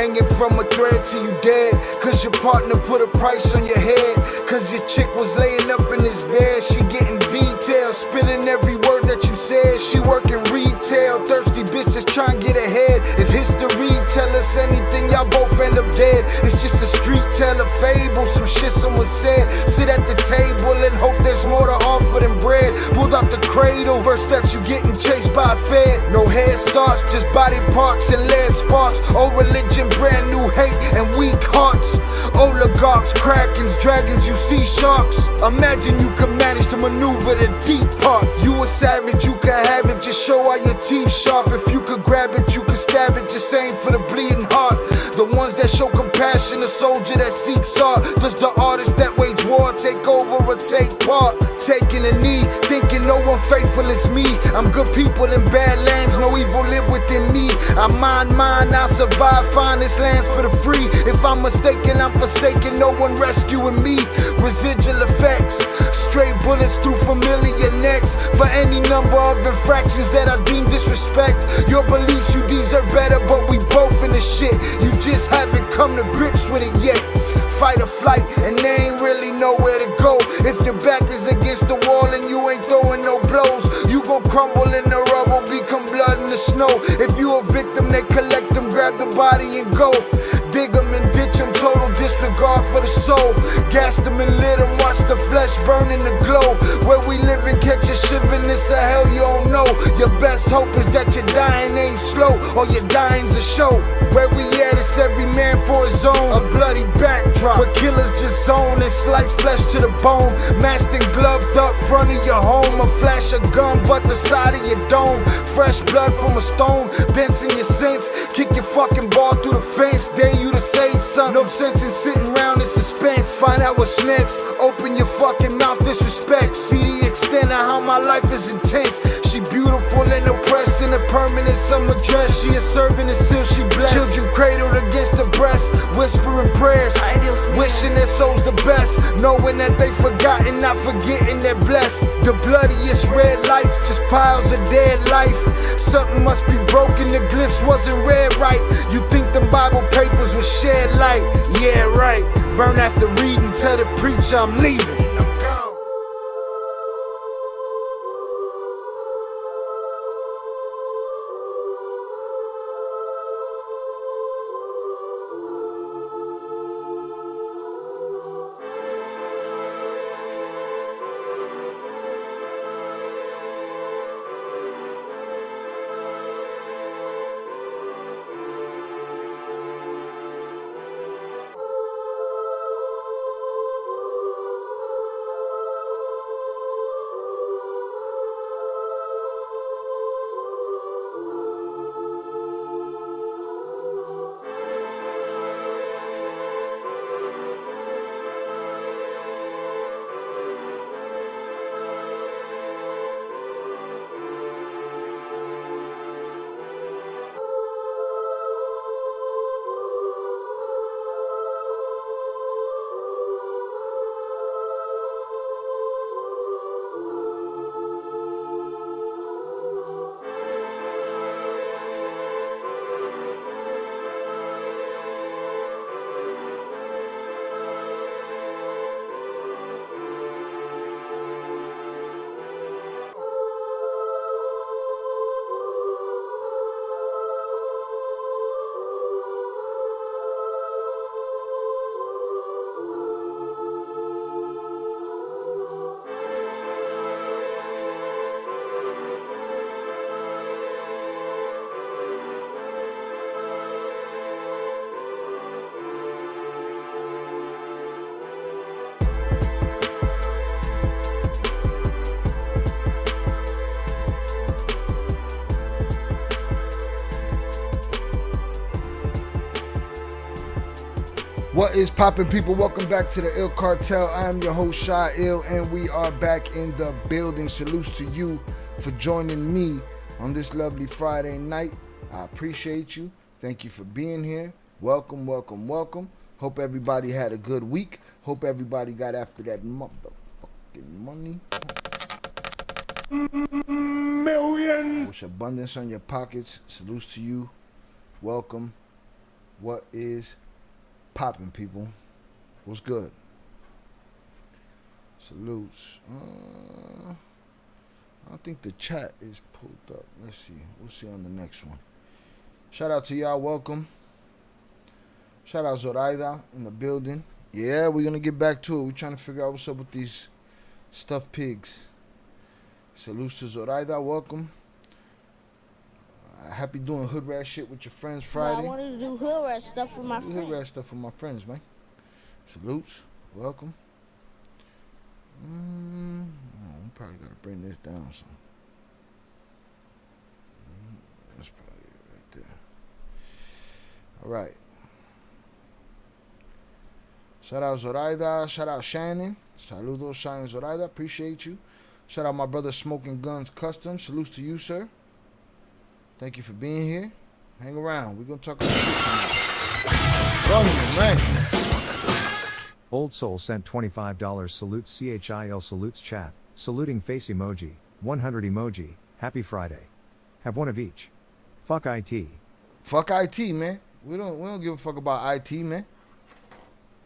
hanging from a thread till you dead. Cause your partner put a price on your head. Cause your chick was laying up in his bed. She getting details, spitting every word that you said. She working retail, thirsty bitch just trying to get ahead. If history tell us anything, y'all both end up dead. It's just a street tale of fable, some shit someone said. Sit at the table and hope there's more to offer than bread. Pulled out the cradle, first steps you getting chased by a fed. No head starts, just body parts and lead sparks. Old religion, brand new hate and weak hearts. Oligarchs, krakens, dragons, you see sharks. Imagine you could manage to maneuver the deep parts. You a savage, you can have it, just show how your teeth sharp. If you could grab it, you could stab it, just aim for the bleeding heart. The ones that show compassion, a soldier that seeks art. Does the artist that wage war take over or take part? Taking a knee, thinking no one faithful is me. I'm good people in bad lands, no evil live within me. I mind mine, I'll survive, find this lands for the free. If I'm mistaken, I'm forsaken, no one rescuing me. Residual effects, straight bullets through familiar necks. For any number of infractions that I deem disrespect. Your beliefs, you deserve better, but we both in the shit. You just haven't come to grips with it yet. Fight or flight, and they ain't really nowhere to go. If your back is against the wall and you ain't throwing no blows, you gon' crumble in the rubble, become blood in the snow. If you a victim, they collect them, grab the body and go. Dig them and ditch them, total disregard for the soul. Gas them and lit them, watch the flesh burn in the glow. Where we live and catch a shivering, it's a hell you don't know. Your best hope is that your dying ain't slow, or your dying's a show. Where we at, it's every man for his own. A bloody backdrop, where killers just zone and slice flesh to the bone. Masked and gloved up front of your home. A flash of gun, but the side of your dome. Fresh blood from a stone, dents in your sense. Kick your fucking ball through the fence, dare you to say something. No sense in sitting around in suspense. Find out what's next, open your fucking mouth, disrespect. See the extent of how my life is intense. She beautiful and oppressed in a permanent summer dress. She a servant and still she blessed. Children cradled against her breast, whispering prayers, wishing their souls the best, knowing that they forgotten, not forgetting they're blessed. The bloodiest red lights, just piles of dead life. Something must be broken, the glyphs wasn't read right. You think them Bible papers will shed light? Yeah, right. Burn after reading, tell the preacher I'm leaving. What is poppin', people? Welcome back to the Ill Cartel. I am your host, Shy Ill, and we are back in the building. Salutes to you for joining me on this lovely Friday night. I appreciate you. Thank you for being here. Welcome, welcome, welcome. Hope everybody had a good week. Hope everybody got after that motherfucking money. Millions. Wish abundance on your pockets. Salutes to you. Welcome. What is popping, people? What's good? Salutes. I don't think the chat is pulled up. Let's see. We'll see on the next one. Shout out to y'all. Welcome. Shout out Zoraida in the building. Yeah, we're going to get back to it. We're trying to figure out what's up with these stuffed pigs. Salutes to Zoraida. Welcome. Happy doing hood rat shit with your friends Friday. I wanted to do hood rat stuff with my friends. Hood rat stuff with my friends, man. Salutes. Welcome. We probably got to bring this down some. That's probably it right there. All right. Shout out Zoraida. Shout out Shannon. Saludos, Shannon Zoraida. Appreciate you. Shout out my brother Smoking Guns Custom. Salutes to you, sir. Thank you for being here. Hang around. We're going to talk about shit tonight. Man. Old Soul sent $25. Salutes CHIL. Salutes chat. Saluting face emoji. 100 emoji. Happy Friday. Have one of each. Fuck IT. Fuck IT, man. We don't give a fuck about IT, man.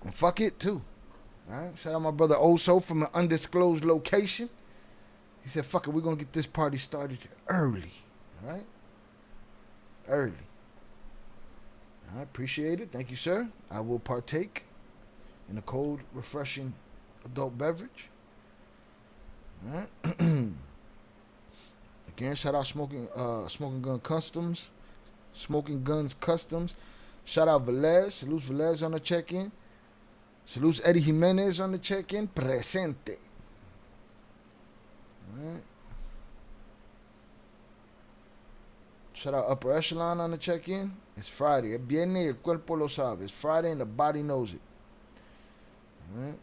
And fuck it too. Alright. Shout out my brother Old Soul from an undisclosed location. He said, fuck it, we're gonna get this party started early. Alright? Early. I appreciate it. Thank you, sir. I will partake in a cold, refreshing adult beverage. All right. Again, shout out Smoking Guns Customs. Shout out Velez. Salutes Velez on the check-in. Salutes Eddie Jimenez on the check-in. Presente. All right. Shout out Upper Echelon on the check-in. It's Friday. Viene el cuerpo lo sabe. It's Friday and the body knows it. All right.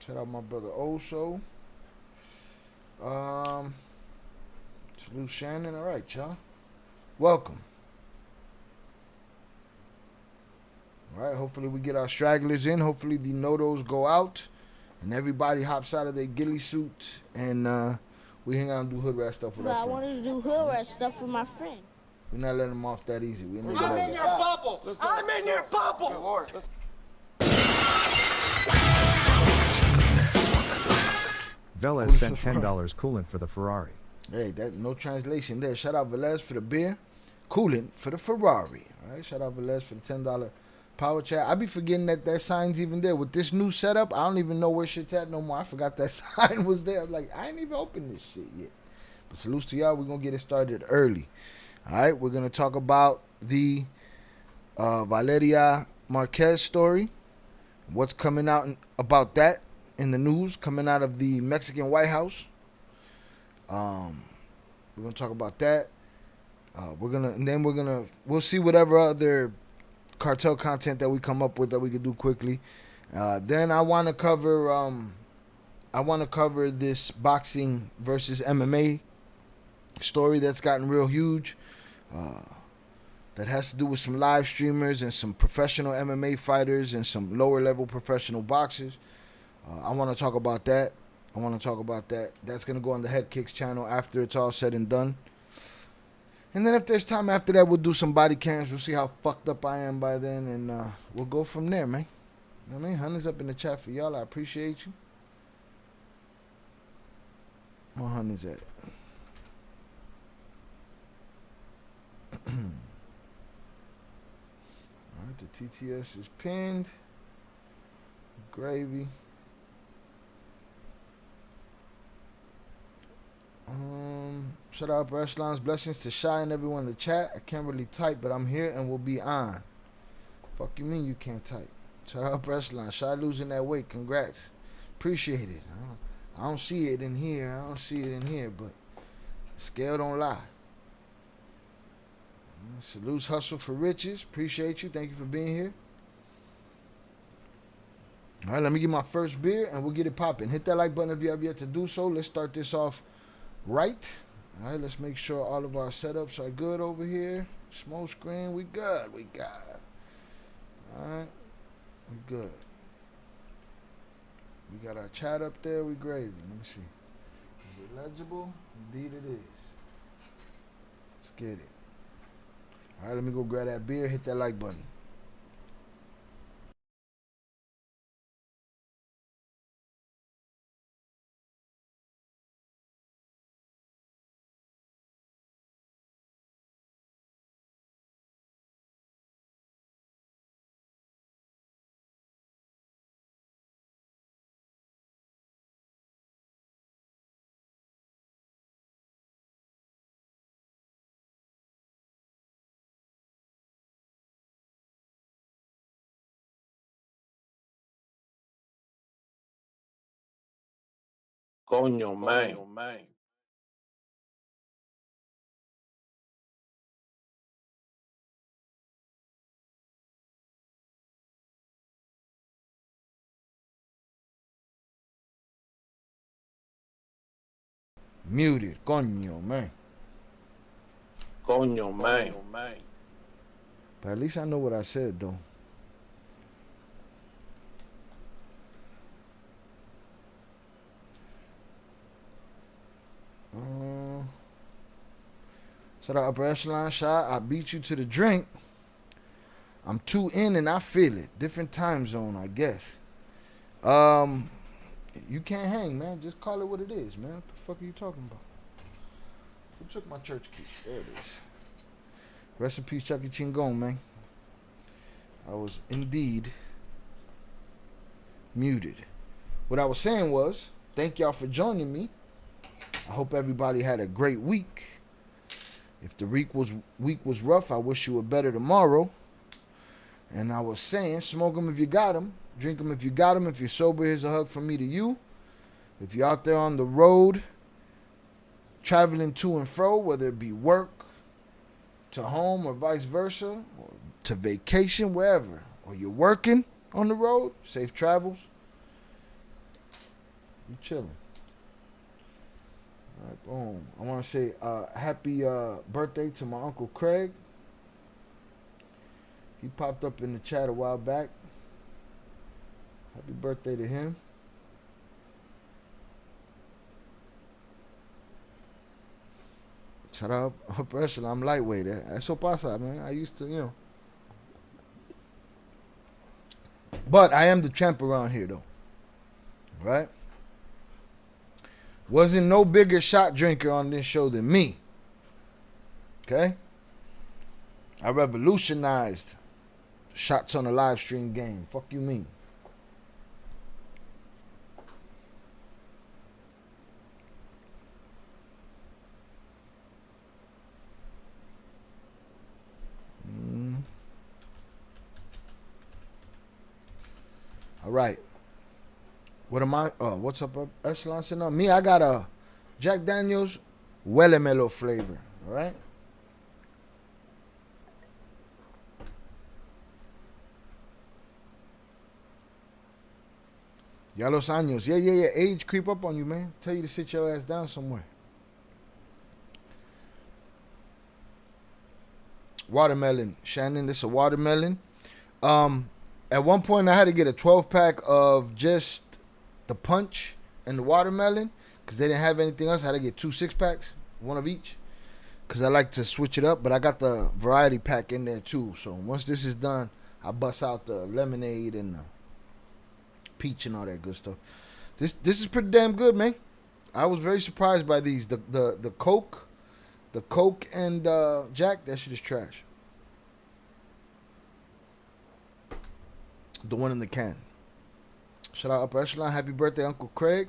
Shout out my brother Oso. Salute Shannon. All right, y'all. Welcome. All right. Hopefully we get our stragglers in. Hopefully the nodos go out and everybody hops out of their ghillie suit and we hang out and do hood rat stuff with our friends. I wanted to do hood rat stuff with my friend. We're not letting them off that easy. I'm in your bubble. I'm in your bubble. Velez sent $10 coolant for the Ferrari. Hey, that no translation there. Shout out Velez for the beer. Coolant for the Ferrari. All right. Shout out Velez for the $10 power chat. I be forgetting that sign's even there. With this new setup, I don't even know where shit's at no more. I forgot that sign was there. I'm like, I ain't even opened this shit yet. But salutes to y'all. We're going to get it started early. All right. We're going to talk about the Valeria Marquez story. What's coming out about that in the news coming out of the Mexican White House. We're going to talk about that. We'll see whatever other cartel content that we come up with that we could do quickly. Then I want to cover this boxing versus MMA story that's gotten real huge. That has to do with some live streamers and some professional MMA fighters and some lower level professional boxers. I want to talk about that. That's going to go on the Head Kicks channel after it's all said and done. And then if there's time after that, we'll do some body cams. We'll see how fucked up I am by then. And we'll go from there, man. You know what I mean? Honey's up in the chat for y'all. I appreciate you. Where Honey's at? Alright, the TTS is pinned. Gravy. Shout out Upper Echelons. Blessings to Shy and everyone in the chat. I can't really type, but I'm here and will be on. Fuck you mean you can't type? Shout out Upper Echelons. Shy losing that weight. Congrats. Appreciate it. I don't see it in here. But scale don't lie. Salutes Hustle for Riches. Appreciate you. Thank you for being here. All right, let me get my first beer and we'll get it popping. Hit that like button if you have yet to do so. Let's start this off right. All right, let's make sure all of our setups are good over here. Smoke screen, we good. All right, we good. We got our chat up there. We gravy. Let me see. Is it legible? Indeed it is. Let's get it. All right, let me go grab that beer. Hit that like button. Coño, man. Muted. Coño, man. Coño, man. But at least I know what I said, though. So the upper echelon shot, I beat you to the drink. I'm 2 in and I feel it. Different time zone, I guess. You can't hang, man. Just call it what it is, man. What the fuck are you talking about? Who took my church key? There it is. Rest in peace, Chucky Chingon, man. I was indeed muted. What I was saying was, thank y'all for joining me. I hope everybody had a great week. If the week was rough, I wish you were better tomorrow. And I was saying, smoke them if you got them. Drink them if you got them. If you're sober, here's a hug from me to you. If you're out there on the road, traveling to and fro, whether it be work, to home, or vice versa, or to vacation, wherever, or you're working on the road, safe travels. You chilling. All right, boom. I want to say happy birthday to my Uncle Craig. He popped up in the chat a while back. Happy birthday to him. Shut up. Pressure. I'm lightweight. Eso pasa, man. I used to, But I am the champ around here, though. Right? Wasn't no bigger shot drinker on this show than me. Okay? I revolutionized shots on a live stream game. Fuck you mean? All right. What am I? What's up, Echelon? No, me, I got a Jack Daniels Huele flavor. All right. Ya los años. Yeah. Age creep up on you, man. Tell you to sit your ass down somewhere. Watermelon. Shannon, this is a watermelon. At one point, I had to get a 12-pack of just the punch and the watermelon because they didn't have anything else. I had to get 2 6-packs, one of each, because I like to switch it up. But I got the variety pack in there, too. So once this is done, I bust out the lemonade and the peach and all that good stuff. This is pretty damn good, man. I was very surprised by these. The Coke and Jack, that shit is trash. The one in the can. Shout out Upper Echelon. Happy birthday, Uncle Craig.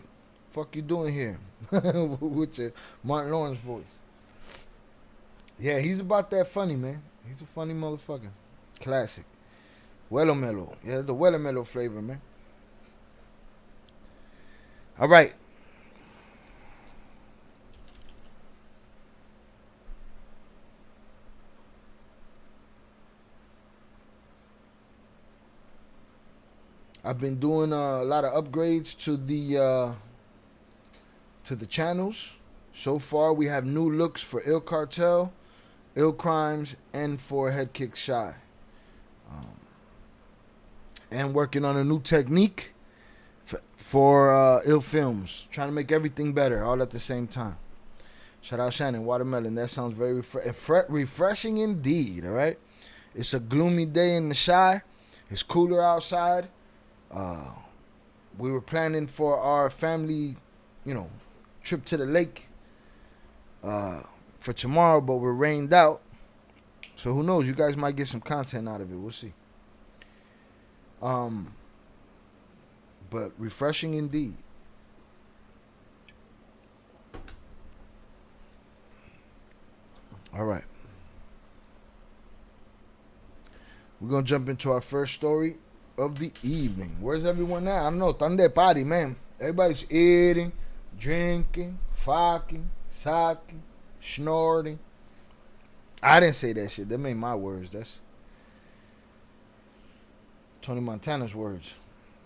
Fuck you doing here? With your Martin Lawrence voice. Yeah, he's about that funny, man. He's a funny motherfucker. Classic. Huele. Yeah, the Huele flavor, man. All right. I've been doing a lot of upgrades to the channels. So far, we have new looks for Il Cartel, Ill Crimes, and for Head Kick Shy. And working on a new technique for Ill Films. Trying to make everything better all at the same time. Shout out Shannon, watermelon. That sounds very refreshing indeed. All right. It's a gloomy day in the Chi. It's cooler outside. We were planning for our family, trip to the lake for tomorrow, but we're rained out. So who knows? You guys might get some content out of it. We'll see. But refreshing indeed. All right. We're going to jump into our first story of the evening. Where's everyone at? I don't know. Thunder party, man. Everybody's eating, drinking, fucking, sucking, snorting. I didn't say that shit. That ain't my words. That's Tony Montana's words.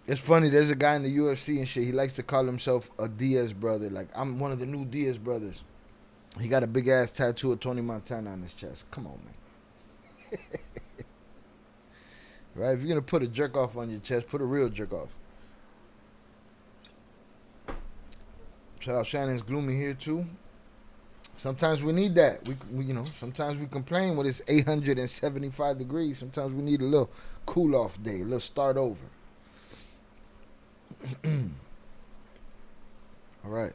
It's funny. There's a guy in the UFC and shit. He likes to call himself a Diaz brother. Like, I'm one of the new Diaz brothers. He got a big ass tattoo of Tony Montana on his chest. Come on, man. Right? If you're gonna put a jerk off on your chest, put a real jerk off. Shout out Shannon's gloomy here too. Sometimes we need that. We sometimes we complain when it's 875 degrees. Sometimes we need a little cool off day, a little start over. All right.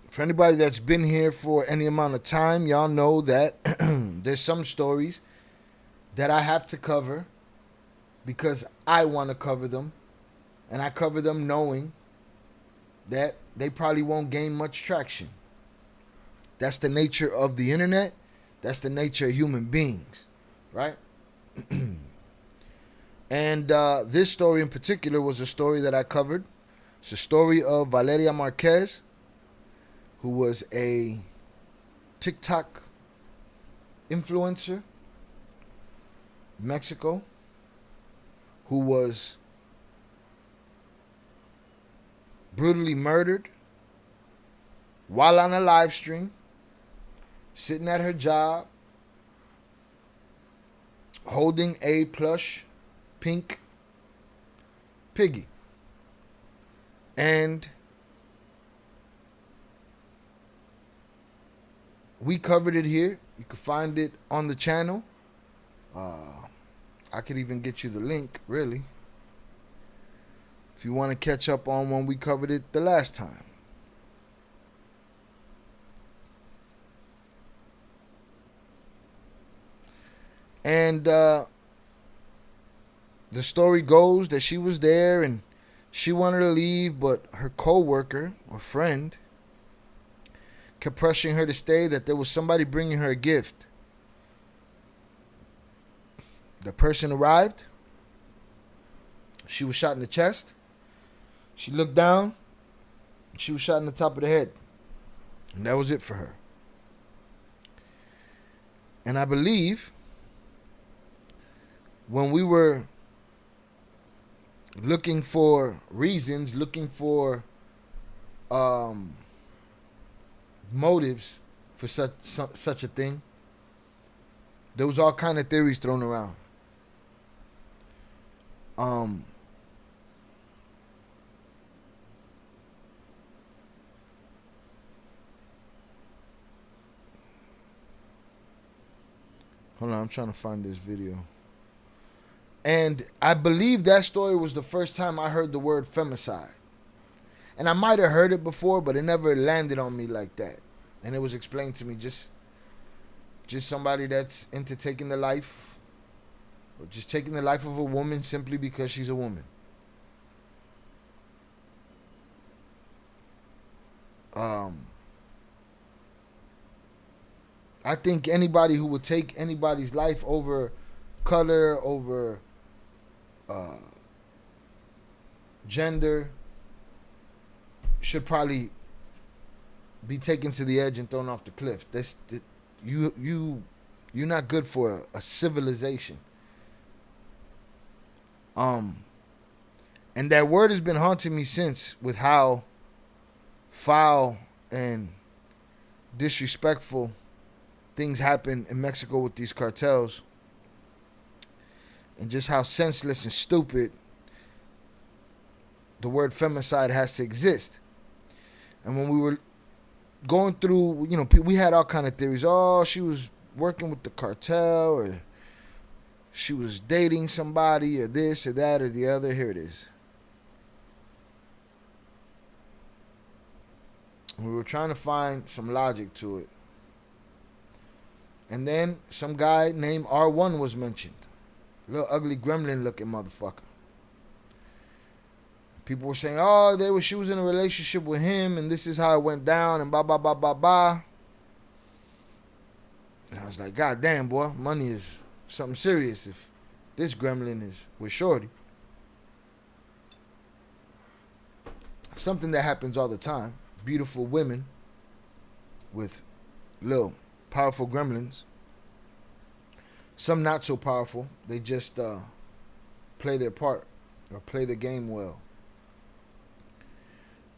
For anybody that's been here for any amount of time, y'all know that there's some stories that I have to cover because I want to cover them. And I cover them knowing that they probably won't gain much traction. That's the nature of the internet. That's the nature of human beings, right? And this story in particular was a story that I covered. It's a story of Valeria Marquez, who was a TikTok influencer in Mexico, who was brutally murdered while on a live stream, sitting at her job, holding a plush pink piggy. And we covered it here. You can find it on the channel. I could even get you the link, really, if you want to catch up on when we covered it the last time. And the story goes that she was there and she wanted to leave, but her co-worker or friend kept pressuring her to stay, that there was somebody bringing her a gift. The person arrived. She was shot in the chest. She looked down. She was shot in the top of the head. And that was it for her. And I believe when we were looking for reasons, looking for motives for such a thing, there was all kind of theories thrown around. Hold on, I'm trying to find this video. And I believe that story was the first time I heard the word femicide. And I might have heard it before, but it never landed on me like that. And it was explained to me, just somebody that's into taking the life, or just taking the life of a woman simply because she's a woman. I think anybody who would take anybody's life over color, over gender, should probably be taken to the edge and thrown off the cliff. You're not good for a civilization. And that word has been haunting me since, with how foul and disrespectful things happen in Mexico with these cartels. and just how senseless and stupid the word femicide has to exist. And when we were going through, we had all kind of theories. Oh, she was working with the cartel, or she was dating somebody, or this or that or the other. Here it is. We were trying to find some logic to it. And then some guy named R1 was mentioned. Little ugly gremlin looking motherfucker. People were saying, oh, she was in a relationship with him, and this is how it went down, and blah, blah, blah, blah, blah. And I was like, God damn, boy, money is something serious if this gremlin is with Shorty. Something that happens all the time. Beautiful women with little powerful gremlins. Some not so powerful. They just play their part or play the game well.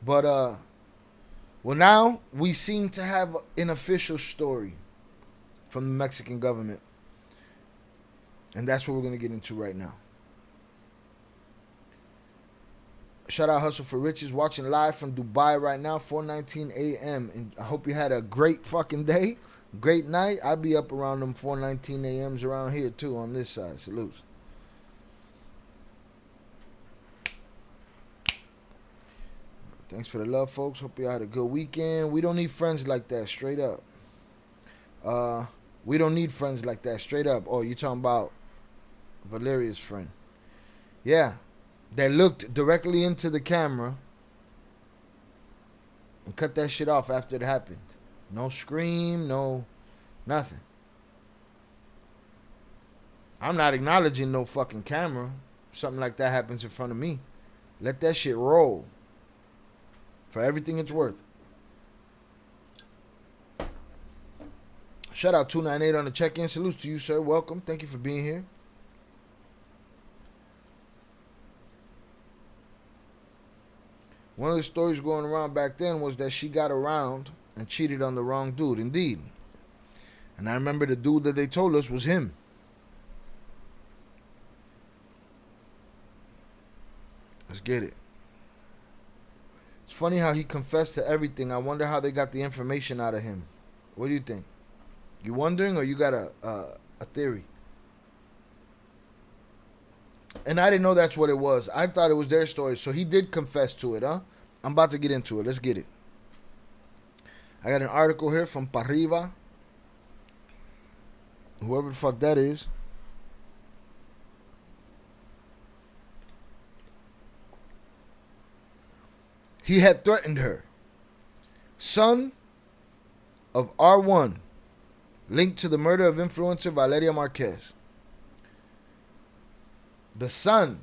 But, well, now we seem to have an official story from the Mexican government. And that's what we're going to get into right now. Shout out Hustle for Riches, watching live from Dubai right now, 4:19 a.m. And I hope you had a great fucking day, great night. I'll be up around them 4:19 a.m.s around here too on this side. Salutes. Thanks for the love, folks. Hope you had a good weekend. We don't need friends like that, straight up. We don't need friends like that, straight up. Oh, you talking about Valeria's friend? Yeah. They looked directly into the camera and cut that shit off after it happened. No scream, no nothing. I'm not acknowledging no fucking camera. Something like that happens in front of me. Let that shit roll. For everything it's worth. Shout out 298 on the check-in. Salutes to you, sir. Welcome. Thank you for being here. One of the stories going around back then was that she got around and cheated on the wrong dude. Indeed. And I remember the dude that they told us was him. Let's get it. It's funny how he confessed to everything. I wonder how they got the information out of him. What do you think? You wondering, or you got a theory? And I didn't know that's what it was. I thought it was their story. So he did confess to it, huh? I'm about to get into it. Let's get it. I got an article here from Parriba. Whoever the fuck that is. He had threatened her. Son of R1, linked to the murder of influencer Valeria Marquez. The son,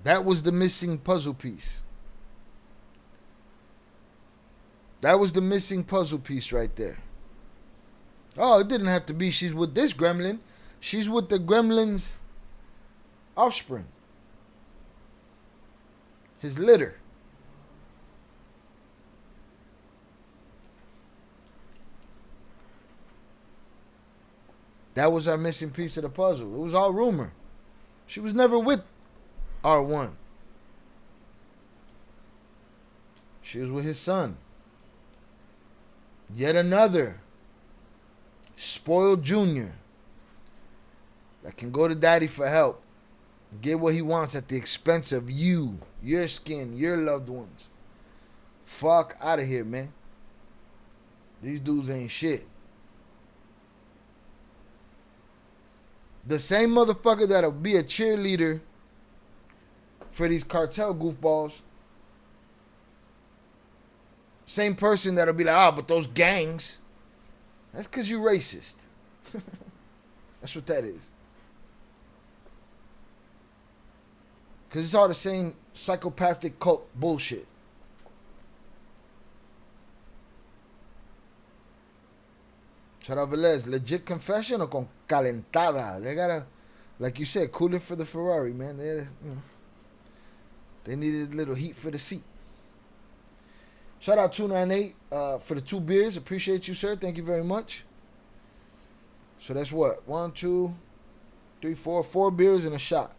that was the missing puzzle piece. That was the missing puzzle piece right there. Oh, it didn't have to be she's with this gremlin. She's with the gremlin's offspring. His litter. That was our missing piece of the puzzle. It was all rumor. She was never with R1. She was with his son. Yet another spoiled junior that can go to daddy for help and get what he wants at the expense of you, your skin, your loved ones. Fuck out of here, man. These dudes ain't shit. The same motherfucker that'll be a cheerleader for these cartel goofballs. Same person that'll be like, but those gangs. That's because you racist. That's what that is. Because it's all the same psychopathic cult bullshit. Shout out Velez. Legit confession or con calentada? They gotta, like you said, cool it for the Ferrari, man. They needed a little heat for the seat. Shout out 298 for the 2 beers. Appreciate you, sir. Thank you very much. So that's what? 1, 2, 4 beers and a shot.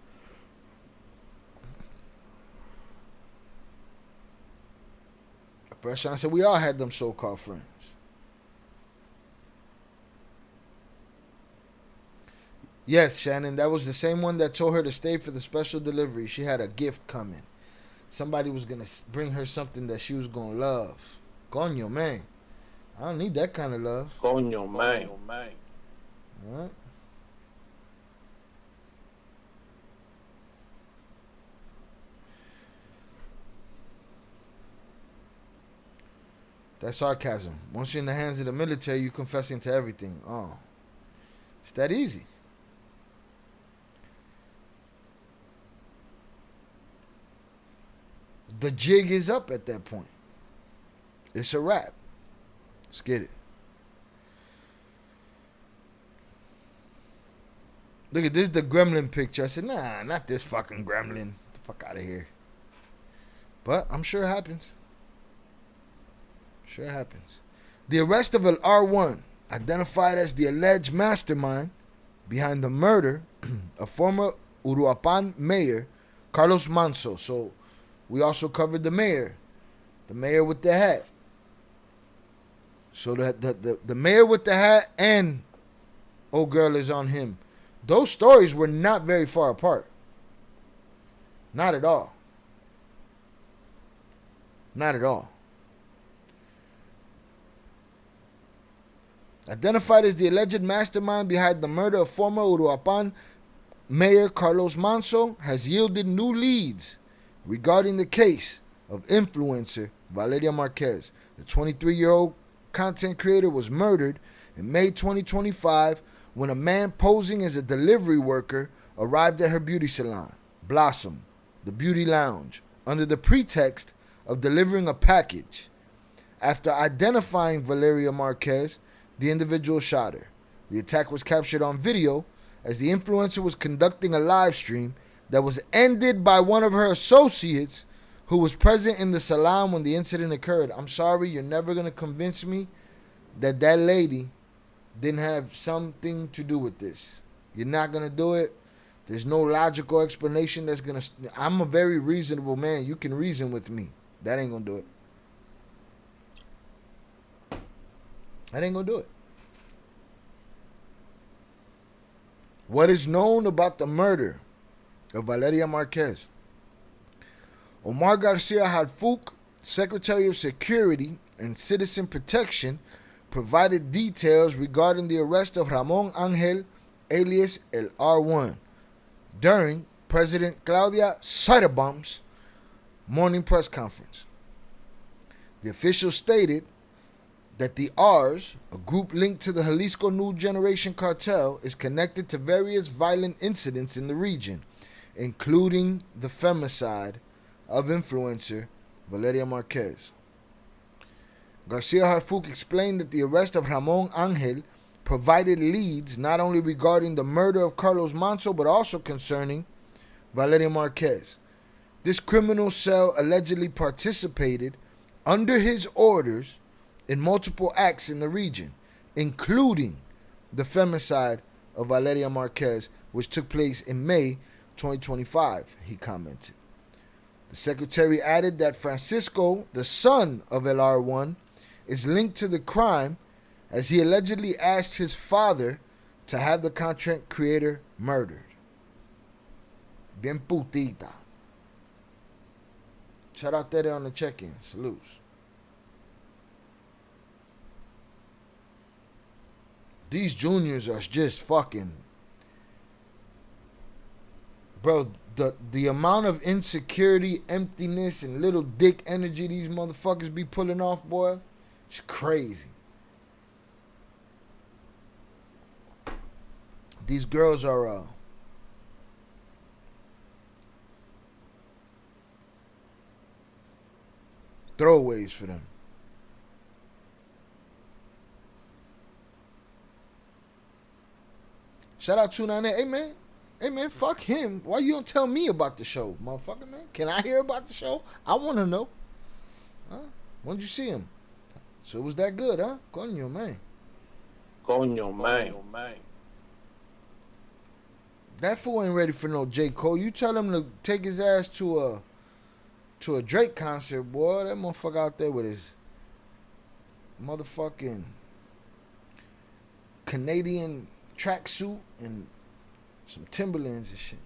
But Sean said we all had them so-called friends. Yes, Shannon, that was the same one that told her to stay for the special delivery. She had a gift coming. Somebody was going to bring her something that she was going to love. Coño, man. I don't need that kind of love. Coño, man. All right. That's sarcasm. Once you're in the hands of the military, you're confessing to everything. Oh. It's that easy. The jig is up at that point. It's a wrap. Let's get it. Look at this, the gremlin picture. I said, nah, not this fucking gremlin. Get the fuck out of here. But I'm sure it happens. Sure happens. The arrest of an R1, identified as the alleged mastermind behind the murder of former Uruapan mayor Carlos Manso. So we also covered the mayor with the hat. So the mayor with the hat and old girl is on him. Those stories were not very far apart. Not at all. Not at all. Identified as the alleged mastermind behind the murder of former Uruapan mayor Carlos Manso, has yielded new leads regarding the case of influencer Valeria Marquez. The 23-year-old content creator was murdered in May 2025 when a man posing as a delivery worker arrived at her beauty salon, Blossom, the beauty lounge, under the pretext of delivering a package. After identifying Valeria Marquez, the individual shot her. The attack was captured on video as the influencer was conducting a live stream that was ended by one of her associates who was present in the salon when the incident occurred. I'm sorry, you're never going to convince me that that lady didn't have something to do with this. You're not going to do it. There's no logical explanation that's going to... I'm a very reasonable man. You can reason with me. That ain't going to do it. That ain't going to do it. What is known about the murder of Valeria Marquez? Omar Garcia Harfouk, Secretary of Security and Citizen Protection, provided details regarding the arrest of Ramon Angel, alias El R1, during President Claudia Sheinbaum's morning press conference. The official stated that the R's, a group linked to the Jalisco New Generation Cartel, is connected to various violent incidents in the region, including the femicide of influencer Valeria Marquez. Garcia Harfouk explained that the arrest of Ramon Angel provided leads not only regarding the murder of Carlos Manso, but also concerning Valeria Marquez. This criminal cell allegedly participated under his orders in multiple acts in the region, including the femicide of Valeria Marquez, which took place in May 2025, he commented. The secretary added that Francisco, the son of El R1, is linked to the crime as he allegedly asked his father to have the content creator murdered. Bien putita. Shout out there on the check-in. Salutes. These juniors are just fucking... Bro, the amount of insecurity, emptiness, and little dick energy these motherfuckers be pulling off, boy, it's crazy. These girls are... throwaways for them. Shout out 298. Hey man, fuck him. Why you don't tell me about the show, motherfucker, man? Can I hear about the show? I want to know. Huh? When did you see him? So it was that good, huh? Coño, man. Coño, man. That fool ain't ready for no J. Cole. You tell him to take his ass to a Drake concert, boy. That motherfucker out there with his motherfucking Canadian tracksuit and some Timberlands and shit.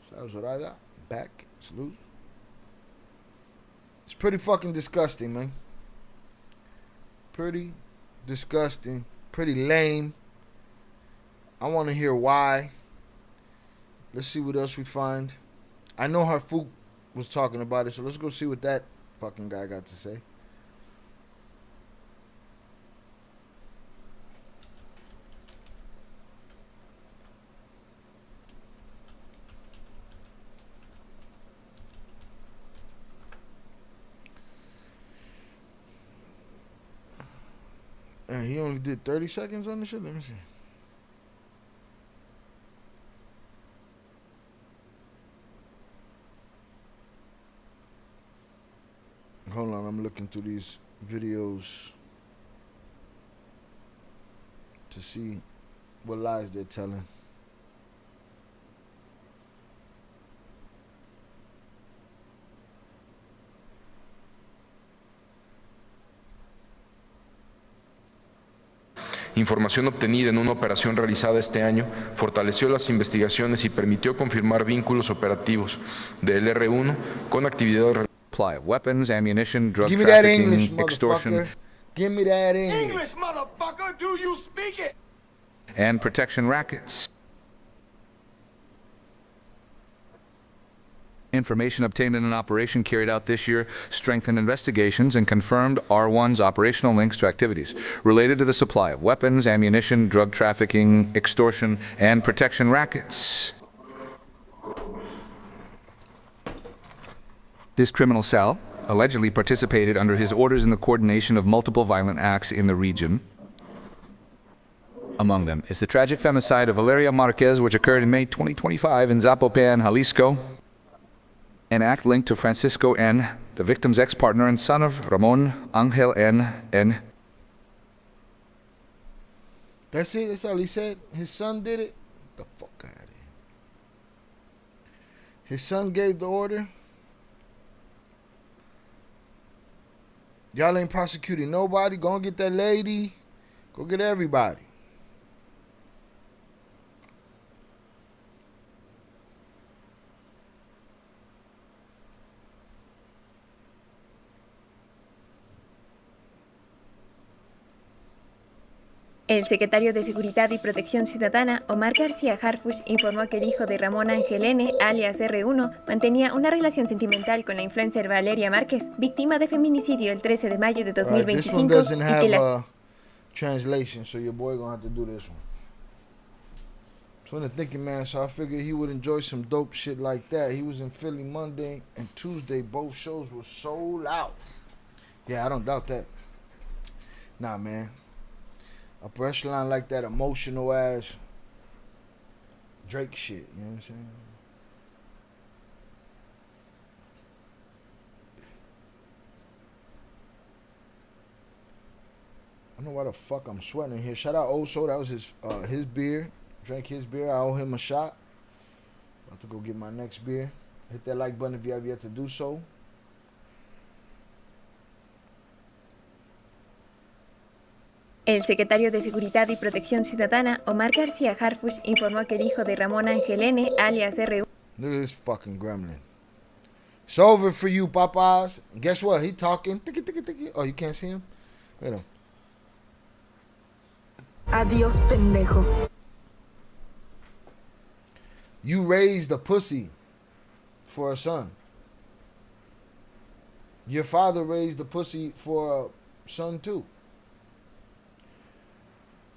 So that was what I got. Back. Salute. It's pretty fucking disgusting, man. Pretty disgusting. Pretty lame. I want to hear why. Let's see what else we find. I know Harfouk was talking about it, so let's go see what that fucking guy got to say. And he only did 30 seconds on the shit. Let me see. Hold on, I'm looking through these videos to see what lies they're telling. Información obtenida en una operación realizada este año fortaleció las investigaciones y permitió confirmar vínculos operativos del R1 con actividades Supply of weapons, ammunition, drug Give me that trafficking, English, extortion, motherfucker. Give me that English. English, motherfucker, do you speak it? and protection rackets. Information obtained in an operation carried out this year strengthened investigations and confirmed R1's operational links to activities related to the supply of weapons, ammunition, drug trafficking, extortion, and protection rackets. This criminal cell allegedly participated under his orders in the coordination of multiple violent acts in the region. Among them is the tragic femicide of Valeria Marquez, which occurred in May 2025 in Zapopan, Jalisco. An act linked to Francisco N., the victim's ex-partner and son of Ramon Angel N. That's it. That's all he said. His son did it. The fuck out of here. His son gave the order. Y'all ain't prosecuting nobody. Go and get that lady. Go get everybody. El secretario de Seguridad y Protección Ciudadana, Omar García Harfuch, informó que el hijo de Ramón Ángel N., alias R1, mantenía una relación sentimental con la influencer Valeria Marquez, víctima de feminicidio el 13 de mayo de 2025, this one doesn't y que las have translation, so your boy gonna have to do this one. So I'm thinking, man, so I figured he would enjoy some dope shit like that. He was in Philly Monday and Tuesday. Both shows were sold out. Yeah, I don't doubt that. Nah, man. Upper echelon like that emotional ass Drake shit, you know what I'm saying? I don't know why the fuck I'm sweating here. Shout out Oso, that was his beer. Drank his beer. I owe him a shot. About to go get my next beer. Hit that like button if you have yet to do so. El secretario de Seguridad y Protección Ciudadana, Omar García Harfuch, informó que el hijo de Ramón Ángel N., alias R1, Look at this fucking gremlin. It's over for you, Popeyes. Guess what? He talking. Tiki, tiki, tiki. Oh, you can't see him? Wait a minute. Adiós, pendejo. You raised a pussy for a son. Your father raised a pussy for a son too.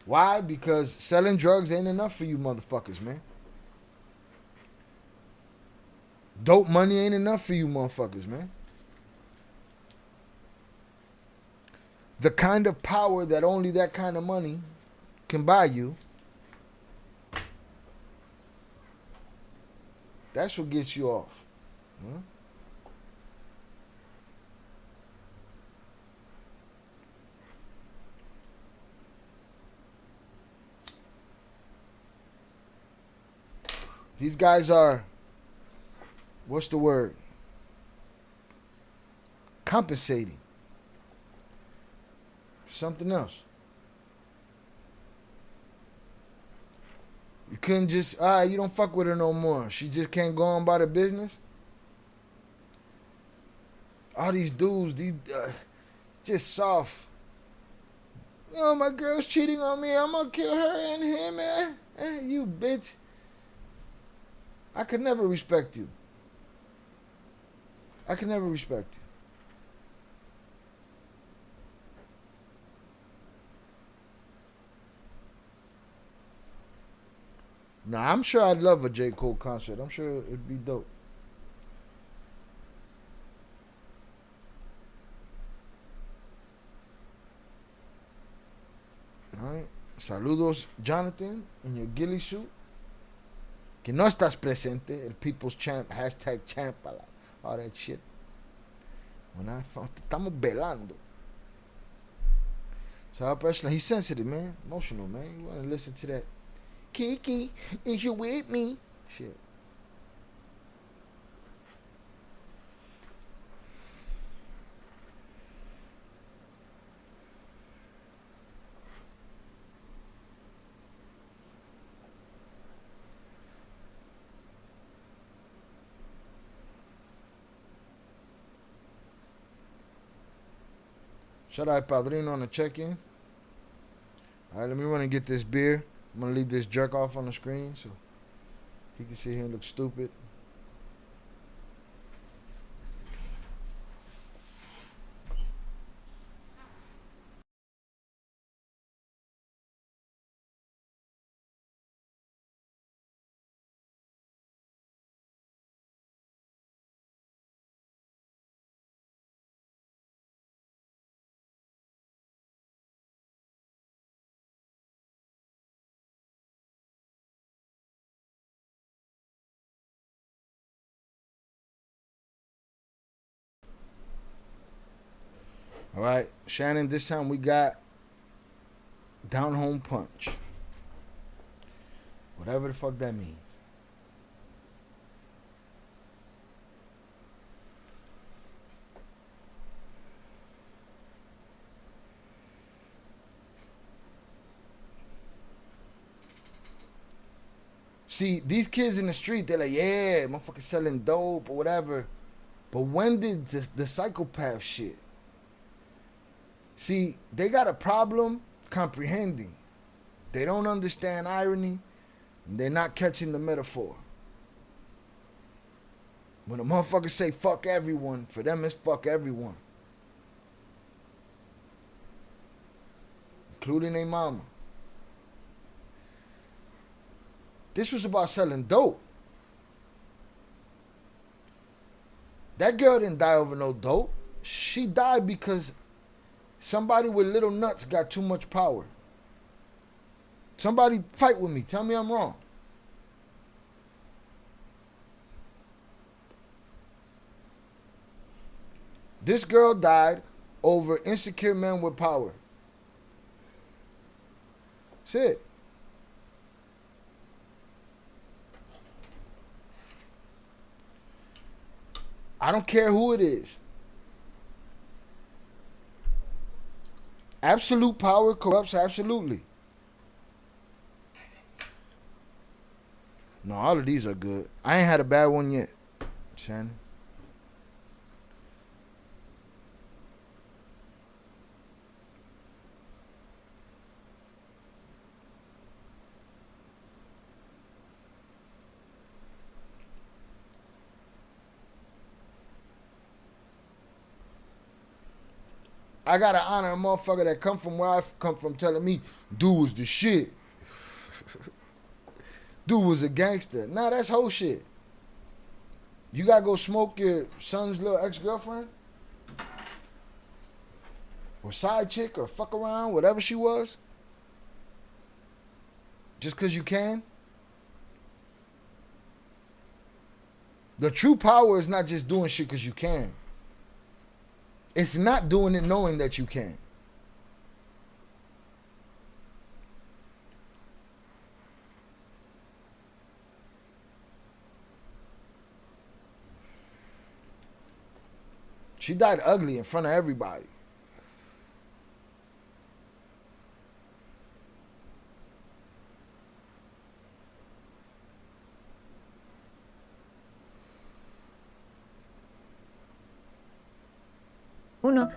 Why? Because selling drugs ain't enough for you motherfuckers, man. Dope money ain't enough for you motherfuckers, man. The kind of power that only that kind of money can buy you, that's what gets you off. Huh? These guys are, what's the word? Compensating. Something else. You couldn't just, you don't fuck with her no more. She just can't go on about her business. All these dudes, just soft. Oh, my girl's cheating on me. I'm gonna kill her and him, man. You bitch. I could never respect you. I could never respect you. Nah, I'm sure I'd love a J. Cole concert. I'm sure it'd be dope. Alright. Saludos, Jonathan, in your ghillie suit. Que no estás presente, el people's champ, hashtag champ, all that shit. When I found, estamos velando. So he's sensitive, man, emotional, man. You want to listen to that? Kiki, is you with me? Shit. Shout out Padrino on the check-in. Alright, let me run and get this beer. I'm gonna leave this jerk off on the screen so he can sit here and look stupid. All right, Shannon, this time we got down home punch. Whatever the fuck that means. See, these kids in the street, they're like, yeah, motherfucker selling dope or whatever. But when did the psychopath shit? See, they got a problem comprehending. They don't understand irony, and they're not catching the metaphor. When a motherfucker say fuck everyone, for them it's fuck everyone. Including their mama. This was about selling dope. That girl didn't die over no dope. She died because somebody with little nuts got too much power. Somebody fight with me. Tell me I'm wrong. This girl died over insecure men with power. That's it. I don't care who it is. Absolute power corrupts absolutely. No, all of these are good. I ain't had a bad one yet, Shannon. I gotta honor a motherfucker that come from where I come from telling me, dude was the shit. Dude was a gangster. Nah, that's whole shit. You gotta go smoke your son's little ex-girlfriend? Or side chick or fuck around, whatever she was? Just cause you can? The true power is not just doing shit cause you can. It's not doing it knowing that you can. She died ugly in front of everybody.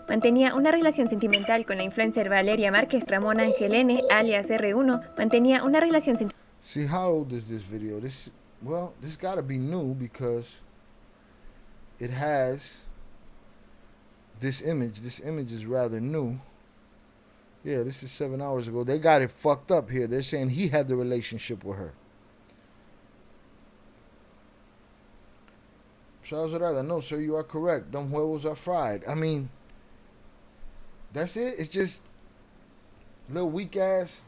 Mantenía una relación sentimental con la influencer Valeria Marquez. Ramona Angelene, alias R1, mantenía una relación sentimental. See, how old is this video? This gotta be new because it has this image. This image is rather new. Yeah, this is 7 hours ago. They got it fucked up here. They're saying he had the relationship with her. Charles Orada, no, sir, you are correct. Them huevos are fried. I mean, that's it. It's just little weak ass.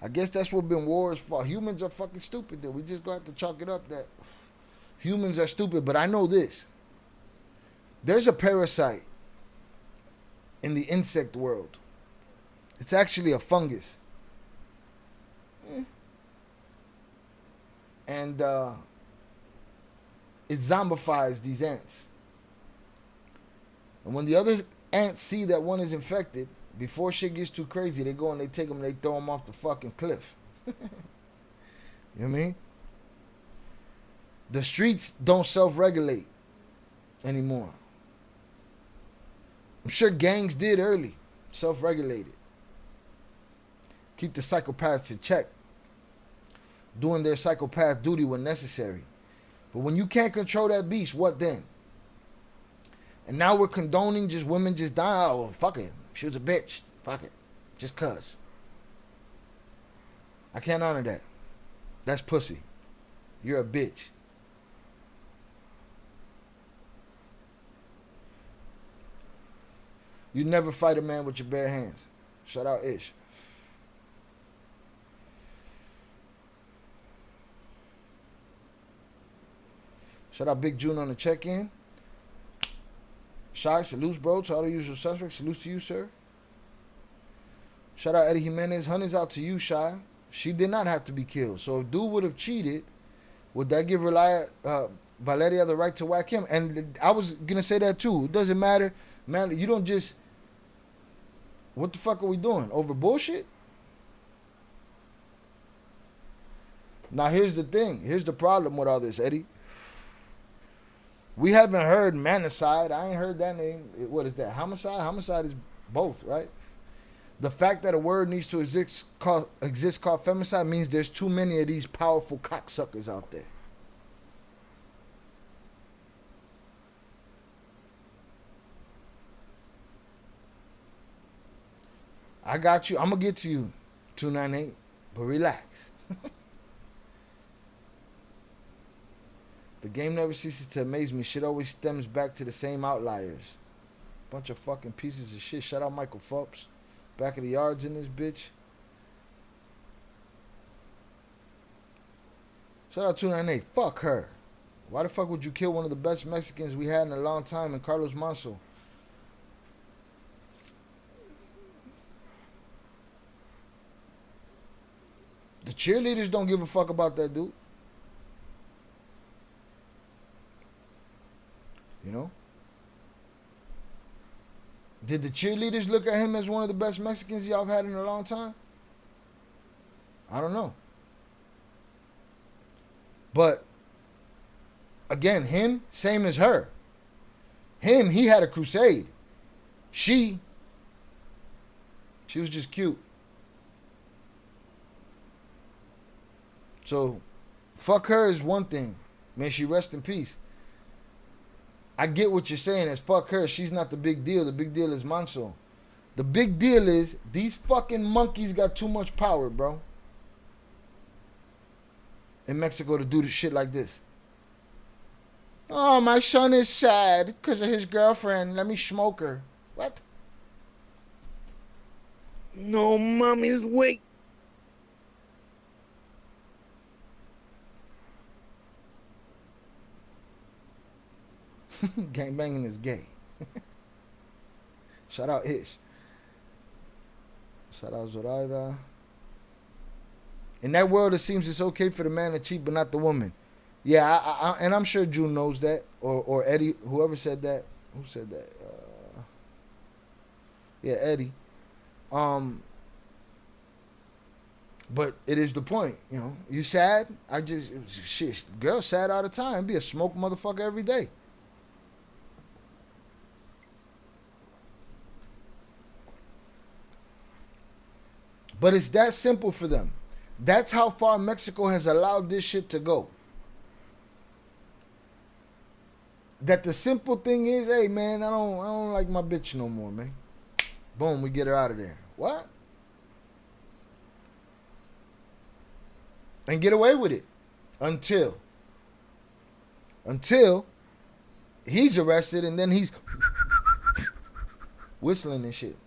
I guess that's what been wars for. Humans are fucking stupid. Though we just got to chalk it up that humans are stupid. But I know this: there's a parasite in the insect world. It's actually a fungus. And it zombifies these ants. And when the other ants see that one is infected, before shit gets too crazy, they go and they take them and they throw them off the fucking cliff. You know what I mean? The streets don't self-regulate anymore. I'm sure gangs did early, self-regulated. Keep the psychopaths in check, doing their psychopath duty when necessary. But when you can't control that beast, what then? And now we're condoning just women just dying. Oh, well, fuck it. She was a bitch. Fuck it. Just cuz. I can't honor that. That's pussy. You're a bitch. You never fight a man with your bare hands. Shout out Ish. Shout out Big June on the check-in. Shy, salutes, bro, to all the usual suspects. Salutes to you, sir. Shout out Eddie Jimenez. Honey's out to you, Shy. She did not have to be killed. So if dude would have cheated, would that give Valeria the right to whack him? And I was going to say that too. It doesn't matter. Man, you don't just... What the fuck are we doing? Over bullshit? Now, here's the thing. Here's the problem with all this, Eddie. We haven't heard manicide. I ain't heard that name. What is that? Homicide? Homicide is both, right? The fact that a word needs to exist called femicide means there's too many of these powerful cocksuckers out there. I got you. I'm going to get to you, 298, but relax. The game never ceases to amaze me. Shit always stems back to the same outliers. Bunch of fucking pieces of shit. Shout out Michael Phelps. Back of the yards in this bitch. Shout out 298. Fuck her. Why the fuck would you kill one of the best Mexicans we had in a long time in Carlos Manso? The cheerleaders don't give a fuck about that dude. You know? Did the cheerleaders look at him as one of the best Mexicans y'all have had in a long time? I don't know. But, again, him, same as her. Him, he had a crusade. She was just cute. So, fuck her is one thing. May she rest in peace. I get what you're saying as fuck her. She's not the big deal. The big deal is Manso. The big deal is these fucking monkeys got too much power, bro. In Mexico to do the shit like this. Oh, my son is sad because of his girlfriend. Let me smoke her. What? No, mommy's wait. Gangbanging is gay. Shout out Ish. Shout out Zoraida. In that world, it seems it's okay for the man to cheat, but not the woman. Yeah, and I'm sure June knows that, or Eddie, whoever said that. Who said that? Yeah, Eddie. But it is the point, you know. You sad? Shit, girl sad all the time. Be a smoke motherfucker every day. But it's that simple for them. That's how far Mexico has allowed this shit to go. That the simple thing is, hey man, I don't like my bitch no more, man. Boom, we get her out of there. What? And get away with it until he's arrested and then he's whistling and shit.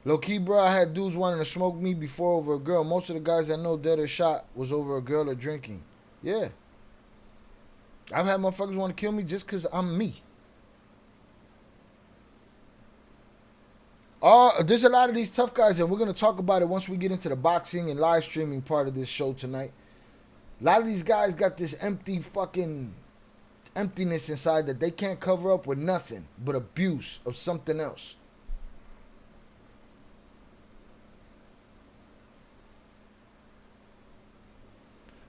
Low key, bro, I had dudes wanting to smoke me before over a girl. Most of the guys I know dead or shot was over a girl or drinking. Yeah. I've had motherfuckers want to kill me just because I'm me. There's a lot of these tough guys, and we're going to talk about it once we get into the boxing and live streaming part of this show tonight. A lot of these guys got this empty fucking emptiness inside that they can't cover up with nothing but abuse of something else.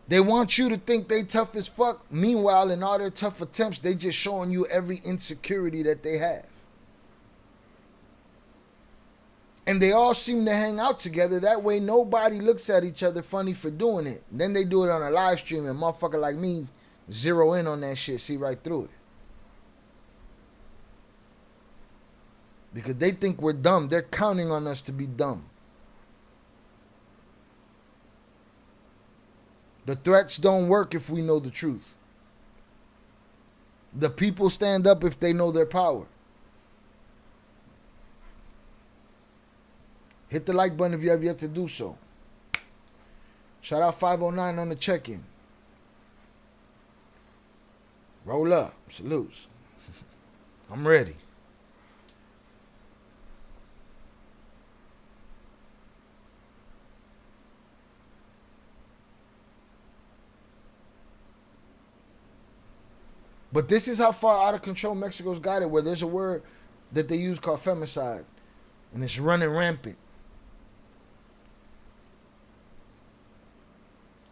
They want you to think they tough as fuck. Meanwhile, in all their tough attempts, they just showing you every insecurity that they have. And they all seem to hang out together. That way nobody looks at each other funny for doing it. Then they do it on a live stream and motherfucker like me zero in on that shit, see right through it. Because they think we're dumb. They're counting on us to be dumb. The threats don't work if we know the truth. The people stand up if they know their power. Hit the like button if you have yet to do so. Shout out 509 on the check-in. Roll up. Salutes. I'm ready. But this is how far out of control Mexico's got it, where there's a word that they use called femicide. And it's running rampant.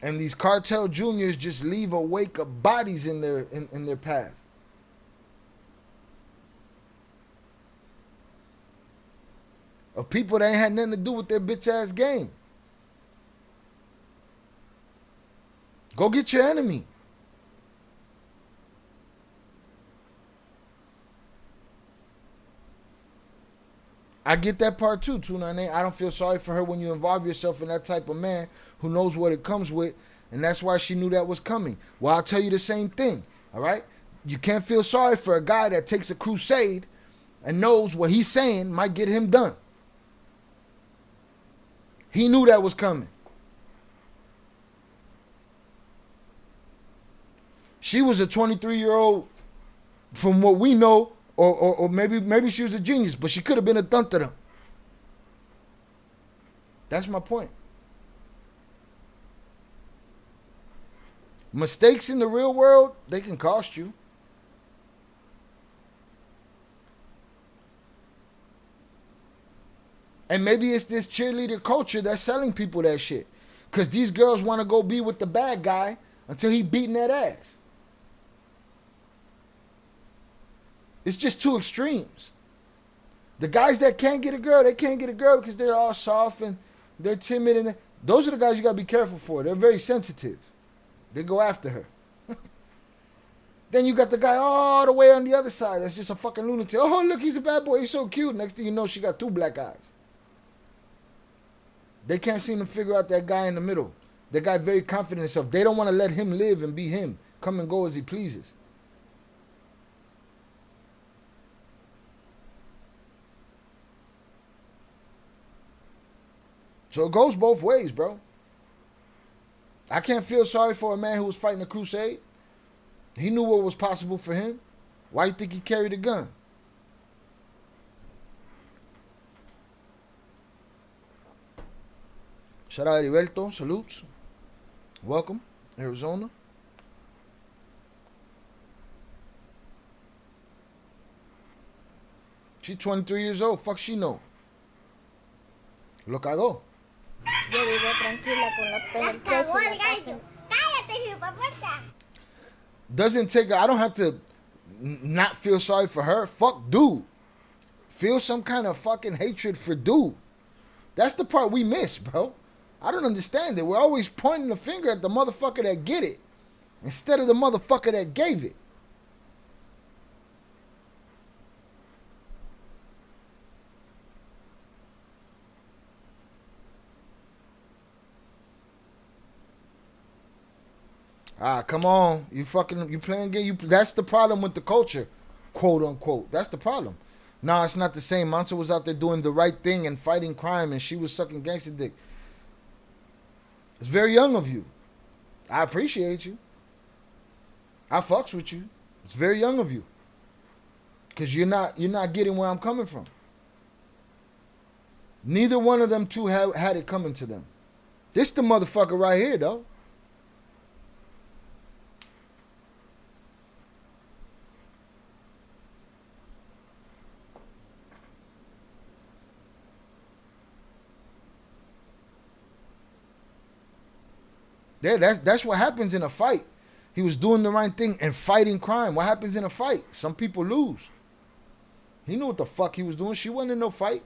And these cartel juniors just leave a wake of bodies in their path. Of people that ain't had nothing to do with their bitch ass game. Go get your enemy. I get that part too, 298. I don't feel sorry for her when you involve yourself in that type of man who knows what it comes with, and that's why she knew that was coming. Well, I'll tell you the same thing, all right? You can't feel sorry for a guy that takes a crusade and knows what he's saying might get him done. He knew that was coming. She was a 23-year-old, from what we know, or maybe she was a genius, but she could have been a dunta. That's my point. Mistakes in the real world, they can cost you. And maybe it's this cheerleader culture that's selling people that shit. Because these girls want to go be with the bad guy until he beating that ass. It's just two extremes. The guys that can't get a girl, they can't get a girl because they're all soft and they're timid. And those are the guys you got to be careful for. They're very sensitive. They go after her. Then you got the guy all the way on the other side that's just a fucking lunatic. Oh, look, he's a bad boy. He's so cute. Next thing you know, she got two black eyes. They can't seem to figure out that guy in the middle. That guy very confident in himself. They don't want to let him live and be him. Come and go as he pleases. So it goes both ways, bro. I can't feel sorry for a man who was fighting a crusade. He knew what was possible for him. Why you think he carried a gun? Shout out Heriberto. Salutes. Welcome, Arizona. She 23 years old. Fuck she know. Lo cagó. Yo vivo tranquila con los pelos en pecho y la casa en- Doesn't take. I don't have to not feel sorry for her. Fuck dude. Feel some kind of fucking hatred for dude. That's the part we miss, bro. I don't understand it. We're always pointing the finger at the motherfucker that get it instead of the motherfucker that gave it. Ah, come on. You playing game. That's the problem with the culture, quote unquote. That's the problem. No, it's not the same. Mansa was out there doing the right thing and fighting crime, and she was sucking gangster dick. It's very young of you. I appreciate you. I fucks with you. It's very young of you. Cause you're not getting where I'm coming from. Neither one of them two had it coming to them. This the motherfucker right here, though. Yeah, that's what happens in a fight. He was doing the right thing and fighting crime. What happens in a fight? Some people lose. He knew what the fuck he was doing. She wasn't in no fight.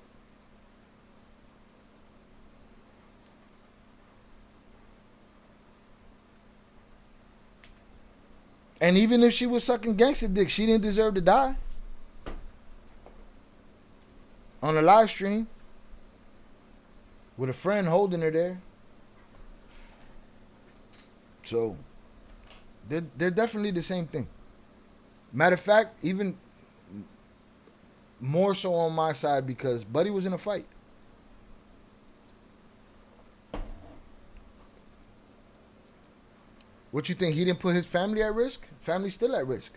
And even if she was sucking gangster dick, she didn't deserve to die. On a live stream. With a friend holding her there. So, they're definitely the same thing. Matter of fact, even more so on my side because Buddy was in a fight. What you think? He didn't put his family at risk? Family's still at risk.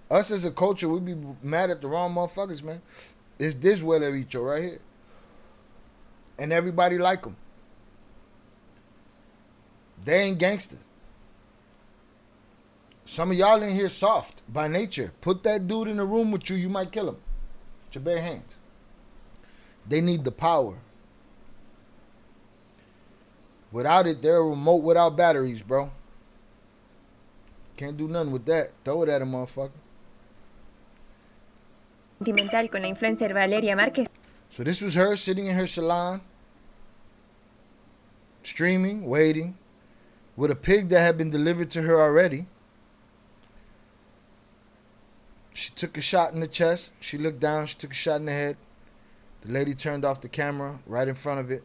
Us as a culture, we be mad at the wrong motherfuckers, man. It's this Valeria right here. And everybody like them. They ain't gangster. Some of y'all in here soft by nature. Put that dude in a room with you, you might kill him. With your bare hands. They need the power. Without it, they're a remote without batteries, bro. Can't do nothing with that. Throw it at a motherfucker. Sentimental con la influencer Valeria Marquez. So this was her sitting in her salon, streaming, waiting, with a pig that had been delivered to her already. She took a shot in the chest. She looked down. She took a shot in the head. The lady turned off the camera right in front of it.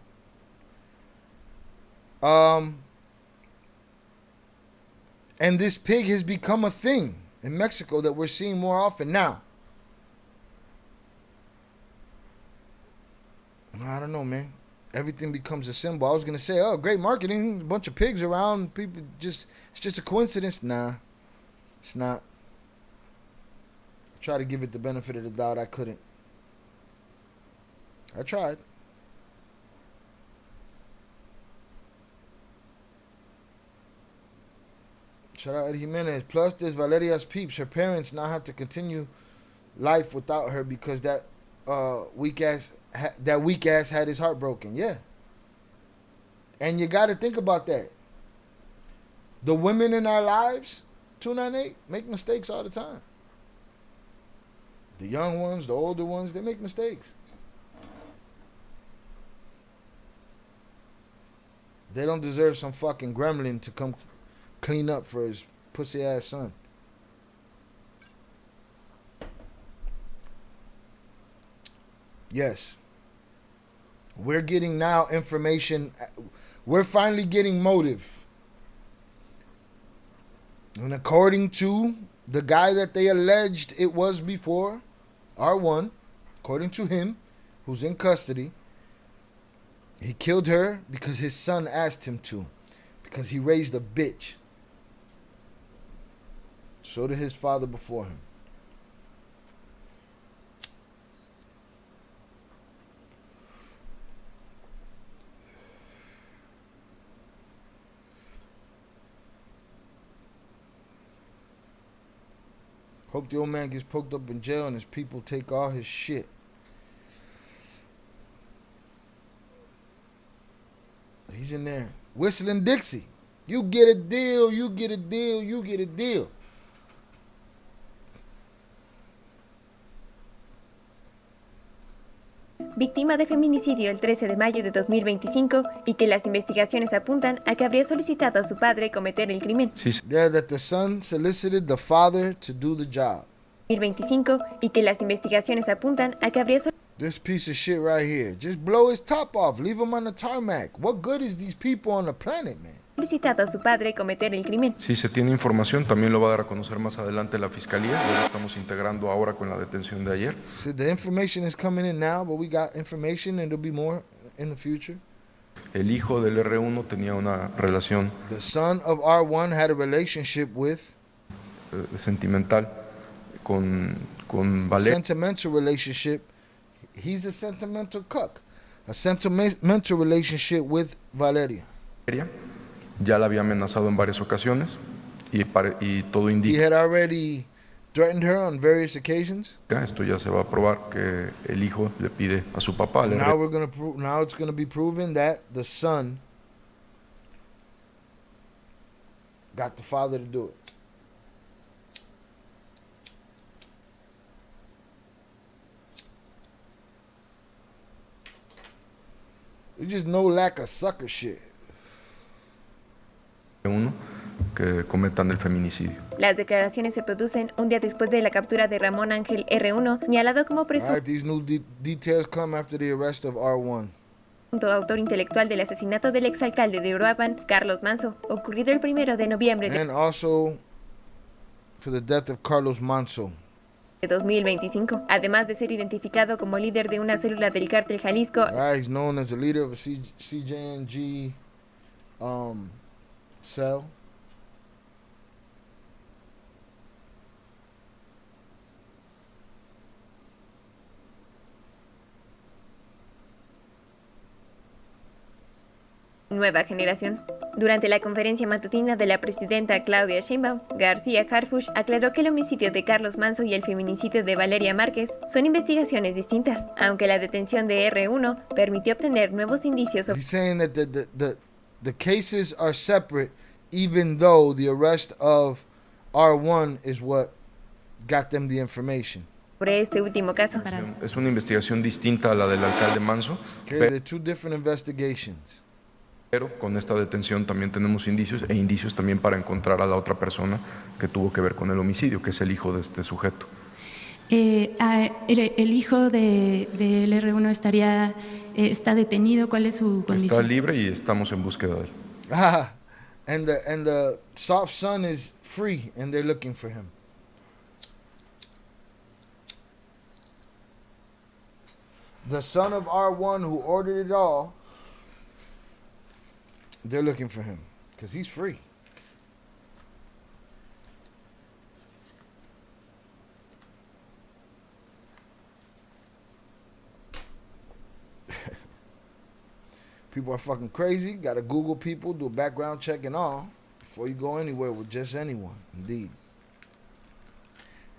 And this pig has become a thing in Mexico that we're seeing more often now. I don't know, man. Everything becomes a symbol. I was going to say, oh, great marketing. A bunch of pigs around. People it's just a coincidence. Nah, it's not. I tried to give it the benefit of the doubt. I couldn't. I tried. Shout out Eddie Jimenez. Plus, there's Valeria's peeps. Her parents now have to continue life without her because that weak ass had his heart broken. Yeah. And you got to think about that. The women in our lives, 298, make mistakes all the time. The young ones, the older ones, they make mistakes. They don't deserve some fucking gremlin to come clean up for his pussy ass son. Yes. We're getting now information. We're finally getting motive. And according to the guy that they alleged it was before, R1, according to him, who's in custody, he killed her because his son asked him to. Because he raised a bitch. So did his father before him. Hope the old man gets poked up in jail and his people take all his shit. He's in there whistling Dixie. You get a deal, you get a deal, you get a deal. Víctima de feminicidio el 13 de mayo de 2025 y que las investigaciones apuntan a que habría solicitado a su padre cometer el crimen. Yeah, that the son solicited the father to do the job. 2025 y que las investigaciones apuntan a que habría This piece of shit right here. Just blow his top off. Leave him on the tarmac. What good is these people on the planet, man? solicitado a su padre cometer el crimen. Si se tiene información, también lo va a dar a conocer más adelante la fiscalía. Ya lo estamos integrando ahora con la detención de ayer. So the information is coming in now, but we got information and there'll be more in the future. El hijo del R1 tenía una relación The son of R1 had a relationship with sentimental con Valeria. Sentimental relationship. He's a sentimental cuck. A sentimental relationship with Valeria. Ya la había amenazado en varias ocasiones y todo He indica. had already threatened her on various occasions. Esto ya se va a probar que el hijo le pide a su papá. Now it's gonna be proven that the son got the father to do it. There's just no lack of sucker shit. Uno que cometan el feminicidio. Las declaraciones se producen un día después de la captura de Ramón Ángel R1, señalado como presunto These new details come after the arrest of R1. autor intelectual del asesinato del exalcalde de Uruapan, Carlos Manso, ocurrido el 1 de noviembre And also for the death of Carlos Manso. de 2025, además de ser identificado como líder de una célula del cártel Jalisco. He's known as the leader of a CJNG cell. Nueva generación. Durante la conferencia matutina de la presidenta Claudia Sheinbaum, García Harfuch aclaró que el homicidio de Carlos Manso y el feminicidio de Valeria Márquez son investigaciones distintas, aunque la detención de R1 permitió obtener nuevos indicios sobre He's saying that the cases are separate, even though the arrest of R1 is what got them the information. este último caso. Es una investigación distinta a la del alcalde Manso, Okay, they're two different investigations. pero con esta detención también tenemos indicios e indicios también para encontrar a la otra persona que tuvo que ver con el homicidio, que es el hijo de este sujeto. El hijo del R1 está detenido. ¿Cuál es su condición? Está libre y estamos en búsqueda de él. And the soft son is free, and they're looking for him. The son of R1 who ordered it all, they're looking for him because he's free. People are fucking crazy. Got to Google people, do a background check and all before you go anywhere with just anyone. Indeed.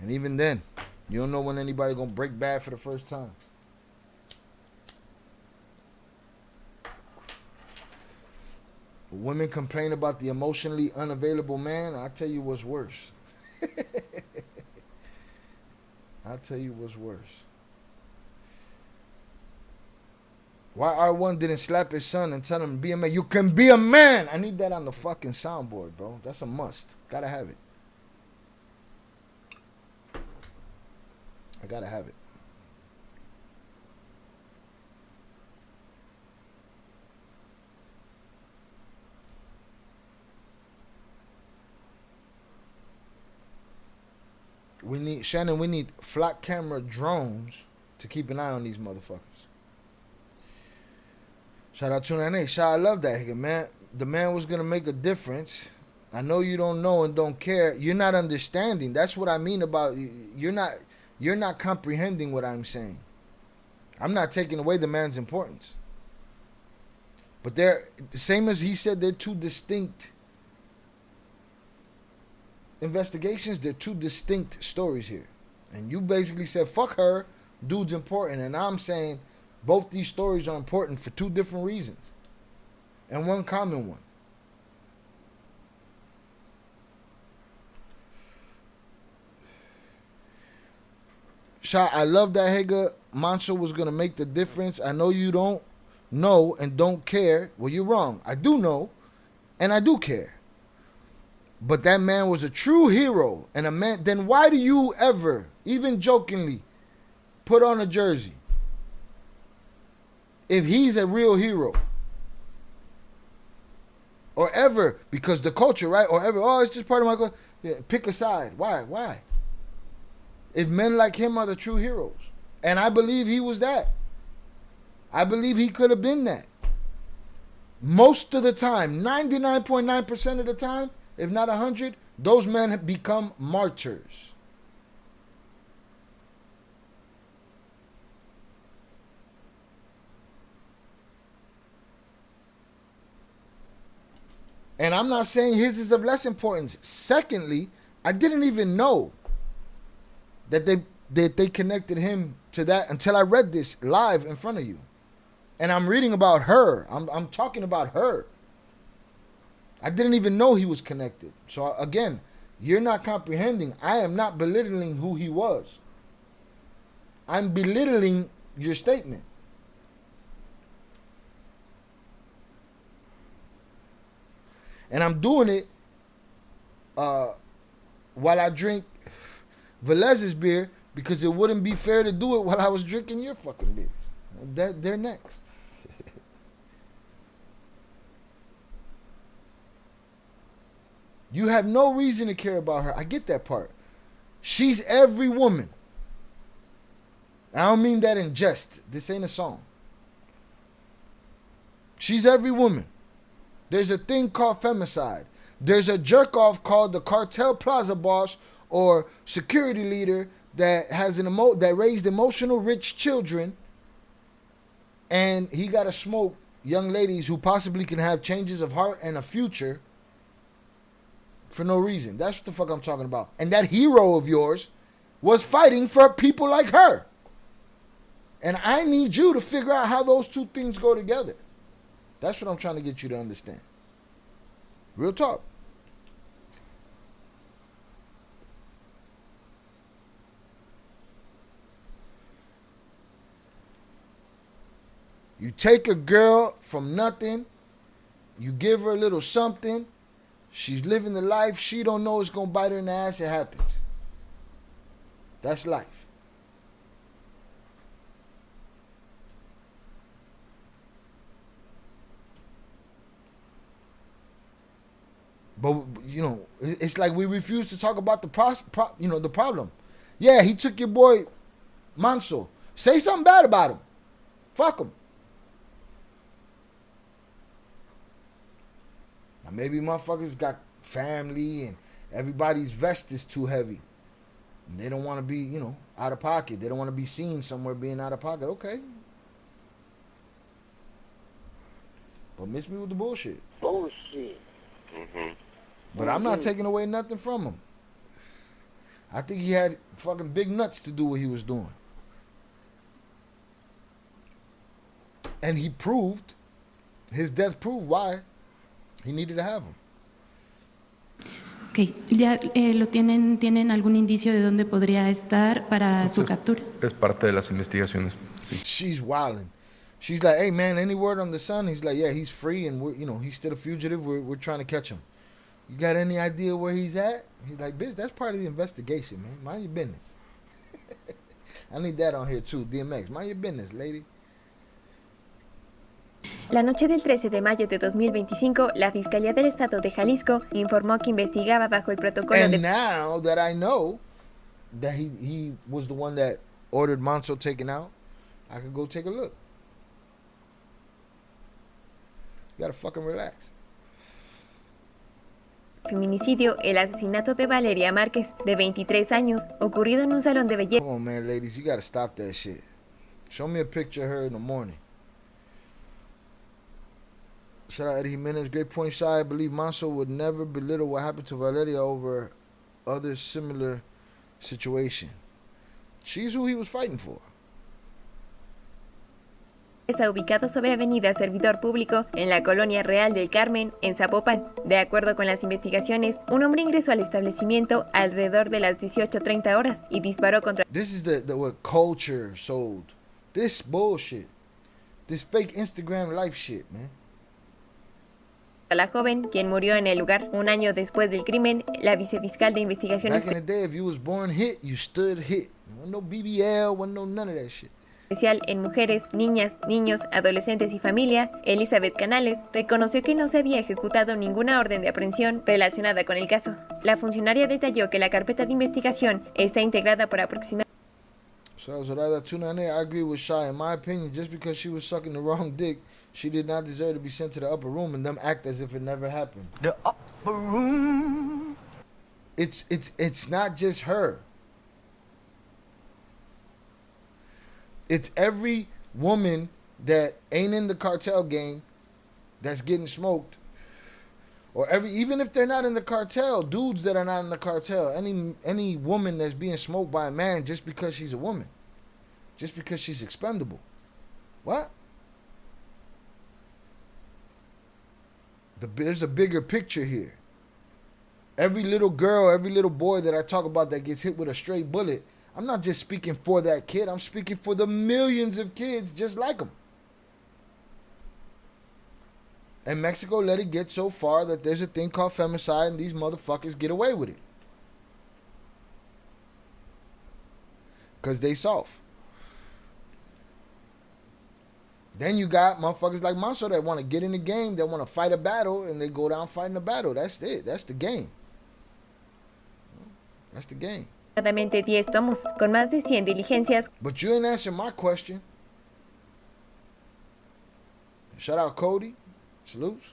And even then, you don't know when anybody gonna break bad for the first time. Women complain about the emotionally unavailable man. I'll tell you what's worse. I'll tell you what's worse. Why R1 didn't slap his son and tell him, be a man? You can be a man. I need that on the fucking soundboard, bro. That's a must. Gotta have it. I gotta have it. We need flat camera drones to keep an eye on these motherfuckers. Shout out to Nene. I love that, man. The man was gonna make a difference. I know you don't know and don't care. You're not understanding. That's what I mean about you're not comprehending what I'm saying. I'm not taking away the man's importance. But they're the same as he said, they're two distinct investigations, they're two distinct stories here. And you basically said, fuck her, dude's important. And I'm saying both these stories are important for two different reasons. And one common one. Shah, I love that Hager Manso was going to make the difference. I know you don't know and don't care. Well, you're wrong. I do know and I do care. But that man was a true hero and a man. Then why do you ever, even jokingly, put on a jersey if he's a real hero? Or ever, because the culture, right? Or ever, oh, it's just part of my culture. Yeah, pick a side. Why? If men like him are the true heroes. And I believe he was that. I believe he could have been that. Most of the time, 99.9% of the time, if not 100, those men have become martyrs. And I'm not saying his is of less importance. Secondly, I didn't even know that they connected him to that until I read this live in front of you. And I'm reading about her. I'm talking about her. I didn't even know he was connected. So again, you're not comprehending. I am not belittling who he was. I'm belittling your statement. And I'm doing it while I drink Velez's beer, because it wouldn't be fair to do it while I was drinking your fucking beers. They're next. You have no reason to care about her. I get that part. She's every woman. I don't mean that in jest. This ain't a song. She's every woman. There's a thing called femicide. There's a jerk off called the Cartel Plaza boss or security leader that has that raised emotional rich children, and he got to smoke young ladies who possibly can have changes of heart and a future for no reason. That's what the fuck I'm talking about. And that hero of yours was fighting for people like her. And I need you to figure out how those two things go together. That's what I'm trying to get you to understand. Real talk. You take a girl from nothing, you give her a little something, she's living the life, she don't know it's going to bite her in the ass, it happens. That's life. But, you know, it's like we refuse to talk about the the problem. Yeah, he took your boy Manso. Say something bad about him. Fuck him. Now maybe motherfuckers got family and everybody's vest is too heavy. And they don't want to be, out of pocket. They don't want to be seen somewhere being out of pocket. Okay. But miss me with the bullshit. Bullshit. Mm-hmm. But I'm not taking away nothing from him. I think he had fucking big nuts to do what he was doing. And he proved, his death proved why he needed to have him. Ok, ¿ya tienen algún indicio de dónde podría estar para su captura? Es parte de las investigaciones, sí. She's wilding. She's like, hey man, any word on the son? He's like, yeah, he's free and he's still a fugitive. We're trying to catch him. You got any idea where he's at? He's like, bitch, that's part of the investigation, man. Mind your business. I need that on here too, DMX. Mind your business, lady. La noche del 13 de mayo de 2025, la Fiscalía del Estado de Jalisco informó que investigaba bajo el protocolo And now that I know that he was the one that ordered Manso taken out, I could go take a look. You gotta fucking relax. Feminicidio, el asesinato de Valeria Marquez, de 23 años, ocurrido en un salón de belleza. Come on, man, ladies, you gotta stop that shit. Show me a picture of her in the morning. Shout out Eddie Jimenez, great point, Shy. I believe Manso would never belittle what happened to Valeria over other similar situation. She's who he was fighting for. Está ubicado sobre Avenida Servidor Público, en la Colonia Real del Carmen, en Zapopan. De acuerdo con las investigaciones, un hombre ingresó al establecimiento alrededor de las 18:30 horas y disparó contra... This is the what culture sold. This bullshit. This fake Instagram life shit, man. la joven, quien murió en el lugar. Un año después del crimen, la vicefiscal de investigaciones Back in the day, if you was born hit, you stood hit. No BBL, no none of that shit. Especial en mujeres, niñas, niños, adolescentes y familia, Elizabeth Canales, reconoció que no se había ejecutado ninguna orden de aprehensión relacionada con el caso. La funcionaria detalló que la carpeta de investigación está integrada por aproximadamente... So I agree with Shy. In my opinion, just because she was sucking the wrong dick, she did not deserve to be sent to the upper room and them act as if it never happened. The upper room. It's not just her. It's every woman that ain't in the cartel game that's getting smoked. Or even if they're not in the cartel, dudes that are not in the cartel, any woman that's being smoked by a man just because she's a woman. Just because she's expendable. What? There's a bigger picture here. Every little girl, every little boy that I talk about that gets hit with a stray bullet, I'm not just speaking for that kid. I'm speaking for the millions of kids just like him. And Mexico let it get so far that there's a thing called femicide and these motherfuckers get away with it. Because they soft. Then you got motherfuckers like Manso that want to get in the game, that want to fight a battle, and they go down fighting a battle. That's it. That's the game. That's the game. 10 tomos, con más de 100 diligencias. But you ain't answering my question. Shout out Cody. Salutes.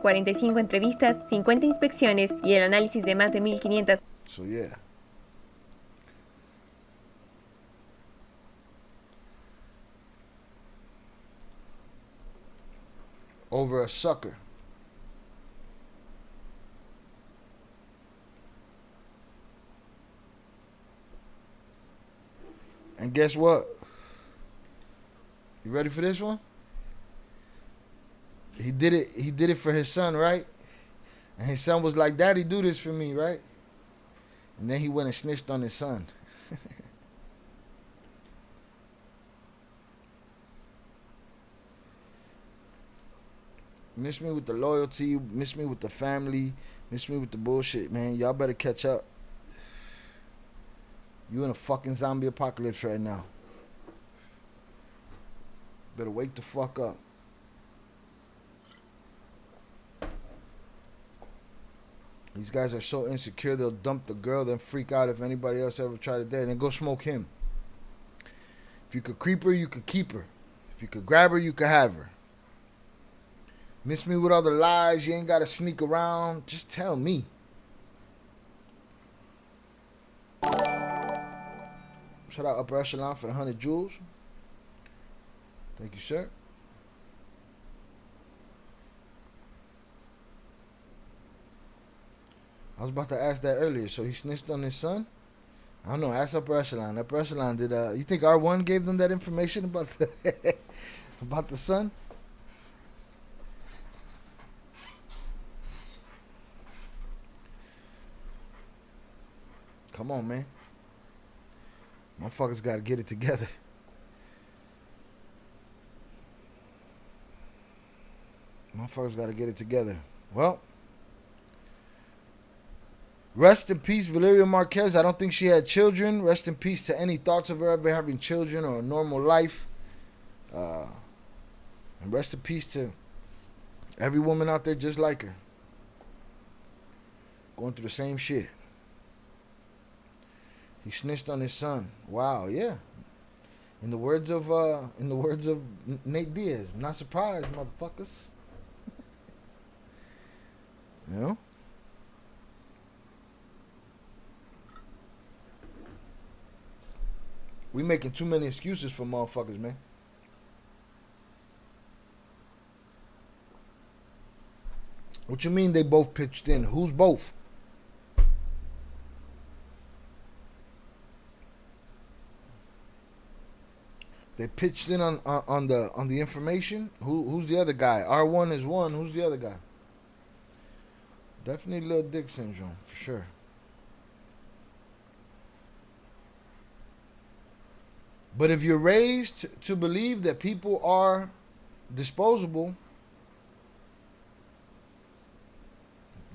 45 entrevistas, 50 inspecciones y el análisis de más de 1,500. So yeah. Over a sucker. And guess what? You ready for this one? He did it for his son, right? And his son was like, "Daddy, do this for me," right? And then he went and snitched on his son. Miss me with the loyalty, miss me with the family, miss me with the bullshit, man. Y'all better catch up. You in a fucking zombie apocalypse right now. Better wake the fuck up. These guys are so insecure, they'll dump the girl, then freak out if anybody else ever tried to date, and go smoke him. If you could creep her, you could keep her. If you could grab her, you could have her. Miss me with all the lies, you ain't got to sneak around. Just tell me. Shout out Upper Echelon for the 100 jewels. Thank you, sir. I was about to ask that earlier. So he snitched on his son? I don't know. Ask Upper Echelon. Upper Echelon, did you think R1 gave them that information about the about the son? Come on, man. Motherfuckers got to get it together. Motherfuckers got to get it together. Well, rest in peace, Valeria Marquez. I don't think she had children. Rest in peace to any thoughts of her ever having children or a normal life. And rest in peace to every woman out there just like her. Going through the same shit. He snitched on his son. Wow, yeah. In the words of Nate Diaz, I'm not surprised, motherfuckers. You know? We making too many excuses for motherfuckers, man. What you mean they both pitched in? Who's both? They pitched in on the information. Who's the other guy? R1 is one. Who's the other guy? Definitely little dick syndrome for sure. But if you're raised to believe that people are disposable,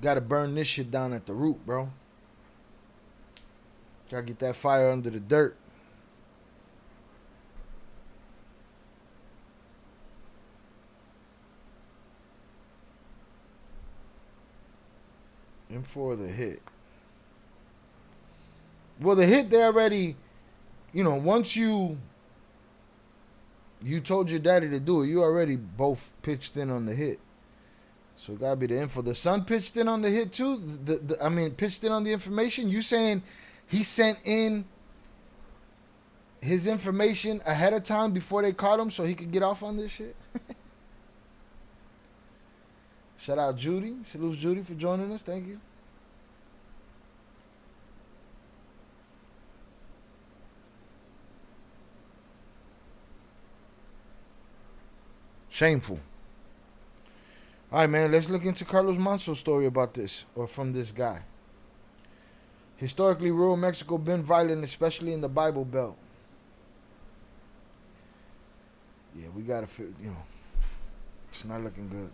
gotta burn this shit down at the root, bro. Gotta get that fire under the dirt. And for the hit. Well, the hit, they already, you know, once you told your daddy to do it, you already both pitched in on the hit. So it gotta be the info. The son pitched in on the hit too. Pitched in on the information. You saying he sent in his information ahead of time before they caught him so he could get off on this shit? Shout out Judy. Salute Judy for joining us. Thank you. Shameful. All right, man, let's look into Carlos Manso's story about this, or from this guy. Historically, rural Mexico been violent, especially in the Bible Belt. Yeah, we gotta feel, you know, it's not looking good.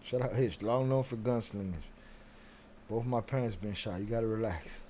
Shout out Hitch, long known for gunslingers. Both my parents been shot. You gotta relax.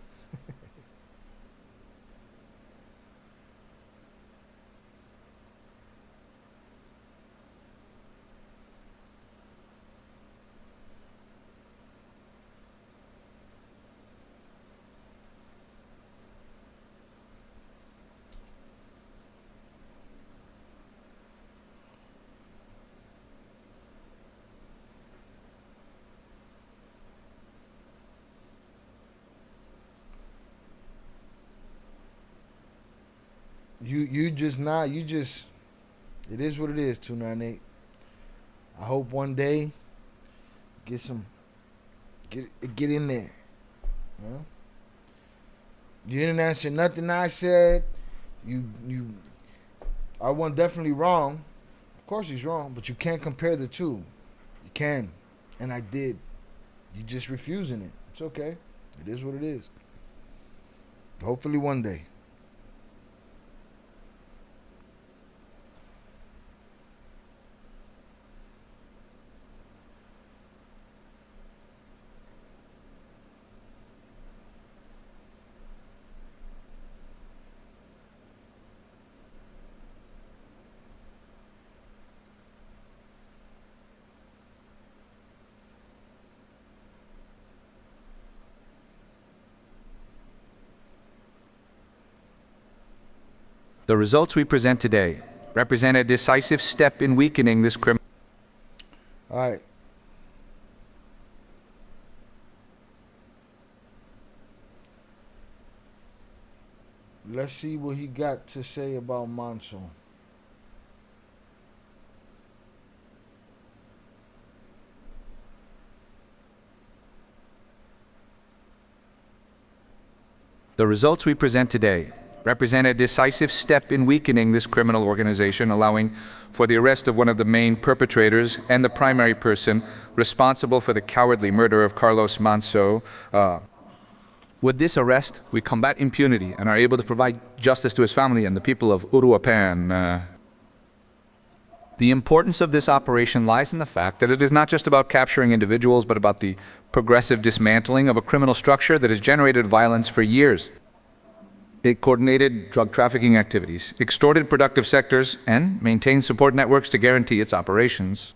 It is what it is, 298. I hope one day get in there. You know? You didn't answer nothing I said. I wasn't definitely wrong. Of course he's wrong, but you can't compare the two. You can. And I did. You just refusing it. It's okay. It is what it is. Hopefully one day. The results we present today represent a decisive step in weakening this criminal. All right. Let's see what he got to say about Manso. The results we present today represent a decisive step in weakening this criminal organization, allowing for the arrest of one of the main perpetrators and the primary person responsible for the cowardly murder of Carlos Manso. With this arrest, we combat impunity and are able to provide justice to his family and the people of Uruapan. The importance of this operation lies in the fact that it is not just about capturing individuals, but about the progressive dismantling of a criminal structure that has generated violence for years. It coordinated drug trafficking activities, extorted productive sectors, and maintained support networks to guarantee its operations.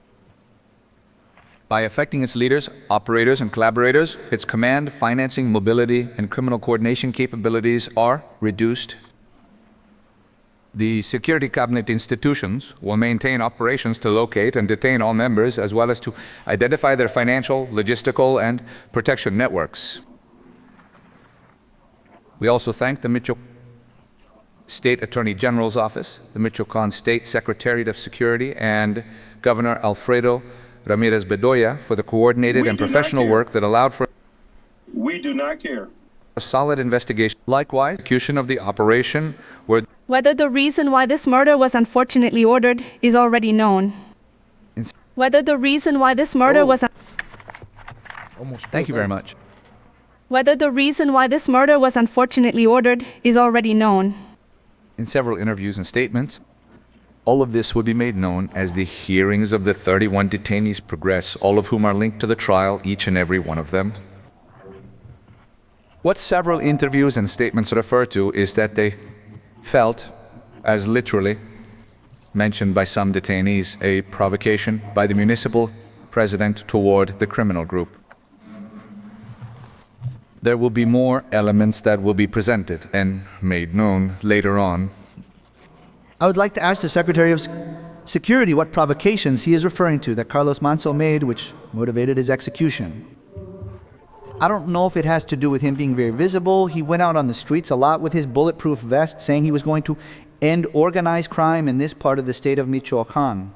By affecting its leaders, operators, and collaborators, its command, financing, mobility, and criminal coordination capabilities are reduced. The security cabinet institutions will maintain operations to locate and detain all members, as well as to identify their financial, logistical, and protection networks. We also thank the Michoacán State Attorney General's Office, the Michoacán State Secretariat of Security, and Governor Alfredo Ramirez Bedoya for the coordinated and professional work that allowed for We do not care. a solid investigation. Likewise, execution of the operation where Whether the reason why this murder was unfortunately ordered is already known. Whether the reason why this murder was Thank you very much. Whether the reason why this murder was unfortunately ordered is already known. In several interviews and statements, all of this would be made known as the hearings of the 31 detainees progress, all of whom are linked to the trial, each and every one of them. What several interviews and statements refer to is that they felt, as literally mentioned by some detainees, a provocation by the municipal president toward the criminal group. There will be more elements that will be presented and made known later on. I would like to ask the Secretary of Security what provocations he is referring to that Carlos Manso made which motivated his execution. I don't know if it has to do with him being very visible. He went out on the streets a lot with his bulletproof vest saying he was going to end organized crime in this part of the state of Michoacán.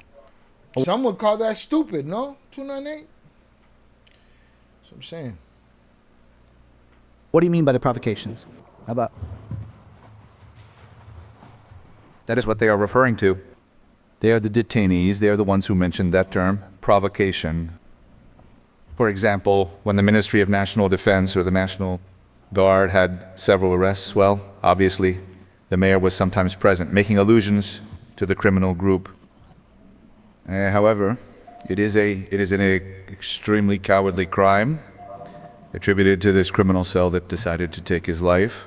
Some would call that stupid, no? 298? That's what I'm saying. What do you mean by the provocations? How about? That is what they are referring to. They are the detainees. They are the ones who mentioned that term, provocation. For example, when the Ministry of National Defense or the National Guard had several arrests, well, obviously, the mayor was sometimes present, making allusions to the criminal group. However, it is an extremely cowardly crime attributed to this criminal cell that decided to take his life.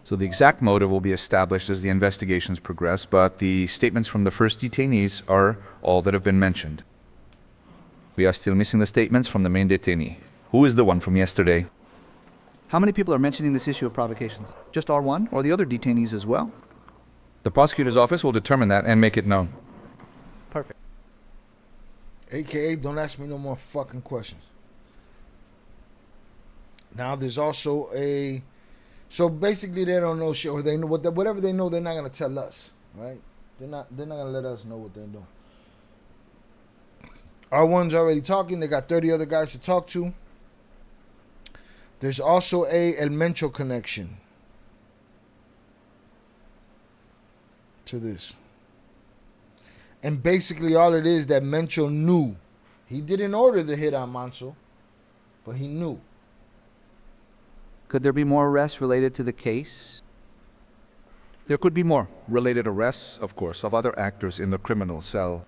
So the exact motive will be established as the investigations progress, but the statements from the first detainees are all that have been mentioned. We are still missing the statements from the main detainee. Who is the one from yesterday? How many people are mentioning this issue of provocations? Just R1 or the other detainees as well? The prosecutor's office will determine that and make it known. Perfect. AKA, don't ask me no more fucking questions. Now there's also a... So basically they don't know shit, or they know whatever they know, they're not gonna tell us, right? They're not gonna let us know what they're doing. R1's already talking, they got 30 other guys to talk to. There's also a El Mencho connection to this. And basically all it is that Mencho knew. He didn't order the hit on Manso, but he knew. Could there be more arrests related to the case? There could be more related arrests, of course, of other actors in the criminal cell.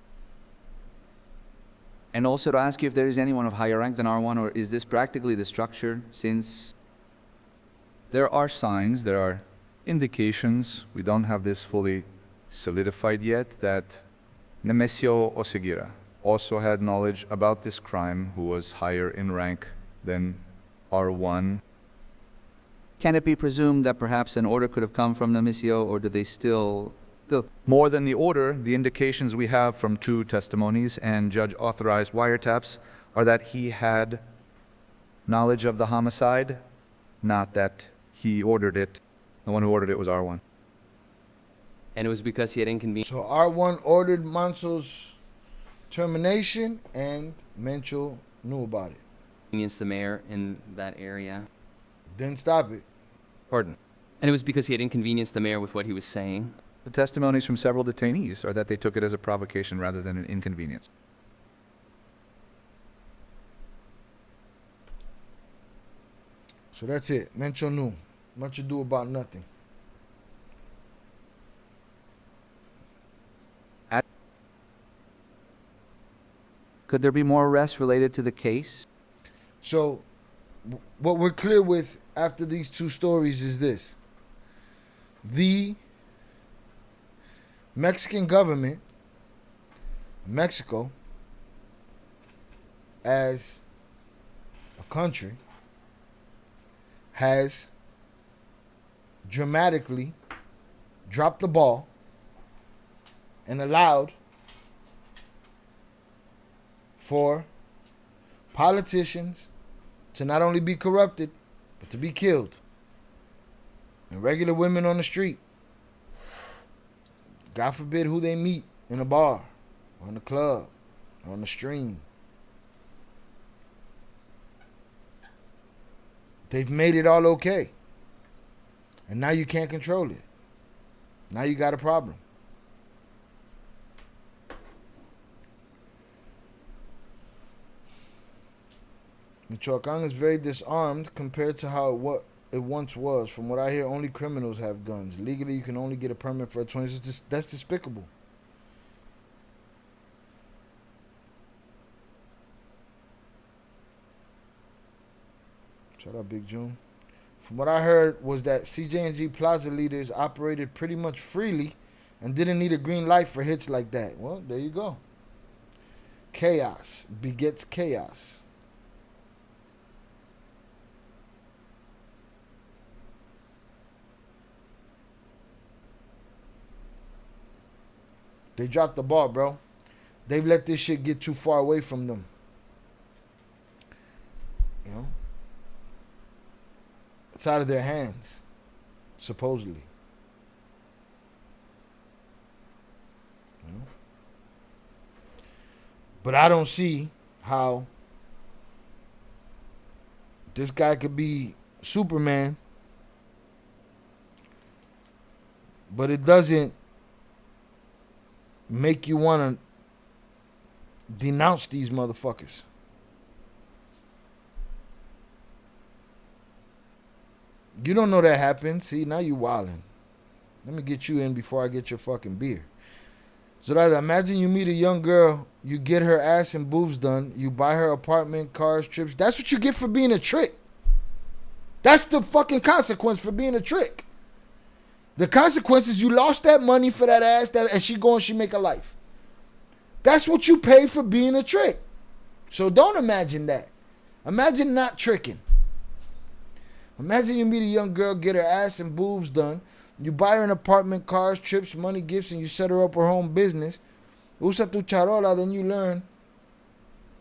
And also to ask you if there is anyone of higher rank than R1, or is this practically the structure since... There are signs, there are indications, we don't have this fully solidified yet, that Nemesio Oseguera also had knowledge about this crime, who was higher in rank than R1. Can it be presumed that perhaps an order could have come from Nemesio, or do they still... More than the order, the indications we have from 2 testimonies and judge-authorized wiretaps are that he had knowledge of the homicide, not that he ordered it. The one who ordered it was R1. And it was because he had inconvenienced. So R1 ordered Manso's termination, and Mencho knew about it. The mayor in that area. Didn't stop it. Pardon. And it was because he had inconvenienced the mayor with what he was saying. The testimonies from several detainees are that they took it as a provocation rather than an inconvenience. So that's it. Mencho knew. Much ado about nothing. Could there be more arrests related to the case? So what we're clear with after these two stories is this. The Mexican government, Mexico, as a country, has dramatically dropped the ball and allowed for politicians to not only be corrupted, but to be killed. And regular women on the street, God forbid who they meet in a bar, or in a club, or on the stream. They've made it all okay. And now you can't control it. Now you got a problem. Michoacan is very disarmed compared to how it once was. From what I hear, only criminals have guns. Legally, you can only get a permit for a 20. That's despicable. Shout out Big June. From what I heard was that CJ&G Plaza leaders operated pretty much freely and didn't need a green light for hits like that. Well, there you go. Chaos begets chaos. They dropped the ball, bro. They've let this shit get too far away from them. You know? It's out of their hands, supposedly. You know? But I don't see how this guy could be Superman, but it doesn't make you want to denounce these motherfuckers. You don't know that happened. See, now you wildin'. Let me get you in before I get your fucking beer. Zoraida, imagine you meet a young girl, you get her ass and boobs done, you buy her apartment, cars, trips. That's what you get for being a trick. That's the fucking consequence for being a trick. The consequence is you lost that money for that ass, and she make a life. That's what you pay for being a trick. So don't imagine that. Imagine not tricking. Imagine you meet a young girl, get her ass and boobs done. You buy her an apartment, cars, trips, money, gifts, and you set her up her home business. Usa tu charola, then you learn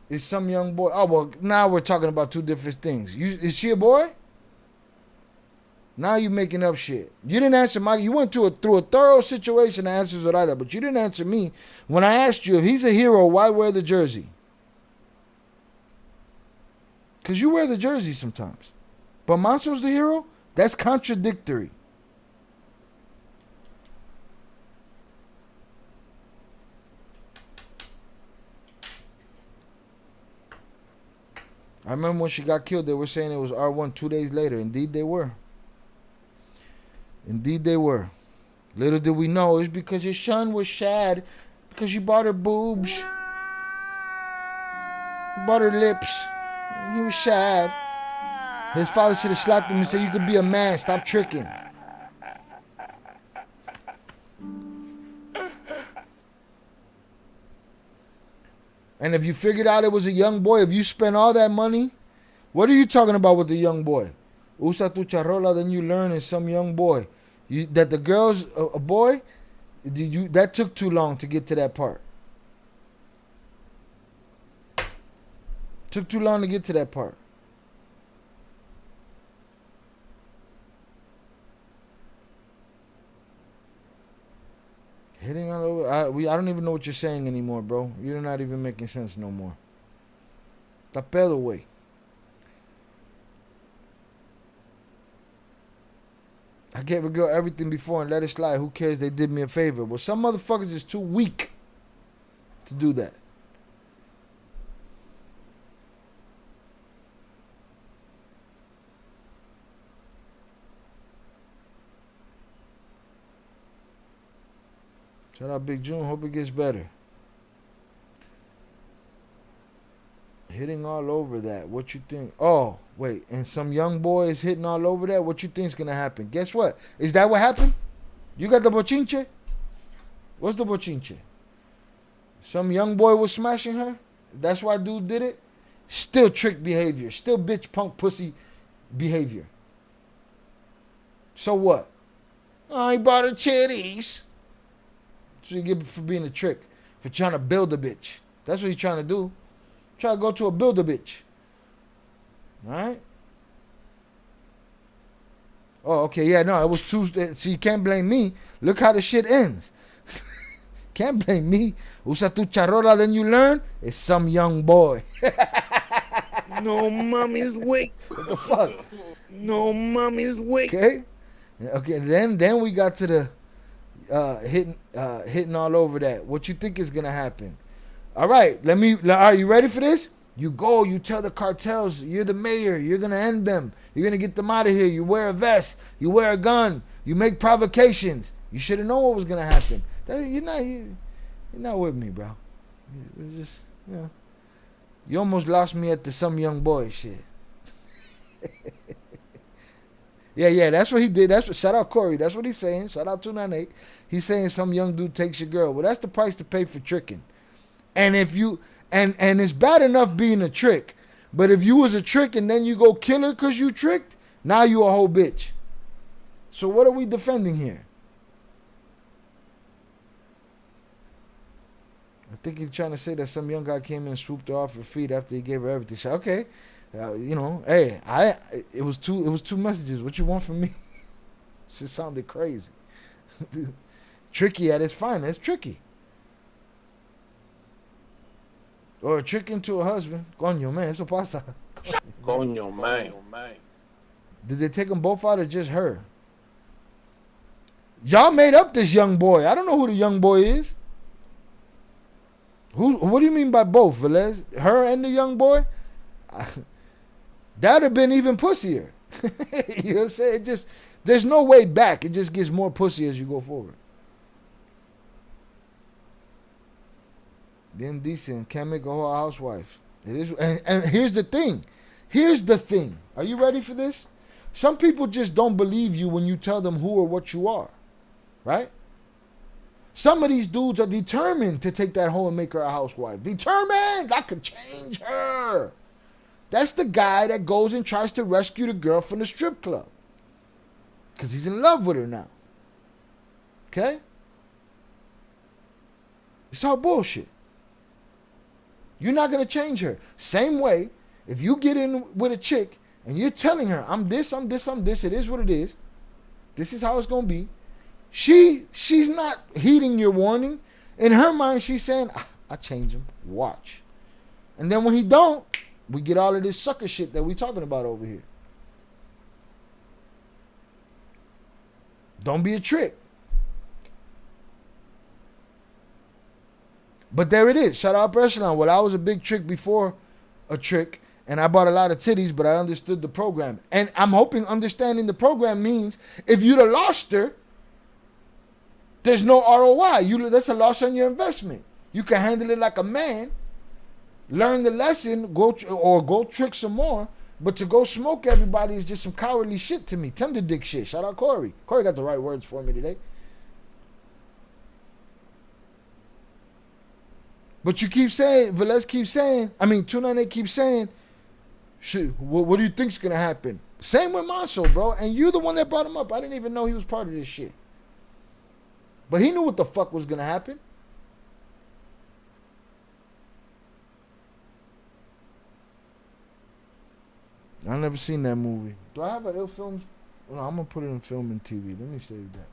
is some young boy. Oh, well, now we're talking about two different things. Is she a boy? Now you making up shit. You didn't answer my. You went through a thorough situation to answer Zoraida, but you didn't answer me when I asked you if he's a hero. Why wear the jersey? Because you wear the jersey sometimes, but Manso's the hero. That's contradictory. I remember when she got killed, they were saying it was R1 2 days later. Indeed, they were. Indeed they were. Little did we know it's because his son was shad because you bought her boobs. You bought her lips. He was shad. His father should have slapped him and said, you could be a man. Stop tricking. And if you figured out it was a young boy, if you spent all that money, what are you talking about with the young boy? Usa tu charola, then you learn it's some young boy. That the girl's a boy, that took too long to get to that part. Took too long to get to that part. Hitting on over. I don't even know what you're saying anymore, bro. You're not even making sense no more. Está pedo, way. I gave a girl everything before and let it slide. Who cares? They did me a favor. Well, some motherfuckers is too weak to do that. Shout out Big June. Hope it gets better. Hitting all over that. What you think? Oh, wait. And some young boy is hitting all over that. What you think's gonna happen? Guess what? Is that what happened? You got the bochinche? What's the bochinche? Some young boy was smashing her? That's why dude did it? Still trick behavior. Still bitch punk pussy behavior. So what? I bought her cherries. So you get for being a trick. For trying to build a bitch. That's what he's trying to do. Try to go to a build a bitch. Alright? Oh, okay. Yeah, no, it was too... See, you can't blame me. Look how the shit ends. Can't blame me. Usa tu charola, then you learn. It's some young boy. No mommy's weak. What the fuck? No mommy's weak. Okay? Okay, then we got to the hitting all over that. What you think is gonna happen? All right, are you ready for this? You go, you tell the cartels, you're the mayor, you're gonna end them, you're gonna get them out of here. You wear a vest, you wear a gun, you make provocations. You should have known what was gonna happen. You're not with me, bro. You're just, you know, you almost lost me at the some young boy shit. Yeah, that's what he did. That's what, shout out Corey. That's what he's saying. Shout out 298. He's saying some young dude takes your girl. Well, that's the price to pay for tricking. And if you and it's bad enough being a trick, but if you was a trick and then you go kill her because you tricked, now you a whole bitch. So what are we defending here? I think he's trying to say that some young guy came in and swooped her off her feet after he gave her everything. So, okay, hey, it was two messages. What you want from me? It just sounded crazy. Tricky at its finest, tricky. Or tricking to a husband. Coño, man, eso pasa. Coño, man. Did they take them both out or just her? Y'all made up this young boy. I don't know who the young boy is. What do you mean by both, Velez? Her and the young boy? That'd have been even pussier. You know what I'm saying? There's no way back. It just gets more pussy as you go forward. Then decent. Can't make a whole housewife. It is, and here's the thing. Here's the thing. Are you ready for this? Some people just don't believe you when you tell them who or what you are. Right? Some of these dudes are determined to take that hoe and make her a housewife. Determined! I could change her. That's the guy that goes and tries to rescue the girl from the strip club. Because he's in love with her now. Okay? It's all bullshit. You're not going to change her. Same way, if you get in with a chick and you're telling her, I'm this, it is what it is. This is how it's going to be. She's not heeding your warning. In her mind, she's saying, I change him. Watch. And then when he don't, we get all of this sucker shit that we talking about over here. Don't be a trick. But there it is. Shout out Echelon. Well, I was a big trick before a trick, and I bought a lot of titties, but I understood the program. And I'm hoping understanding the program means if you'd have lost her, there's no ROI. That's a loss on your investment. You can handle it like a man, learn the lesson, go trick some more. But to go smoke everybody is just some cowardly shit to me. Tender dick shit. Shout out Corey. Corey got the right words for me today. But you keep saying, Velez keeps saying, 298 keeps saying, shit, what do you think's going to happen? Same with Monso, bro. And you're the one that brought him up. I didn't even know he was part of this shit. But he knew what the fuck was going to happen. I never seen that movie. Do I have an ill film? No, I'm going to put it in film and TV. Let me save that.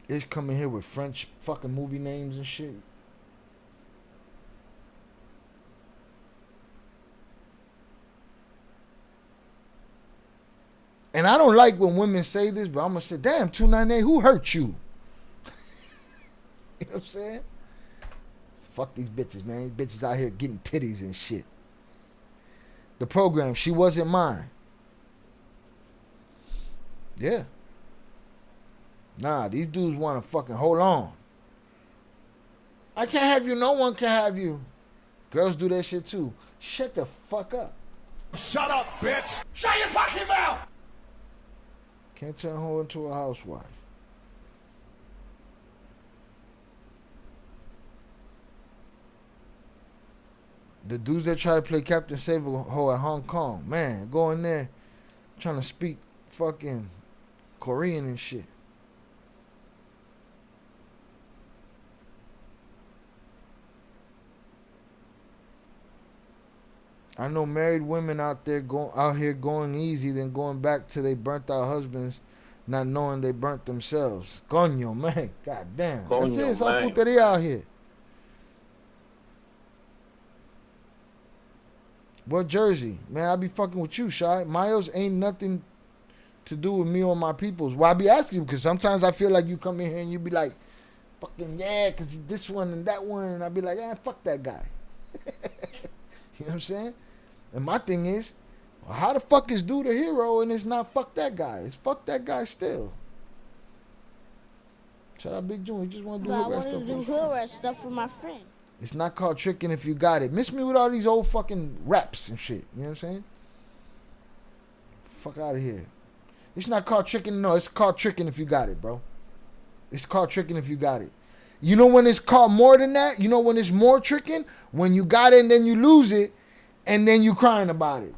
It's coming here with French fucking movie names and shit. And I don't like when women say this, but I'm going to say, damn, 298, who hurt you? You know what I'm saying? Fuck these bitches, man. These bitches out here getting titties and shit. The program, she wasn't mine. Yeah. Nah, these dudes want to fucking hold on. I can't have you. No one can have you. Girls do that shit too. Shut the fuck up. Shut up, bitch! Shut your fucking mouth! Can't turn her into a housewife. The dudes that try to play Captain Save-A-Ho at Hong Kong, man, go in there trying to speak fucking Korean and shit. I know married women out here going easy, then going back to they burnt out husbands, not knowing they burnt themselves. Coño, man. God damn. That's it. It's all putería out here. What Jersey? Man, I be fucking with you, Shy. Miles ain't nothing to do with me or my peoples. Well, I be asking you because sometimes I feel like you come in here and you be like, fucking yeah, because this one and that one. And I be like, fuck that guy. You know what I'm saying? And my thing is, well, how the fuck is dude a hero and it's not fuck that guy? It's fuck that guy still. Shout out Big June. He just want to do hood rat stuff. I want to do hood rat stuff for my friend. It's not called tricking if you got it. Miss me with all these old fucking raps and shit. You know what I'm saying? Fuck out of here. It's not called tricking. No, it's called tricking if you got it, bro. It's called tricking if you got it. You know when it's called more than that? You know when it's more tricking? When you got it and then you lose it and then you crying about it.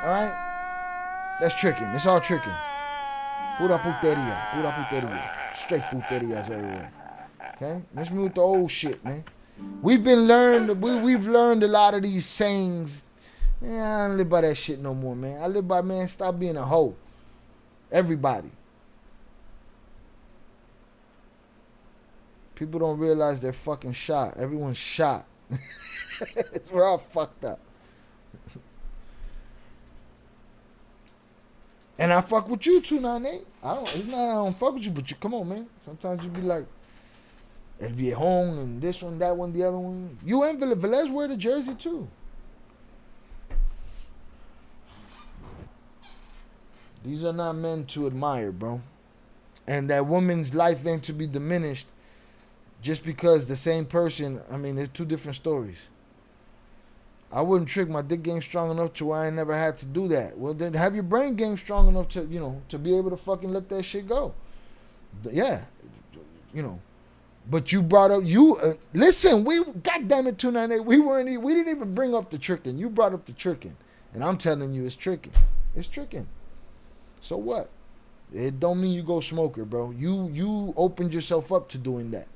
Alright? That's tricking. It's all tricking. Pura puteria. Pura puteria. Straight puterias everywhere. Okay? Let's move with the old shit, man. We've learned a lot of these sayings. Yeah, I don't live by that shit no more, man. I live by, man, stop being a hoe. Everybody. People don't realize they're fucking shot. Everyone's shot. We're all fucked up. And I fuck with you too, 98. It's not I don't fuck with you, but you come on, man. Sometimes you be like, El Viejon and this one, that one, the other one. You and Velez wear the jersey too. These are not men to admire, bro. And that woman's life ain't to be diminished just because the same person, I mean, they're two different stories. I wouldn't trick my dick game strong enough to where I never had to do that. Well, then have your brain game strong enough to, you know, to be able to fucking let that shit go. Yeah. You know. But you brought up, listen, goddamn it, 298, we didn't even bring up the tricking. You brought up the tricking. And I'm telling you, it's tricking. It's tricking. So what? It don't mean you go smoker, bro. You opened yourself up to doing that.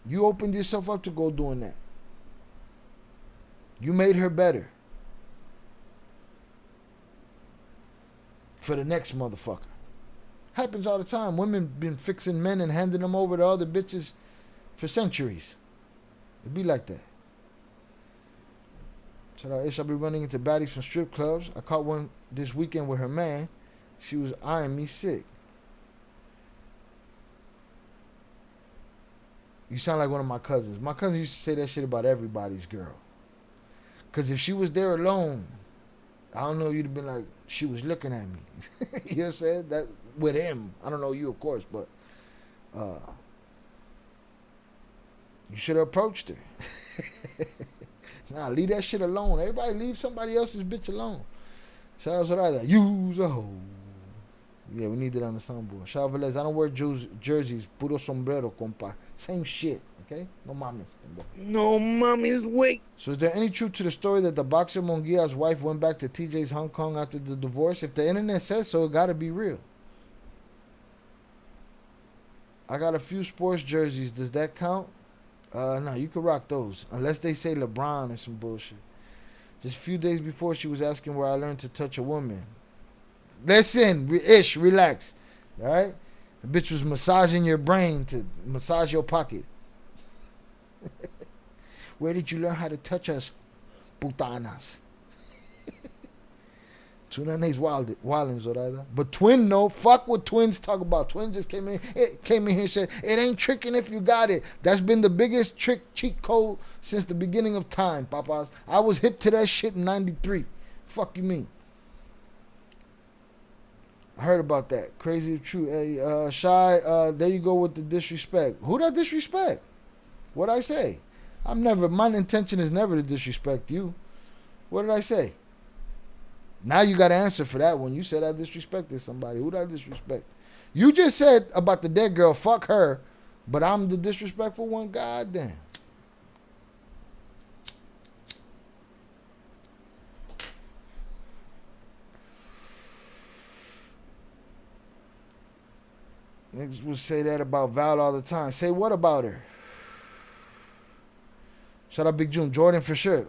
You opened yourself up to go doing that. You made her better. For the next motherfucker. Happens all the time. Women been fixing men and handing them over to other bitches for centuries. It be like that. Shout out Ish, I'll be running into baddies from strip clubs. I caught one this weekend with her man. She was eyeing me sick. You sound like one of my cousins. My cousin used to say that shit about everybody's girl. Because if she was there alone, I don't know, you'd have been like, she was looking at me. You know what I'm saying? That, with him. I don't know you, of course, but you should have approached her. Nah, leave that shit alone. Everybody leave somebody else's bitch alone. Shout out to that. Use a hoe. Yeah, we need it on the soundboard. Shout out Velez. I don't wear jerseys. Puro sombrero, compa. Same shit, okay? No mames. No mames, wait. So is there any truth to the story that the boxer Munguia's wife went back to TJ's Hong Kong after the divorce? If the internet says so, it gotta be real. I got a few sports jerseys. Does that count? No, you could rock those. Unless they say LeBron or some bullshit. Just a few days before, she was asking where I learned to touch a woman. Listen, Ish, relax. All right? The bitch was massaging your brain to massage your pocket. Where did you learn how to touch us, putanas? 298's wildin', Zorada. But Twin, no. Fuck what Twins talk about. Twin just came in here and said, it ain't tricking if you got it. That's been the biggest cheat code since the beginning of time, papas. I was hip to that shit in 93. Fuck you mean? I heard about that. Crazy or true. Hey, Shy, there you go with the disrespect. Who did I disrespect? What'd I say? My intention is never to disrespect you. What did I say? Now you got to answer for that one. You said I disrespected somebody. Who did I disrespect? You just said about the dead girl, fuck her, but I'm the disrespectful one? Goddamn. Niggas would say that about Val all the time. Say what about her? Shout out Big June. Jordan for sure.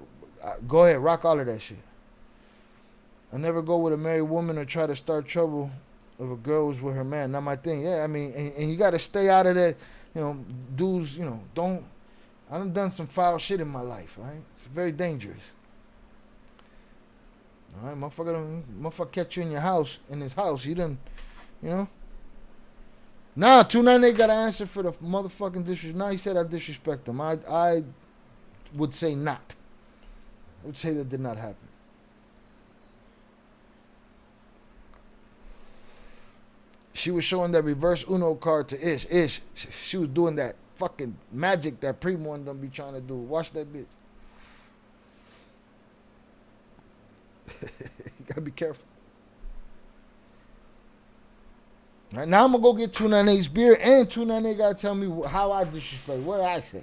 Go ahead, rock all of that shit. I never go with a married woman or try to start trouble if a girl was with her man. Not my thing. Yeah, I mean, and you got to stay out of that, dudes, don't. I done some foul shit in my life, right? It's very dangerous. All right, motherfucker catch you in his house. You done, Nah, 298 got to answer for the motherfucking disrespect. Nah, he said I disrespect him. I would say not. I would say that did not happen. She was showing that reverse Uno card to Ish. Ish, she was doing that fucking magic that Primo and them be trying to do. Watch that bitch. You gotta be careful. All right, now I'm gonna go get 298's beer, and 298 gotta tell me how I disrespect. What did I say?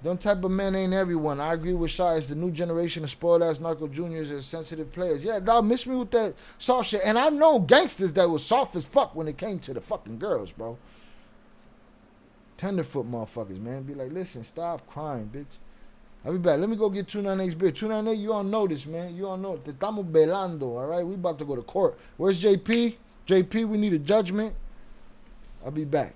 Them type of men ain't everyone. I agree with Shy. It's the new generation of spoiled ass narco juniors and sensitive players. Yeah, dog, miss me with that soft shit. And I've known gangsters that was soft as fuck when it came to the fucking girls, bro. Tenderfoot motherfuckers, man. Be like, listen, stop crying, bitch. I'll be back. Let me go get 298's beer. 298, you all know this, man. You all know it. Te estamos velando, all right? We about to go to court. Where's JP? JP, we need a judgment. I'll be back.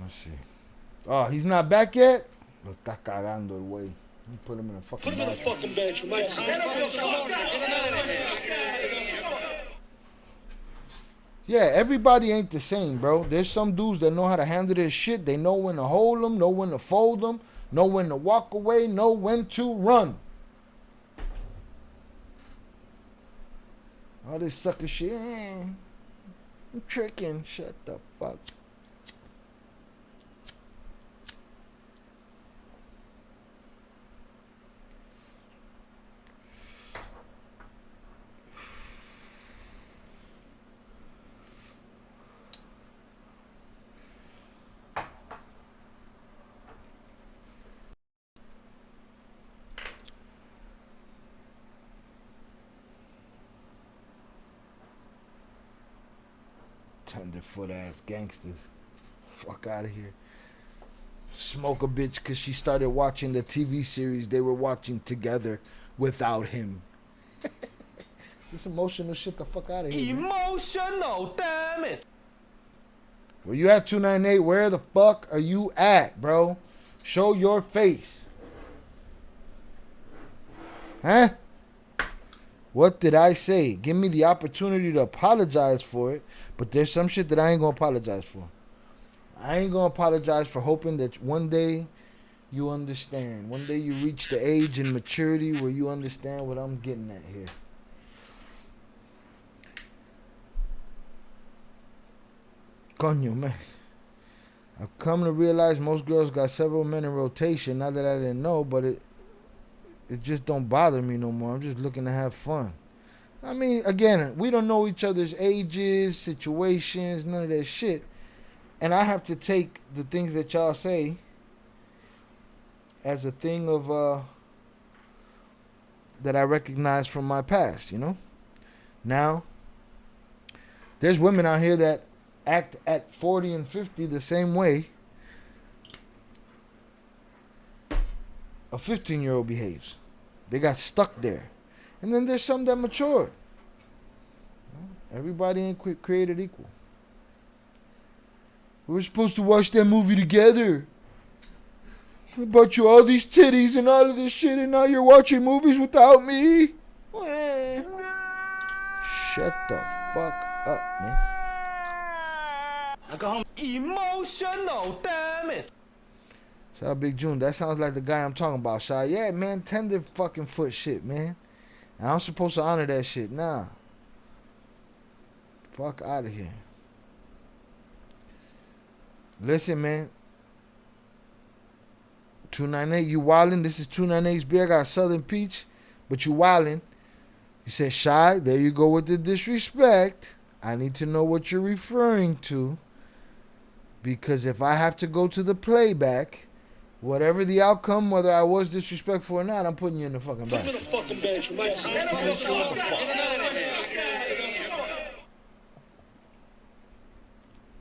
Let's see. Oh, he's not back yet? Lo está cagando el güey. Let me put him in a fucking bench. Yeah, everybody ain't the same, bro. There's some dudes that know how to handle their shit. They know when to hold them, know when to fold them, know when to walk away, know when to run. All this sucker shit. I'm tricking. Shut the fuck. Tenderfoot ass gangsters. Fuck out of here. Smoke a bitch because she started watching the TV series they were watching together without him. This emotional shit, the fuck out of here. Emotional, damn it. Where you at, 298? Where the fuck are you at, bro? Show your face. Huh? What did I say? Give me the opportunity to apologize for it. But there's some shit that I ain't gonna apologize for. I ain't gonna apologize for hoping that one day you understand. One day you reach the age and maturity where you understand what I'm getting at here. Coño, man. I've come to realize most girls got several men in rotation. Not that I didn't know, but it just don't bother me no more. I'm just looking to have fun. I mean, again, we don't know each other's ages, situations, none of that shit. And I have to take the things that y'all say as a thing of that I recognize from my past, you know? Now, there's women out here that act at 40 and 50 the same way a 15-year-old behaves. They got stuck there. And then there's some that matured. Everybody ain't created equal. We were supposed to watch that movie together. I bought you all these titties and all of this shit, and now you're watching movies without me? Shut the fuck up, man. I go home emotional, damn it. Shout out Big June. That sounds like the guy I'm talking about. Shout out, yeah, man, tender fucking foot shit, man. And I'm supposed to honor that shit. Nah. Fuck out of here. Listen, man. 298, you wildin'. This is 298's beer. I got Southern Peach, but you wildin'. You said, Shy, there you go with the disrespect. I need to know what you're referring to. Because if I have to go to the playback, whatever the outcome, whether I was disrespectful or not, I'm putting you in the fucking back.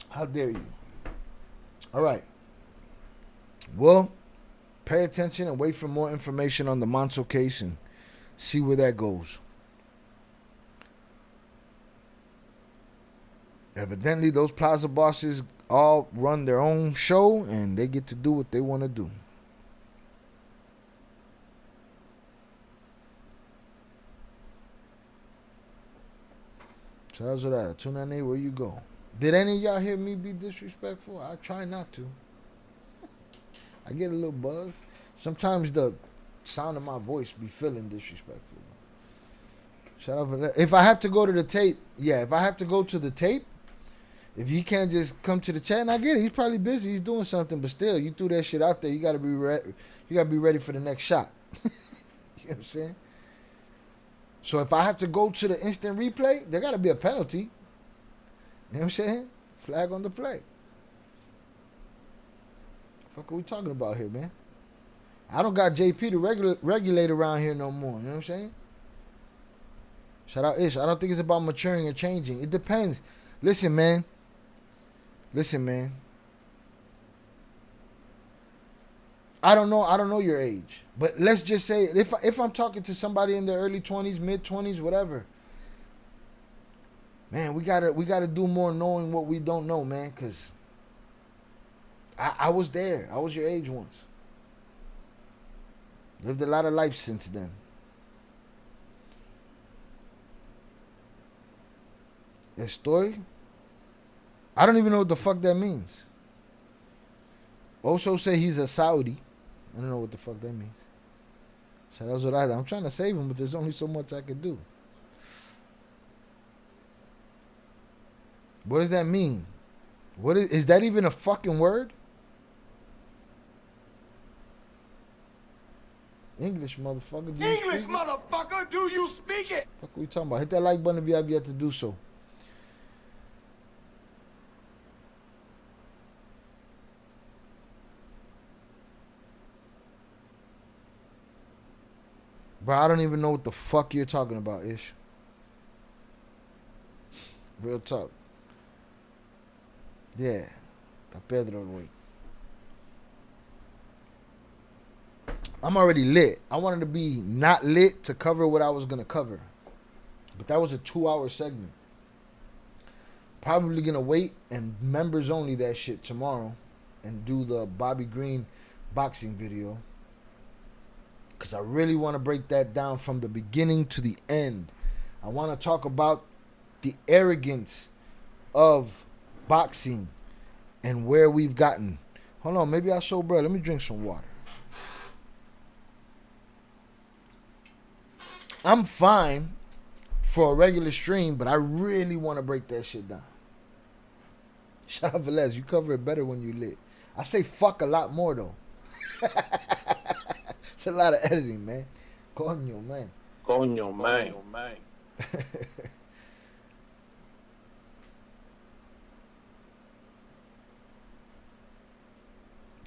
How dare you? All right. Well, pay attention and wait for more information on the Manso case and see where that goes. Evidently, those plaza bosses all run their own show and they get to do what they want to do. Charles Orada, 298, where you go? Did any of y'all hear me be disrespectful? I try not to. I get a little buzz. Sometimes the sound of my voice be feeling disrespectful. Shout out for that. If I have to go to the tape, yeah, if I have to go to the tape, if he can't just come to the chat, and I get it, he's probably busy, he's doing something, but still, you threw that shit out there, you gotta be ready. You gotta be ready for the next shot. You know what I'm saying? So if I have to go to the instant replay, there gotta be a penalty. You know what I'm saying? Flag on the play. Fuck are we talking about here, man? I don't got JP to regulate around here no more. You know what I'm saying? Shout out Ish. I don't think it's about maturing or changing. It depends. Listen, man. I don't know your age. But let's just say if I'm talking to somebody in their early 20s, mid 20s, whatever. Man, we gotta do more knowing what we don't know, man, cause I was there. I was your age once. Lived a lot of life since then. Estoy? I don't even know what the fuck that means. Also say he's a Saudi. I don't know what the fuck that means. So that's what I'm trying to save him, but there's only so much I can do. What does that mean? What is that even a fucking word? English, motherfucker. English, motherfucker, do you speak it? What are we talking about? Hit that like button if you have yet to do so. Bro, I don't even know what the fuck you're talking about, Ish. Real talk. Yeah. Ta Pedro, wait. I'm already lit. I wanted to be not lit to cover what I was going to cover. But that was a 2-hour segment. Probably going to wait and members only that shit tomorrow and do the Bobby Green boxing video. Because I really want to break that down from the beginning to the end. I want to talk about the arrogance of boxing and where we've gotten. Hold on, maybe I'll show bro. Let me drink some water. I'm fine for a regular stream, but I really want to break that shit down. Shout out Velez, you cover it better when you lit. I say fuck a lot more though. It's a lot of editing, man. Coño, man. Coño, man.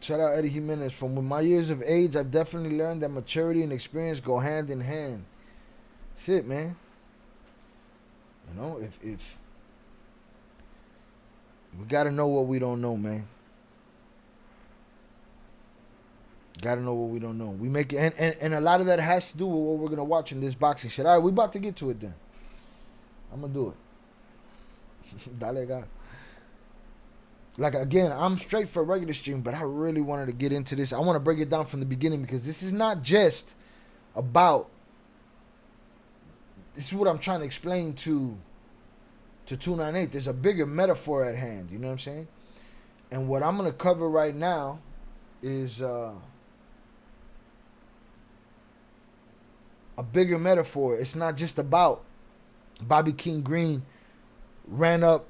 Shout out Eddie Jimenez. From my years of age, I've definitely learned that maturity and experience go hand in hand. That's it, man. You know, if we gotta know what we don't know, man. Gotta know what we don't know. We make it, and a lot of that has to do with what we're gonna watch in this boxing shit. All right, we about to get to it then. I'm gonna do it. Dale, God. Like, again, I'm straight for a regular stream, but I really wanted to get into this. I want to break it down from the beginning because this is not just about. This is what I'm trying to explain to 298. There's a bigger metaphor at hand. You know what I'm saying? And what I'm gonna cover right now is a bigger metaphor. It's not just about Bobby King Green ran up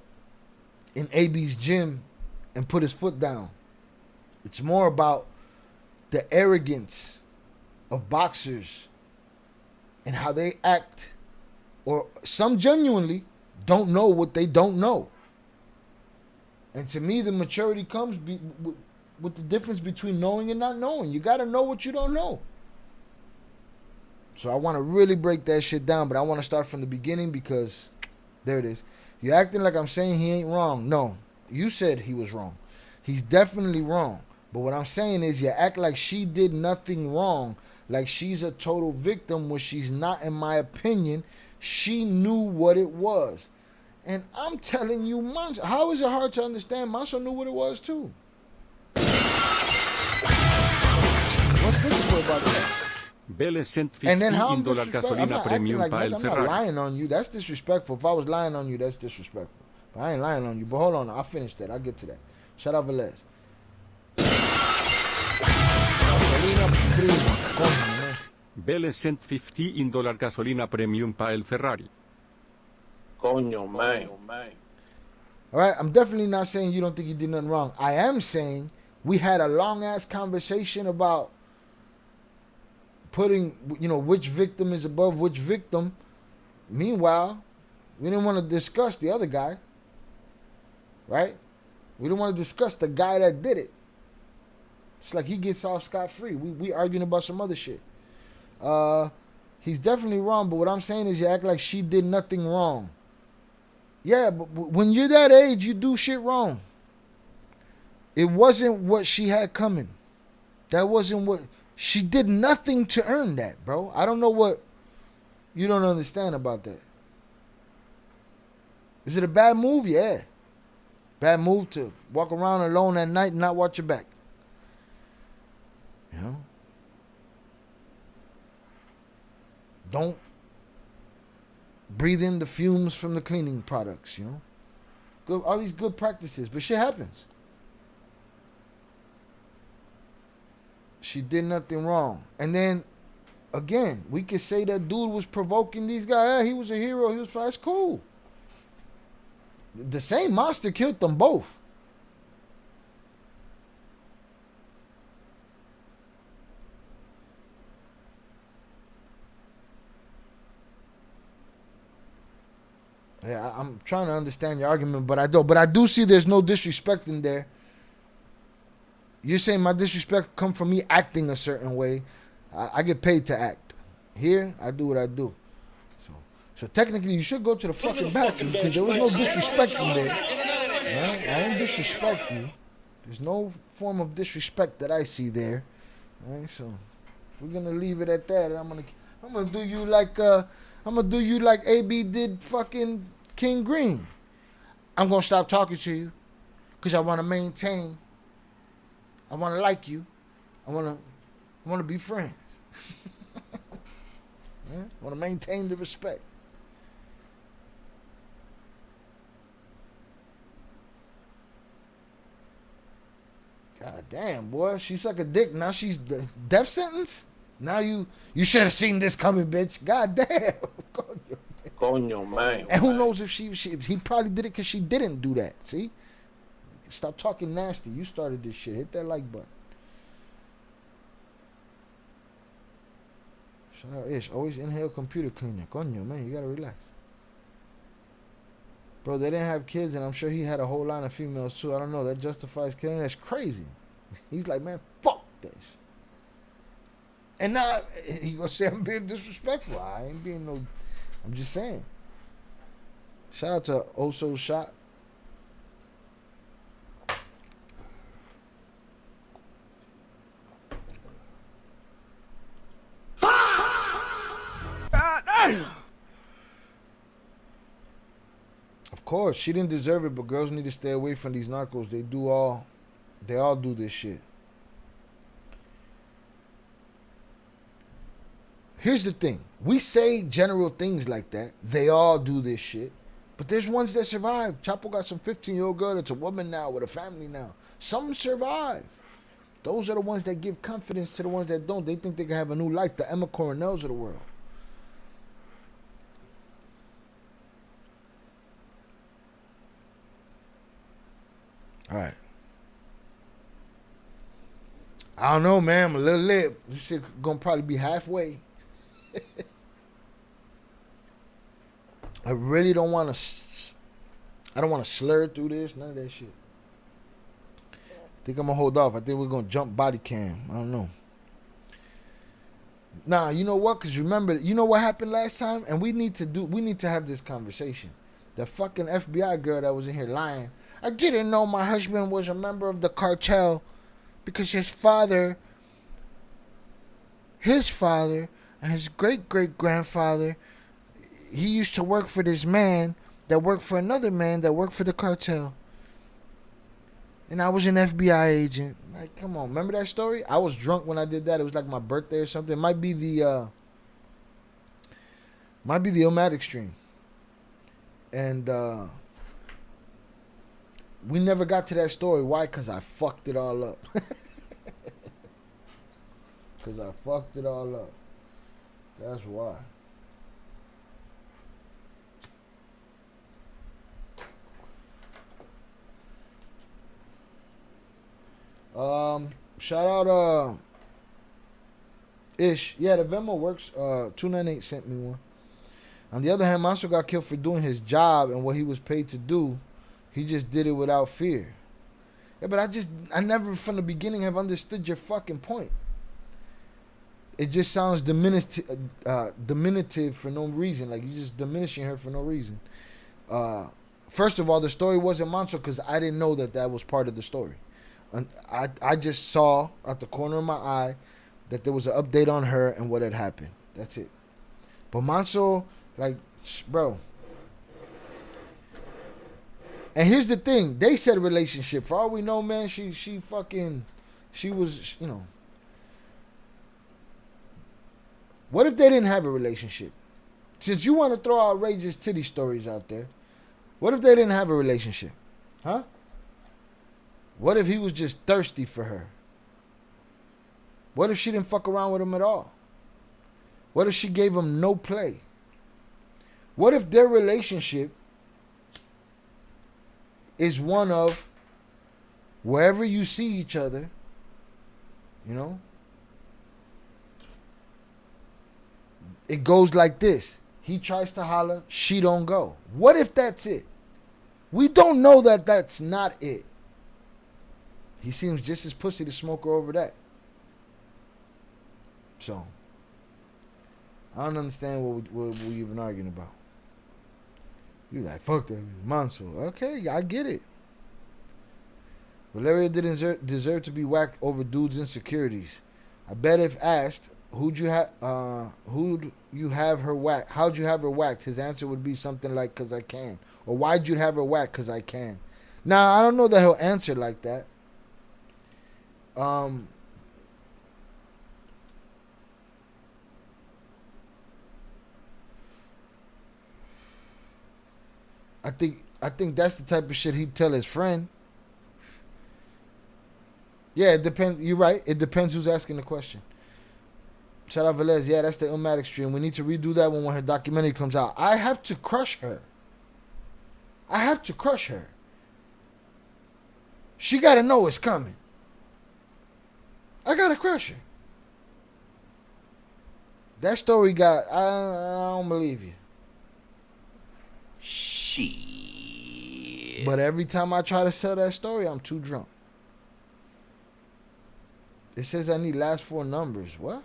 in AB's gym and put his foot down. It's more about the arrogance of boxers and how they act, or some genuinely don't know what they don't know. And to me, the maturity comes with the difference between knowing and not knowing. You got to know what you don't know. So I want to really break that shit down, but I want to start from the beginning because there it is. You're acting like I'm saying he ain't wrong. No, you said he was wrong. He's definitely wrong. But what I'm saying is you act like she did nothing wrong, like she's a total victim when she's not, in my opinion. She knew what it was. And I'm telling you, Manso, how is it hard to understand? Manso knew what it was too. What's difficult about that? And then how I'm disrespectful? I'm not acting like I'm not lying on you. That's disrespectful. If I was lying on you, that's disrespectful. But I ain't lying on you. But hold on, I'll finish that. I'll get to that. Shout out Velez. Vélez sent $15 gasolina premium para el Ferrari. Coño, man. All right, I'm definitely not saying you don't think you did nothing wrong. I am saying we had a long-ass conversation about putting, you know, which victim is above which victim. Meanwhile, we didn't want to discuss the other guy, right? We didn't want to discuss the guy that did it. It's like he gets off scot-free. We arguing about some other shit. He's definitely wrong, but what I'm saying is you act like she did nothing wrong. Yeah, but when you're that age, you do shit wrong. It wasn't what she had coming. That wasn't what... She did nothing to earn that, bro. I don't know what you don't understand about that. Is it a bad move? Yeah. Bad move to walk around alone at night and not watch your back. You know? Don't breathe in the fumes from the cleaning products, you know? Good, all these good practices, but shit happens. She did nothing wrong. And then, again, we could say that dude was provoking these guys. Yeah, he was a hero. He was fast. Cool. The same monster killed them both. Yeah, I'm trying to understand your argument, but I don't. But I do see there's no disrespect in there. You're saying my disrespect come from me acting a certain way. I get paid to act. Here, I do what I do. So technically, you should go to the fucking bathroom because there was no disrespect in there. Right? I didn't disrespect you. There's no form of disrespect that I see there. Right? So we're gonna leave it at that. I'm gonna do you like AB did fucking King Green. I'm gonna stop talking to you because I want to maintain. I want to like you. I want to be friends. Yeah? I want to maintain the respect. God damn, boy. She suck a dick. Now she's death sentence? Now you should have seen this coming, bitch. God damn. Coño, man. And who knows if he probably did it because she didn't do that. See? Stop talking nasty. You started this shit. Hit that like button. Shut up, Ish. Always inhale computer cleaner. Coño, man. You gotta relax. Bro, they didn't have kids, and I'm sure he had a whole line of females too. I don't know. That justifies killing. That's crazy. He's like, man, fuck this. And now he gonna say I'm being disrespectful. I ain't being no. I'm just saying. Shout out to Oso Shot. Of course, she didn't deserve it, but girls need to stay away from these narcos. They all do this shit. Here's the thing. We say general things like that. They all do this shit. But there's ones that survive. Chapo got some 15-year-old girl that's a woman now with a family now. Some survive. Those are the ones that give confidence to the ones that don't. They think they can have a new life. The Emma Coronels of the world. All right. I don't know, man. I'm a little lit. This shit gonna probably be halfway. I really don't want to. I don't want to slur through this. None of that shit. I think I'm gonna hold off. I think we're gonna jump body cam. I don't know. Nah, you know what? Cause remember, you know what happened last time, and we need to have this conversation. The fucking FBI girl that was in here lying. I didn't know my husband was a member of the cartel because his father, and his great-great-grandfather, he used to work for this man that worked for another man that worked for the cartel. And I was an FBI agent. Like, come on. Remember that story? I was drunk when I did that. It was like my birthday or something. It might be the Omatic stream. And we never got to that story. Why? Because I fucked it all up. Because I fucked it all up. That's why. Shout out Ish. Yeah, the Venmo works. 298 sent me one. On the other hand, Manso got killed for doing his job and what he was paid to do. He just did it without fear. Yeah, but I never from the beginning have understood your fucking point. It just sounds diminutive for no reason. Like, you're just diminishing her for no reason. First of all, the story wasn't Manso because I didn't know that was part of the story. And I just saw at the corner of my eye that there was an update on her and what had happened. That's it. But Manso, like, bro. And here's the thing. They said relationship. For all we know, man, she was, you know. What if they didn't have a relationship? Since you want to throw outrageous titty stories out there, what if they didn't have a relationship? Huh? What if he was just thirsty for her? What if she didn't fuck around with him at all? What if she gave him no play? What if their relationship is one of wherever you see each other, you know, it goes like this. He tries to holler, she don't go. What if that's it? We don't know that that's not it. He seems just as pussy to smoke her over that. So, I don't understand what we even arguing about. You like, fuck that Manso. Okay, I get it. Valeria didn't deserve to be whacked over dudes' insecurities. I bet if asked, how'd you have her whacked? His answer would be something like, 'cause I can. Or why'd you have her whacked? 'Cause I can. Now, I don't know that he'll answer like that. I think that's the type of shit he'd tell his friend. Yeah, it depends. You're right. It depends who's asking the question. Shout out Velez. Yeah, that's the Illmatic stream. We need to redo that one when her documentary comes out. I have to crush her. She got to know it's coming. I got to crush her. That story got... I don't believe you. Shit. But every time I try to sell that story, I'm too drunk. It says I need last 4 numbers. What?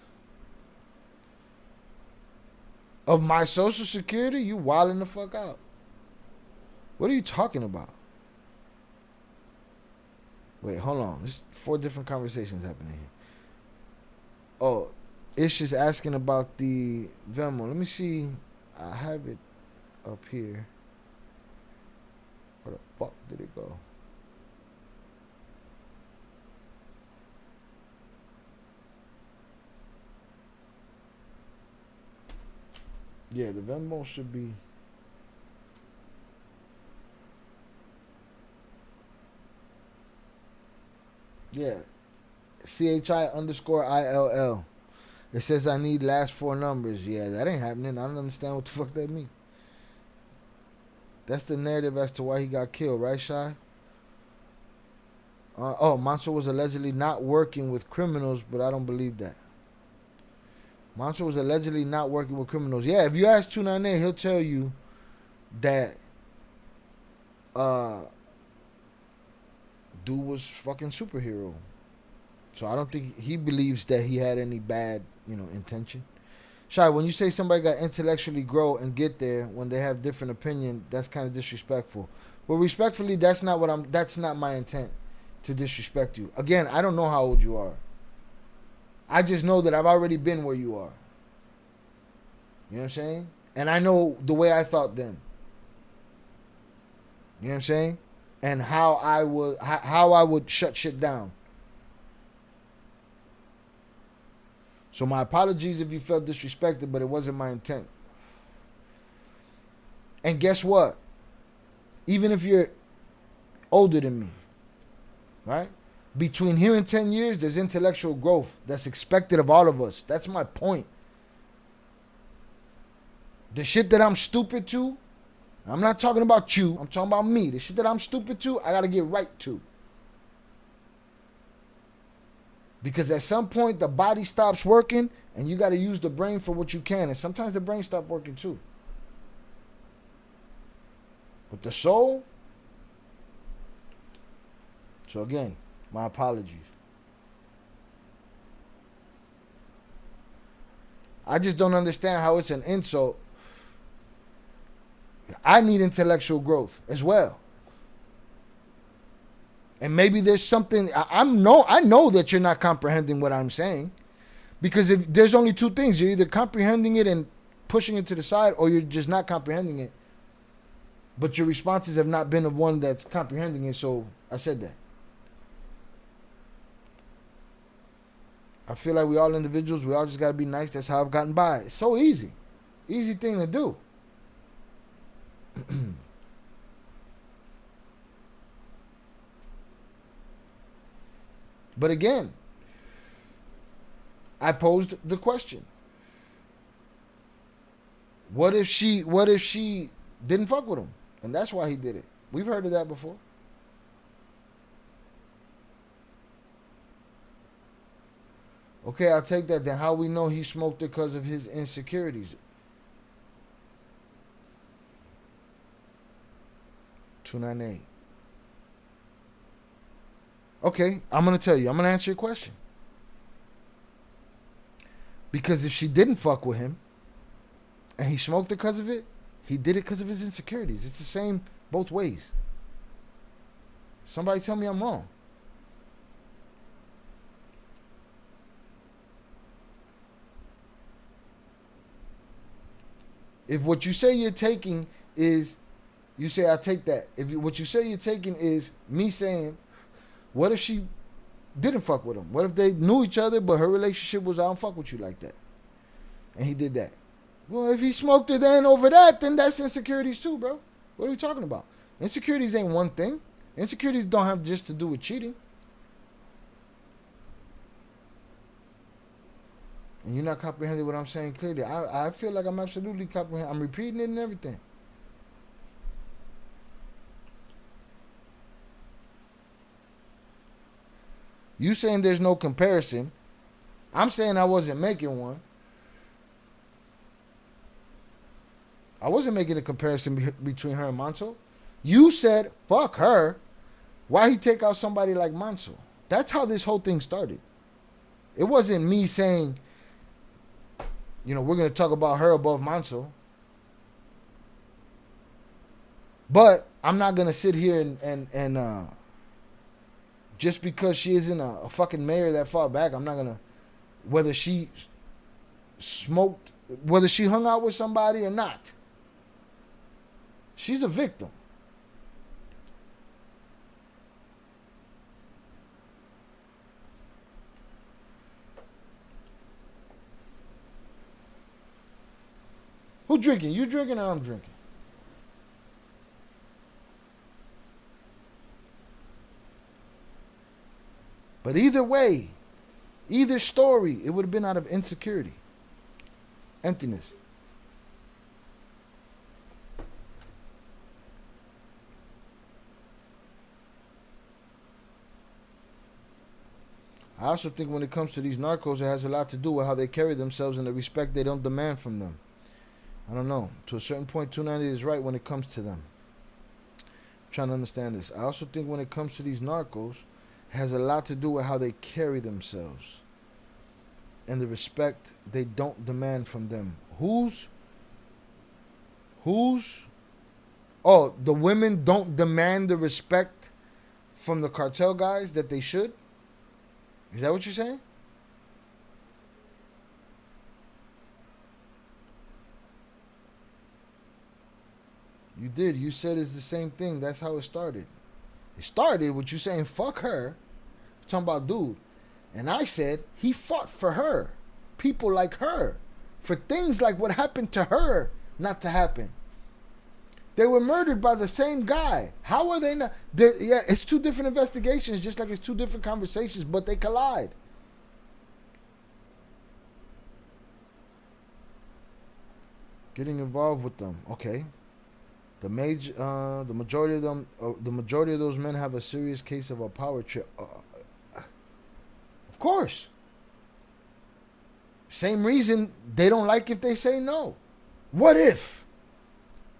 Of my social security? You wilding the fuck out. What are you talking about? Wait, hold on. There's 4 different conversations happening here. Oh, it's just asking about the Venmo. Let me see. I have it up here. Where the fuck did it go? Yeah, the Venmo should be. Yeah. CHI_ILL. It says I need last 4 numbers. Yeah, that ain't happening. I don't understand what the fuck that means. That's the narrative as to why he got killed, right, Shy? Manso was allegedly not working with criminals, but I don't believe that. Manso was allegedly not working with criminals. Yeah, if you ask 298, he'll tell you that dude was fucking superhero. So I don't think he believes that he had any bad, intention. Shy, when you say somebody got intellectually grow and get there when they have different opinion, that's kind of disrespectful. But respectfully, that's not my intent to disrespect you. Again, I don't know how old you are. I just know that I've already been where you are. You know what I'm saying? And I know the way I thought then. You know what I'm saying? And how I would shut shit down. So my apologies if you felt disrespected, but it wasn't my intent. And guess what? Even if you're older than me, right? Between here and 10 years, there's intellectual growth that's expected of all of us. That's my point. The shit that I'm stupid to, I'm not talking about you, I'm talking about me. The shit that I'm stupid to, I gotta get right to. Because at some point, the body stops working, and you gotta use the brain for what you can. And sometimes the brain stops working too. But the soul, so again, my apologies. I just don't understand how it's an insult. I need intellectual growth as well. And maybe there's something, I know that you're not comprehending what I'm saying. Because if there's only 2 things, you're either comprehending it and pushing it to the side, or you're just not comprehending it. But your responses have not been of one that's comprehending it, so I said that. I feel like we all individuals, we all just gotta be nice. That's how I've gotten by. It's so easy. Easy thing to do. But again, I posed the question. What if she didn't fuck with him? And that's why he did it. We've heard of that before. Okay, I'll take that. Then how we know he smoked it because of his insecurities? 298. Okay, I'm going to tell you. I'm going to answer your question. Because if she didn't fuck with him and he smoked it because of it, he did it because of his insecurities. It's the same both ways. Somebody tell me I'm wrong. If what you say you're taking is, you say I take that. If what you say you're taking is me saying, what if she didn't fuck with him? What if they knew each other, but her relationship was, I don't fuck with you like that. And he did that. Well, if he smoked her then over that, then that's insecurities too, bro. What are we talking about? Insecurities ain't one thing. Insecurities don't have just to do with cheating. And you're not comprehending what I'm saying clearly. I feel like I'm absolutely comprehending. I'm repeating it and everything. You saying there's no comparison. I'm saying I wasn't making one. I wasn't making a comparison between her and Manso. You said, fuck her. Why he take out somebody like Manso? That's how this whole thing started. It wasn't me saying, you know, we're going to talk about her above Manso. But I'm not going to sit here and just because she isn't a fucking mayor that far back, I'm not going to, whether she smoked, whether she hung out with somebody or not. She's a victim. Who drinking? You drinking or I'm drinking? But either way, either story, it would have been out of insecurity, emptiness. I also think when it comes to these narcos, it has a lot to do with how they carry themselves and the respect they don't demand from them. I don't know. To a certain point, 290 is right when it comes to them. I'm trying to understand this. I also think when it comes to these narcos, it has a lot to do with how they carry themselves and the respect they don't demand from them. Whose? Oh, the women don't demand the respect from the cartel guys that they should? Is that what you're saying? You did. You said it's the same thing. That's how it started. It started with you saying, fuck her. Talking about dude. And I said, he fought for her. People like her. For things like what happened to her not to happen. They were murdered by the same guy. How are they not? Yeah, it's two different investigations, just like it's two different conversations, but they collide. Getting involved with them, okay. The majority of them, the majority of those men have a serious case of a power trip. Of course. Same reason they don't like if they say no. What if?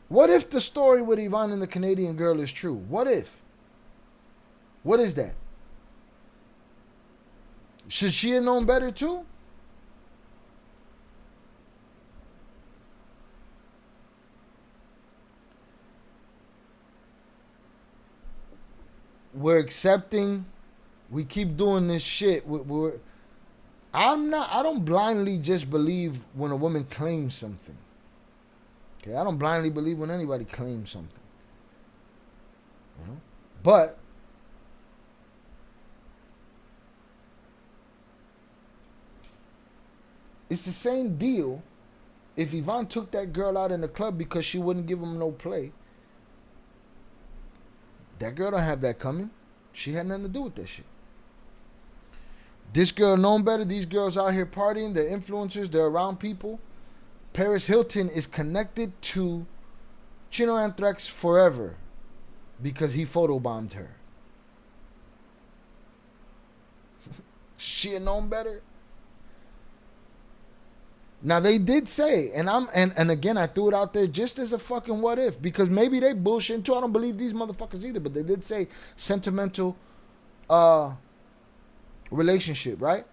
What if the story with Yvonne and the Canadian girl is true? What if? What is that? Should she have known better too? We're accepting. We keep doing this shit. I don't blindly just believe when a woman claims something. Okay, I don't blindly believe when anybody claims something. You know? But it's the same deal if Yvonne took that girl out in the club because she wouldn't give him no play. That girl don't have that coming. She had nothing to do with that shit. This girl known better. These girls out here partying. They're influencers. They're around people. Paris Hilton is connected to Chino Anthrax forever because he photobombed her. She had known better. Now they did say, and again I threw it out there just as a fucking what if, because maybe they bullshit too. I don't believe these motherfuckers either, but they did say sentimental relationship, right?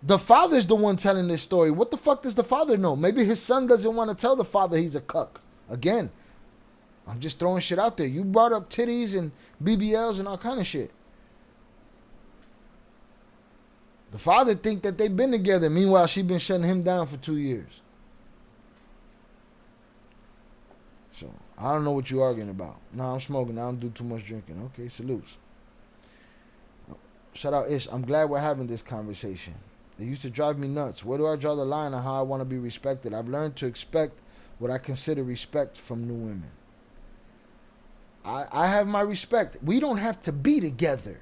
The father's the one telling this story. What the fuck does the father know? Maybe his son doesn't want to tell the father he's a cuck. Again, I'm just throwing shit out there. You brought up titties and BBLs and all kind of shit. The father think that they've been together. Meanwhile, she been shutting him down for 2 years. So, I don't know what you arguing about. No, I'm smoking. I don't do too much drinking. Okay, salutes. Shout out Ish. I'm glad we're having this conversation. It used to drive me nuts. Where do I draw the line on how I want to be respected? I've learned to expect what I consider respect from new women. I have my respect. We don't have to be together.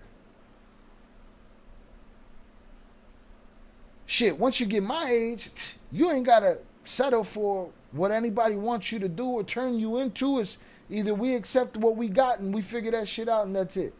Shit, once you get my age, you ain't got to settle for what anybody wants you to do or turn you into. It's either we accept what we got and we figure that shit out and that's it.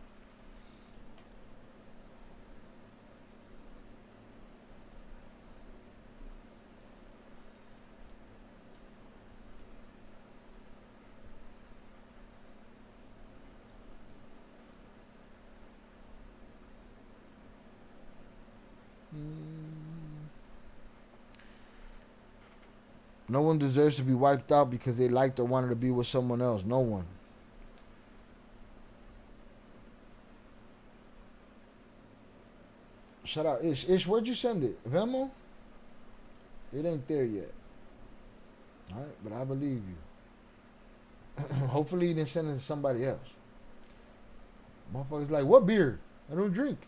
No one deserves to be wiped out because they liked or wanted to be with someone else. No one. Shout out Ish. Ish, where'd you send it? Venmo? It ain't there yet. Alright, but I believe you. Hopefully you didn't send it to somebody else. Motherfuckers like, what beer? I don't drink.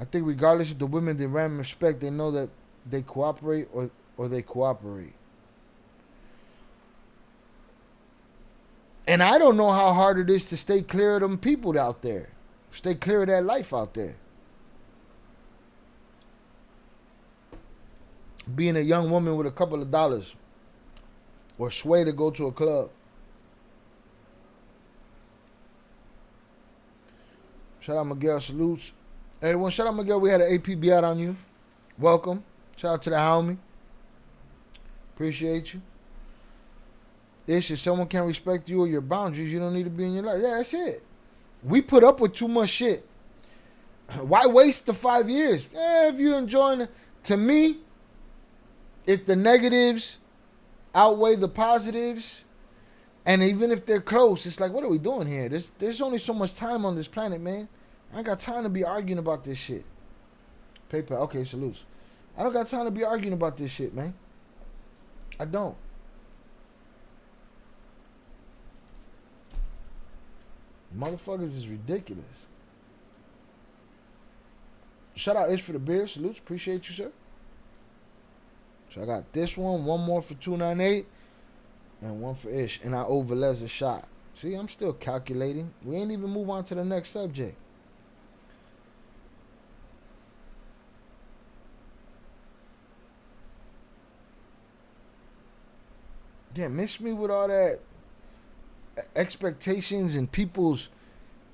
I think regardless of the women they ram respect, they know that they cooperate or they cooperate. And I don't know how hard it is to stay clear of them people out there. Stay clear of that life out there. Being a young woman with a couple of dollars or sway to go to a club. Shout out Miguel, salutes. Everyone, shout out Miguel. We had an APB out on you. Welcome. Shout out to the homie. Appreciate you. Ish, if someone can't respect you or your boundaries, you don't need to be in your life. Yeah, that's it. We put up with too much shit. Why waste the 5 years? If you're enjoying it. To me, if the negatives outweigh the positives, and even if they're close, it's like, what are we doing here? There's only so much time on this planet, man. I ain't got time to be arguing about this shit. PayPal, okay, salutes. I don't got time to be arguing about this shit, man. I don't. Motherfuckers is ridiculous. Shout out Ish for the beer. Salutes. Appreciate you, sir. So I got this one more for 298, and one for Ish. And I owe Velez a shot. See, I'm still calculating. We ain't even move on to the next subject. Yeah, miss me with all that expectations and people's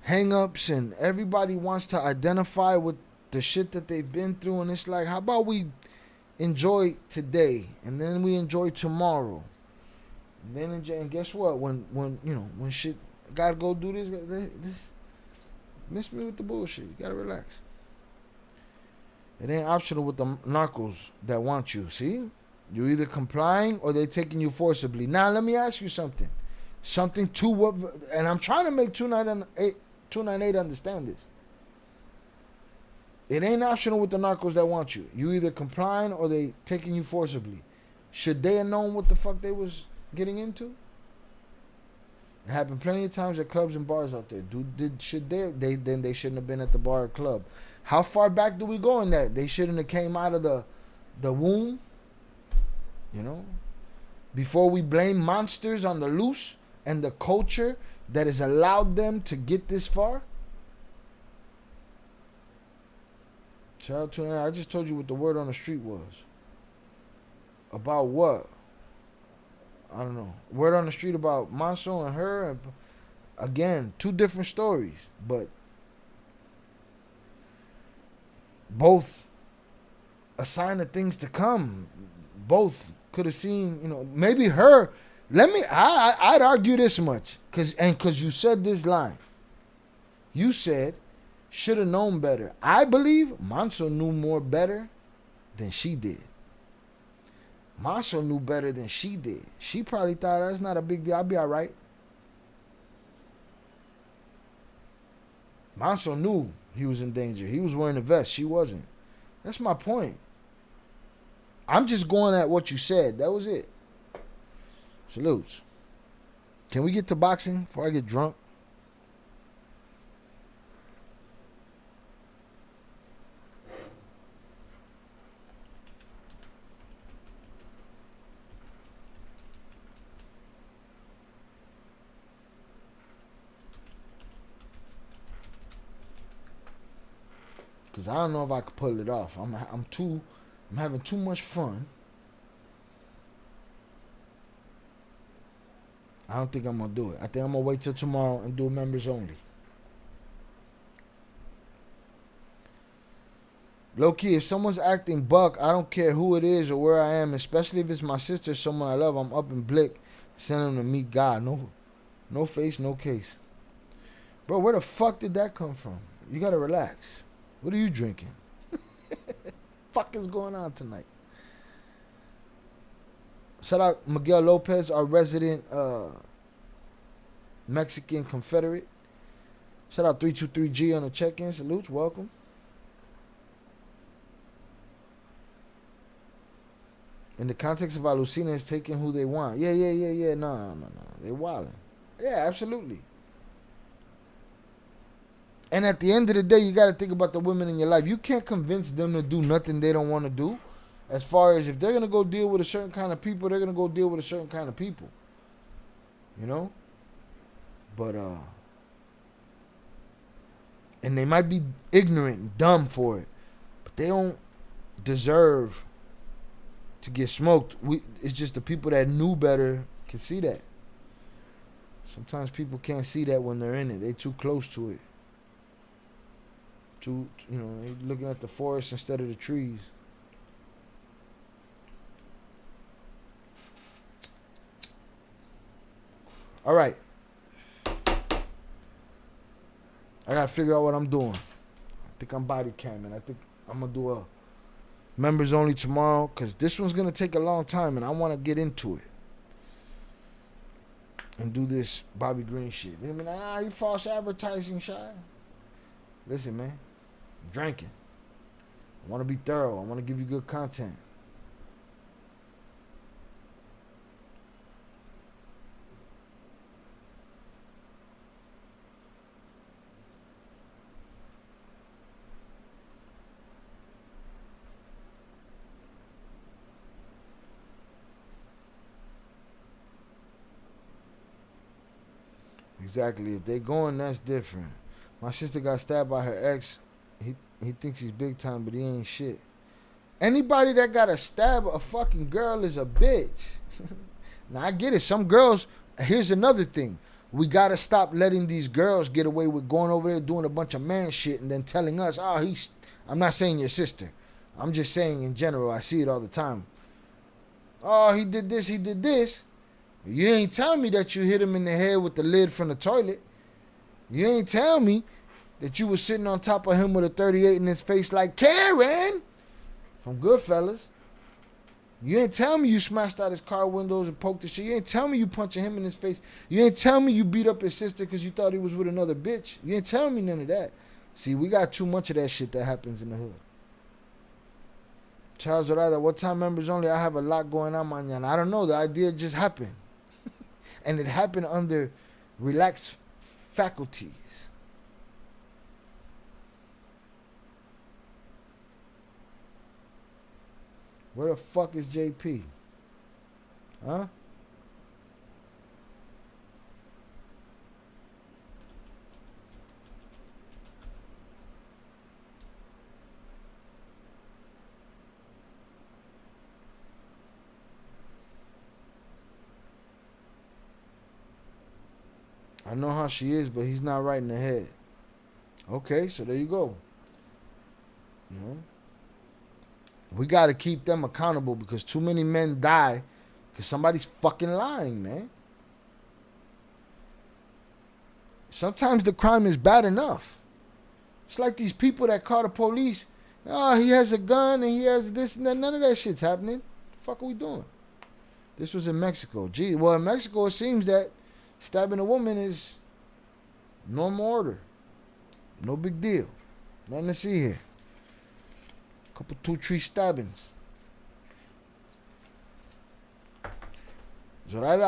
hang-ups, and everybody wants to identify with the shit that they've been through, and it's like, how about we enjoy today and then we enjoy tomorrow, and then enjoy, and guess what, when you know, when shit gotta go do this, miss me with the bullshit. You gotta relax. It ain't optional with the narcos that want you. See, you're either complying or they're taking you forcibly. Now let me ask you something to what, and I'm trying to make 298 understand this. It ain't optional with the narcos that want you. You either complying or they taking you forcibly. Should they have known what the fuck they was getting into? It happened plenty of times at clubs and bars out there. Then they shouldn't have been at the bar or club. How far back do we go in that? They shouldn't have came out of the womb. You know? Before we blame monsters on the loose and the culture that has allowed them to get this far. Shout out to, I just told you what the word on the street was. About what? I don't know. Word on the street about Monso and her. And again, two different stories. But both a sign of things to come. Both could have seen, you know, maybe her. I'd argue this much. Because you said this line. You said, should have known better. I believe Monso knew more better than she did. Monso knew better than she did. She probably thought, that's not a big deal. I'll be all right. Monso knew he was in danger. He was wearing a vest. She wasn't. That's my point. I'm just going at what you said. That was it. Salutes. Can we get to boxing before I get drunk? Cause I don't know if I could pull it off. I'm having too much fun. I don't think I'm gonna do it. I think I'm gonna wait till tomorrow and do members only. Low key, if someone's acting buck, I don't care who it is or where I am, especially if it's my sister or someone I love. I'm up in Blick, send them to meet God. No face, no case. Bro, where the fuck did that come from? You gotta relax. What are you drinking? Fuck is going on tonight? Shout out Miguel Lopez, our resident Mexican Confederate. Shout out 323G on the check-in. Salutes, welcome. In the context of Alucina, is taking who they want. Yeah. No. They wildin'. Yeah, absolutely. And at the end of the day, you got to think about the women in your life. You can't convince them to do nothing they don't want to do. As far as if they're going to go deal with a certain kind of people, they're going to go deal with a certain kind of people. You know? But, and they might be ignorant and dumb for it, but they don't deserve to get smoked. It's just the people that knew better can see that. Sometimes people can't see that when they're in it. They too close to it. They looking at the forest instead of the trees. All right. I gotta figure out what I'm doing. I think I'm body camming. I think I'm gonna do a members only tomorrow, because this one's gonna take a long time and I want to get into it and do this Bobby Green shit. They mean, you false advertising, Shy. Listen, man, I'm drinking. I want to be thorough. I want to give you good content. Exactly. If they going, that's different. My sister got stabbed by her ex. He thinks he's big time, but he ain't shit. Anybody that got to stab a fucking girl is a bitch. Now, I get it. Some girls, here's another thing. We got to stop letting these girls get away with going over there doing a bunch of man shit and then telling us, I'm not saying your sister. I'm just saying in general. I see it all the time. Oh, he did this, he did this. You ain't tell me that you hit him in the head with the lid from the toilet. You ain't tell me that you was sitting on top of him with a 38 in his face like Karen from Goodfellas. You ain't tell me you smashed out his car windows and poked the shit. You ain't tell me you punching him in his face. You ain't tell me you beat up his sister because you thought he was with another bitch. You ain't tell me none of that. See, we got too much of that shit that happens in the hood. Charles Dorada, what time members only? I have a lot going on, mañana. I don't know. The idea just happened. And it happened under relaxed faculties. Where the fuck is JP? Huh? I know how she is, but he's not right in the head. Okay, so there you go. You know? We got to keep them accountable because too many men die because somebody's fucking lying, man. Sometimes the crime is bad enough. It's like these people that call the police. Oh, he has a gun and he has this and that. None of that shit's happening. The fuck are we doing? This was in Mexico. Gee, well, in Mexico, it seems that stabbing a woman is normal order. No big deal. Nothing to see here. Couple 2-3 stabbings. Zoraida,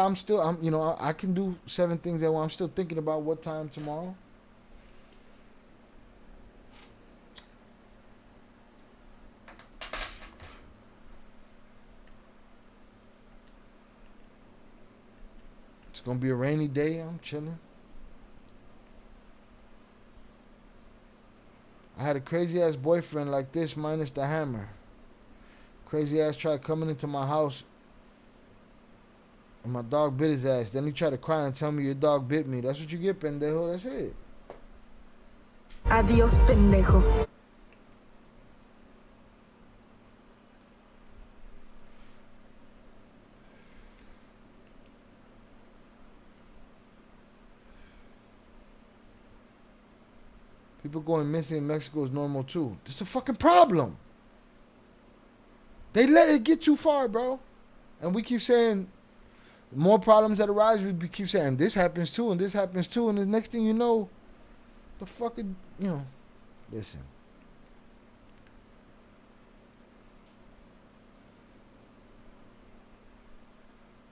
I can do 7 things at once. I'm still thinking about what time tomorrow. It's gonna be a rainy day. I'm chilling. I had a crazy ass boyfriend like this minus the hammer. Crazy ass tried coming into my house and my dog bit his ass. Then he tried to cry and tell me your dog bit me. That's what you get, pendejo. That's it. Adiós, pendejo. People going missing in Mexico is normal too. This is a fucking problem. They let it get too far, bro. And we keep saying more problems that arise. We keep saying this happens too, and this happens too, and the next thing you know, the fucking, you know, listen.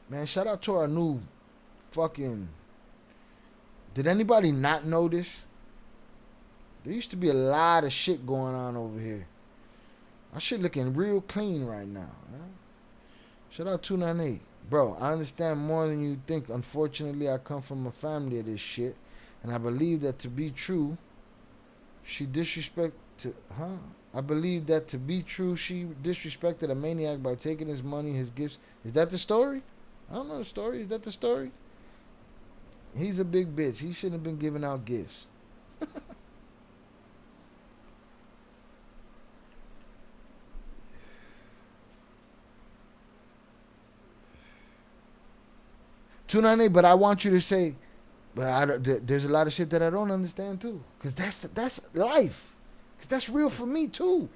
Man, shout out to our new fucking. Did anybody not know this? There used to be a lot of shit going on over here. Our shit looking real clean right now. Right? Shout out 298. Bro, I understand more than you think. Unfortunately, I come from a family of this shit. And I believe that to be true, she I believe that to be true, she disrespected a maniac by taking his money, his gifts. Is that the story? I don't know the story. Is that the story? He's a big bitch. He shouldn't have been giving out gifts. But I want you to say, but there's a lot of shit that I don't understand too, because that's life, because that's real for me too.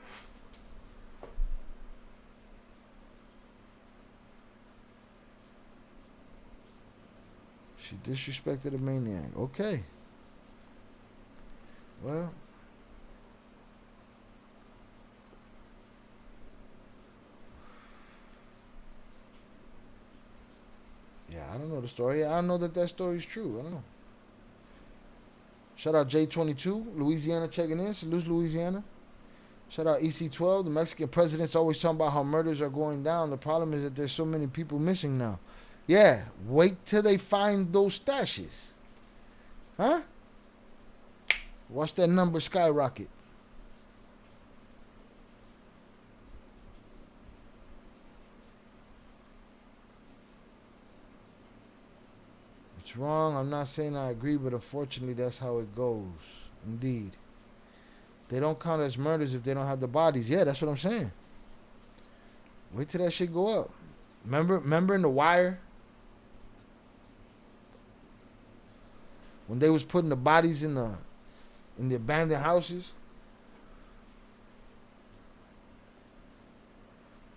She disrespected a maniac. Okay. Well. Yeah, I don't know the story. I don't know that story is true. I don't know. Shout out J22, Louisiana checking in. Salute Louisiana. Shout out EC12. The Mexican president's always talking about how murders are going down. The problem is that there's so many people missing now. Yeah, wait till they find those stashes. Huh? Watch that number skyrocket. It's wrong. I'm not saying I agree, but unfortunately that's how it goes. Indeed. They don't count as murders if they don't have the bodies. Yeah, that's what I'm saying. Wait till that shit go up. Remember in The Wire? When they was putting the bodies in the abandoned houses?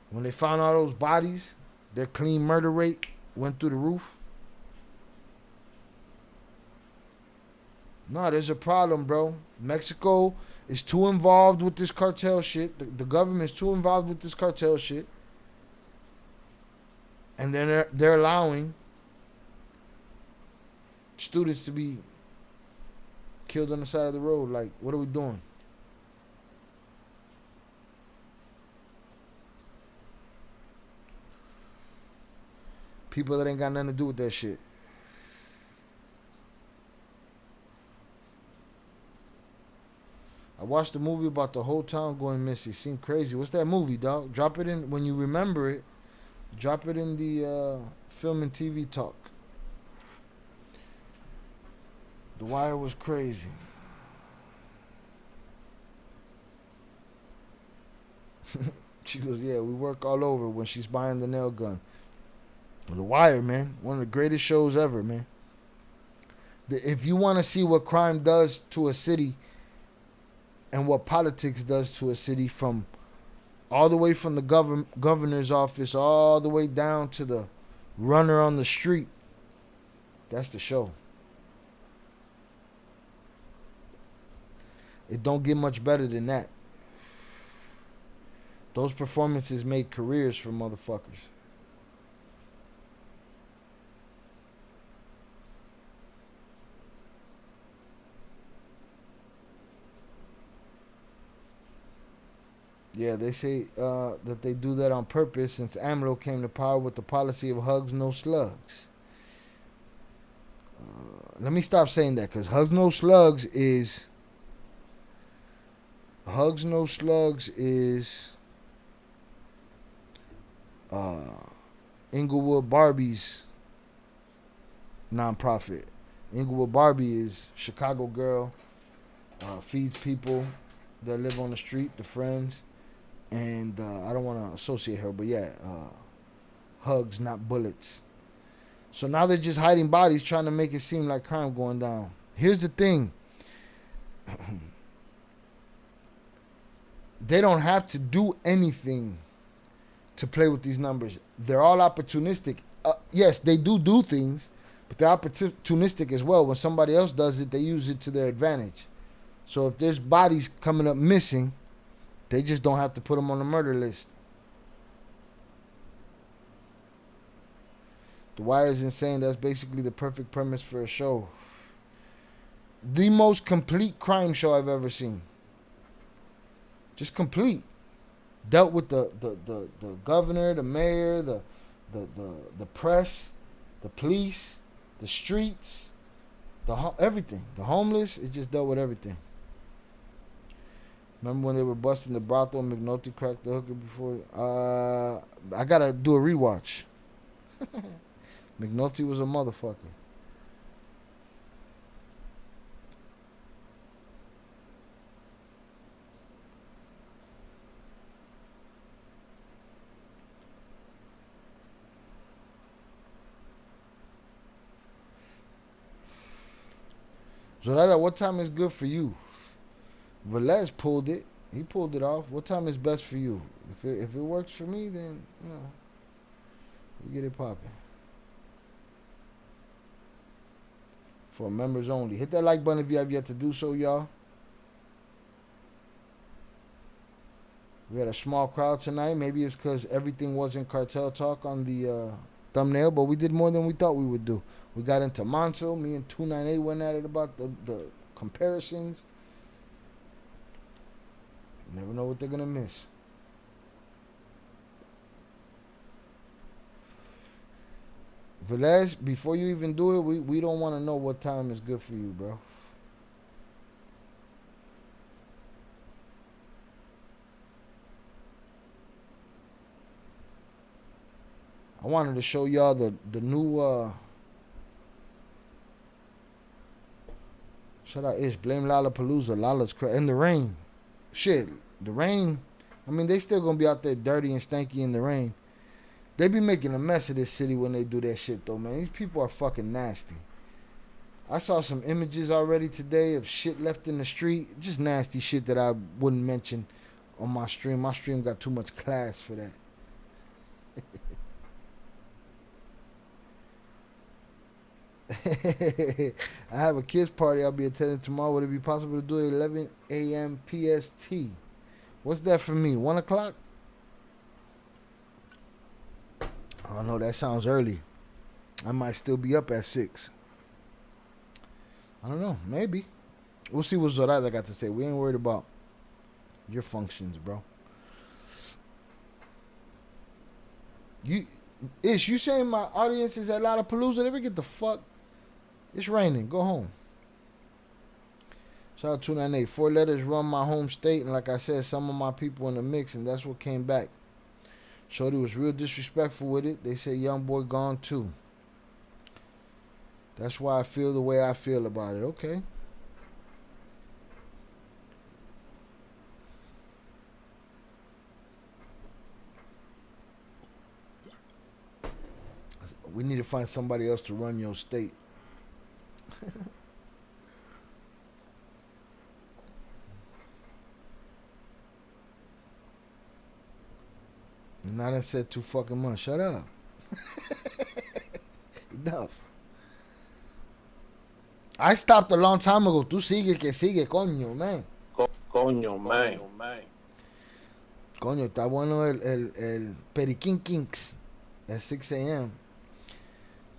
When they found all those bodies, their clean murder rate went through the roof. No, there's a problem, bro. Mexico is too involved with this cartel shit. The government's too involved with this cartel shit. And then they're allowing students to be killed on the side of the road. Like, what are we doing? People that ain't got nothing to do with that shit. I watched a movie about the whole town going missing. Seemed crazy. What's that movie, dog? Drop it in when you remember it. Drop it in the film and TV talk. The Wire was crazy. She goes, yeah, we work all over when she's buying the nail gun. The Wire, man. One of the greatest shows ever, man. If you want to see what crime does to a city and what politics does to a city, from all the way from the governor's office all the way down to the runner on the street, that's the show. It don't get much better than that. Those performances made careers for motherfuckers. Yeah, they say that they do that on purpose since AMLO came to power with the policy of hugs, no slugs. Let me stop saying that, because hugs, no slugs is... Hugs, no slugs is... Inglewood Barbie's nonprofit. Inglewood Barbie is Chicago girl, feeds people that live on the street, the friends. And I don't want to associate her, but yeah, hugs, not bullets. So now they're just hiding bodies, trying to make it seem like crime going down. Here's the thing. They don't have to do anything to play with these numbers. They're all opportunistic. Yes, they do things, but they're opportunistic as well. When somebody else does it, they use it to their advantage. So if there's bodies coming up missing, they just don't have to put them on the murder list. The Wire is insane. That's basically the perfect premise for a show. The most complete crime show I've ever seen. Just complete. Dealt with the governor, the mayor, the press, the police, the streets, everything. The homeless. It just dealt with everything. Remember when they were busting the brothel and McNulty cracked the hooker before? I gotta do a rewatch. McNulty was a motherfucker. Zorada, what time is good for you? Velez pulled it. He pulled it off. What time is best for you? If it works for me, then, you know, we get it popping. For members only. Hit that like button if you have yet to do so, y'all. We had a small crowd tonight. Maybe it's because everything wasn't cartel talk on the thumbnail, but we did more than we thought we would do. We got into Monzo. Me and 298 went at it about the comparisons. Never know what they're going to miss. Velez, before you even do it, we don't want to know what time is good for you, bro. I wanted to show y'all the new shout out Ish. Blame Lollapalooza. Lala's crazy. And the rain. Shit. The rain. I mean, they still gonna be out there dirty and stanky in the rain. They be making a mess of this city when they do that shit, though, man. These people are fucking nasty. I saw some images already today of shit left in the street. Just nasty shit that I wouldn't mention on my stream. My stream got too much class for that. I have a kids party I'll be attending tomorrow. Would it be possible to do it 11 a.m. PST? What's that for me? 1 o'clock? I don't know. That sounds early. I might still be up at 6. I don't know. Maybe. We'll see what Zorada got to say. We ain't worried about your functions, bro. You saying my audience is at Lollapalooza? Let me get the fuck. It's raining. Go home. Shout out 298. 4 letters run my home state, and like I said, some of my people in the mix, and that's what came back. Shorty was real disrespectful with it. They said young boy gone too. That's why I feel the way I feel about it. Okay. We need to find somebody else to run your state. And I done said too fucking much. Shut up. Enough. I stopped a long time ago. Tú sigue que sigue, coño, man. Coño, man. Coño, está bueno el Periquín Kinks at 6 a.m.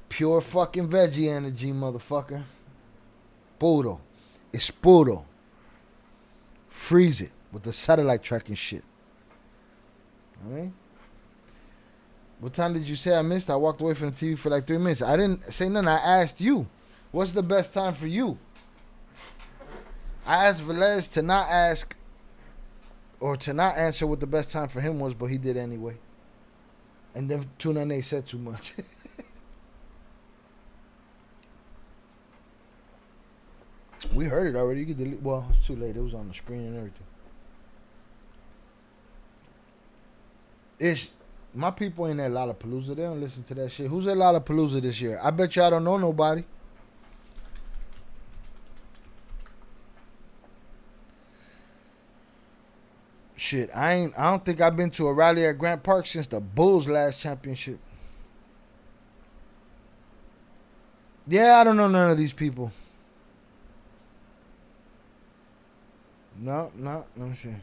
Pure fucking veggie energy, motherfucker. Puro. It's puro. Freeze it with the satellite tracking shit. Alright? What time did you say I missed? I walked away from the TV for like 3 minutes. I didn't say nothing. I asked you. What's the best time for you? I asked Velez to not ask or to not answer what the best time for him was, but he did anyway. And then 298 said too much. We heard it already. You could delete. Well, it's too late. It was on the screen and everything. My people ain't at Lollapalooza. They don't listen to that shit. Who's at Lollapalooza this year? I bet you I don't know nobody. Shit, I don't think I've been to a rally at Grant Park since the Bulls' last championship. Yeah, I don't know none of these people. No, let me see.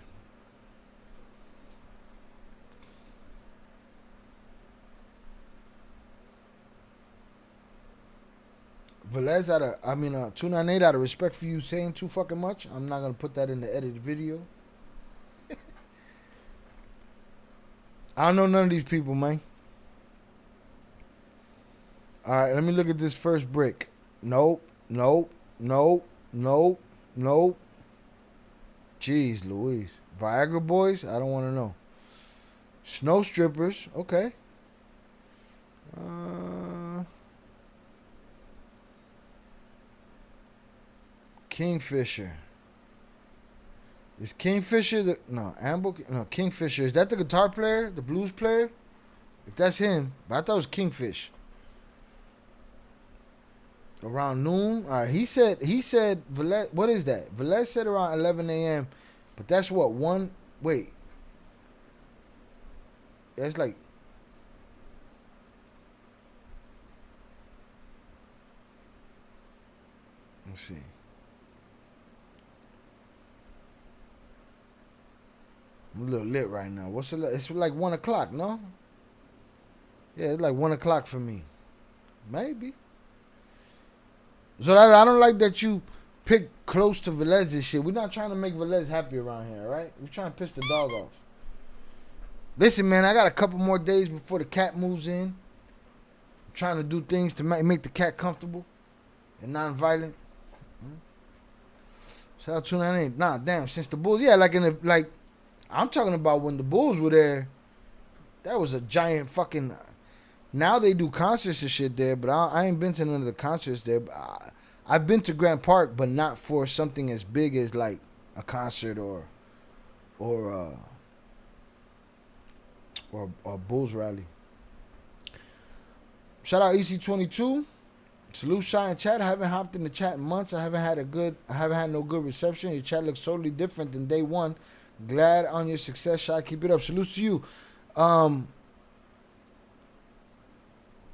Velez 298 out of respect for you saying too fucking much. I'm not gonna put that in the edited video. I don't know none of these people, man. Alright, let me look at this first brick. Nope. Jeez Louise. Viagra boys? I don't want to know. Snow strippers. Okay. Kingfisher. Is Kingfisher the... No, Kingfisher. Is that the guitar player? The blues player? If that's him. But I thought it was Kingfish. Around noon? Alright, he said, Velez, what is that? Velez said around 11 a.m. But that's what, one... Wait. That's like... Let's see. I'm a little lit right now. What's it like? It's like 1 o'clock, no? Yeah, it's like 1 o'clock for me. Maybe. So I don't like that you pick close to Velez's shit. We're not trying to make Velez happy around here, right? We're trying to piss the dog off. Listen, man, I got a couple more days before the cat moves in. I'm trying to do things to make the cat comfortable and non-violent. Shout out to that ain't. Nah, damn, since the Bulls. Yeah, I'm talking about when the Bulls were there. That was a giant fucking... Now they do concerts and shit there, but I ain't been to none of the concerts there. I've been to Grant Park, but not for something as big as like a concert or a Bulls rally. Shout out EC22. Salute Shy in chat. I haven't hopped in the chat in months. I haven't had no good reception. Your chat looks totally different than day one. Glad on your success, Shy. Keep it up. Salute to you.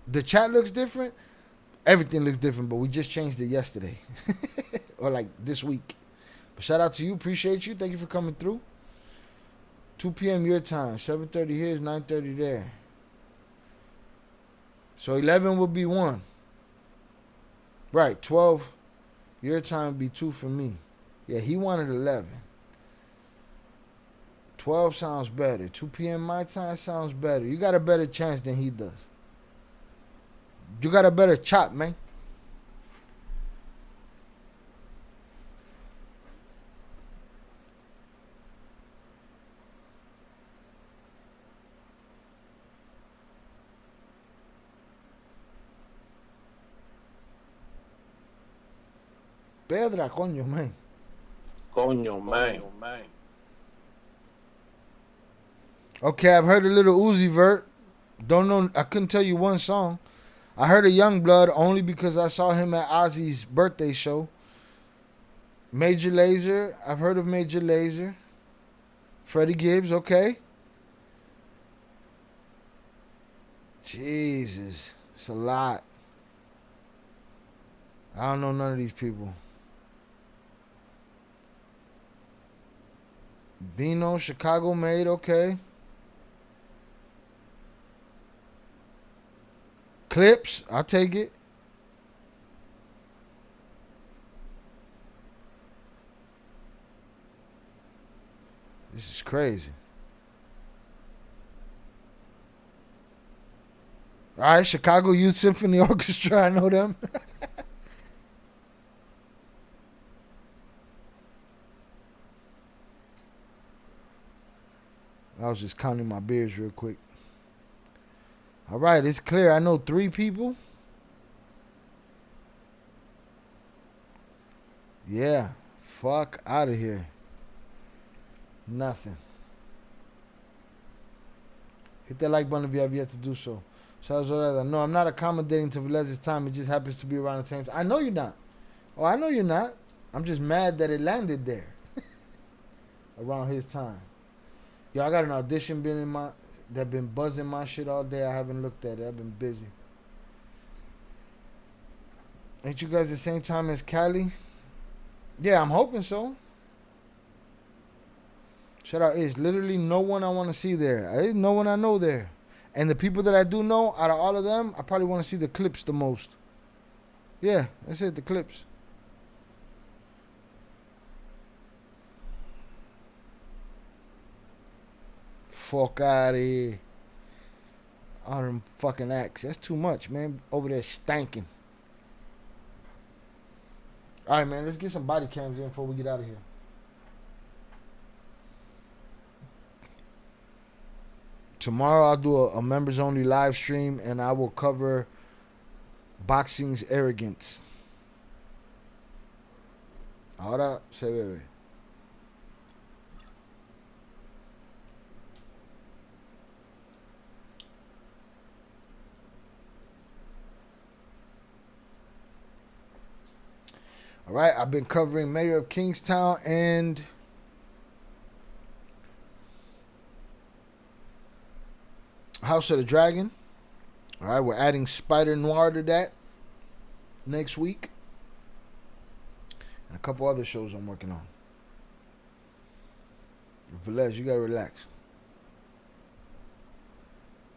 The chat looks different. Everything looks different, but we just changed it yesterday. Or like this week. But shout out to you. Appreciate you. Thank you for coming through. 2 p.m. your time. 7:30 here is 9:30 there. So 11 will be 1. Right. 12 your time would be 2 for me. Yeah, he wanted 11. 12 sounds better. 2 p.m. my time sounds better. You got a better chance than he does. You got a better chop, man. Pedra, coño, man. Coño, man. Okay, I've heard a little Uzi Vert. Don't know. I couldn't tell you one song. I heard of Youngblood only because I saw him at Ozzy's birthday show. Major Lazer. I've heard of Major Lazer. Freddie Gibbs. Okay. Jesus. It's a lot. I don't know none of these people. Bino, Chicago made. Okay. Clips, I'll take it. This is crazy. All right, Chicago Youth Symphony Orchestra, I know them. I was just counting my beers real quick. All right, it's clear. I know 3 people. Yeah. Fuck out of here. Nothing. Hit that like button if you have yet to do so. No, I'm not accommodating to Velez's time. It just happens to be around the same time. I know you're not. Oh, I know you're not. I'm just mad that it landed there. Around his time. Yo, I got an audition that been buzzing my shit all day. I haven't looked at it. I've been busy. Ain't you guys the same time as Cali? Yeah, I'm hoping so. Shout out, it's literally no one I want to see there. There's no one I know there. And the people that I do know, out of all of them, I probably want to see the clips the most. Yeah, that's it, the clips. Fuck out of here. All them fucking acts. That's too much, man. Over there stanking. Alright, man, let's get some body cams in before we get out of here. Tomorrow I'll do a members only live stream and I will cover boxing's arrogance. Ahora se bebe. All right, I've been covering Mayor of Kingstown and House of the Dragon. All right, we're adding Spider Noir to that next week. And a couple other shows I'm working on. Velez, you gotta relax.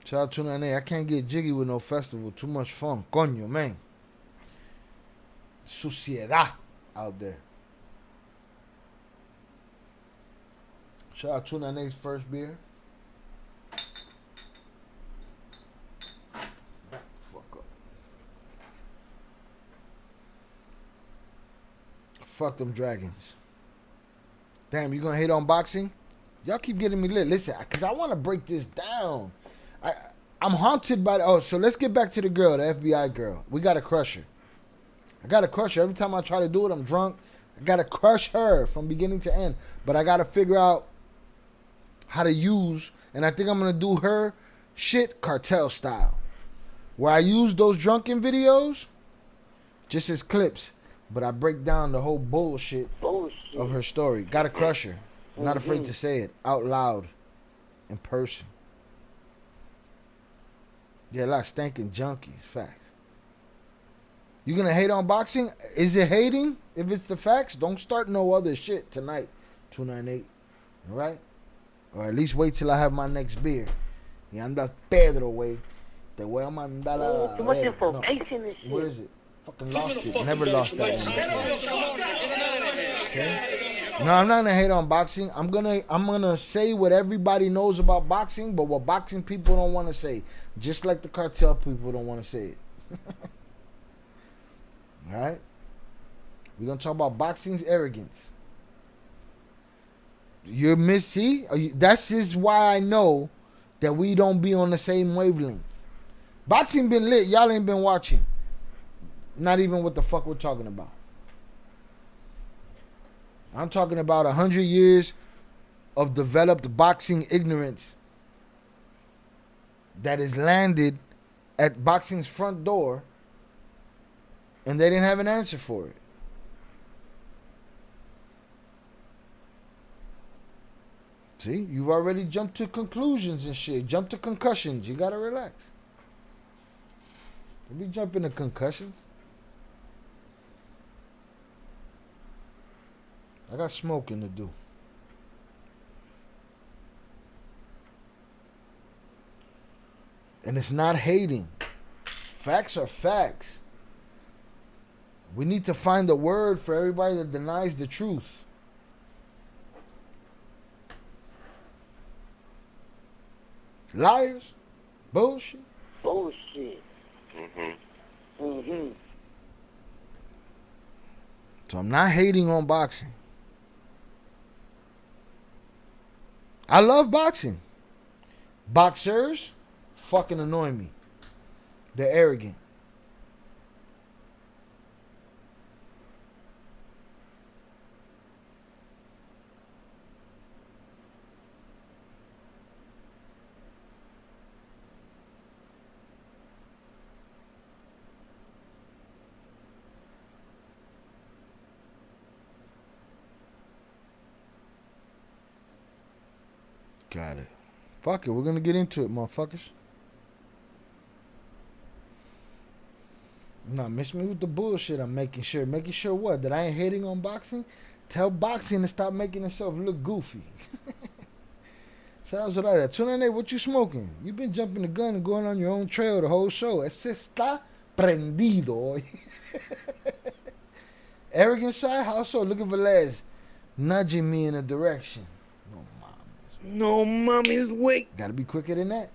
Shout out to Nene. I can't get jiggy with no festival. Too much fun. Coño, man. Suciedad out there. Shout out to Nene's first beer. Fuck them dragons. Damn, you gonna hate on boxing? Y'all keep getting me lit. Listen, because I want to break this down. I'm haunted by... Oh, so let's get back to the girl, the FBI girl. We got to crush her. I got to crush her. Every time I try to do it, I'm drunk. I got to crush her from beginning to end. But I got to figure out how to use... And I think I'm going to do her shit cartel style. Where I use those drunken videos just as clips. But I break down the whole bullshit of her story. Gotta crush her. I'm not afraid to say it out loud in person. Yeah, a lot of stinking junkies. Facts. You gonna hate on boxing? Is it hating? If it's the facts, don't start no other shit tonight. 298. Alright? Or at least wait till I have my next beer. Y anda Pedro, wey. Te voy a mandar a... Too much information and shit. Where is it? Fucking lost it. Never lost that one before. Okay? No, I'm not gonna hate on boxing. I'm gonna say what everybody knows about boxing, but what boxing people don't want to say. Just like the cartel people don't want to say it. Alright? We're gonna talk about boxing's arrogance. You're missy. That's just why I know that we don't be on the same wavelength. Boxing been lit. Y'all ain't been watching. Not even what the fuck we're talking about. I'm talking about 100 years of developed boxing ignorance that is landed at boxing's front door and they didn't have an answer for it. See, you've already jumped to conclusions and shit. Jumped to concussions. You gotta relax. Don't be jumping to concussions. I got smoking to do. And it's not hating. Facts are facts. We need to find a word for everybody that denies the truth. Liars. Bullshit. Bullshit. So I'm not hating on boxing. I love boxing. Boxers fucking annoy me. They're arrogant. Got it. Fuck it. We're gonna get into it, motherfuckers. Nah, miss me with the bullshit. I'm making sure. Making sure what? That I ain't hating on boxing? Tell boxing to stop making itself look goofy. Shout out to that. Tunane, what you smoking? You been jumping the gun and going on your own trail the whole show. Ese está prendido. Arrogant shy? How so? Look at Velez nudging me in a direction. No, mommy's wait. Gotta be quicker than that.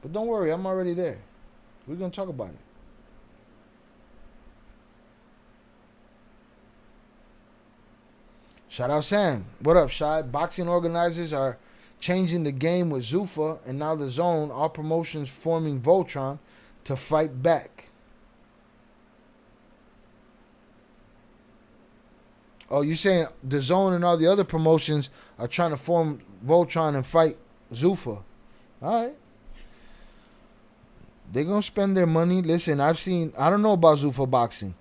But don't worry, I'm already there. We're gonna talk about it. Shout out Sam. What up, Shad? Boxing organizers are changing the game with Zuffa and now the Zone, all promotions forming Voltron to fight back. Oh, you saying the Zone and all the other promotions are trying to form Voltron and fight Zuffa? All right. They're going to spend their money. Listen, I don't know about Zuffa boxing,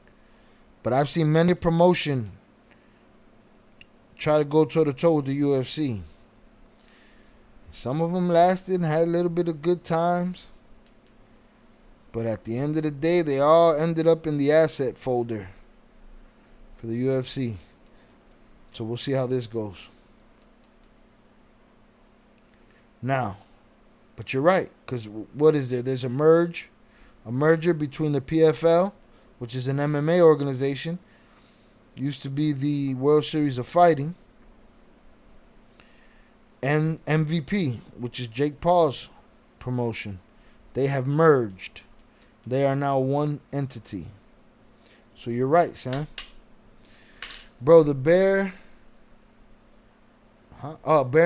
but I've seen many promotion try to go toe-to-toe with the UFC. Some of them lasted and had a little bit of good times. But at the end of the day, they all ended up in the asset folder for the UFC. So we'll see how this goes. Now, but you're right, because what is there? There's a merger between the PFL, which is an MMA organization, used to be the World Series of Fighting, and MVP, which is Jake Paul's promotion. They have merged. They are now one entity. So you're right, Sam. Bro, the bare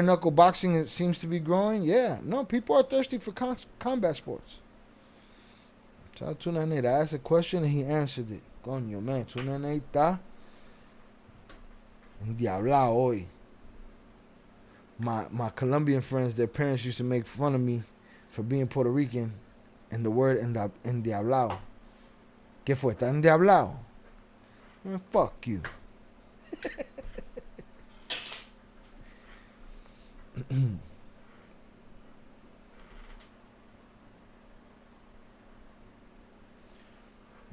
knuckle boxing, it seems to be growing. Yeah, no, people are thirsty for combat sports. Shout out to Tunane. I asked a question and he answered it. Coño, man, Tunane está endiablado hoy. My Colombian friends, their parents used to make fun of me for being Puerto Rican and the word endiablado. ¿Qué fue? ¿Está endiablado? Man, fuck you.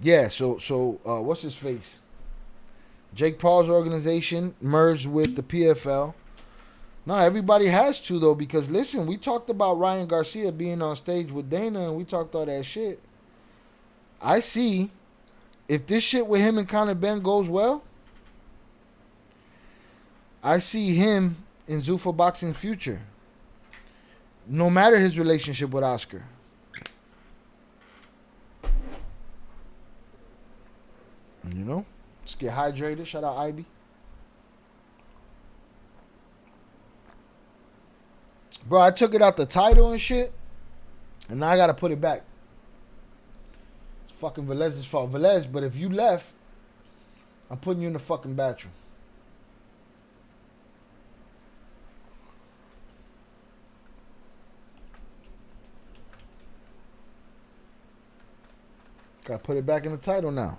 Yeah, so what's his face? Jake Paul's organization merged with the PFL. No, everybody has to, though, because listen, we talked about Ryan Garcia being on stage with Dana and we talked all that shit. I see if this shit with him and Conor Ben goes well, I see him in Zuffa Boxing's future. No matter his relationship with Oscar. You know? Let's get hydrated. Shout out Ivy. Bro, I took it out the title and shit. And now I gotta put it back. It's fucking Velez's fault. Velez, but if you left, I'm putting you in the fucking bathroom. Gotta put it back in the title now.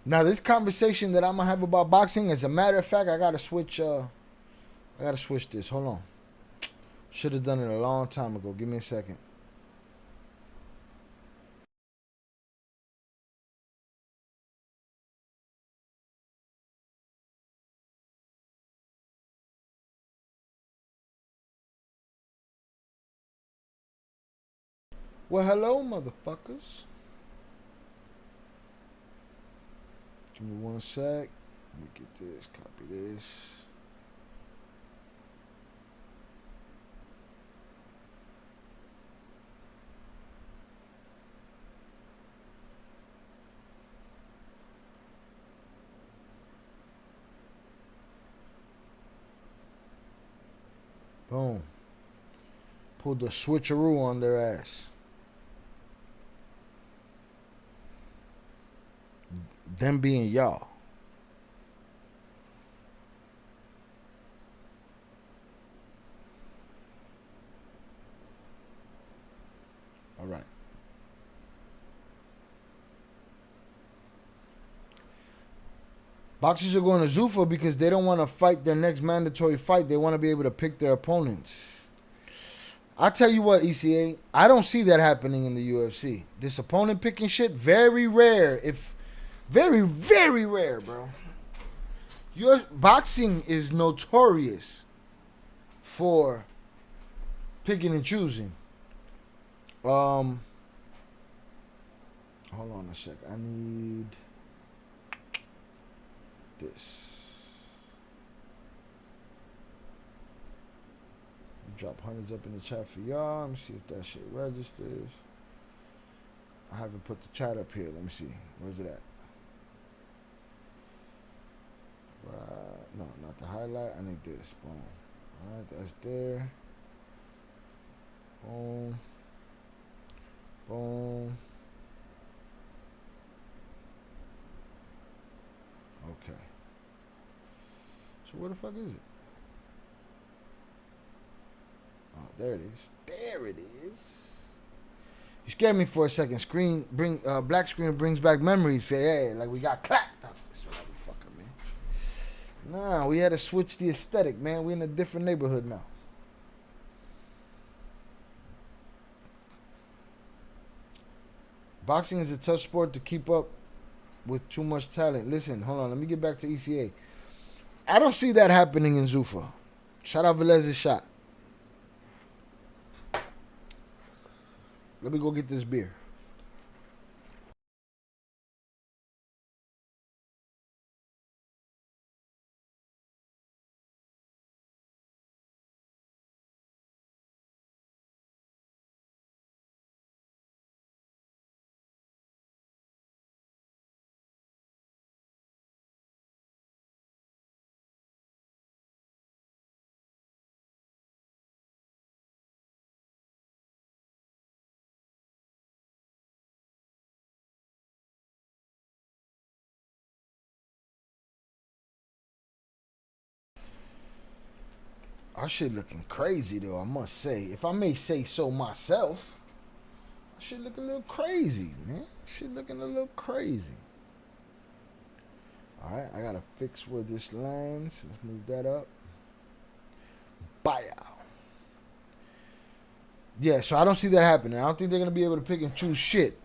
Now, this conversation that I'm gonna have about boxing, as a matter of fact, I gotta switch this. Hold on. Should have done it a long time ago. Give me a second. Well, hello, motherfuckers. Give me one sec. Let me get this. Copy this. Boom. Pulled the switcheroo on their ass. Them being y'all. All right. Boxers are going to Zuffa because they don't want to fight their next mandatory fight. They want to be able to pick their opponents. I'll tell you what, ECA, I don't see that happening in the UFC. This opponent picking shit, very rare. Very, very rare, bro. Your boxing is notorious for picking and choosing. Hold on a sec. I need this. Drop hundreds up in the chat for y'all. Let me see if that shit registers. I haven't put the chat up here. Let me see. Where's it at? No, not the highlight. I need this. Boom. Alright, that's there. Boom. Boom. Okay. So where the fuck is it? Oh, there it is. There it is. You scared me for a second. Black screen brings back memories. Yeah, like we got clapped out this motherfucker, man. Nah, we had to switch the aesthetic, man. We in a different neighborhood now. Boxing is a tough sport to keep up with too much talent. Listen, hold on. Let me get back to ECA. I don't see that happening in Zuffa. Shout out Velez's shot. Let me go get this beer. Our shit looking crazy though, I must say. If I may say so myself, our shit looking a little crazy, man. Shit looking a little crazy. Alright, I gotta fix where this lands. Let's move that up. Buyout. Yeah, so I don't see that happening. I don't think they're gonna be able to pick and choose shit.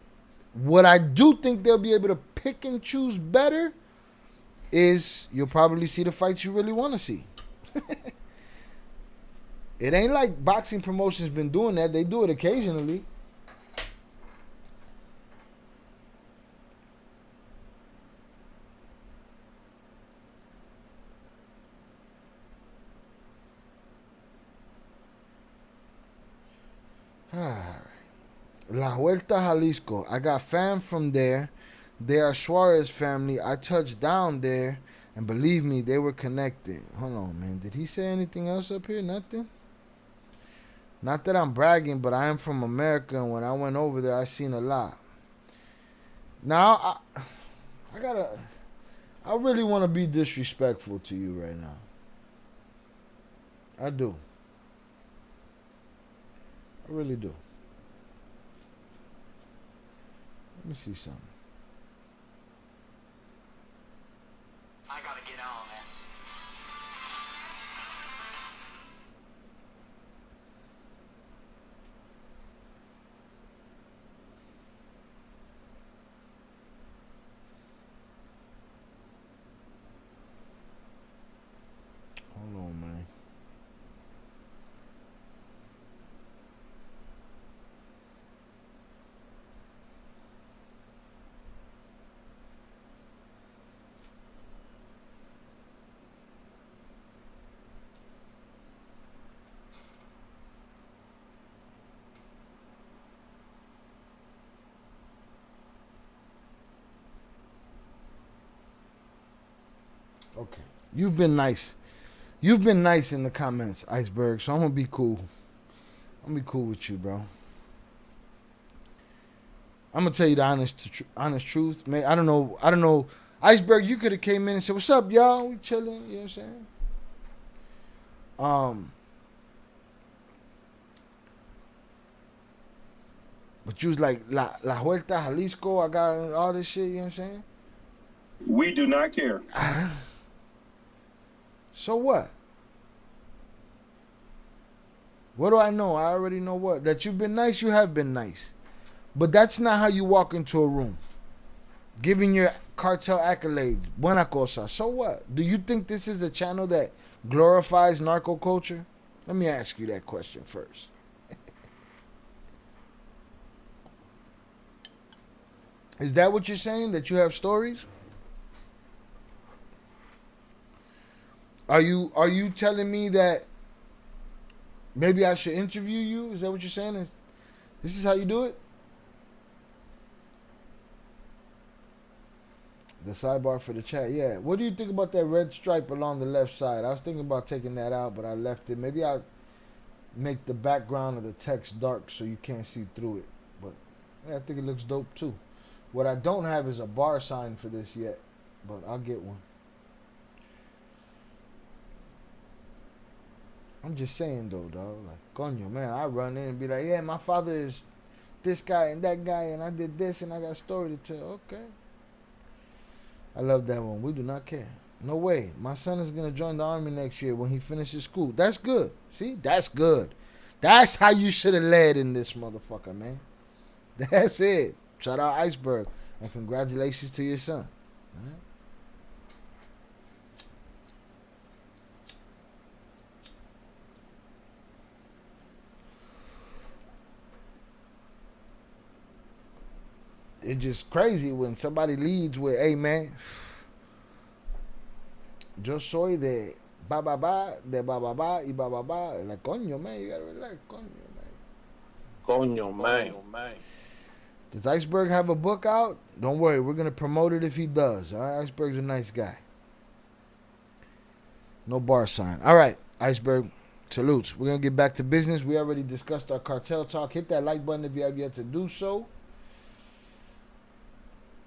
What I do think they'll be able to pick and choose better is you'll probably see the fights you really want to see. It ain't like boxing promotions been doing that. They do it occasionally. La Vuelta Jalisco. I got fam from there. They are Suarez family. I touched down there, and believe me, they were connected. Hold on, man. Did he say anything else up here? Nothing? Not that I'm bragging, but I am from America, and when I went over there, I seen a lot. Now, I really want to be disrespectful to you right now. I do. I really do. Let me see something. I gotta get on this. Hold on, man. Okay. You've been nice. You've been nice in the comments, Iceberg, so I'm going to be cool. I'm going to be cool with you, bro. I'm gonna tell you the honest truth, man. I don't know. Iceberg, you could have came in and said, "What's up, y'all? We chilling." You know what I'm saying? But you was like, La Vuelta Jalisco, I got all this shit, you know what I'm saying? We do not care. So what? What do I know? I already know what. That you've been nice, you have been nice. But that's not how you walk into a room. Giving your cartel accolades. Buena cosa. So what? Do you think this is a channel that glorifies narco culture? Let me ask you that question first. Is that what you're saying? That you have stories? Are you telling me that maybe I should interview you? Is that what you're saying? This is how you do it? The sidebar for the chat. Yeah. What do you think about that red stripe along the left side? I was thinking about taking that out, but I left it. Maybe I'll make the background of the text dark so you can't see through it. But yeah, I think it looks dope too. What I don't have is a bar sign for this yet, but I'll get one. I'm just saying though, dog. Like, coño, man, I run in and be like, yeah, my father is this guy and that guy, and I did this, and I got a story to tell. Okay. I love that one. We do not care. No way. My son is going to join the army next year when he finishes school. That's good. See? That's good. That's how you should have led in this motherfucker, man. That's it. Shout out Iceberg. And congratulations to your son. All right? It's just crazy when somebody leads with, hey, man, yo soy de ba ba ba, de ba ba ba, y ba ba ba. Like, coño, man, you gotta relax, Coño, man. Does Iceberg have a book out? Don't worry, we're gonna promote it if he does. All right, Iceberg's a nice guy. No bar sign. All right, Iceberg, salutes. We're gonna get back to business. We already discussed our cartel talk. Hit that like button if you have yet to do so.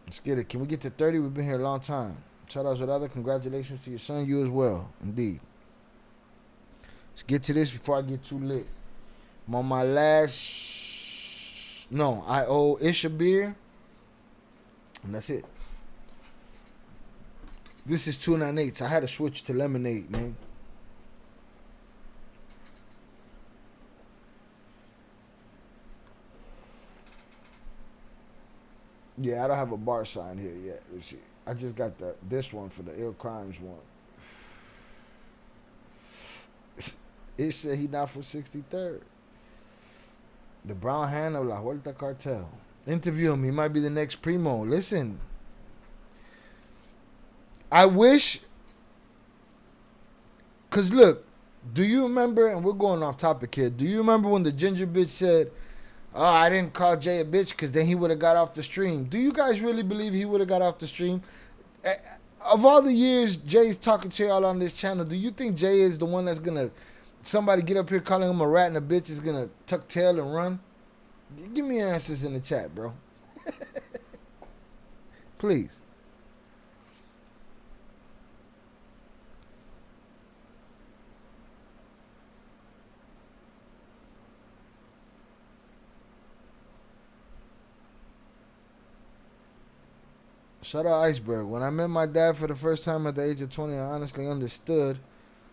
Let's get it. Can we get to 30? We've been here a long time. Shout out Zorada. Congratulations to your son. You as well. Indeed. Let's get to this before I get too lit. I'm on my last... No, I owe Ish a beer. And that's it. This is 298. I had to switch to lemonade, man. Yeah, I don't have a bar sign here yet. Let's see. I just got this one for the Ill Crimes one. It said he not from 63rd. The brown hand of La Vuelta Cartel. Interview him. He might be the next primo. Listen. I wish... Because look, do you remember, and we're going off topic here, do you remember when the ginger bitch said, oh, I didn't call Jay a bitch because then he would have got off the stream. Do you guys really believe he would have got off the stream? Of all the years Jay's talking to y'all on this channel, do you think Jay is the one that's going to... Somebody get up here calling him a rat and a bitch is going to tuck tail and run? Give me your answers in the chat, bro. Please. Shout out Iceberg. When I met my dad for the first time at the age of 20, I honestly understood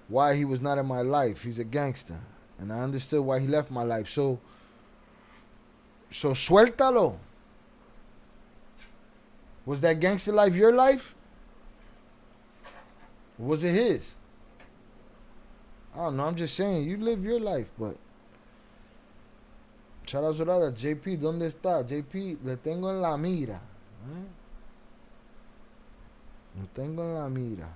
why he was not in my life. He's a gangster. And I understood why he left my life. So suéltalo. Was that gangster life your life? Or was it his? I don't know. I'm just saying, you live your life, but... Shout out Zorada. JP, ¿dónde está? JP, le tengo en la mira. Lo tengo en la mira.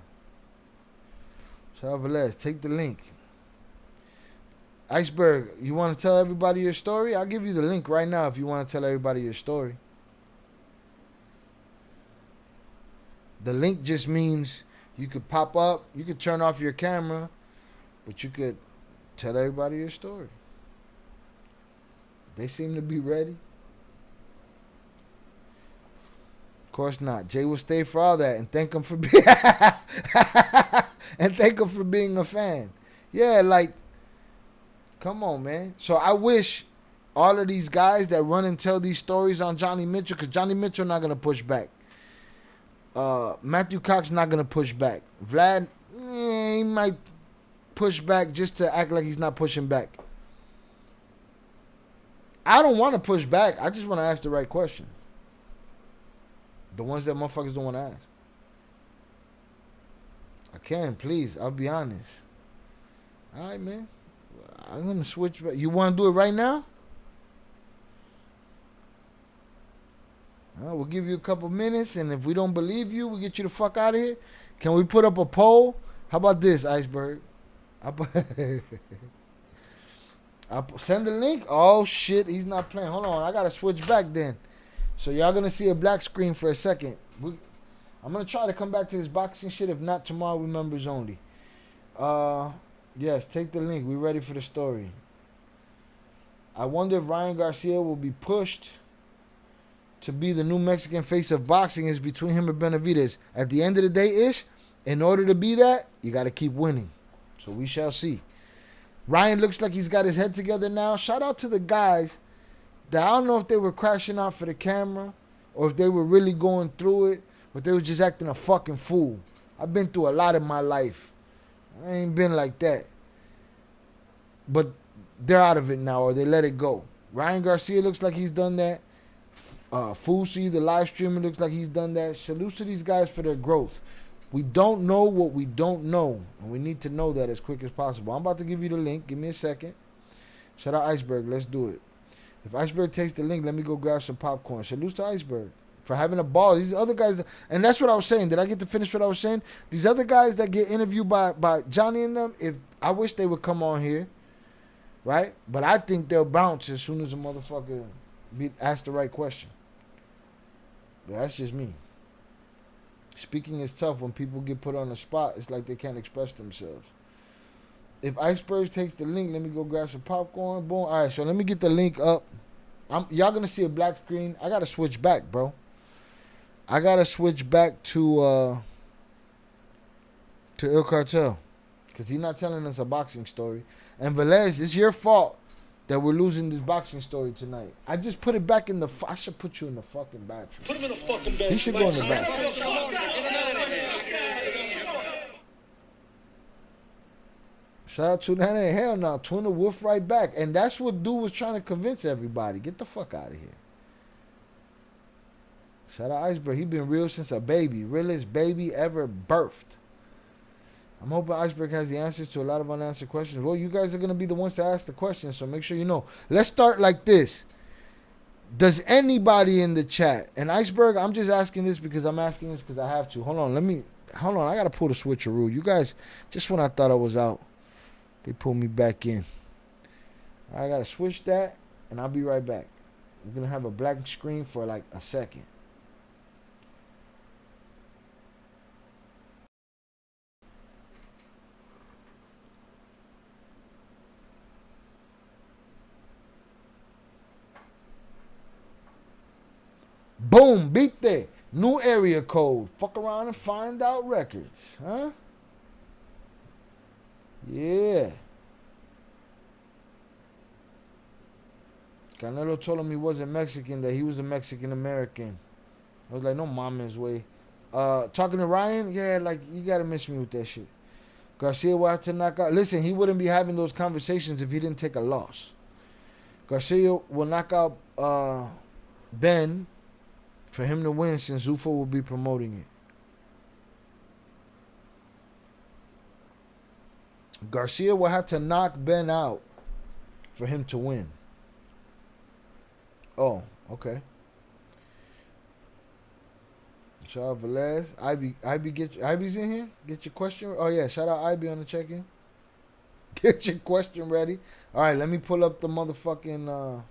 Shout out Velez. Take the link. Iceberg, you want to tell everybody your story? I'll give you the link right now if you want to tell everybody your story. The link just means you could pop up, you could turn off your camera, but you could tell everybody your story. They seem to be ready. course not. Jay will stay for all that and thank him for being and thank him for being a fan. Yeah, like, come on, man. So I wish all of these guys that run and tell these stories on Johnny Mitchell, because Johnny Mitchell not gonna push back. Matthew Cox not gonna push back. Vlad, he might push back just to act like he's not pushing back. I don't want to push back. I just want to ask the right questions. The ones that motherfuckers don't want to ask. I can, please. I'll be honest. All right, man. I'm going to switch back. You want to do it right now? We'll give you a couple minutes, and if we don't believe you, we'll get you the fuck out of here. Can we put up a poll? How about this, Iceberg? Send the link. Oh, shit. He's not playing. Hold on. I got to switch back then. So y'all going to see a black screen for a second. I'm going to try to come back to this boxing shit. If not, tomorrow we members only. Yes, take the link. We ready for the story. I wonder if Ryan Garcia will be pushed to be the new Mexican face of boxing. Is between him and Benavidez. At the end of the day, Ish, in order to be that, you got to keep winning. So we shall see. Ryan looks like he's got his head together now. Shout out to the guys that I don't know if they were crashing out for the camera or if they were really going through it, but they were just acting a fucking fool. I've been through a lot in my life. I ain't been like that. But they're out of it now, or they let it go. Ryan Garcia looks like he's done that. Fusi, the live streamer, looks like he's done that. Salute to these guys for their growth. We don't know what we don't know, and we need to know that as quick as possible. I'm about to give you the link. Give me a second. Shout out Iceberg. Let's do it. If Iceberg takes the link, let me go grab some popcorn. Salute to Iceberg for having a ball. These other guys, and that's what I was saying. Did I get to finish what I was saying? These other guys that get interviewed by Johnny and them, if I wish they would come on here, right? But I think they'll bounce as soon as a motherfucker ask the right question. But that's just me. Speaking is tough when people get put on the spot. It's like they can't express themselves. If Iceberg takes the link, let me go grab some popcorn. Boom. All right, so let me get the link up. Y'all going to see a black screen. I got to switch back, bro. I got to switch back to El Cartel because he's not telling us a boxing story. And Velez, it's your fault that we're losing this boxing story tonight. I just put it back in the... I should put you in the fucking bathroom. Put him in the fucking bed. He should go in the back. Shout out to that. Hell no. Tuna Wolf right back. And that's what dude was trying to convince everybody. Get the fuck out of here. Shout out Iceberg. He been real since a baby. Realest baby ever birthed. I'm hoping Iceberg has the answers to a lot of unanswered questions. Well, you guys are going to be the ones to ask the questions, so make sure you know. Let's start like this. Does anybody in the chat, and Iceberg, I'm just asking this because I'm asking this because I have to. Hold on. I got to pull the switcheroo. You guys, just when I thought I was out, they pulled me back in. I got to switch that, and I'll be right back. We're going to have a black screen for like a second. Boom, beat that. New area code. Fuck around and find out records. Huh? Yeah. Canelo told him he wasn't Mexican, that he was a Mexican American. I was like, no mama's way. Talking to Ryan, yeah, like, you gotta miss me with that shit. Garcia will have to knock out. Listen, he wouldn't be having those conversations if he didn't take a loss. Garcia will knock out Ben for him to win, since Zufo will be promoting it. Garcia will have to knock Ben out for him to win. Oh, okay. Shout out Velez. Ivy's in here. Get your question. Oh yeah, shout out Ivy on the check-in. Get your question ready. All right, let me pull up the motherfucking.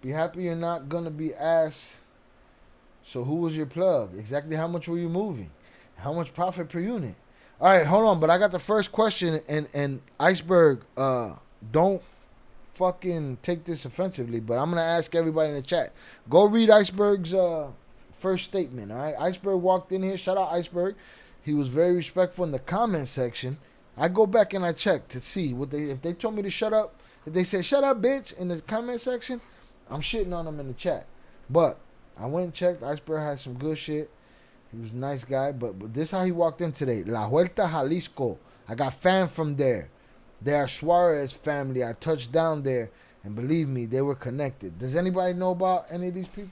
Be happy you're not gonna be asked. So who was your plug? Exactly how much were you moving? How much profit per unit? All right, hold on. But I got the first question, and Iceberg, don't fucking take this offensively, but I'm gonna ask everybody in the chat. Go read Iceberg's first statement. All right, Iceberg walked in here. Shout out Iceberg. He was very respectful in the comment section. I go back and I check to see what if they told me to shut up. If they said shut up, bitch, in the comment section, I'm shitting on them in the chat. But I went and checked. Iceberg had some good shit. He was a nice guy. But this is how he walked in today. La Huerta, Jalisco. I got fam from there. They are Suarez family. I touched down there. And believe me, they were connected. Does anybody know about any of these people?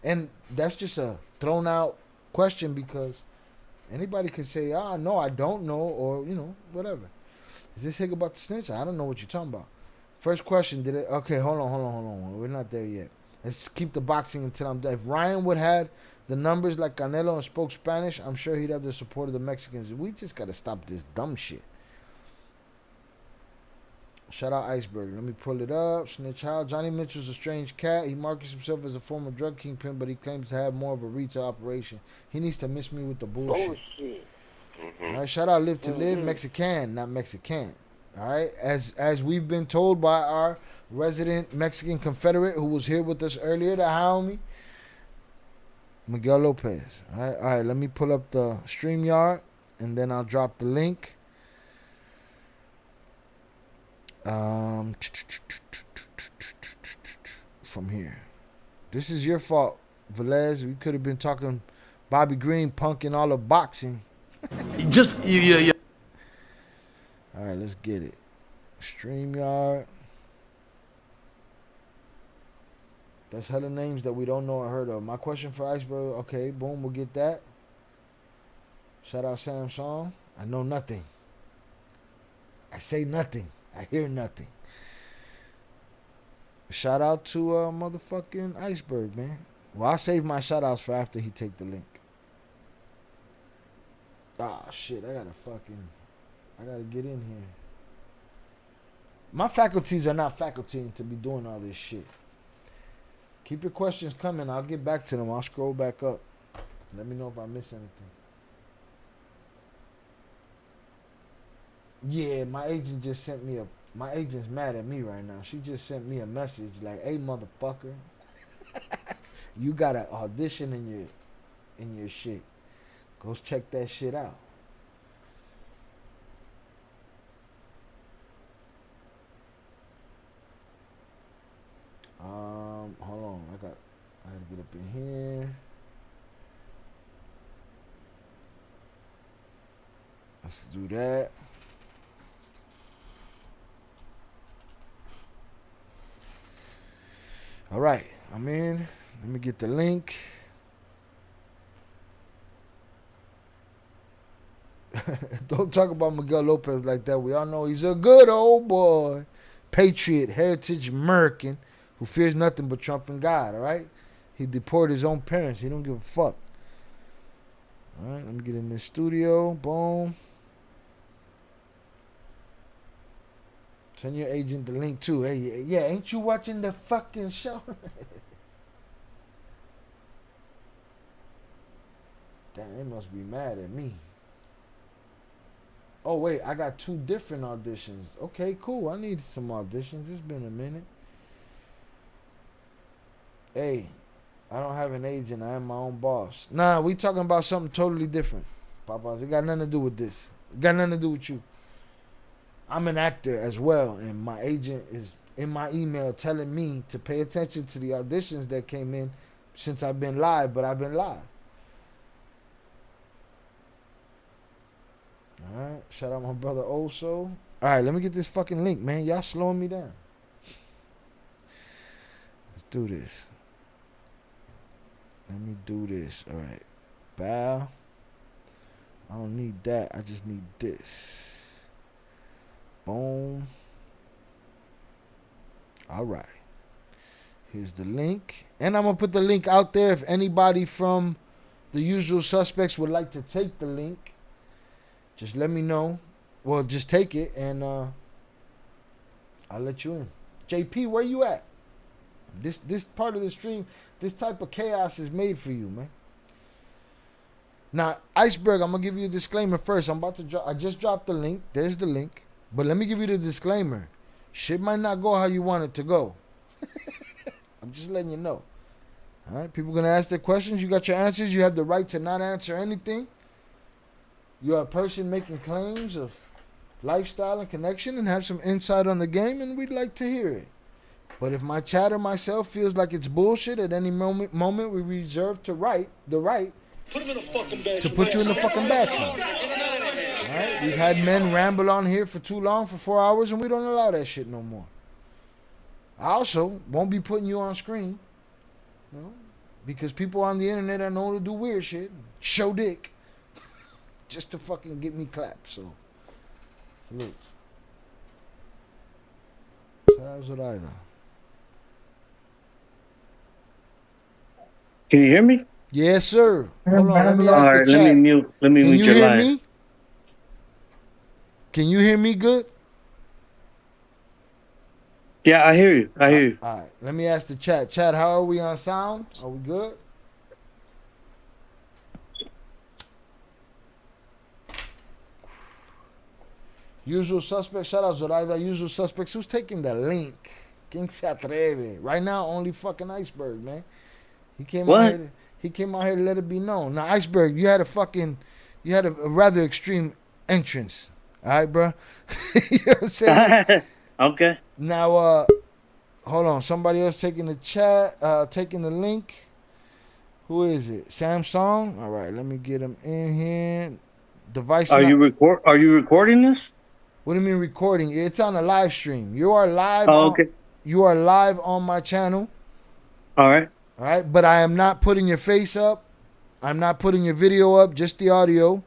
And that's just a thrown out question because anybody could say, no, I don't know, or, whatever. Is this hick about the snitch? I don't know what you're talking about. First question, okay, hold on. We're not there yet. Let's keep the boxing until I'm done. If Ryan would have the numbers like Canelo and spoke Spanish, I'm sure he'd have the support of the Mexicans. We just got to stop this dumb shit. Shout out Iceberg. Let me pull it up. Snitch how? Johnny Mitchell's a strange cat. He markets himself as a former drug kingpin, but he claims to have more of a retail operation. He needs to miss me with the bullshit. All right, shout out Live to Live. Mexican, not Mexican. All right, as we've been told by our resident Mexican Confederate who was here with us earlier, the homie Miguel Lopez. All right, let me pull up the StreamYard and then I'll drop the link. From here. This is your fault, Velez. We could have been talking Bobby Green, Punk, and all the boxing. Yeah. All right, let's get it. StreamYard. That's hella names that we don't know or heard of. My question for Iceberg. Okay, boom, we'll get that. Shout out Samsung. I know nothing. I say nothing. I hear nothing. Shout out to motherfucking Iceberg, man. Well, I'll save my shout outs for after he take the link. Shit, I gotta get in here. My faculties are not faculty to be doing all this shit. Keep your questions coming. I'll get back to them. I'll scroll back up. Let me know if I miss anything. Yeah, my agent just sent me my agent's mad at me right now. She just sent me a message like, hey, motherfucker, you got an audition in your shit. Go check that shit out. Hold on. I gotta get up in here. Let's do that. All right, I'm in. Let me get the link. Don't talk about Miguel Lopez like that. We all know he's a good old boy. Patriot, heritage American who fears nothing but Trump and God, all right? He deported his own parents. He don't give a fuck. All right, let me get in this studio. Boom. Send your agent the link too. Hey, yeah, ain't you watching the fucking show? Damn, they must be mad at me. Oh, wait, I got 2 different auditions. Okay, cool. I need some auditions. It's been a minute. Hey, I don't have an agent. I am my own boss. Nah, we talking about something totally different, Papas. It got nothing to do with this. It got nothing to do with you. I'm an actor as well, and my agent is in my email telling me to pay attention to the auditions that came in since I've been live, but I've been live. Alright, shout out my brother Oso. Alright, let me get this fucking link, man. Y'all slowing me down. Let's do this. Let me do this. Alright. Bow. I don't need that. I just need this. Boom. Alright. Here's the link. And I'm going to put the link out there if anybody from the usual suspects would like to take the link. Just let me know. Well, just take it and I'll let you in. JP, where you at? This part of the stream, this type of chaos is made for you, man. Now, Iceberg, I'm gonna give you a disclaimer first. I just dropped the link. There's the link. But let me give you the disclaimer. Shit might not go how you want it to go. I'm just letting you know. All right, people gonna ask their questions. You got your answers. You have the right to not answer anything. You're a person making claims of lifestyle and connection and have some insight on the game, and we'd like to hear it. But if my chat or myself feels like it's bullshit at any moment we reserve the right to put you in the fucking bathroom. All right? We've had men ramble on here for too long, for 4 hours, and we don't allow that shit no more. I also won't be putting you on screen, you know, because people on the internet are known to do weird shit, show dick, just to fucking get me clapped. So, salutes. How's it either? Can you hear me? Yes, sir. Hold on, let me ask All the right, chat. let me mute Can your you hear line. me? Can you hear me good? Yeah, I hear you. I hear you. All right, let me ask the chat. Chat, how are we on sound? Are we good? Usual suspects. Shout out Zoraida. Usual suspects. Who's taking the link? Quien se atreve? Right now, only fucking Iceberg, man. He came out here. He came out here to let it be known. Now, Iceberg, you had a rather extreme entrance. All right, bro. You know what I'm saying? Okay. Now, hold on. Somebody else taking the chat, taking the link. Who is it? Samsung. All right, let me get him in here. Device. Are you recording this? What do you mean recording? It's on a live stream. You are live. Okay. You are live on my channel. All right. All right, but I am not putting your face up. I'm not putting your video up. Just the audio.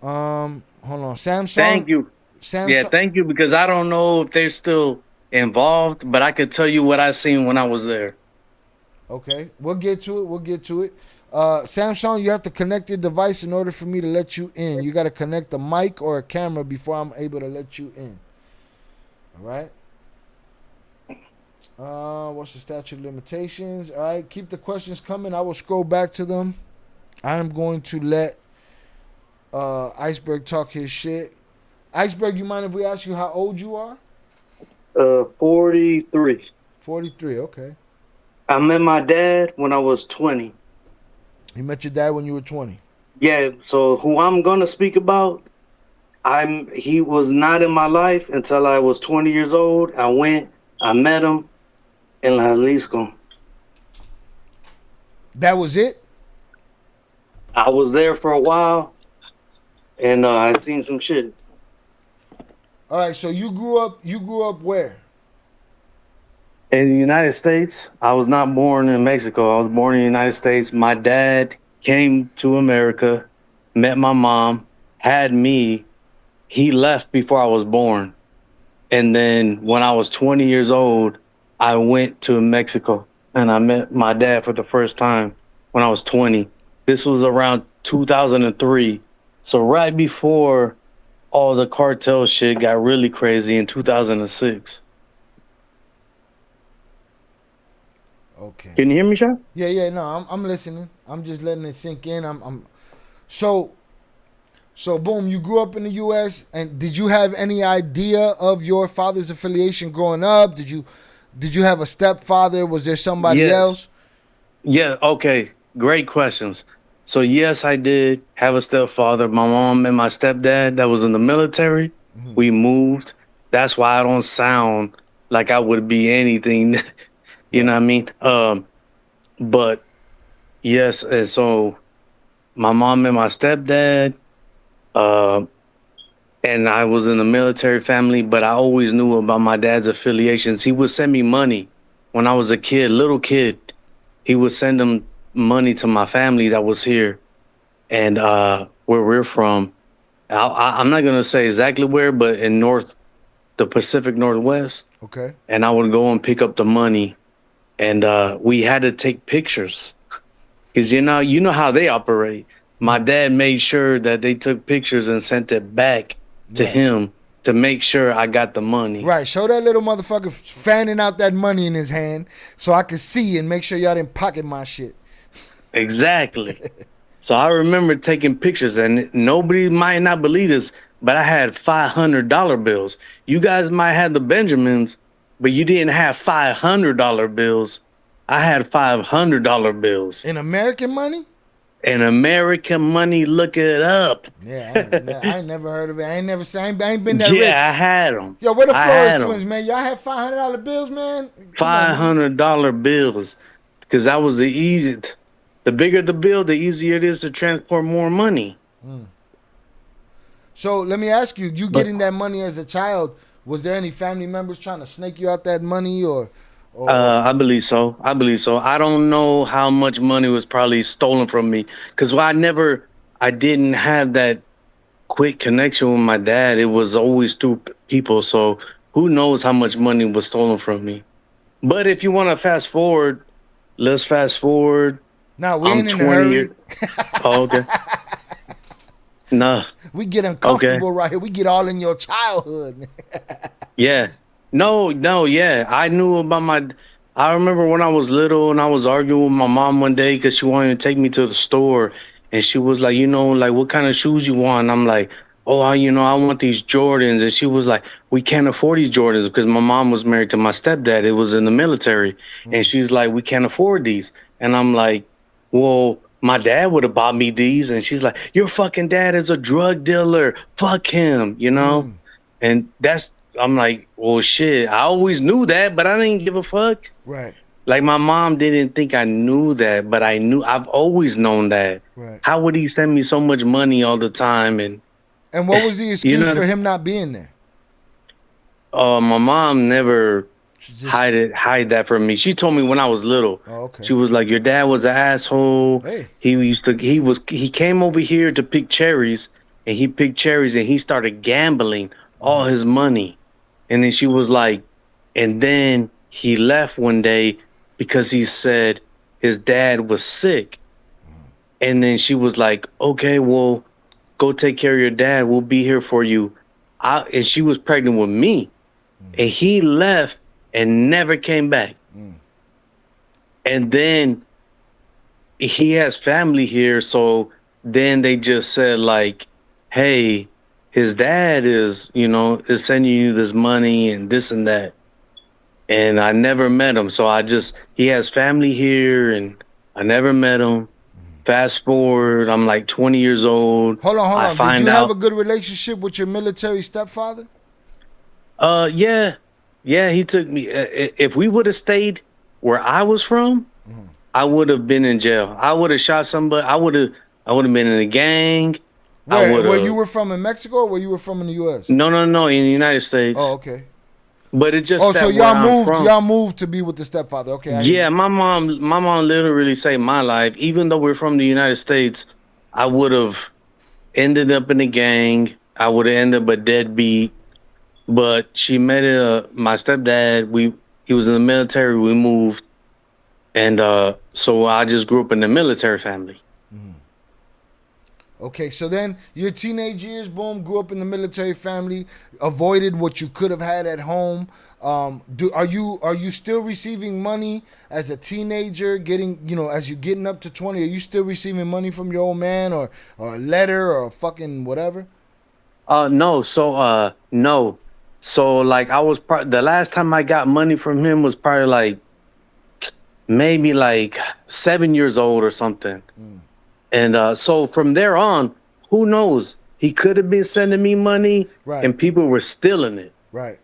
Hold on, Samsung. Thank you. Samsung. Yeah, thank you, because I don't know if they're still involved, but I could tell you what I seen when I was there. Okay, we'll get to it. Samsung, you have to connect your device in order for me to let you in. You got to connect a mic or a camera before I'm able to let you in. All right. What's the statute of limitations? All right, keep the questions coming. I will scroll back to them. I am going to let Iceberg talk his shit. Iceberg, you mind if we ask you how old you are? 43. 43, okay. I met my dad when I was 20. You met your dad when you were 20? Yeah, so who I'm going to speak about, he was not in my life until I was 20 years old. I met him in Jalisco. That was it? I was there for a while, and I'd seen some shit. All right, so you grew up where? In the United States. I was not born in Mexico. I was born in the United States. My dad came to America, met my mom, had me. He left before I was born. And then when I was 20 years old, I went to Mexico and I met my dad for the first time when I was 20. This was around 2003. So right before all the cartel shit got really crazy in 2006. Okay. Can you hear me, Sean? Yeah, no, I'm listening. I'm just letting it sink in. So boom, you grew up in the US, and did you have any idea of your father's affiliation growing up? Did you have a stepfather? Was there somebody else? Yeah, okay. Great questions. So yes, I did have a stepfather. My mom and my stepdad that was in the military. Mm-hmm. We moved. That's why I don't sound like I would be anything. You know what I mean? But yes, and so my mom and my stepdad, and I was in the military family, but I always knew about my dad's affiliations. He would send me money when I was a kid, little kid. He would send them money to my family that was here, and where we're from. I'm not gonna say exactly where, but in the Pacific Northwest. Okay. And I would go and pick up the money. And we had to take pictures because, you know how they operate. My dad made sure that they took pictures and sent it back to him to make sure I got the money. Right. Show that little motherfucker fanning out that money in his hand so I could see and make sure y'all didn't pocket my shit. Exactly. So I remember taking pictures, and nobody might not believe this, but I had $500 bills. You guys might have the Benjamins, but you didn't have $500 bills. I had $500 bills. In American money? In American money, look it up. Yeah, I ain't never heard of it. I ain't been that rich. Yeah, I had them. Yo, where the Flores twins, man? Y'all had $500 bills, man? $500 bills. Because that was the easiest. The bigger the bill, the easier it is to transport more money. So let me ask you, getting that money as a child, was there any family members trying to snake you out that money or I believe so. I don't know how much money was probably stolen from me because I didn't have that quick connection with my dad. It was always through people. So who knows how much money was stolen from me. But if you want to fast forward, let's fast forward. No, we ain't in a hurry. Oh, okay. No. We get uncomfortable right here. We get all in your childhood. Yeah. No, yeah. I knew about I remember when I was little and I was arguing with my mom one day because she wanted to take me to the store. And she was like, what kind of shoes you want? And I'm like, oh, I want these Jordans. And she was like, we can't afford these Jordans because my mom was married to my stepdad. It was in the military. And she's like, we can't afford these. And I'm like, well, my dad would have bought me these. And she's like, your fucking dad is a drug dealer. Fuck him, And I'm like, well, shit, I always knew that, but I didn't give a fuck. Right. Like my mom didn't think I knew that, but I've always known that. Right. How would he send me so much money all the time? And what was the excuse for him not being there? My mom never hide that from me. She told me when I was little. Oh, okay. She was like, your dad was an asshole. Hey. He came over here to pick cherries, and he picked cherries and he started gambling all his money. And then she was like, and then he left one day because he said his dad was sick. And then she was like, okay, well, go take care of your dad. We'll be here for you. And she was pregnant with me. And he left and never came back. And then he has family here. So then they just said like, hey, his dad is sending you this money and this and that. And I never met him. So he has family here and I never met him. Fast forward, I'm like 20 years old. Hold on. Did you have a good relationship with your military stepfather? Yeah, he took me. If we would have stayed where I was from, I would have been in jail. I would have shot somebody. I would have been in a gang. Where you were from in Mexico or where you were from in the U.S.? No, in the United States. Oh, okay. But it just so y'all moved to be with the stepfather. Okay. Yeah, my mom literally saved my life. Even though we're from the United States, I would have ended up in a gang. I would have ended up a deadbeat. But she met my stepdad. He was in the military. We moved, and so I just grew up in the military family. Okay, so then your teenage years, boom, grew up in the military family, avoided what you could have had at home. Are you still receiving money as a teenager, as you're getting up to 20? Are you still receiving money from your old man or a letter or a fucking whatever? No. So like I was the last time I got money from him was probably like maybe like 7 years old or something. And so from there on, who knows? He could have been sending me money, right, and people were stealing it. Right.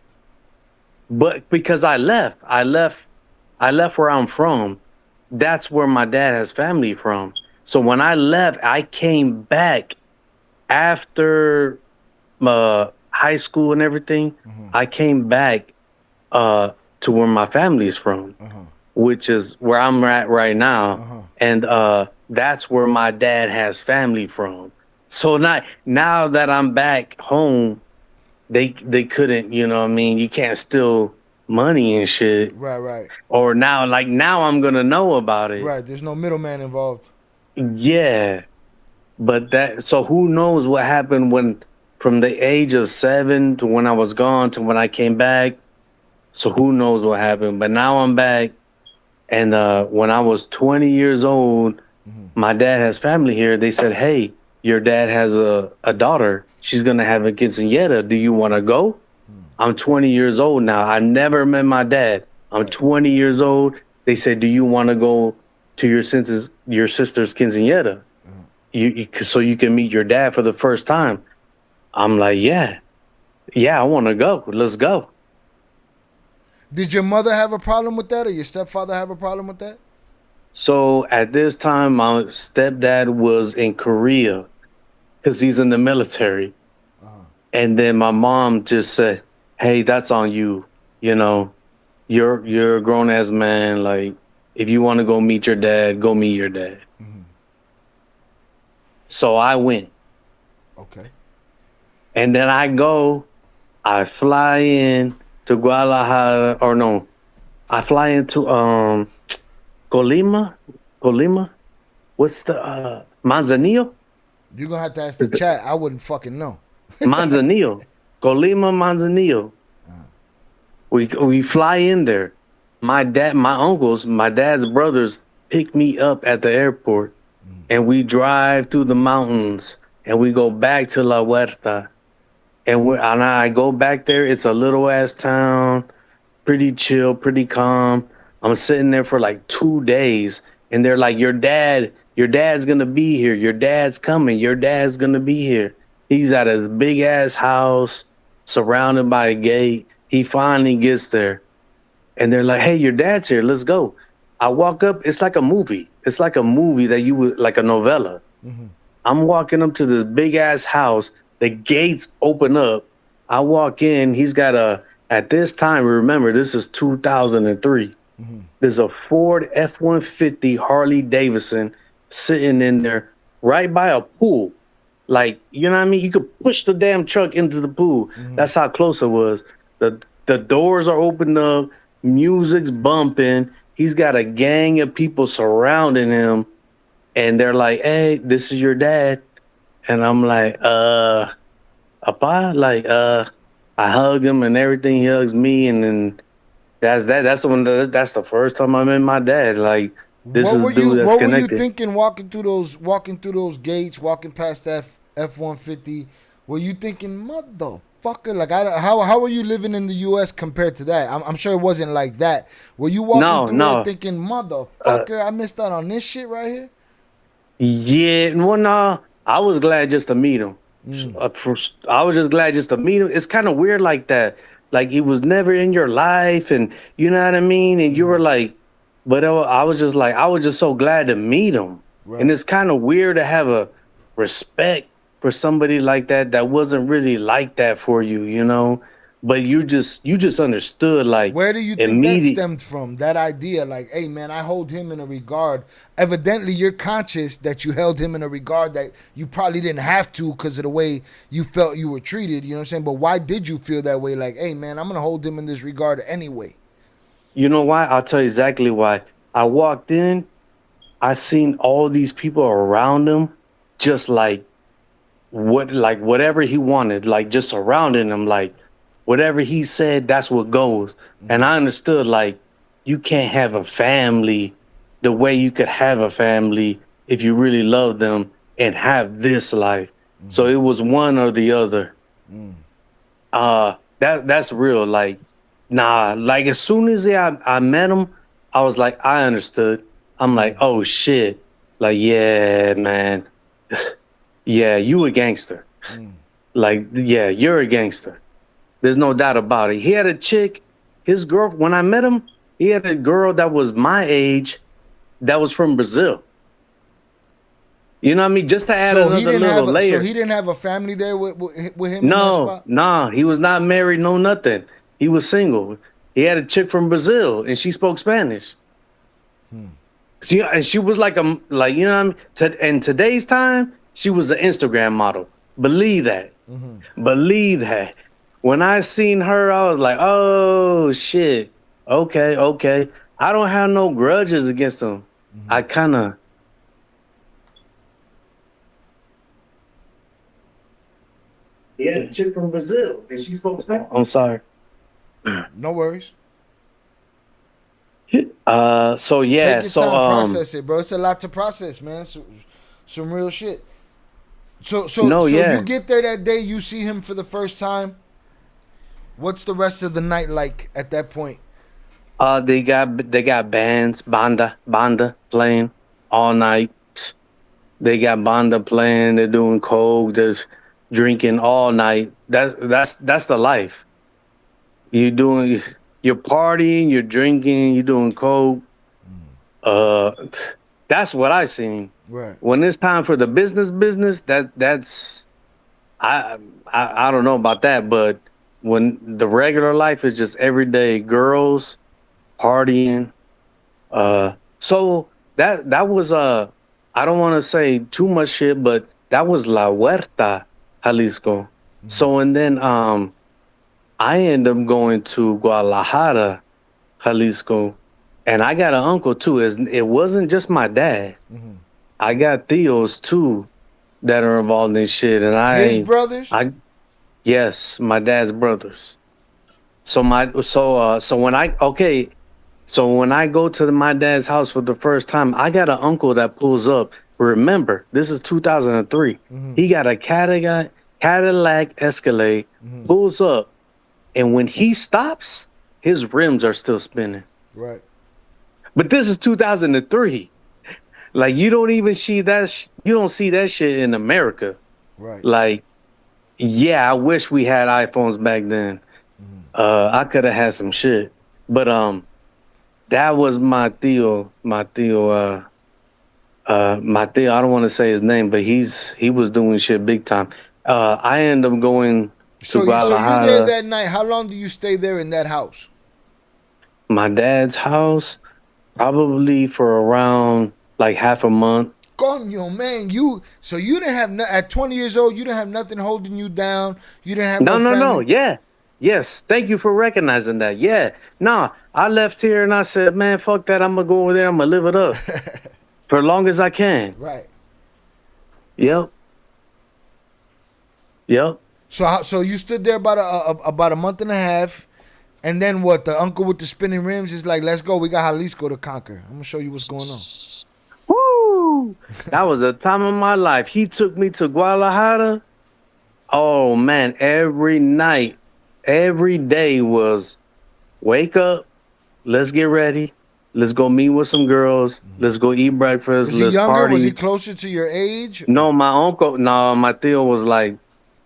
But because I left where I'm from. That's where my dad has family from. So when I left, I came back after high school and everything. I came back to where my family's from, which is where I'm at right now. And that's where my dad has family from. So now that I'm back home, they couldn't, you can't steal money and shit. Right. Or now I'm gonna know about it. Right, there's no middleman involved. Yeah. But so who knows what happened from the age of 7 to when I was gone to when I came back. So who knows what happened. But now I'm back. And when I was 20 years old, my dad has family here. They said, hey, your dad has a daughter. She's gonna have a quinceañera. Do you want to go? I'm 20 years old now. I never met my dad. I'm 20 years old. They said, do you want to go to your sister's quinceañera? So you can meet your dad for the first time. I'm like, yeah, I want to go. Let's go. Did your mother have a problem with that, or your stepfather have a problem with that? So at this time, my stepdad was in Korea because he's in the military. And then my mom just said, hey, that's on you. You know, you're a grown ass man. Like, if you want to go meet your dad, go meet your dad. So I went. Okay. And then I fly in to Guadalajara, or no, I fly into Colima. What's the Manzanillo? You're gonna have to ask the chat. I wouldn't fucking know. Manzanillo. Colima, Manzanillo. We fly in there. My uncles, my dad's brothers pick me up at the airport, and we drive through the mountains, and we go back to La Huerta. And I go back there. It's a little ass town, pretty chill, pretty calm. I'm sitting there for like 2 days, and they're like, your dad's gonna be here. Your dad's coming. Your dad's gonna be here. He's at his big ass house, surrounded by a gate. He finally gets there, and they're like, hey, your dad's here. Let's go. I walk up. It's like a movie. It's like a movie that you would, like a novella. I'm walking up to this big ass house. The gates open up. I walk in. He's got at this time, remember, this is 2003. There's a Ford F-150 Harley Davidson sitting in there right by a pool. Like, you know what I mean? You could push the damn truck into the pool. That's how close it was. The doors are opened up. Music's bumping. He's got a gang of people surrounding him. And they're like, hey, this is your dad. And I'm like, Apa? Like, I hug him and everything. He hugs me. And then that's that. That's the first time I met my dad. Like, this is the dude that's connected. What were you thinking walking through those gates, walking past that F-150? Were you thinking, motherfucker? Like, how are you living in the U.S. compared to that? I'm sure it wasn't like that. Were you walking through there thinking, motherfucker, I missed out on this shit right here? Yeah, well, no. I was glad just to meet him. I was just glad just to meet him. It's kind of weird like that. Like, he was never in your life, and you know what I mean? And you were like, but I was just so glad to meet him. Right. And it's kind of weird to have a respect for somebody like that wasn't really like that for you, you know? But you just understood, like, where do you think that stemmed from? That idea, like, hey man, I hold him in a regard. Evidently, you're conscious that you held him in a regard that you probably didn't have to because of the way you felt you were treated. You know what I'm saying? But why did you feel that way? Like, hey man, I'm gonna hold him in this regard anyway. You know why? I'll tell you exactly why. I walked in, I seen all these people around him, just like whatever he wanted, like just surrounding him, like. Whatever he said, that's what goes. And I understood, like, you can't have a family the way you could have a family if you really love them and have this life. So it was one or the other. That's real. Like, nah, like as soon as I met him, I was like, I understood. I'm like, oh shit. Like, yeah, man. Yeah, you a gangster. Like, yeah, you're a gangster. There's no doubt about it. He had a chick, his girl, when I met him, he had a girl that was my age that was from Brazil. You know what I mean? Just to add another little layer. So he didn't have a family there with him? No, he was not married, no nothing. He was single. He had a chick from Brazil, and she spoke Spanish. She was like, you know what I mean? In today's time, she was an Instagram model. Believe that. Believe that. When I seen her, I was like, oh, shit. Okay. I don't have no grudges against them. I kind of... Yeah, a chick from Brazil. And she spoke Spanish. I'm sorry. No worries. So, yeah. Take your time, process it, bro. It's a lot to process, man. Some real shit. No, yeah. you get there that day, you see him for the first time. What's the rest of the night like at that point? They got bands, banda playing all night. They got banda playing. They're doing coke. They're drinking all night. That's the life. You're partying. You're drinking. You're doing coke. That's what I seen. Right. When it's time for the business, that's I don't know about that, but when the regular life is just everyday girls partying, so that was I don't want to say too much shit, but that was La Huerta, Jalisco. So and then I ended up going to Guadalajara, Jalisco, and I got an uncle too. It wasn't just my dad. I got Theos too that are involved in shit, and His brothers? Yes, my dad's brothers. So when I go to my dad's house for the first time, I got an uncle that pulls up. Remember, this is 2003. He got a Cadillac Escalade, pulls up, and when he stops, his rims are still spinning. Right. But this is 2003. Like you don't even see that. You don't see that shit in America. Right. Like, yeah, I wish we had iPhones back then. I could have had some shit. But that was my Theo. I don't want to say his name, but he was doing shit big time. I ended up going to Guadalajara. So you there that night. How long do you stay there in that house? My dad's house, probably for around like half a month. Coño, man, you didn't have at 20 years old, you didn't have nothing holding you down. You didn't have No. Yeah. Yes. Thank you for recognizing that. Yeah. Nah, I left here and I said, man, fuck that. I'm gonna go over there. I'm gonna live it up for as long as I can. Right. Yep. So you stood there about a month and a half, and then what? The uncle with the spinning rims is like, let's go. We got Jalisco to conquer. I'm gonna show you what's going on. Woo! That was a time of my life. He took me to Guadalajara. Oh man, every night, every day was wake up, let's get ready, let's go meet with some girls, let's go eat breakfast, Was he let's younger? party. Was he closer to your age? No, my Theo was like,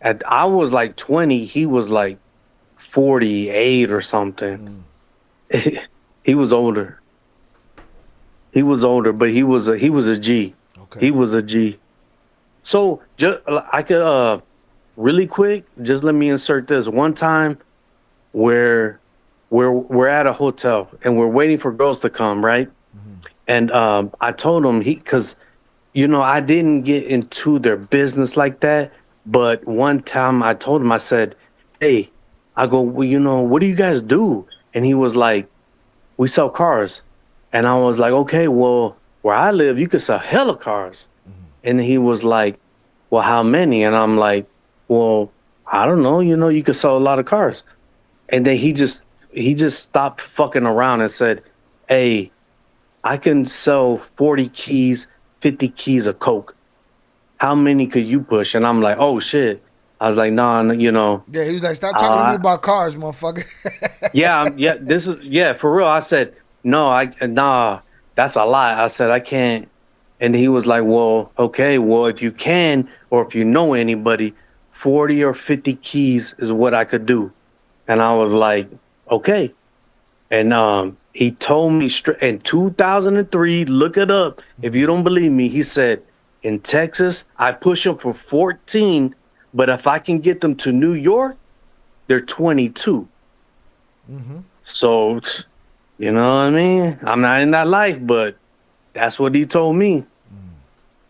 I was like 20, he was like 48 or something. He was older. But he was a G. Okay. He was a G. So I could really quick, just let me insert this. One time where we're at a hotel and we're waiting for girls to come, right? And I told him because I didn't get into their business like that. But one time I told him, I said, hey, I go, well, what do you guys do? And he was like, we sell cars. And I was like, okay, well, where I live, you could sell hella cars. And he was like, well, how many? And I'm like, well, I don't know. You could sell a lot of cars. And then he just stopped fucking around and said, hey, I can sell 40 keys, 50 keys of Coke. How many could you push? And I'm like, oh, shit. I was like, nah, Yeah, he was like, stop talking to me about cars, motherfucker. For real. I said, nah, that's a lie. I said, I can't. And he was like, well, okay, well, if you can, or if you know anybody, 40 or 50 keys is what I could do. And I was like, okay. And he told me in 2003, look it up. If you don't believe me, he said, in Texas, I push them for 14, but if I can get them to New York, they're 22. So, you know what I mean? I'm not in that life, but that's what he told me.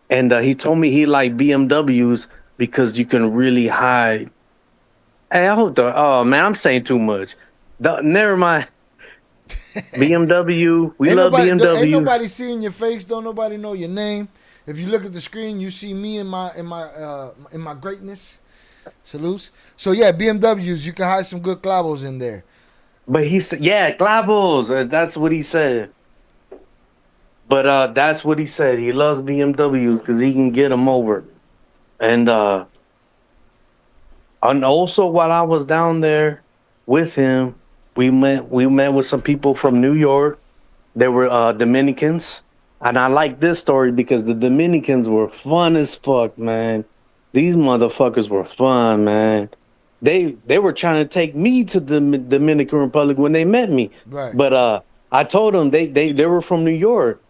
And he told me he liked BMWs because you can really hide. Hey, oh man, I'm saying too much. Never mind. BMW, we love BMW. Ain't nobody seeing your face. Don't nobody know your name. If you look at the screen, you see me in my greatness. Salutes. So yeah, BMWs, you can hide some good clavos in there. But he said, yeah, clavos. That's what he said. But that's what he said. He loves BMWs because he can get them over. And also while I was down there with him, we met with some people from New York. They were Dominicans. And I like this story because the Dominicans were fun as fuck, man. These motherfuckers were fun, man. They were trying to take me to the Dominican Republic when they met me. Right. But I told them they were from New York.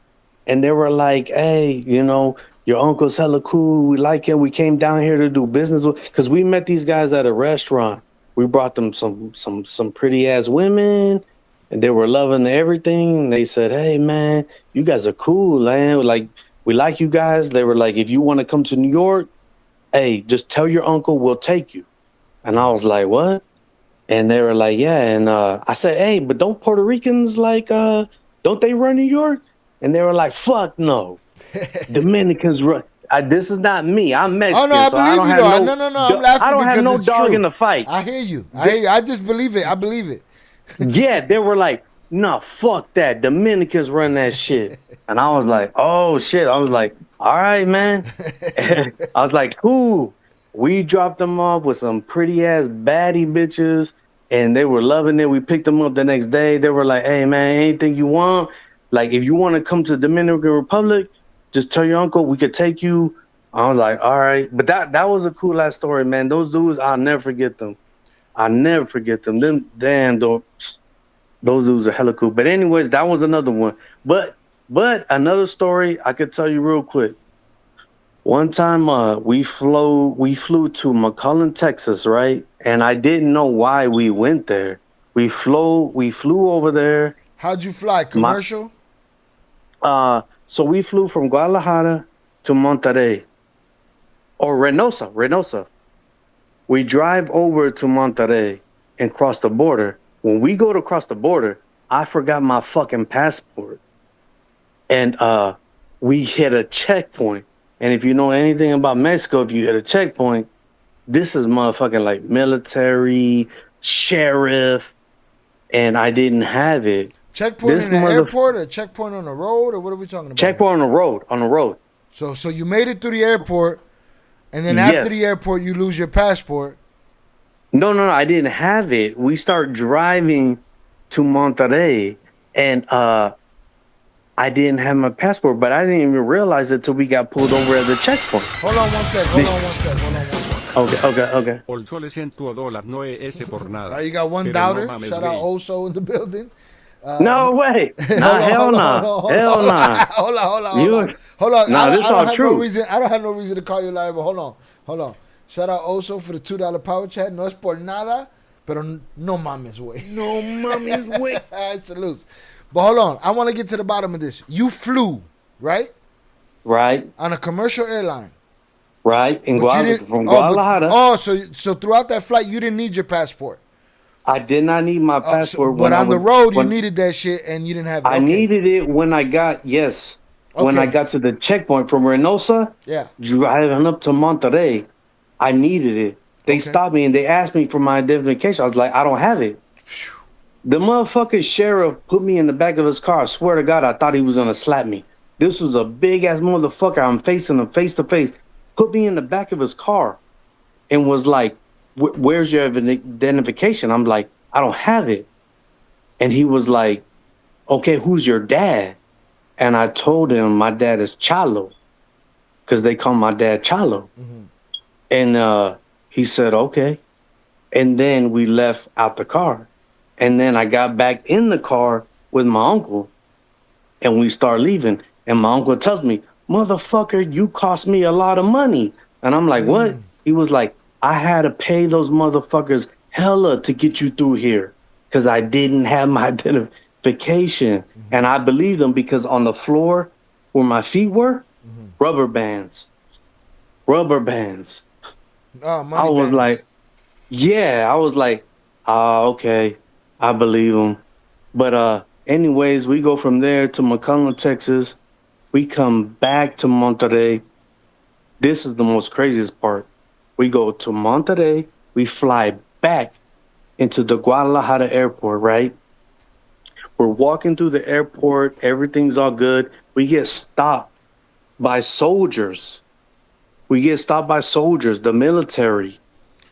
And they were like, hey, you know, your uncle's hella cool. We like him. We came down here to do business with, because we met these guys at a restaurant. We brought them some pretty ass women, and they were loving everything. And they said, hey man, you guys are cool, man. Like, we like you guys. They were like, if you want to come to New York, hey, just tell your uncle, we'll take you. And I was like, what? And they were like, yeah. And I said, hey, but don't Puerto Ricans like don't they run New York? And they were like, fuck no. Dominicans run. This is not me. I'm Mexican. Oh no, I so believe you though. No, I'm laughing I don't have because no it's dog true. in the fight. I hear you. I just believe it. I believe it. Yeah, they were like, no, fuck that. Dominicans run that shit. And I was like, oh shit. I was like, all right, man. I was like, cool. We dropped them off with some pretty ass baddie bitches, and they were loving it. We picked them up the next day. They were like, hey man, anything you want. Like, if you want to come to the Dominican Republic, just tell your uncle we could take you. I was like, all right. But that was a cool ass story, man. Those dudes, I'll never forget them. I'll never forget them. Them damn those dudes are hella cool. But anyways, that was another one. But another story I could tell you real quick. One time we flew to McAllen, Texas, right? And I didn't know why we went there. We flew over there. How'd you fly? Commercial? So we flew from Guadalajara to Monterrey. Or Reynosa. We drive over to Monterrey and cross the border. When we go to cross the border, I forgot my fucking passport. And we hit a checkpoint. And if you know anything about Mexico, if you hit a checkpoint, this is motherfucking like military, sheriff, and I didn't have it. Checkpoint in the airport or checkpoint on the road, or what are we talking about? Checkpoint on the road. So you made it through the airport, and then after the airport, you lose your passport. No, I didn't have it. We start driving to Monterrey, and I didn't have my passport, but I didn't even realize it until we got pulled over at the checkpoint. Hold on one sec. Okay. Por solo $100 no es ese por nada. You got one doubter. Shout out Oso in the building. No way. Hell no. Hold on. Nah, this all true. I don't have no reason to call you liar, but hold on. Shout out Oso for the $2 power chat. No es por nada, pero no mames, güey. No mames, güey. Salutes. But hold on. I want to get to the bottom of this. You flew, right? Right. On a commercial airline. Right. From Guadalajara. So throughout that flight, you didn't need your passport. I did not need my passport. But on the road, you needed that shit and you didn't have it. I needed it when I got, when I got to the checkpoint from Reynosa, driving up to Monterrey, I needed it. They stopped me and they asked me for my identification. I was like, I don't have it. The motherfucking sheriff put me in the back of his car. I swear to God, I thought he was going to slap me. This was a big-ass motherfucker. I'm facing him face to face. Put me in the back of his car and was like, where's your identification? I'm like, I don't have it. And he was like, okay, who's your dad? And I told him my dad is Chalo, because they call my dad Chalo. Mm-hmm. And he said, okay. And then we left out the car. And then I got back in the car with my uncle, and we start leaving. And my uncle tells me, motherfucker, you cost me a lot of money. And I'm like, what? He was like, I had to pay those motherfuckers hella to get you through here because I didn't have my identification. Mm-hmm. And I believed them because on the floor where my feet were, rubber bands. I was like, okay, I believe them. But anyways, we go from there to McAllen, Texas. We come back to Monterrey. This is the most craziest part. We go to Monterrey. We fly back into the Guadalajara airport, right? We're walking through the airport. Everything's all good. We get stopped by soldiers. We get stopped by soldiers, the military.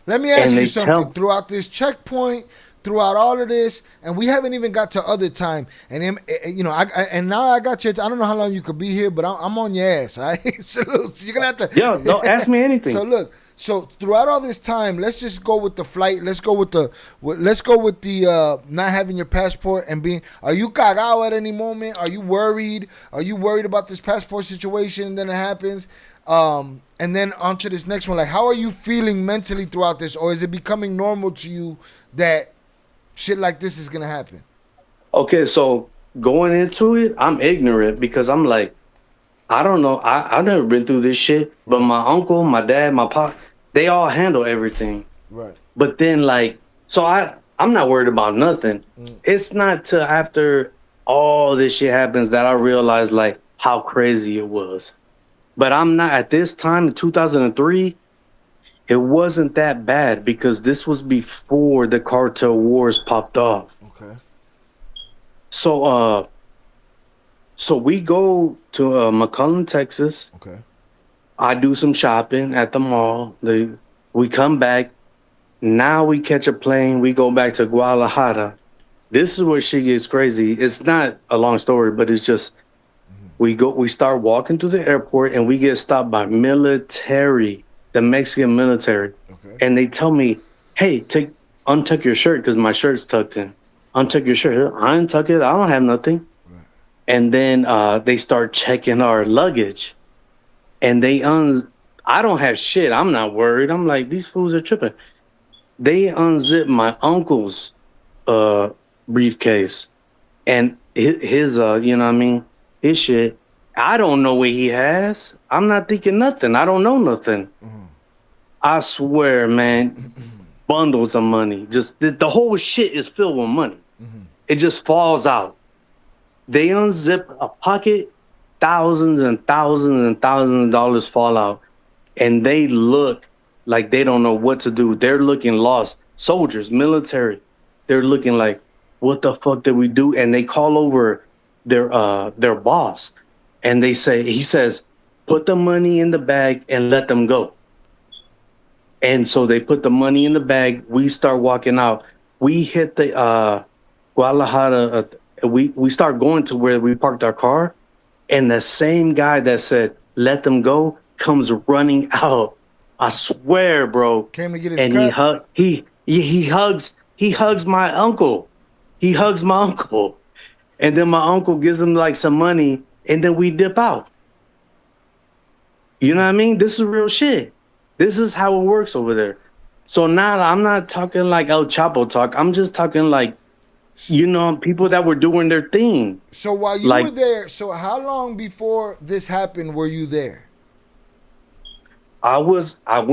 Let me ask And you they something. tell- Throughout this checkpoint, throughout all of this, and we haven't even got to other time. And you know, and now I got you. I don't know how long you could be here, but I'm on your ass. All right, so you're gonna have to. Yeah, don't ask me anything. So look. So throughout all this time, let's just go with the flight. Let's go with the not having your passport and being. Are you cagao at any moment? Are you worried? Are you worried about this passport situation? And then it happens. And then on to this next one. Like, how are you feeling mentally throughout this? Or is it becoming normal to you that shit like this is going to happen? Okay, so going into it, I'm ignorant because I'm like, I don't know. I've never been through this shit. But my uncle, my dad, my pop, they all handle everything. Right. But then, like, so I'm not worried about nothing. It's not till after all this shit happens that I realize, like, how crazy it was. But I'm not, at this time in 2003, it wasn't that bad because this was before the cartel wars popped off. Okay. So we go to McAllen, Texas. Okay. I do some shopping at the mall. We come back. Now we catch a plane. We go back to Guadalajara. This is where shit gets crazy. It's not a long story, but it's just we start walking through the airport and we get stopped by military, the Mexican military. Okay. And they tell me, hey, untuck your shirt because my shirt's tucked in. Untuck your shirt. I untuck it. I don't have nothing. Right. And then they start checking our luggage. And I don't have shit. I'm not worried. I'm like, these fools are tripping. They unzip my uncle's briefcase. And his you know what I mean? His shit. I don't know what he has. I'm not thinking nothing. I don't know nothing. I swear, man, bundles of money. Just the whole shit is filled with money. It just falls out. They unzip a pocket, thousands and thousands and thousands of dollars fall out. And they look like they don't know what to do. They're looking lost. Soldiers, military. They're looking like, what the fuck did we do? And they call over their boss. And he says, put the money in the bag and let them go. And so they put the money in the bag. We start walking out. We hit the Guadalajara. We start going to where we parked our car. And the same guy that said, let them go, comes running out. I swear, bro. Came to get his and cut. he hugs my uncle. He hugs my uncle. And then my uncle gives him like some money and then we dip out. You know what I mean? This is real shit. This is how it works over there. So now I'm not talking like El Chapo talk. I'm just talking like, you know, people that were doing their thing. So while you were there, so how long before this happened were you there? I was there.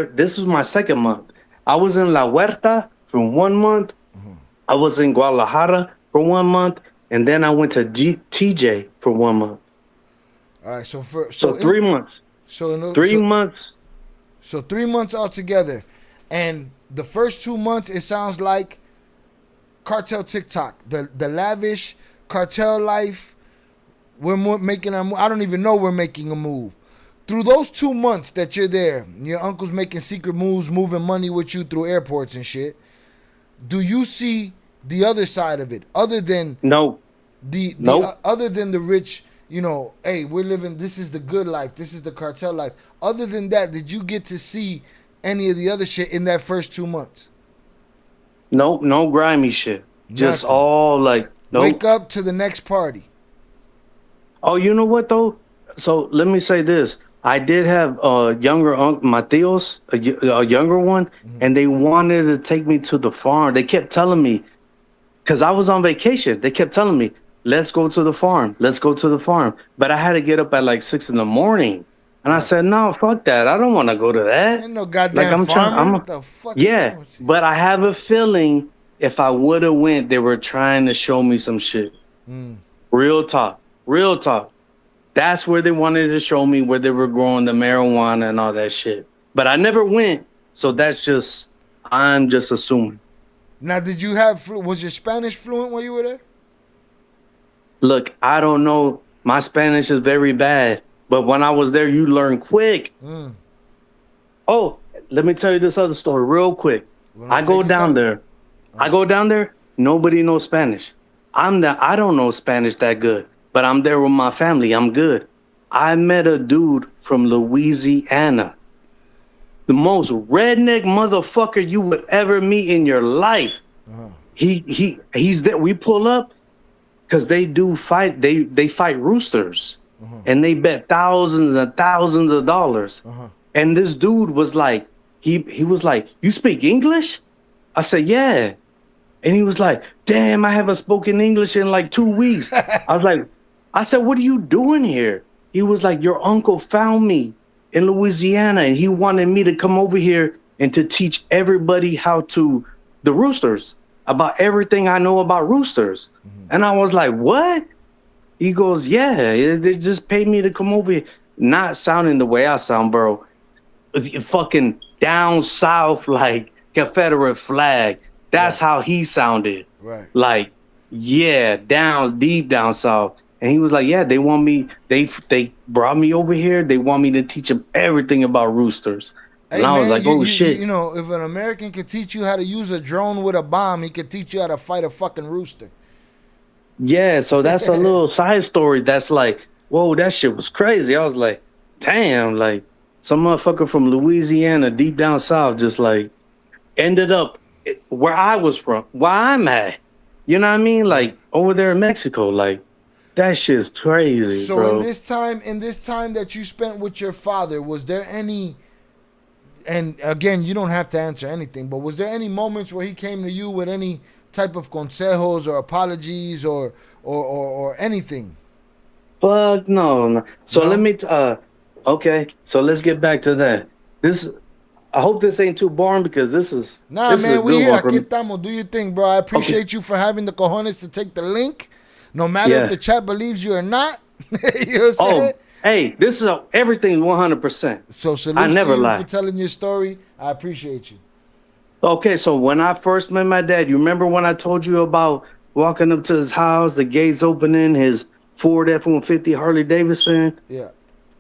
This was my second month. I was in La Huerta for 1 month. I was in Guadalajara for 1 month. And then I went to TJ for 1 month. All right. So 3 months. So 3 months. So 3 months altogether. And the first 2 months, it sounds like Cartel TikTok, the lavish cartel life. We're making a move. I don't even know we're making a move. Through those 2 months that you're there, your uncle's making secret moves, moving money with you through airports and shit. Do you see the other side of it, other than other than the rich? You know, hey, we're living. This is the good life. This is the cartel life. Other than that, did you get to see any of the other shit in that first 2 months? No grimy shit. Just Nothing. all like Wake up to the next party. Oh, you know what though? So let me say this. I did have a younger uncle, Mateos, a younger one, and they wanted to take me to the farm. They kept telling me, because I was on vacation, they kept telling me, let's go to the farm. Let's go to the farm. But I had to get up at like 6 in the morning. And I said, no, fuck that. I don't want to go to that. Ain't no goddamn farmer. What the fuck yeah, but I have a feeling if I would have went, they were trying to show me some shit. Real talk. Real talk. That's where they wanted to show me where they were growing the marijuana and all that shit. But I never went, so I'm just assuming. Now, was your Spanish fluent while you were there? Look, I don't know. My Spanish is very bad. But when I was there, you learn quick. Oh, let me tell you this other story real quick. I go down there. Nobody knows Spanish. I don't know Spanish that good, but I'm there with my family. I'm good. I met a dude from Louisiana. The most redneck motherfucker you would ever meet in your life. He's there. We pull up because they fight roosters. And they bet thousands and thousands of dollars. And this dude was like, he was like, "You speak English?" I said, "Yeah." And he was like, "Damn, I haven't spoken English in like 2 weeks." I said, "What are you doing here?" He was like, "Your uncle found me in Louisiana and he wanted me to come over here and to teach everybody the roosters, about everything I know about roosters." And I was like, "What?" He goes, "Yeah, they just paid me to come over here." Not sounding the way I sound, bro. Fucking down south, like Confederate flag. That's how he sounded. Right. Like, yeah, deep down south. And he was like, "Yeah, they want me. They brought me over here. They want me to teach them everything about roosters." And I was like, "Oh shit!" You know, if an American could teach you how to use a drone with a bomb, he could teach you how to fight a fucking rooster. Yeah, so that's a little side story. That's like, whoa, that shit was crazy. I was like, damn, like some motherfucker from Louisiana, deep down south, just like ended up where I was from, where I'm at. You know what I mean? Like over there in Mexico, like that shit's crazy. So bro. in this time that you spent with your father, was there any? And again, you don't have to answer anything, but was there any moments where he came to you with any type of consejos or apologies or anything? Fuck no. So let me okay, so let's get back to that. I hope this ain't too boring because this is man, we here. Aquí estamos. Do your thing, bro. I appreciate you for having the cojones to take the link, no matter if the chat believes you or not. You know what I'm saying? Hey, this is everything's 100%. So salute I never to you lie. for telling your story. I appreciate you. Okay, so when I first met my dad, you remember when I told you about walking up to his house, the gates opening, his Ford F-150 Harley Davidson? Yeah.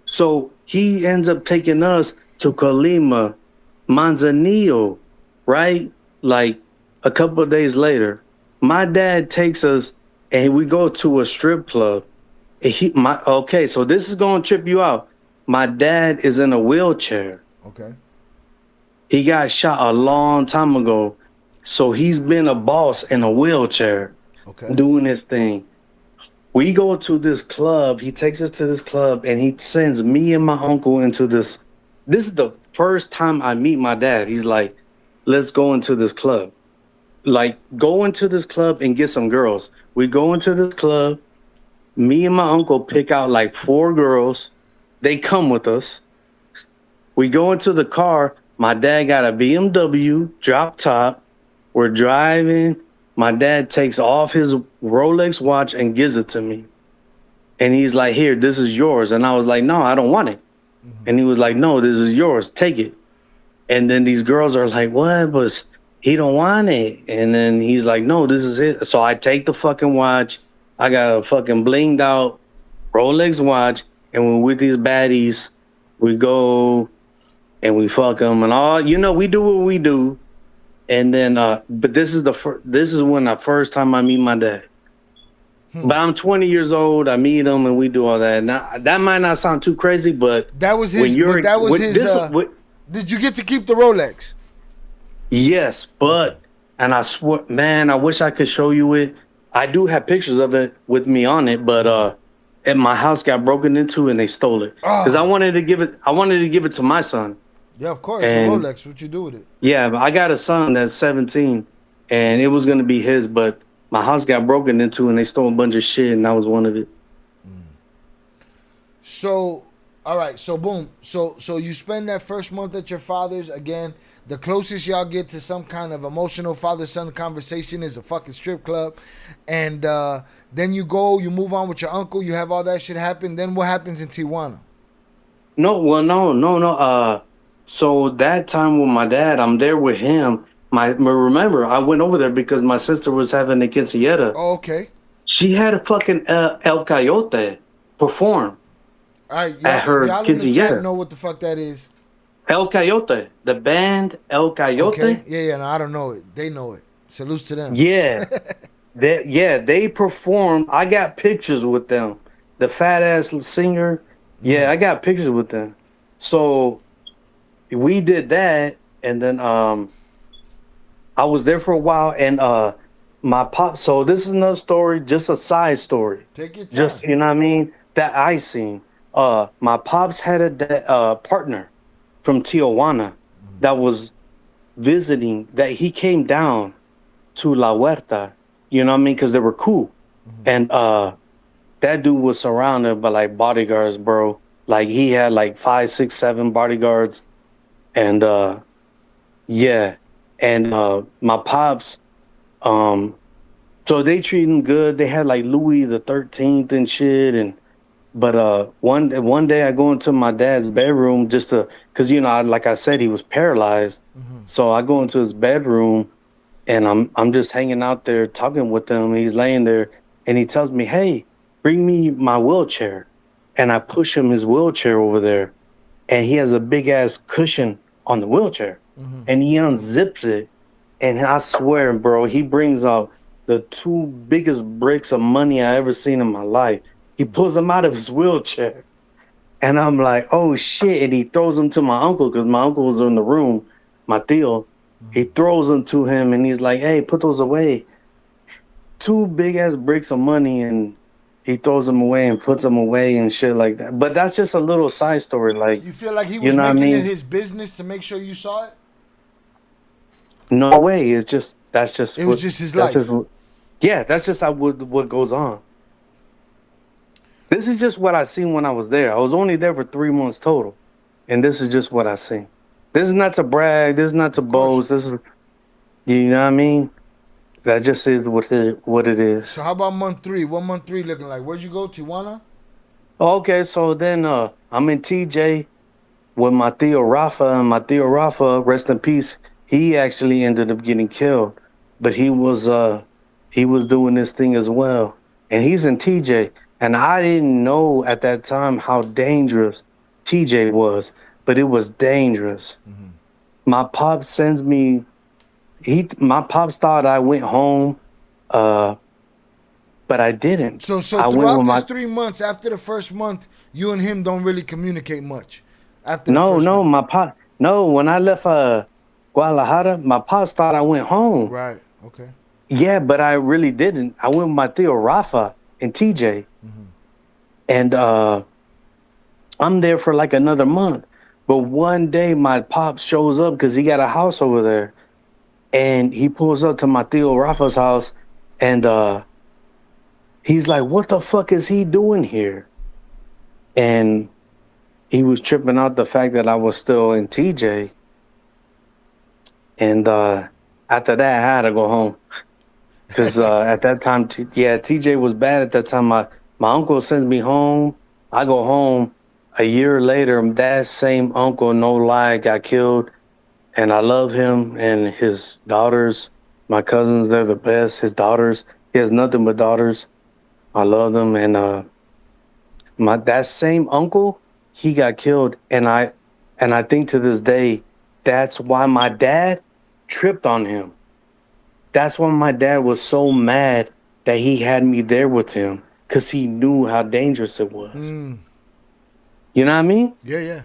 So he ends up taking us to Colima, Manzanillo, right? Like a couple of days later, my dad takes us and we go to a strip club. Okay, so this is going to trip you out. My dad is in a wheelchair. Okay. He got shot a long time ago. So he's been a boss in a wheelchair, doing his thing. We go to this club. He takes us to this club and he sends me and my uncle into this. This is the first time I meet my dad. He's like, "Let's go into this club." Like, go into this club and get some girls. We go into this club. Me and my uncle pick out like 4 girls. They come with us. We go into the car. My dad got a BMW drop top. We're driving. My dad takes off his Rolex watch and gives it to me. And he's like, "Here, this is yours." And I was like, "No, I don't want it." And he was like, "No, this is yours. Take it." And then these girls are like, "What? But he don't want it." And then he's like, "No, this is it." So I take the fucking watch. I got a fucking blinged out Rolex watch. And we're with these baddies. We go and we fuck them and all. You know, we do what we do. And then, but this is when the first time I meet my dad. But I'm 20 years old. I meet him and we do all that. Now that might not sound too crazy, but that was his. Did you get to keep the Rolex? Yes, but and I swear, man, I wish I could show you it. I do have pictures of it with me on it, but and my house got broken into and they stole it because I wanted to give it to my son. Yeah, of course. And Rolex. What you do with it? Yeah, but I got a son that's 17, and it was gonna be his, but my house got broken into and they stole a bunch of shit, and that was one of it. So, all right. So, boom. So you spend that first month at your father's. Again, the closest y'all get to some kind of emotional father-son conversation is a fucking strip club, and then you move on with your uncle. You have all that shit happen. Then what happens in Tijuana? No. So that time with my dad, I'm there with him. Remember, I went over there because my sister was having a quinceañera. Oh, okay. She had a fucking El Coyote perform. All right, at her y'all in the chat quinceañera. know what the fuck that is. El Coyote, the band El Coyote. Okay, yeah, no, I don't know it. They know it. Salutes to them. Yeah, they performed. I got pictures with them. The fat ass singer. Yeah, I got pictures with them. So we did that, and then I was there for a while, and my pop. So this is another story, just a side story. Take your time. Just you know what I mean. That I seen. My pops had a partner from Tijuana that was visiting. That he came down to La Huerta. You know what I mean? Because they were cool, and that dude was surrounded by like bodyguards, bro. Like he had like 5, 6, 7 bodyguards, and yeah, and my pops, so they treated him good. They had like Louis the 13th and shit, and but one day I go into my dad's bedroom just to, cause you know, like I said, he was paralyzed, so I go into his bedroom, and I'm just hanging out there talking with him. He's laying there, and he tells me, "Hey, bring me my wheelchair," and I push him his wheelchair over there, and he has a big ass cushion on the wheelchair, and he unzips it, and I swear, bro, he brings out the 2 biggest bricks of money I ever seen in my life. He pulls them out of his wheelchair, and I'm like, "Oh shit!" And he throws them to my uncle because my uncle was in the room, my tío. He throws them to him, and he's like, "Hey, put those away." 2 big ass bricks of money, and he throws them away and puts them away and shit like that. But that's just a little side story. Like, You feel like he was making it his business to make sure you saw it? No way. It's just that's just it was just his life. Yeah, that's just how what goes on. This is just what I seen when I was there. I was only there for 3 months total, and this is just what I seen. This is not to brag. This is not to boast. This is, you know what I mean. That just is what it is. So how about month 3? What month 3 looking like? Where'd you go? Tijuana? Okay, so then I'm in TJ with my tío Rafa, and my tío Rafa, rest in peace, he actually ended up getting killed, but he was doing this thing as well, and he's in TJ, and I didn't know at that time how dangerous TJ was, but it was dangerous. My pops sends me. My pops thought I went home, but I didn't. So I throughout this 3 months, after the first month, you and him don't really communicate much. After when I left Guadalajara, my pops thought I went home. Right. Okay. Yeah, but I really didn't. I went with my tío Rafa in TJ, and I'm there for like another month. But one day, my pop shows up because he got a house over there, and he pulls up to my tío Rafa's house, and he's like, "What the fuck is he doing here?" And he was tripping out the fact that I was still in TJ. And after that, I had to go home. Because at that time, TJ was bad at that time. My uncle sends me home. I go home. A year later, that same uncle, no lie, got killed. And I love him and his daughters. My cousins, they're the best. His daughters, he has nothing but daughters. I love them. And that same uncle, he got killed. And I think to this day, that's why my dad tripped on him. That's why my dad was so mad that he had me there with him, because he knew how dangerous it was. You know what I mean? Yeah.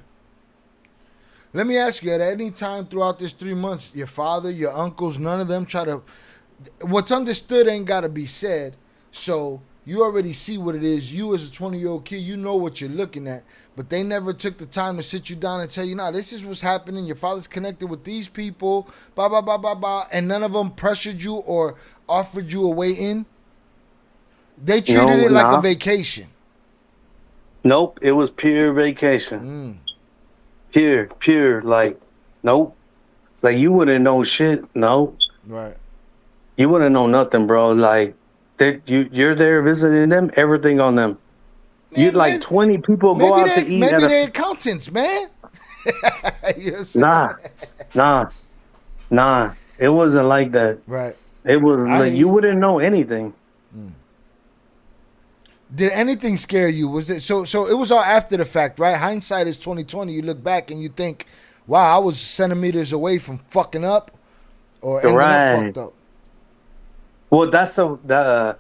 Let me ask you, at any time throughout this 3 months, your father, your uncles, none of them try to... What's understood ain't got to be said. So you already see what it is. You as a 20-year-old kid, you know what you're looking at. But they never took the time to sit you down and tell you, nah, this is what's happening. Your father's connected with these people, blah, blah, blah, blah, blah. And none of them pressured you or offered you a way in. They treated it like a vacation. Nope, it was pure vacation. Pure, like, nope. Like, you wouldn't know shit, no. Right. You wouldn't know nothing, bro. Like, you're there visiting them, everything on them. Man, you'd like 20 people go out to eat. Maybe they're accountants, man. Nah. It wasn't like that. Right. It was like you wouldn't know anything. Did anything scare you? Was it so? So it was all after the fact, right? Hindsight is 2020. You look back and you think, "Wow, I was centimeters away from fucking up, or ending up fucked up." Well, that's the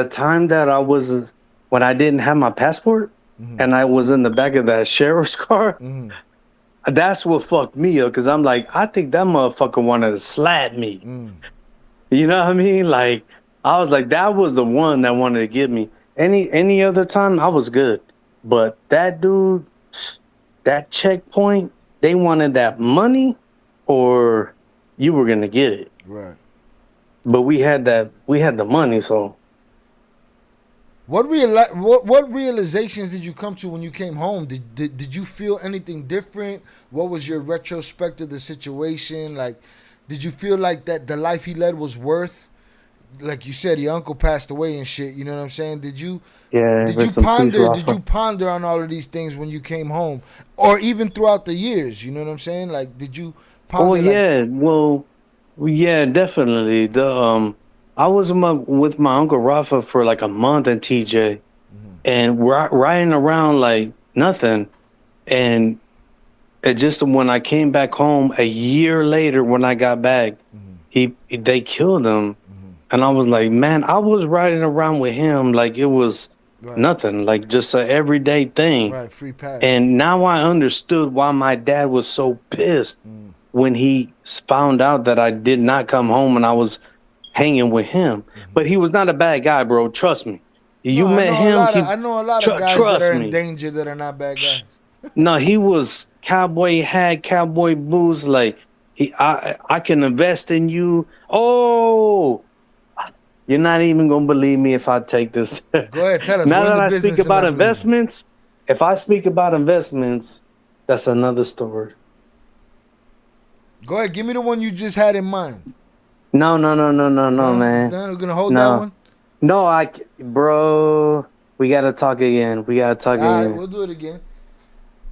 time that I was when I didn't have my passport and I was in the back of that sheriff's car. That's what fucked me up because I'm like, I think that motherfucker wanted to slap me. You know what I mean? Like, I was like, that was the one that wanted to get me. Any other time, I was good. But that dude, that checkpoint, they wanted that money or you were going to get it. Right. But we had the money, so. What realizations did you come to when you came home? Did you feel anything different? What was your retrospect of the situation? Like, did you feel like that the life he led was worth? Like you said, your uncle passed away and shit. You know what I'm saying? Did you ponder on all of these things when you came home, or even throughout the years? You know what I'm saying? Like, did you ponder? Yeah, definitely. I was with my uncle Rafa for like a month in TJ, and we're riding around like nothing, and it just when I came back home a year later when I got back, they killed him. And I was like, man, I was riding around with him like it was nothing, like just an everyday thing. Right, free pass. And now I understood why my dad was so pissed when he found out that I did not come home and I was hanging with him. But he was not a bad guy, bro. Trust me. You met him. I know a lot of guys that are in danger that are not bad guys. No, he was cowboy hat, cowboy boots. Like I can invest in you. Oh. You're not even going to believe me if I take this. Go ahead, tell us. Now that I speak about investments, if I speak about investments, that's another story. Go ahead, give me the one you just had in mind. No, man. We're going to hold that one? No, bro, we got to talk again. All right, we'll do it again.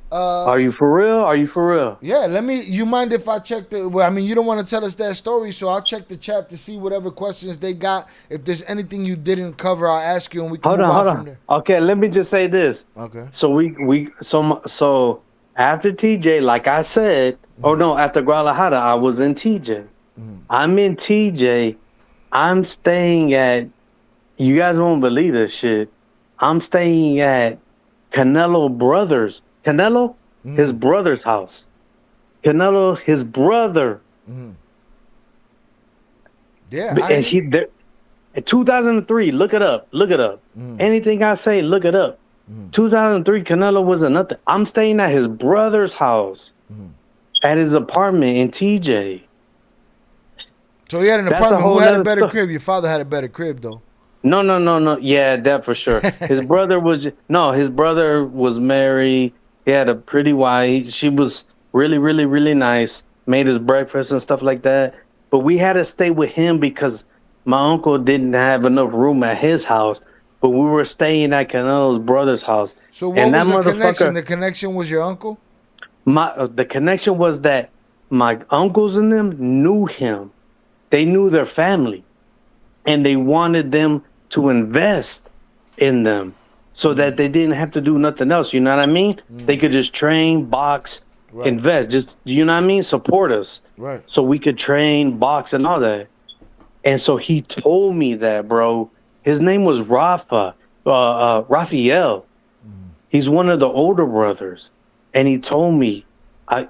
Are you for real? Yeah, you mind if I check you don't want to tell us that story, so I'll check the chat to see whatever questions they got. If there's anything you didn't cover, I'll ask you and we can move on from there. Okay, let me just say this. Okay. So so after TJ, like I said, after Guadalajara, I was in TJ. I'm in TJ. I'm staying at, you guys won't believe this shit. I'm staying at Canelo Brothers. Canelo, his brother's house. Canelo, his brother. Yeah. And in 2003, look it up. Anything I say, look it up. 2003, Canelo wasn't nothing. I'm staying at his brother's house, at his apartment in TJ. So he had an apartment. Who had a better crib? Your father had a better crib, though. No. Yeah, that for sure. His brother was married. He had a pretty wife. She was really, really, really nice. Made his breakfast and stuff like that. But we had to stay with him because my uncle didn't have enough room at his house. But we were staying at Canelo's brother's house. So what was the connection? The connection was your uncle? The connection was that my uncles and them knew him. They knew their family. And they wanted them to invest in them so that they didn't have to do nothing else. You know what I mean? They could just train, box, invest. Just, you know what I mean? Support us. Right. So we could train, box, and all that. And so he told me that, bro. His name was Raphael. He's one of the older brothers. And he told me, I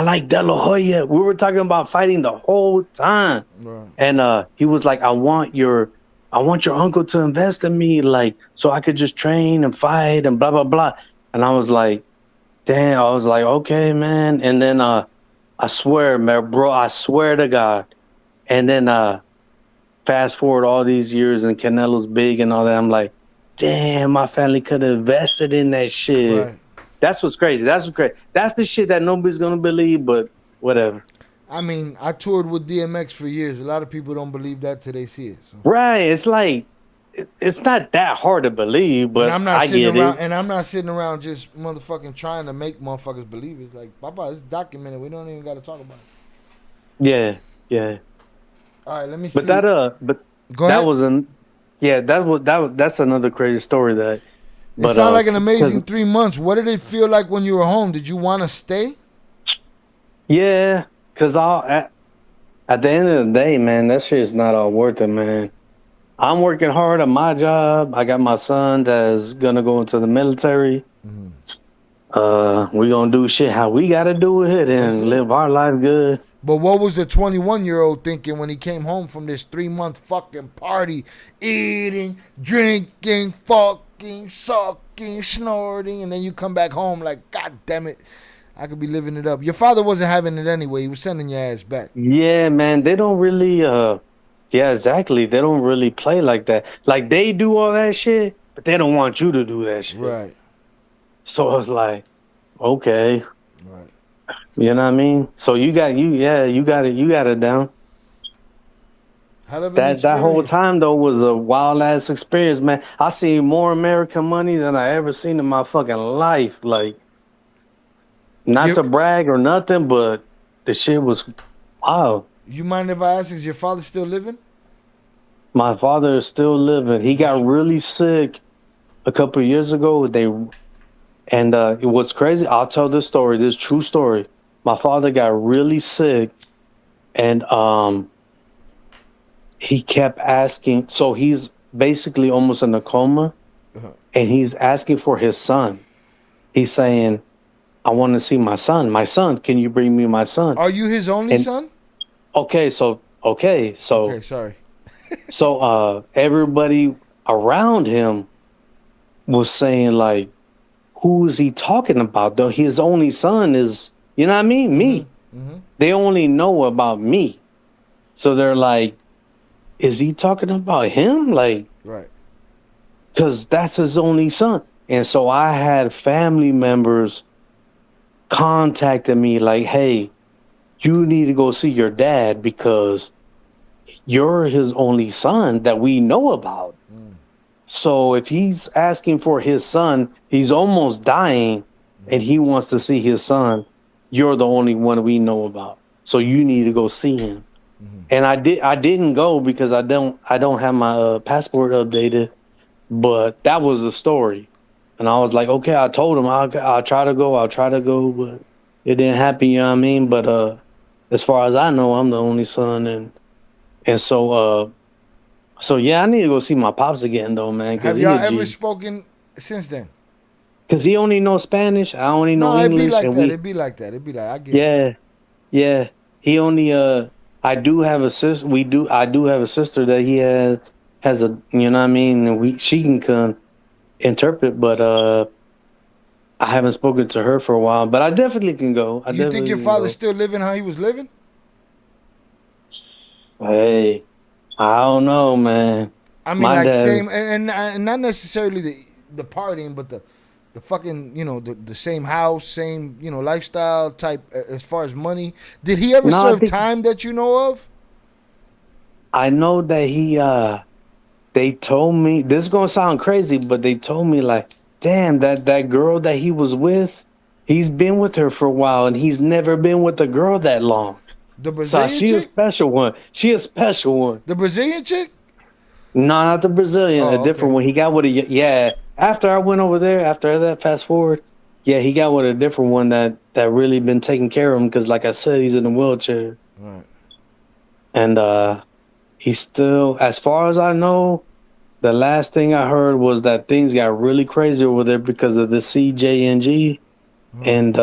like De La Hoya. We were talking about fighting the whole time. Right. And he was like, I want your uncle to invest in me, like, so I could just train and fight and blah, blah, blah. And I was like, damn, I was like, okay, man. And then I swear, man, bro, I swear to God. And then fast forward all these years and Canelo's big and all that. I'm like, damn, my family could have invested in that shit. Right. That's what's crazy. That's the shit that nobody's going to believe, but whatever. I mean, I toured with DMX for years. A lot of people don't believe that till they see it. So. Right. It's like, it's not that hard to believe, but I get it. And I'm not sitting around just motherfucking trying to make motherfuckers believe it. It's like, Papa, it's documented. We don't even got to talk about it. Yeah. All right, let me see. But that Yeah, that's another crazy story. It sounded like an amazing 3 months. What did it feel like when you were home? Did you want to stay? Yeah, cause at the end of the day, man, that shit is not all worth it, man. I'm working hard at my job. I got my son that's gonna go into the military. We gonna do shit how we gotta do it and live our life good. But what was the 21-year-old thinking when he came home from this 3-month fucking party, eating, drinking, fucking, sucking, snorting, and then you come back home like, God damn it, I could be living it up. Your father wasn't having it anyway. He was sending your ass back. Yeah, man, they don't really. Yeah, exactly. They don't really play like that. Like they do all that shit, but they don't want you to do that shit. Right. So I was like, okay. Right. You know what I mean? So you got it down. That whole time though was a wild ass experience, man. I seen more American money than I ever seen in my fucking life. Like, not to brag or nothing, but the shit was wild. You mind if I ask, is your father still living? My father is still living. He got really sick a couple of years ago. What's crazy, I'll tell this story, this true story. My father got really sick and he kept asking, so he's basically almost in a coma, and he's asking for his son. He's saying, I want to see my son. My son, can you bring me my son? Are you his only son? Okay, sorry. So everybody around him was saying like, who is he talking about? Though his only son is, you know what I mean? Me. They only know about me. So they're like, is he talking about him? Like, right. Because that's his only son. And so I had family members contacting me like, hey, you need to go see your dad because you're his only son that we know about. So if he's asking for his son, he's almost dying, and he wants to see his son, you're the only one we know about. So you need to go see him. And I didn't go because I don't have my passport updated, but that was the story. And I was like, okay, I told him I'll try to go, but it didn't happen, you know what I mean? But as far as I know, I'm the only son, and so yeah, I need to go see my pops again though, man. Have y'all ever spoken since then? Cause he only knows Spanish, I only know English. It'd be like that. I get it. Yeah. He only I do have a sister. I do have a sister that he has a, you know what I mean, and she can interpret, but I haven't spoken to her for a while. But I definitely can go. You think your father's still living how he was living? Hey, I don't know, man. I mean, like same, and not necessarily the partying, but the fucking, you know, the same house, same, you know, lifestyle type as far as money. Did he ever serve time that you know of? I know that they told me, this is gonna sound crazy, but they told me like, damn, that girl that he was with, he's been with her for a while, and he's never been with a girl that long. The Brazilian chick? A special one. She a special one. The Brazilian chick? No, not the Brazilian. A different one. He got with a After I went over there, after that, fast forward, he got with a different one that really been taking care of him because, like I said, he's in a wheelchair. Right. And he's still, as far as I know, the last thing I heard was that things got really crazy over there because of the CJNG, and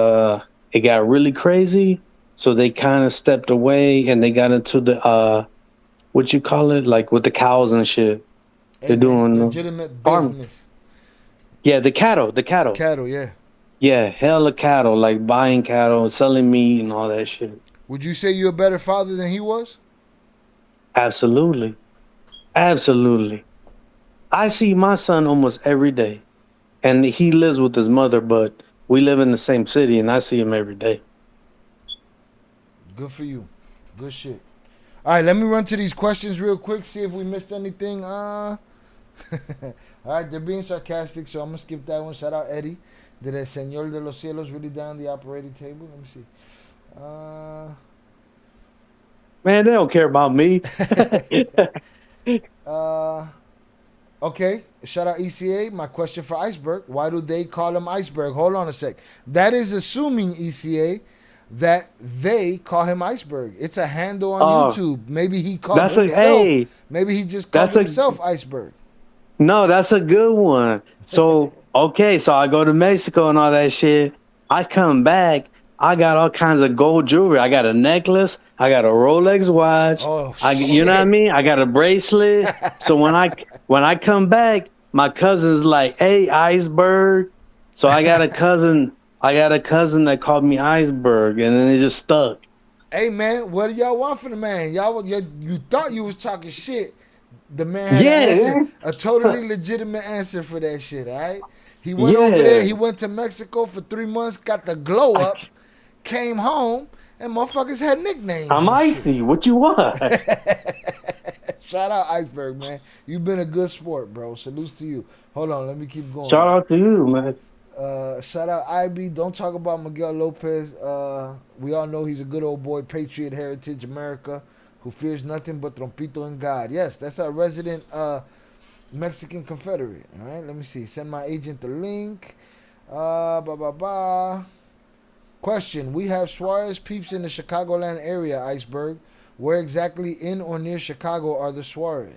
it got really crazy. So they kind of stepped away and they got into the what you call it, like with the cows and shit. They're doing legitimate business. Yeah, the cattle. Cattle, yeah. Yeah, hella cattle, like buying cattle, selling meat, and all that shit. Would you say you're a better father than he was? Absolutely. I see my son almost every day, and he lives with his mother, but we live in the same city, and I see him every day. Good for you. Good shit. All right, let me run to these questions real quick, see if we missed anything. All right, they're being sarcastic, so I'm going to skip that one. Shout out Eddie. Did el Señor de los Cielos really down the operating table? Let me see. Man, they don't care about me. Okay, shout out ECA. My question for Iceberg: why do they call him Iceberg? Hold on a sec. That is assuming ECA that they call him Iceberg. It's a handle on YouTube. Maybe he called that's himself. Hey, Maybe he just called that's a himself Iceberg. no, that's a good one. So okay, so I go to Mexico and all that shit. I come back. I got all kinds of gold jewelry. I got a necklace. I got a Rolex watch. Oh, you know what I mean? I got a bracelet. So when I come back, my cousin's like, "Hey, Iceberg." So I got a cousin. That called me Iceberg, and then it just stuck. Hey man, what do y'all want from the man? You thought you was talking shit. The man had an answer, a totally legitimate answer for that shit. All right, he went over there. He went to Mexico for 3 months, got the glow up, came home, and motherfuckers had nicknames. I'm icy. Shit. What you want? Shout out Iceberg, man. You've been a good sport, bro. Salutes to you. Hold on, let me keep going. Shout out to you, man. Shout out IB. Don't talk about Miguel Lopez. We all know he's a good old boy, patriot, heritage, America, who fears nothing but Trompito and God. Yes, that's our resident Mexican Confederate. All right, let me see. Send my agent the link. Question: we have Suarez peeps in the Chicagoland area, Iceberg. Where exactly in or near Chicago are the Suarez?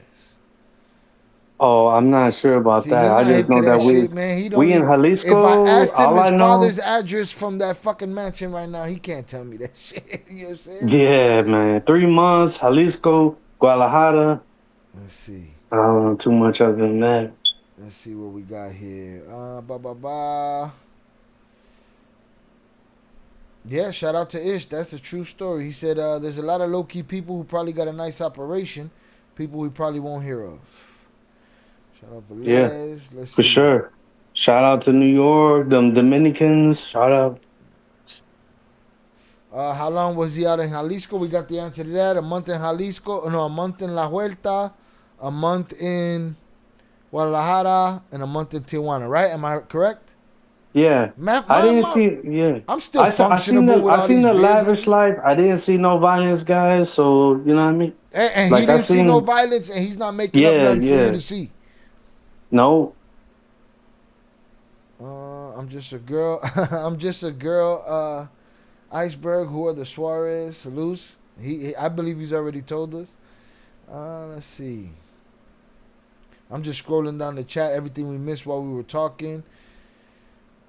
Oh, I'm not sure about that. I just know that shit, man. we in Jalisco. If I asked him his father's address from that fucking mansion right now, he can't tell me that shit. You know what I'm saying? Yeah, man. 3 months, Jalisco, Guadalajara. Let's see. I don't know too much other than that. Let's see what we got here. Yeah, shout out to Ish. That's a true story. He said there's a lot of low-key people who probably got a nice operation. People we probably won't hear of. Shout out to Les. Yeah, Let's for see. sure. Shout out to New York, them Dominicans. Shout out. How long was he out in Jalisco? We got the answer to that. A month in Jalisco. No, a month in La Huerta. A month in Guadalajara. And a month in Tijuana, right? Am I correct? Yeah. I didn't see. Yeah. I'm still functionable with all I've seen these the beers. lavish life. I didn't see no violence, guys. So, you know what I mean? And he didn't see no violence, and he's not making up nothing for you to see. No. I'm just a girl. I'm just a girl. Iceberg. Who are the Suarez? Salutes. I believe he's already told us. Let's see. I'm just scrolling down the chat. Everything we missed while we were talking.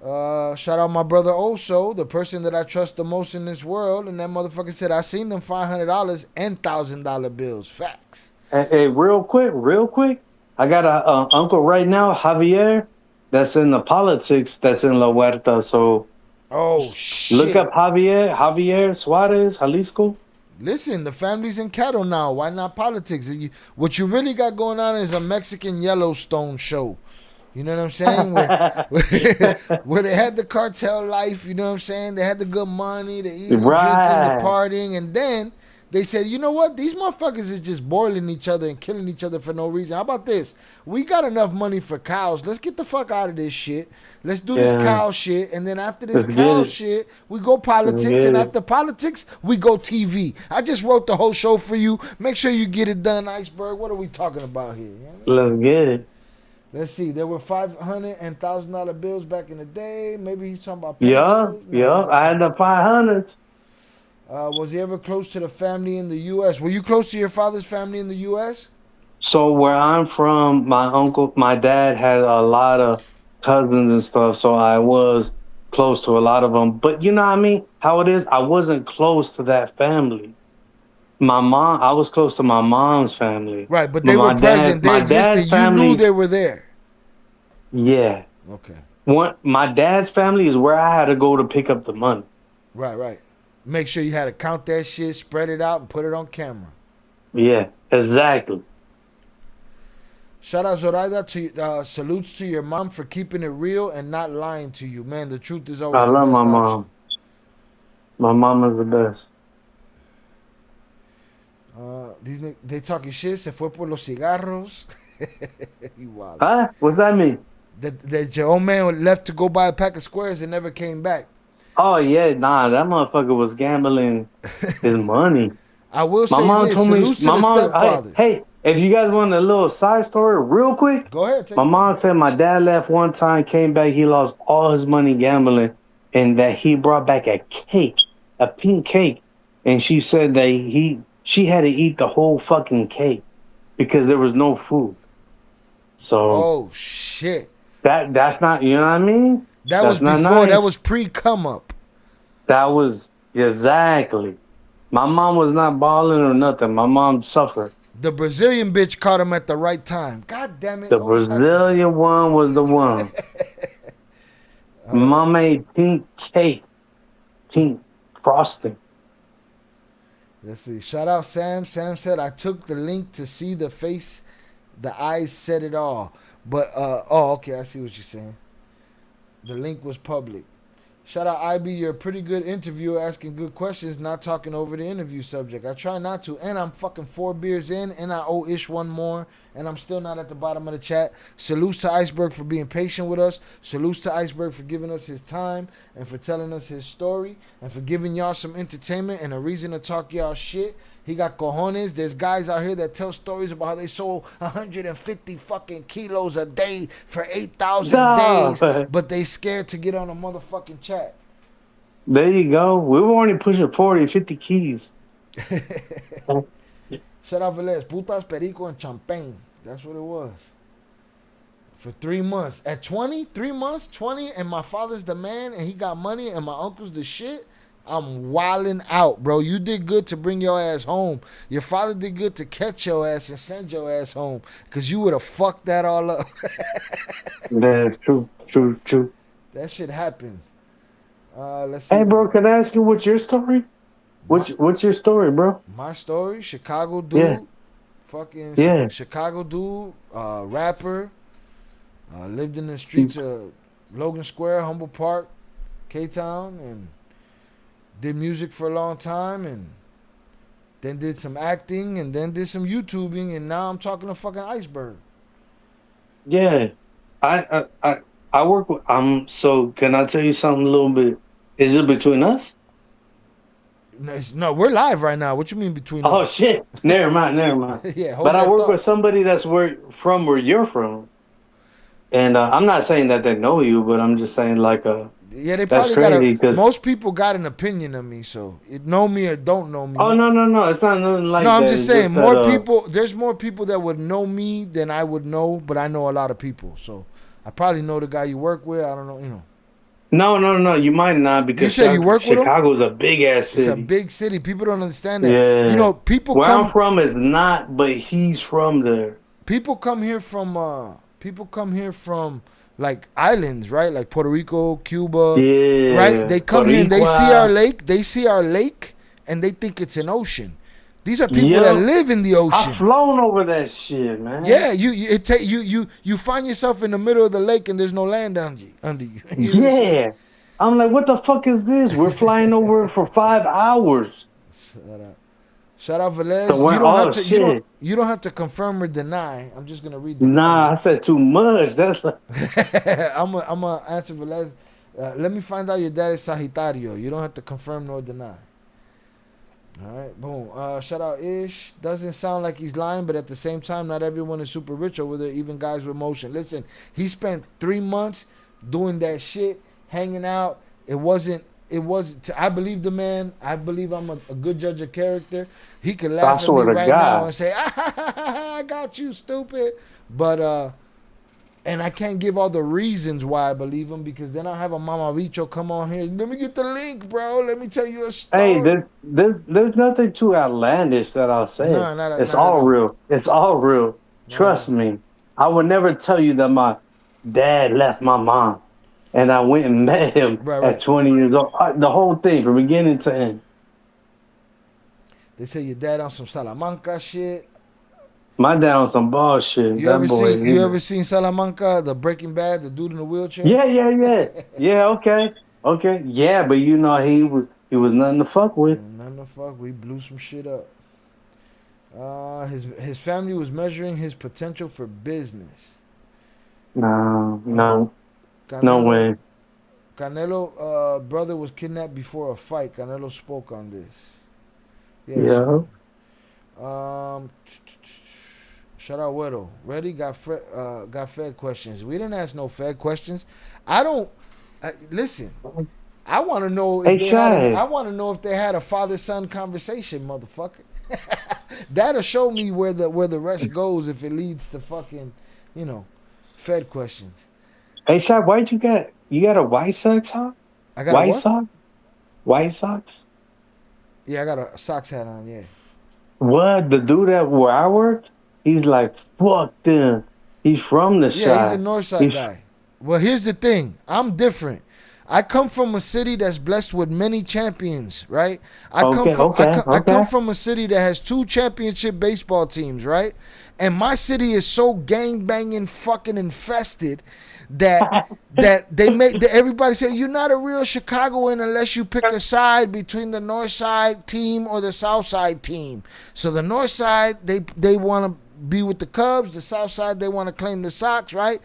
Shout out my brother Oso, the person that I trust the most in this world, and that motherfucker said I seen them $500 and $1,000 bills. Facts. Hey, real quick. I got a uncle right now, Javier, that's in the politics. That's in La Huerta. So, shit. Look up Javier Suarez, Jalisco. Listen, the family's in cattle now. Why not politics? What you really got going on is a Mexican Yellowstone show. You know what I'm saying? Where they had the cartel life, you know what I'm saying? They had the good money, the eating, drinking, the partying, and then they said, you know what? These motherfuckers is just boiling each other and killing each other for no reason. How about this? We got enough money for cows. Let's get the fuck out of this shit. Let's do this cow shit, and then after this cow shit, we go politics, and after politics, we go TV. I just wrote the whole show for you. Make sure you get it done, Iceberg. What are we talking about here? You know? Let's get it. Let's see. There were $500 and $1,000 bills back in the day. Maybe he's talking about pesos. Yeah. I had the 500s. Was he ever close to the family in the U.S.? Were you close to your father's family in the U.S.? So where I'm from, my dad had a lot of cousins and stuff. So I was close to a lot of them. But you know what I mean? How it is, I wasn't close to that family. I was close to my mom's family. Right, but they were present. They existed. You knew they were there. Yeah. Okay. My dad's family is where I had to go to pick up the money. Right. Make sure you had to count that shit, spread it out, and put it on camera. Yeah, exactly. Shout out Zoraida to salutes to your mom for keeping it real and not lying to you. Man, the truth is always the best. I love my option. mom. My mom is the best. They talking shit. Se fue por los cigarros. Huh? What's that mean? That your old man left to go buy a pack of squares and never came back. Oh yeah, nah, that motherfucker was gambling his money. I will say my mom this. told me, Salutes to the stepfather. If you guys want a little side story, real quick. Go ahead. My mom said my dad left one time, came back, he lost all his money gambling, and that he brought back a cake, a pink cake, and she said that she had to eat the whole fucking cake because there was no food. So. Oh shit. That's not, you know what I mean? That That's was before. nice. That was pre-come up. That was exactly. My mom was not balling or nothing. My mom suffered. The Brazilian bitch caught him at the right time. God damn it. The Brazilian one was the one. Mom made pink cake, pink frosting. Let's see. Shout out Sam. Sam said, I took the link to see the face. The eyes said it all. But, okay. I see what you're saying. The link was public. Shout out IB. You're a pretty good interviewer, asking good questions, not talking over the interview subject. I try not to. And I'm fucking 4 beers in, and I owe Ish one more. And I'm still not at the bottom of the chat. Salutes to Iceberg for being patient with us. Salutes to Iceberg for giving us his time and for telling us his story and for giving y'all some entertainment and a reason to talk y'all shit. He got cojones. There's guys out here that tell stories about how they sold 150 fucking kilos a day for 8,000 days, but they scared to get on a motherfucking chat. There you go. We were only pushing 40, 50 keys. Shout out Velez. Putas, perico, and champagne. That's what it was. For 3 months. At 20, 3 months, 20, and my father's the man, and he got money, and my uncle's the shit. I'm wilding out, bro. You did good to bring your ass home. Your father did good to catch your ass and send your ass home, because you would have fucked that all up. That's true. That shit happens. Let's see. Hey, bro, can I ask you what's your story? What's your story, bro? My story? Chicago dude. Yeah. Fucking Chicago dude. Rapper. Lived in the streets of Logan Square, Humboldt Park, K-Town, and did music for a long time, and then did some acting, and then did some YouTubing, and now I'm talking to fucking Iceberg. Yeah, I work with. So can I tell you something a little bit? Is it between us? No, we're live right now. What you mean between us? Oh shit! Never mind. Yeah, but I work with somebody that's where you're from, and I'm not saying that they know you, but I'm just saying like yeah, they probably got most people got an opinion of me, so it know me or don't know me. Oh no, it's not nothing like that. No, I'm just saying people. There's more people that would know me than I would know, but I know a lot of people, so I probably know the guy you work with. I don't know, you know. No, you might not because you said you work with him? Chicago's a big ass city. It's a big city. People don't understand that. Yeah. You know, people where come. I'm from is not, but he's from there. People come here from. Like islands, right? Like Puerto Rico, Cuba, right? They come here and they see our lake. They see our lake and they think it's an ocean. These are people that live in the ocean. I've flown over that shit, man. Yeah, you find yourself in the middle of the lake and there's no land under you. Yeah, I'm like, what the fuck is this? We're flying over for 5 hours. Shout out Velez. So you don't have to confirm or deny. I'm just gonna read. I said too much. That's like I'm gonna answer Velez. Let me find out your dad is Sagittario. You don't have to confirm nor deny. All right, boom. Shout out Ish. Doesn't sound like he's lying, but at the same time, not everyone is super rich over there. Even guys with motion. Listen, he spent 3 months doing that shit, hanging out. It wasn't. I believe the man. I believe I'm a good judge of character. He could laugh at me right now and say, I got you, stupid. But, and I can't give all the reasons why I believe him, because then I'll have a Mama Bicho come on here. Let me get the link, bro. Let me tell you a story. Hey, there's nothing too outlandish that I'll say. No, it's all real. It's all real. Trust me. I would never tell you that my dad left my mom. And I went and met him at 20 years old. The whole thing, from beginning to end. They say your dad on some Salamanca shit. My dad on some bullshit. You ever seen Salamanca, the Breaking Bad, the dude in the wheelchair? Yeah. Yeah, okay. Yeah, but you know he was nothing to fuck with. Nothing to fuck. We blew some shit up. His family was measuring his potential for business. No way. Canelo brother was kidnapped before a fight. Canelo spoke on this. Yeah. Shout out Weddle. Ready? Got Fed questions. We didn't ask no Fed questions. I don't listen. I want to know if I want to know if they had a father-son conversation, motherfucker. That'll show me where the rest goes if it leads to fucking, Fed questions. Hey, Shaq, why'd you got a White Sox hat? I got White a what? Sox? White Sox? Yeah, I got a Sox hat on. Yeah. What? The dude at where I worked? He's like, fuck them. He's from the side. Yeah, he's a North Side guy. Well, here's the thing. I'm different. I come from a city that's blessed with many champions, right? I come from a city that has 2 championship baseball teams, right? And my city is so gang banging fucking infested that everybody say you're not a real Chicagoan unless you pick a side between the North Side team or the South Side team. So the North Side they want to be with the Cubs, the South Side they want to claim the Sox, right?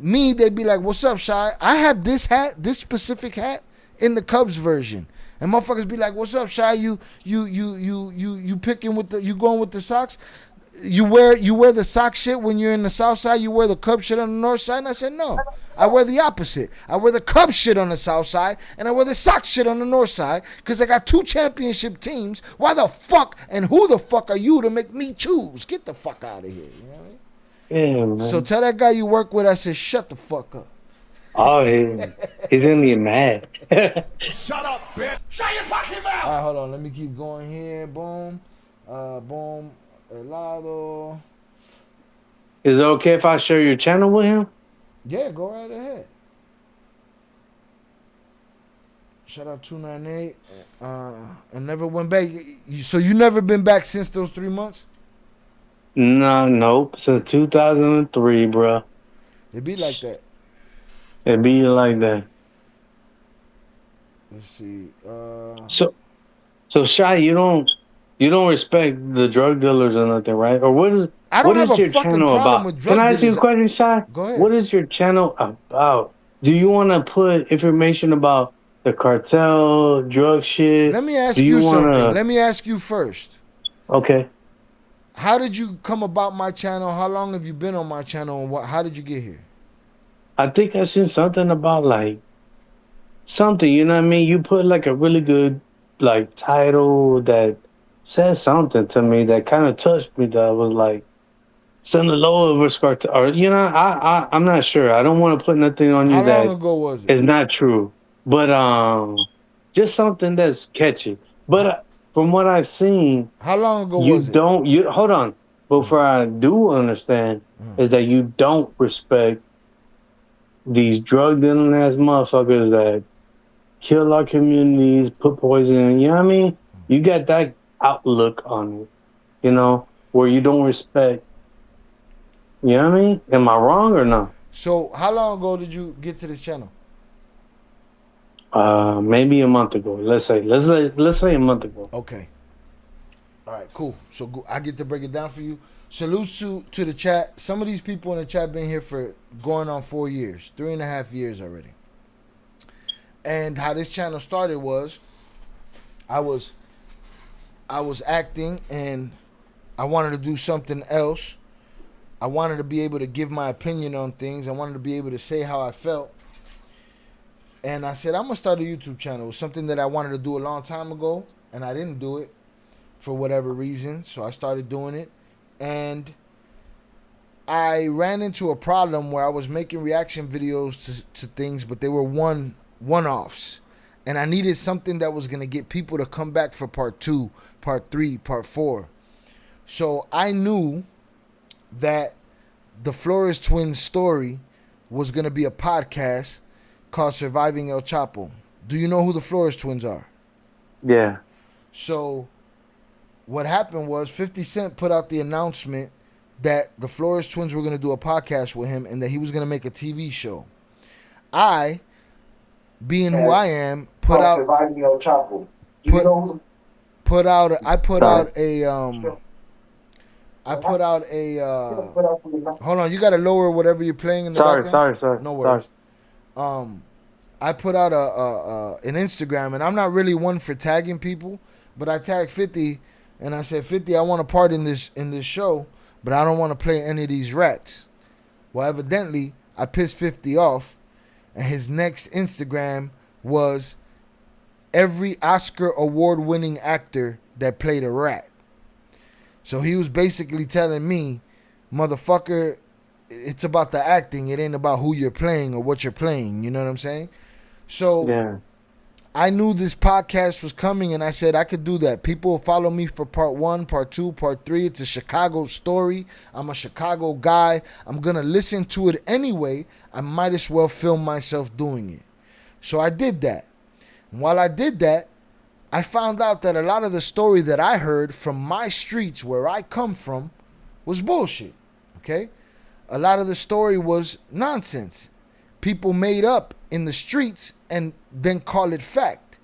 Me, they'd be like, "What's up, Shy? I have this hat, this specific hat in the Cubs version." And motherfuckers be like, "What's up, Shy? You picking with you going with the Sox? You wear the Sox shit when you're in the South Side. You wear the Cubs shit on the North Side." And I said, "No, I wear the opposite. I wear the Cubs shit on the South Side, and I wear the Sox shit on the North Side because I got 2 championship teams. Why the fuck and who the fuck are you to make me choose? Get the fuck out of here." You know what I mean? Yeah, man. So tell that guy you work with, I said, shut the fuck up. Oh, he's gonna get mad. Shut up, bitch! Shut your fucking mouth! All right, hold on. Let me keep going here. Boom. Boom. Helado. Is it okay if I share your channel with him? Yeah, go right ahead. Shout out 298. And never went back. So you never been back since those 3 months? Nope. Since 2003, bro. It be like that. It be like that. Let's see. So Shy, you don't respect the drug dealers or nothing, right? Or what is? I don't have your a fucking channel problem about? with drug Can I ask you a dealers. question, Shy? Go ahead. What is your channel about? Do you want to put information about the cartel, drug shit? Let me ask you something. Let me ask you first. Okay. How did you come about my channel? How long have you been on my channel? And how did you get here? I think I seen something about like something, you know what I mean? You put like a really good like title that says something to me that kind of touched me. That was like Sinaloa versus Cartel, or I'm not sure. I don't want to put nothing on you How that long ago was it? is not true, but just something that's catchy. But from what I've seen, how long ago was it? You hold on. But what I do understand is that you don't respect these drug dealing ass motherfuckers that kill our communities, put poison in. You know what I mean? You got that outlook on it, where you don't respect. You know what I mean? Am I wrong or not? So how long ago did you get to this channel? Maybe a month ago. Let's say a month ago. Okay. All right, cool. So I get to break it down for you. Salutes to the chat. Some of these people in the chat been here for going on 4 years, 3.5 years already. And how this channel started was, I was acting and I wanted to do something else. I wanted to be able to give my opinion on things. I wanted to be able to say how I felt. And I said, I'm going to start a YouTube channel. It was something that I wanted to do a long time ago, and I didn't do it for whatever reason. So I started doing it. And I ran into a problem where I was making reaction videos to things, but they were one-offs. And I needed something that was going to get people to come back for part 2, part 3, part 4. So I knew that the Flores twins story was going to be a podcast called Surviving El Chapo. Do you know who the Flores twins are? Yeah. So what happened was 50 Cent put out the announcement that the Flores twins were going to do a podcast with him and that he was going to make a TV show. I, being who I am, put out Surviving El Chapo. Hold on, you got to lower whatever you're playing in the background. Sorry. No worries. I put out an Instagram, and I'm not really one for tagging people, but I tagged 50, and I said, 50, I want a part in this show, but I don't want to play any of these rats. Well, evidently, I pissed 50 off, and his next Instagram was every Oscar award-winning actor that played a rat. So he was basically telling me, motherfucker, it's about the acting. It ain't about who you're playing or what you're playing. You know what I'm saying? So Yeah. I knew this podcast was coming, and I said I could do that. People will follow me for part 1, part 2, part 3. It's a Chicago story. I'm a Chicago guy. I'm going to listen to it anyway. I might as well film myself doing it. So I did that. And while I did that, I found out that a lot of the story that I heard from my streets where I come from was bullshit. Okay? A lot of the story was nonsense. People made up in the streets and then call it fact.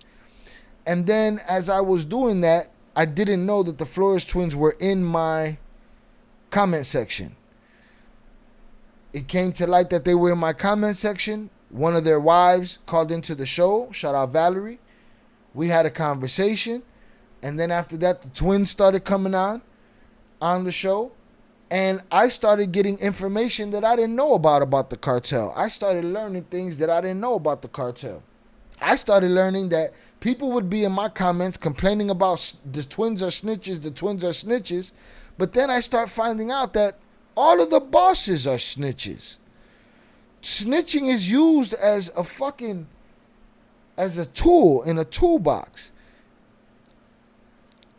And then as I was doing that, I didn't know that the Flores twins were in my comment section. It came to light that they were in my comment section. One of their wives called into the show. Shout out Valeria. We had a conversation. And then after that, the twins started coming on the show. And I started getting information that I didn't know about the cartel. I started learning things that I didn't know about the cartel. I started learning that people would be in my comments complaining about the twins are snitches. But then I start finding out that all of the bosses are snitches. Snitching is used as a tool in a toolbox.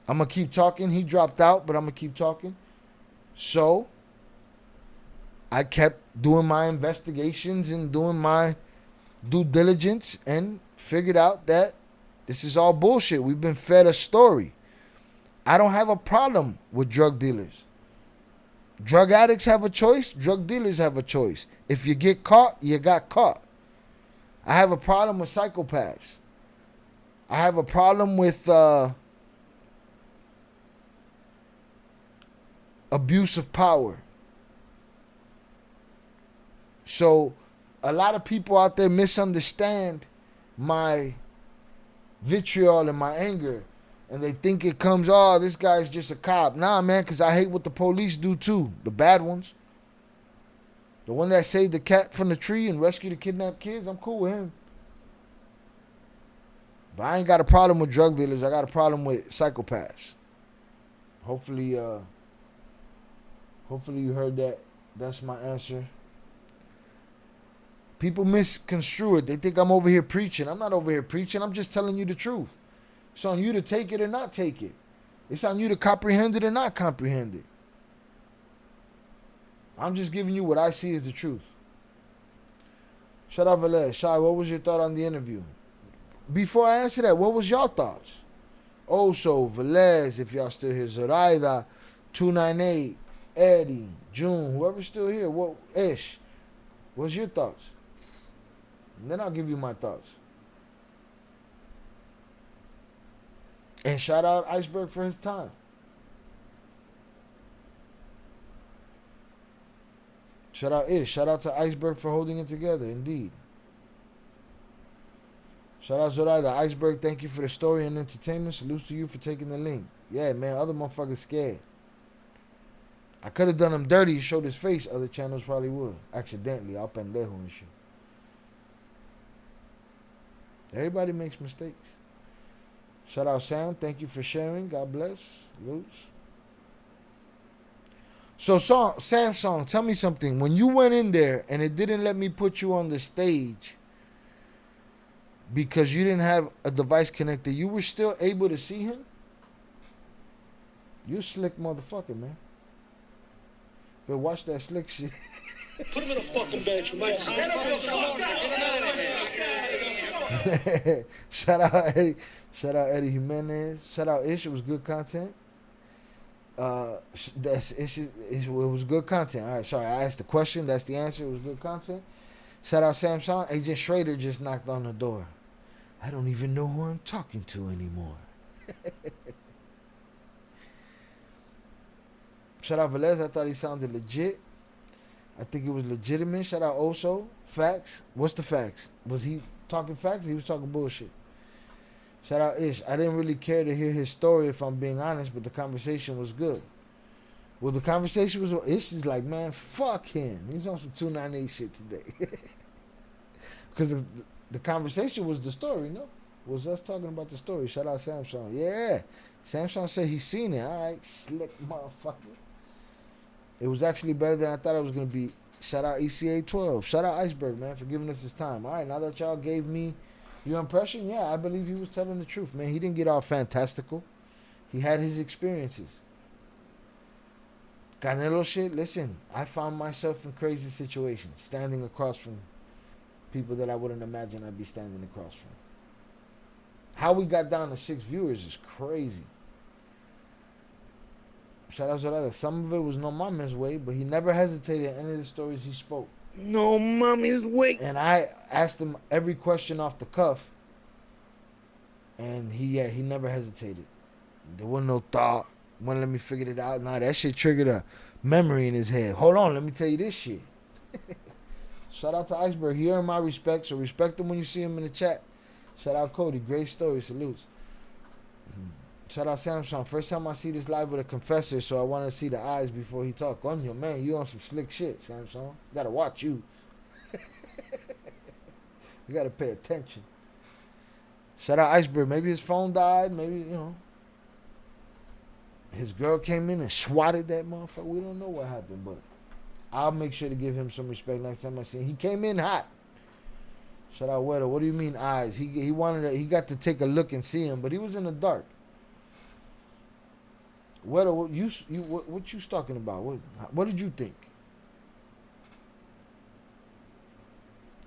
I'm going to keep talking. He dropped out, but I'm going to keep talking. So I kept doing my investigations and doing my due diligence and figured out that this is all bullshit. We've been fed a story. I don't have a problem with drug dealers. Drug addicts have a choice. Drug dealers have a choice. If you get caught, you got caught. I have a problem with psychopaths. I have a problem with abuse of power. So a lot of people out there misunderstand my vitriol and my anger, and they think it comes, oh, this guy's just a cop. Nah, man, because I hate what the police do too. The bad ones. The one that saved the cat from the tree and rescued the kidnapped kids, I'm cool with him. But I ain't got a problem with drug dealers. I got a problem with psychopaths. Hopefully you heard that. That's my answer. People misconstrue it. They think I'm over here preaching. I'm not over here preaching. I'm just telling you the truth. It's on you to take it or not take it. It's on you to comprehend it or not comprehend it. I'm just giving you what I see as the truth. Shut up, Valeria. Shai, what was your thought on the interview? Before I answer that, what was your thoughts? Also, Velez, if y'all still here, Zoraida, 298, Eddie, June, whoever's still here, Ish, what's your thoughts? And then I'll give you my thoughts. And shout out Iceberg for his time. Shout out Ish. Shout out to Iceberg for holding it together, indeed. Shout out Zoraida. Iceberg, thank you for the story and entertainment. Salute to you for taking the link. Yeah, man, other motherfuckers scared. I could have done him dirty and showed his face. Other channels probably would. Accidentally. I'll pendejo and shit. Everybody makes mistakes. Shout out Sam. Thank you for sharing. God bless. Roots. So, Samsung, tell me something. When you went in there and it didn't let me put you on the stage because you didn't have a device connected, you were still able to see him? You a slick motherfucker, man. But watch that slick shit. Put him in a fucking bench. Shout out Eddie. Shout out Eddie Jimenez. Shout out Ish. It was good content. It was good content. All right, sorry. I asked the question. That's the answer. It was good content. Shout out Samsung. Agent Schrader just knocked on the door. I don't even know who I'm talking to anymore. Shout out Velez. I thought he sounded legit. I think it was legitimate. Shout out Oso. Facts. What's the facts? Was he talking facts or he was talking bullshit? Shout out Ish. I didn't really care to hear his story if I'm being honest, but the conversation was good. Well, the conversation was, Isha's like, man, fuck him. He's on some 298 shit today. Because the conversation was the story, no? Was us talking about the story. Shout out Samsung. Yeah. Samsung said he's seen it. All right, slick motherfucker. It was actually better than I thought it was going to be. Shout out ECA 12. Shout out Iceberg, man, for giving us his time. All right, now that y'all gave me your impression, yeah, I believe he was telling the truth, man. He didn't get all fantastical. He had his experiences. Canelo shit, listen, I found myself in crazy situations, standing across from people that I wouldn't imagine I'd be standing across from. How we got down to 6 viewers is crazy. Shout out to that. Some of it was no mama's way, but he never hesitated in any of the stories he spoke. No mommy's way. And I asked him every question off the cuff, and he never hesitated. There wasn't no thought. Wouldn't let me figure it out. Nah, that shit triggered a memory in his head. Hold on, let me tell you this shit. Shout out to Iceberg. He earned my respect, so respect him when you see him in the chat. Shout out Cody. Great story. Salutes. Shout out Samsung. First time I see this live with a confessor, so I want to see the eyes before he talk. On your man, you on some slick shit, Samsung. Gotta watch you. You gotta pay attention. Shout out Iceberg. Maybe his phone died. Maybe, his girl came in and swatted that motherfucker. We don't know what happened, but I'll make sure to give him some respect next time I see him. He came in hot. Shout out Weather. What do you mean eyes? He got to take a look and see him, but he was in the dark. Weather, what you talking about? What did you think?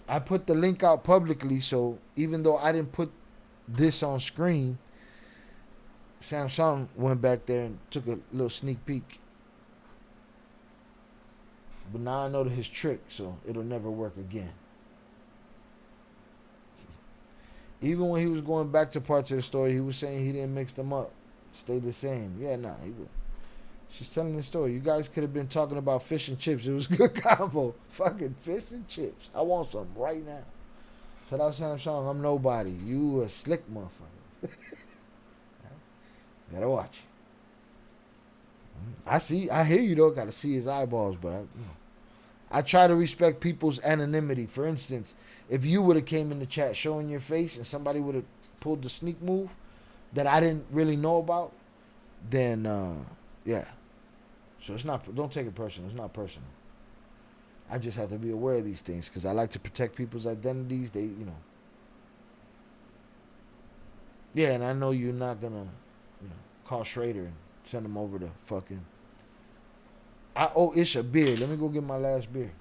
I put the link out publicly, so even though I didn't put this on screen, Samsung went back there and took a little sneak peek. But now I know his trick, so it'll never work again. Even when he was going back to parts of the story, he was saying he didn't mix them up. Stayed the same. Yeah, nah, he would. She's telling the story. You guys could have been talking about fish and chips. It was a good combo. Fucking fish and chips. I want some right now. Shout out Samsung. I'm nobody. You a slick motherfucker. Gotta watch. I hear you though. Gotta see his eyeballs, but I try to respect people's anonymity. For instance, if you would have came in the chat showing your face and somebody would have pulled the sneak move that I didn't really know about, then yeah. So it's not. Don't take it personal. It's not personal. I just have to be aware of these things because I like to protect people's identities. They, Yeah, and I know you're not gonna, call Schrader and send him over to fucking. I owe Ish a beer. Let me go get my last beer.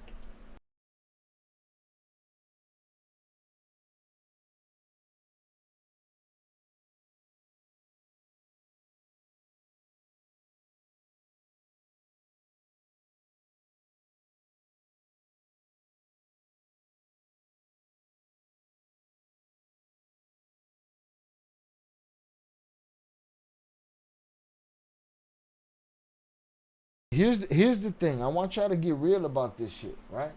Here's the thing. I want y'all to get real about this shit, right?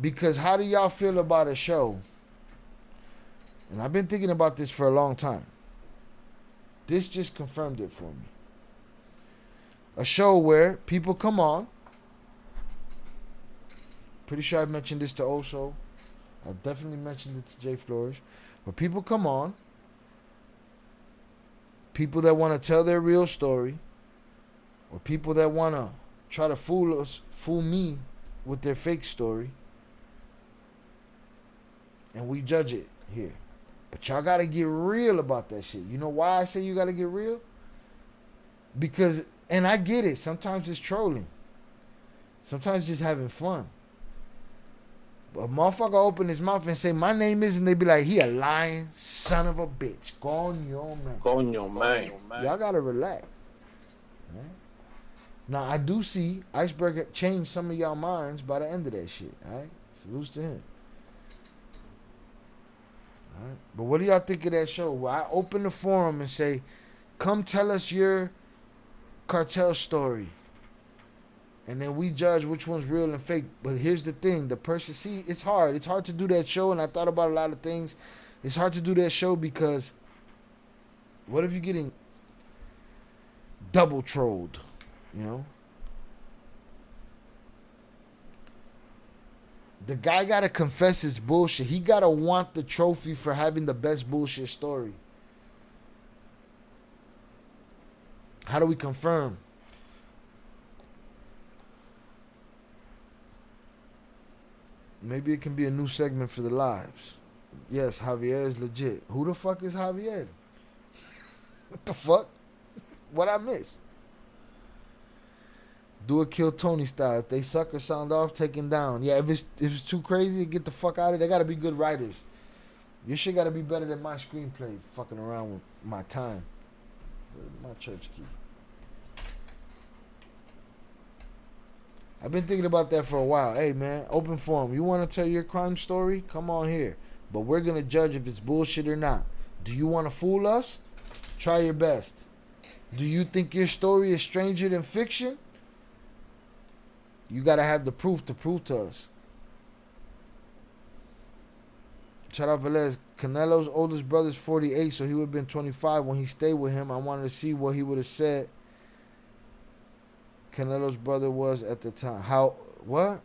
Because how do y'all feel about a show? And I've been thinking about this for a long time. This just confirmed it for me. A show where people come on. Pretty sure I've mentioned this to Oso. I've definitely mentioned it to Jay Flores. But people come on. People that want to tell their real story, or people that want to try to fool me with their fake story, and we judge it here. But y'all got to get real about that shit. You know why I say you got to get real? Because, and I get it, sometimes it's trolling. Sometimes just having fun. But a motherfucker open his mouth and say, my name is, and they be like, he a lying son of a bitch. Coño, man. Coño, man. Y'all gotta relax. Right? Now, I do see Iceberg change some of y'all minds by the end of that shit. Alright? Salutes to him. Alright? But what do y'all think of that show? Where I open the forum and say, come tell us your cartel story. And then we judge which one's real and fake. But here's the thing. The person, see, it's hard. It's hard to do that show. And I thought about a lot of things. It's hard to do that show because What if you're getting double trolled? You know? The guy gotta confess his bullshit. He gotta want the trophy for having the best bullshit story. How do we confirm? Maybe it can be a new segment for the lives. Yes, Javier is legit. Who the fuck is Javier? What the fuck? What I miss? Do it Kill Tony style. If they suck or sound off, take him down. Yeah, if it's too crazy, get the fuck out of it. They gotta be good writers. Your shit gotta be better than my screenplay. Fucking around with my time. My church key. I've been thinking about that for a while. Hey man, open forum. You wanna tell your crime story? Come on here. But we're gonna judge if it's bullshit or not. Do you wanna fool us? Try your best. Do you think your story is stranger than fiction? You gotta have the proof to prove to us. Shout out Velez. Canelo's oldest brother's 48, so he would have been 25 when he stayed with him. I wanted to see what he would have said Canelo's brother was at the time. What?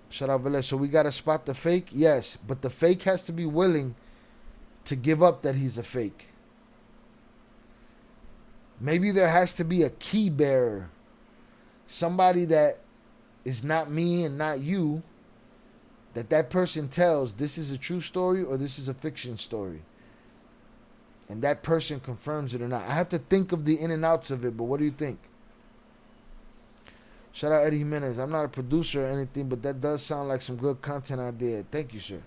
Shout out Velez. So we gotta spot the fake? Yes, but the fake has to be willing to give up that he's a fake. Maybe there has to be a key bearer. Somebody that is not me and not you, that person tells this is a true story or this is a fiction story. And that person confirms it or not. I have to think of the in and outs of it, but what do you think? Shout out Eddie Jimenez. I'm not a producer or anything, but that does sound like some good content idea. Thank you, sir.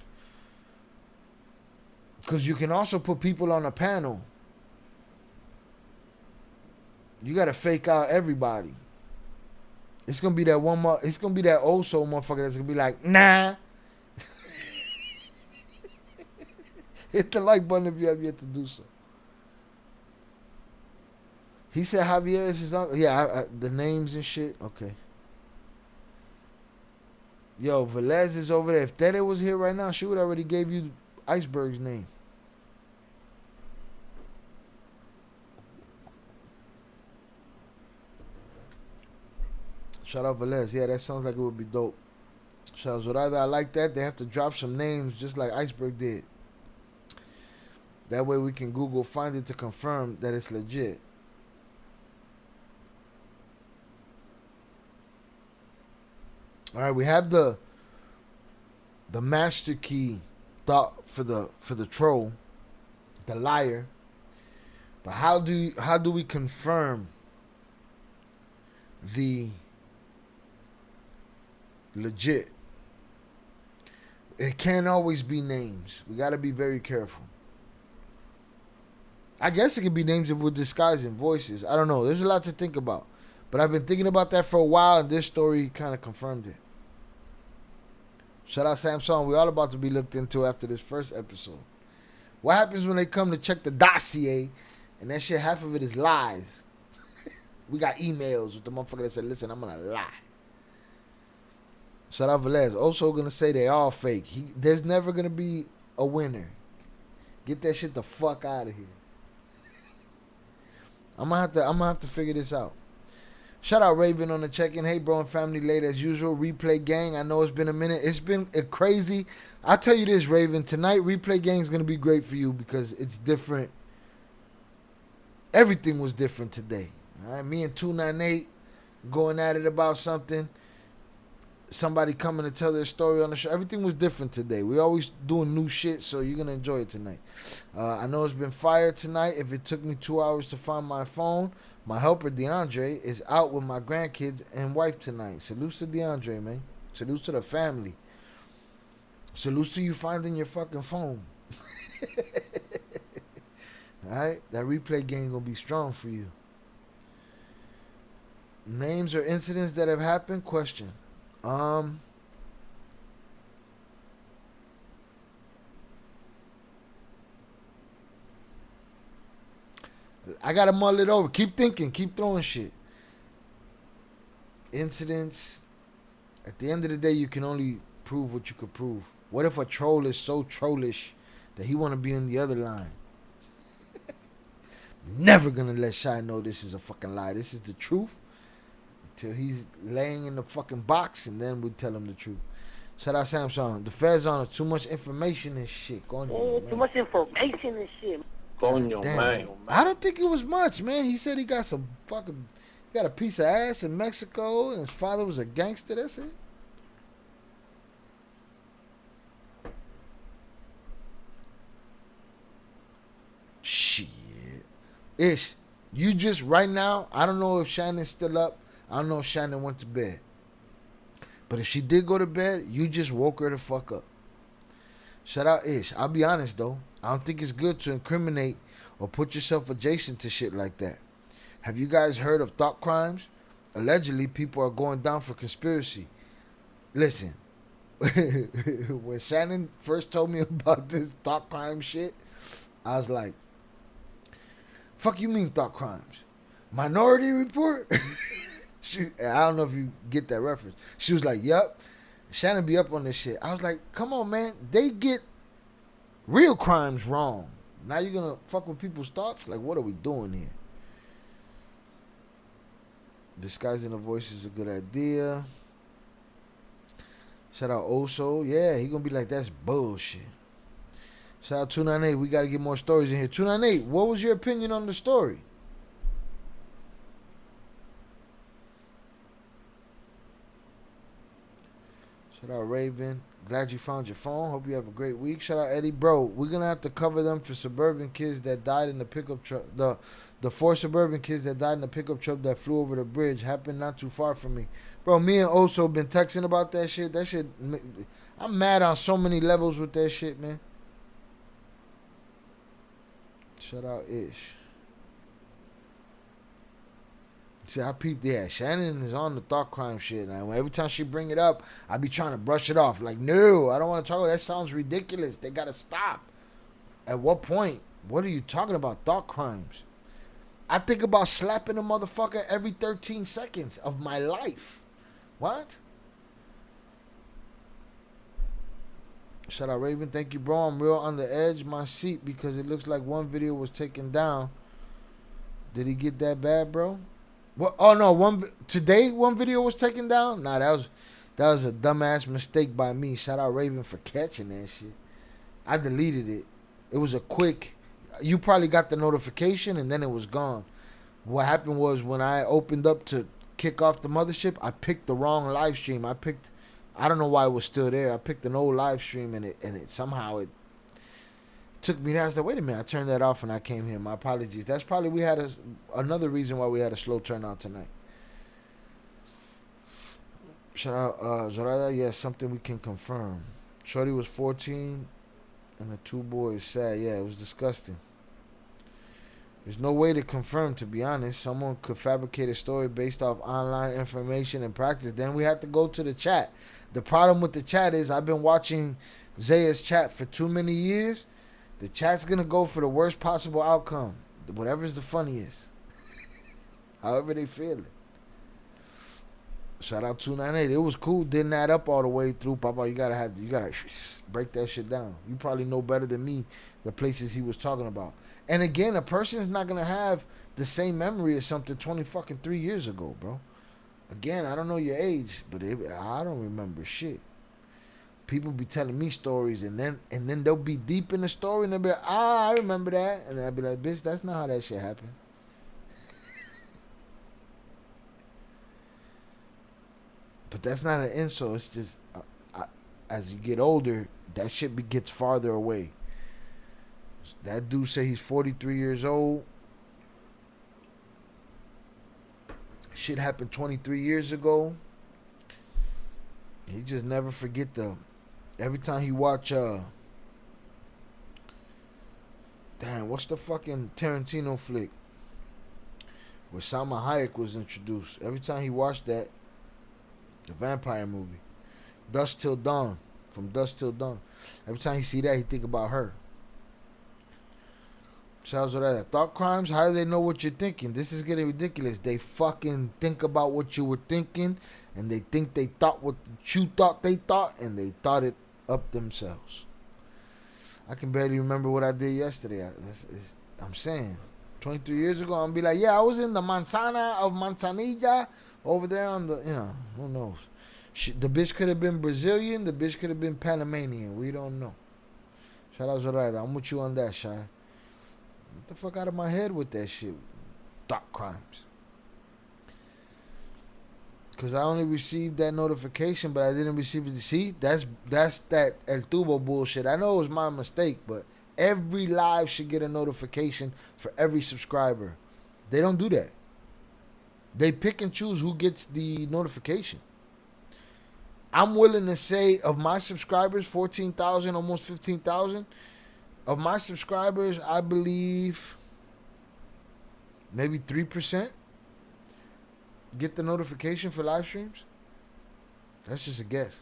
Because you can also put people on a panel. You got to fake out everybody. It's gonna be that one more. It's gonna be that old soul motherfucker that's gonna be like, nah. Hit the like button if you have yet to do so. He said Javier is his uncle. Yeah, the names and shit. Okay. Yo, Velez is over there. If Tere was here right now, she would already gave you Iceberg's name. Shout out Velez. Yeah, that sounds like it would be dope. Shout out Zoraida. I like that. They have to drop some names just like Iceberg did. That way we can Google find it to confirm that it's legit. All right, we have the master key thought for the troll, the liar. But how do we confirm the legit? It can't always be names. We got to be very careful. I guess it could be names if we're disguising voices. I don't know. There's a lot to think about. But I've been thinking about that for a while, and this story kind of confirmed it. Shout out Samsung. We're all about to be looked into after this first episode. What happens when they come to check the dossier, and that shit, half of it is lies? We got emails with the motherfucker that said, listen, I'm going to lie. Shout out Velez. Also going to say they all fake. There's never going to be a winner. Get that shit the fuck out of here. I'm gonna have to figure this out. Shout out Raven on the check-in. Hey, bro and family, late as usual. Replay gang. I know it's been a minute. It's been crazy. I'll tell you this, Raven. Tonight, Replay gang is going to be great for you because it's different. Everything was different today. All right, me and 298 going at it about something. Somebody coming to tell their story on the show. Everything was different today. We always doing new shit, so you're going to enjoy it tonight. I know it's been fire tonight. If it took me 2 hours to find my phone, my helper, DeAndre, is out with my grandkids and wife tonight. Salutes to DeAndre, man. Salutes to the family. Salutes to you finding your fucking phone. Alright? That Replay game gonna be strong for you. Names or incidents that have happened? Question. I gotta mull it over. Keep thinking. Keep throwing shit. Incidents. At the end of the day, you can only prove what you could prove. What if a troll is so trollish that he want to be in the other line? Never gonna let Shy know this is a fucking lie. This is the truth. Until he's laying in the fucking box, and then we tell him the truth. Shout out Samsung. The feds on too much information and shit. Too much information and shit. Coño, man. I don't think it was much, man. He said he got some fucking, got a piece of ass in Mexico, and his father was a gangster. That's it. Shit. Ish, you just right now, I don't know if Shannon's still up. I don't know if Shannon went to bed. But if she did go to bed, you just woke her the fuck up. Shout out Ish. I'll be honest though. I don't think it's good to incriminate or put yourself adjacent to shit like that. Have you guys heard of thought crimes? Allegedly, people are going down for conspiracy. Listen, when Shannon first told me about this thought crime shit, I was like, fuck you mean thought crimes? Minority Report? I don't know if you get that reference. She was like, yup. Shannon be up on this shit. I was like, come on, man. They get real crimes wrong. Now you're going to fuck with people's thoughts? Like, what are we doing here? Disguising the voice is a good idea. Shout out Oso. Yeah, he going to be like, that's bullshit. Shout out 298. We got to get more stories in here. 298, what was your opinion on the story? Shout out Raven. Glad you found your phone. Hope you have a great week. Shout out Eddie. Bro, we're going to have to cover them for suburban kids that died in the pickup truck. The 4 suburban kids that died in the pickup truck that flew over the bridge. Happened not too far from me. Bro, me and Oso been texting about that shit. That shit, I'm mad on so many levels with that shit, man. Shout out Ish. See, I peeped there. Shannon is on the thought crime shit. Now, every time she bring it up, I be trying to brush it off. Like, no, I don't want to talk about that. That sounds ridiculous. They got to stop. At what point? What are you talking about? Thought crimes. I think about slapping a motherfucker every 13 seconds of my life. What? Shout out Raven. Thank you, bro. I'm real on the edge of my seat because it looks like one video was taken down. Did he get that bad, bro? What? Oh no! Today one video was taken down. Nah, that was a dumbass mistake by me. Shout out Raven for catching that shit. I deleted it. It was a quick. You probably got the notification and then it was gone. What happened was when I opened up to kick off the mothership, I picked the wrong live stream. I don't know why it was still there. I picked an old live stream and it somehow took me there. I was like, wait a minute, I turned that off and I came here. My apologies. That's probably we had another reason why we had a slow turnout tonight. Shout out Zorada. Yes, something we can confirm. Shorty was 14 and the 2 boys sad. Yeah, it was disgusting. There's no way to confirm, to be honest. Someone could fabricate a story based off online information and practice. Then we have to go to the chat. The problem with the chat is I've been watching Zaya's chat for too many years. The chat's going to go for the worst possible outcome. Whatever's the funniest. However they feel it. Shout out 298. It was cool. Didn't add up all the way through. Papa, you gotta break that shit down. You probably know better than me the places he was talking about. And again, a person's not going to have the same memory as something 3 years ago, bro. Again, I don't know your age, but I don't remember shit. People be telling me stories, and then they'll be deep in the story, and they'll be like, I remember that. And then I'll be like, bitch, that's not how that shit happened. But that's not an insult. It's just, as you get older, that shit gets farther away. That dude say he's 43 years old. Shit happened 23 years ago. He just never forget every time he watch what's the fucking Tarantino flick where Salma Hayek was introduced? Every time he watched that, the vampire movie, Dusk Till Dawn, from Dusk Till Dawn. Every time he see that, he think about her. Shout out to that. Thought crimes, how do they know what you're thinking? This is getting ridiculous. They fucking think about what you were thinking, and they think they thought what you thought they thought, and they thought it up themselves. I can barely remember what I did yesterday. I'm saying, 23 years ago, I'm gonna be like, yeah, I was in the Manzana of Manzanilla over there on the, who knows? The bitch could have been Brazilian. The bitch could have been Panamanian. We don't know. Shout out Zoraida. I'm with you on that, Shy. Get the fuck out of my head with that shit. Thought crimes. Because I only received that notification, but I didn't receive it. See, that's that El Tubo bullshit. I know it was my mistake, but every live should get a notification for every subscriber. They don't do that. They pick and choose who gets the notification. I'm willing to say of my subscribers, 14,000, almost 15,000, of my subscribers, I believe maybe 3% get the notification for live streams. That's just a guess.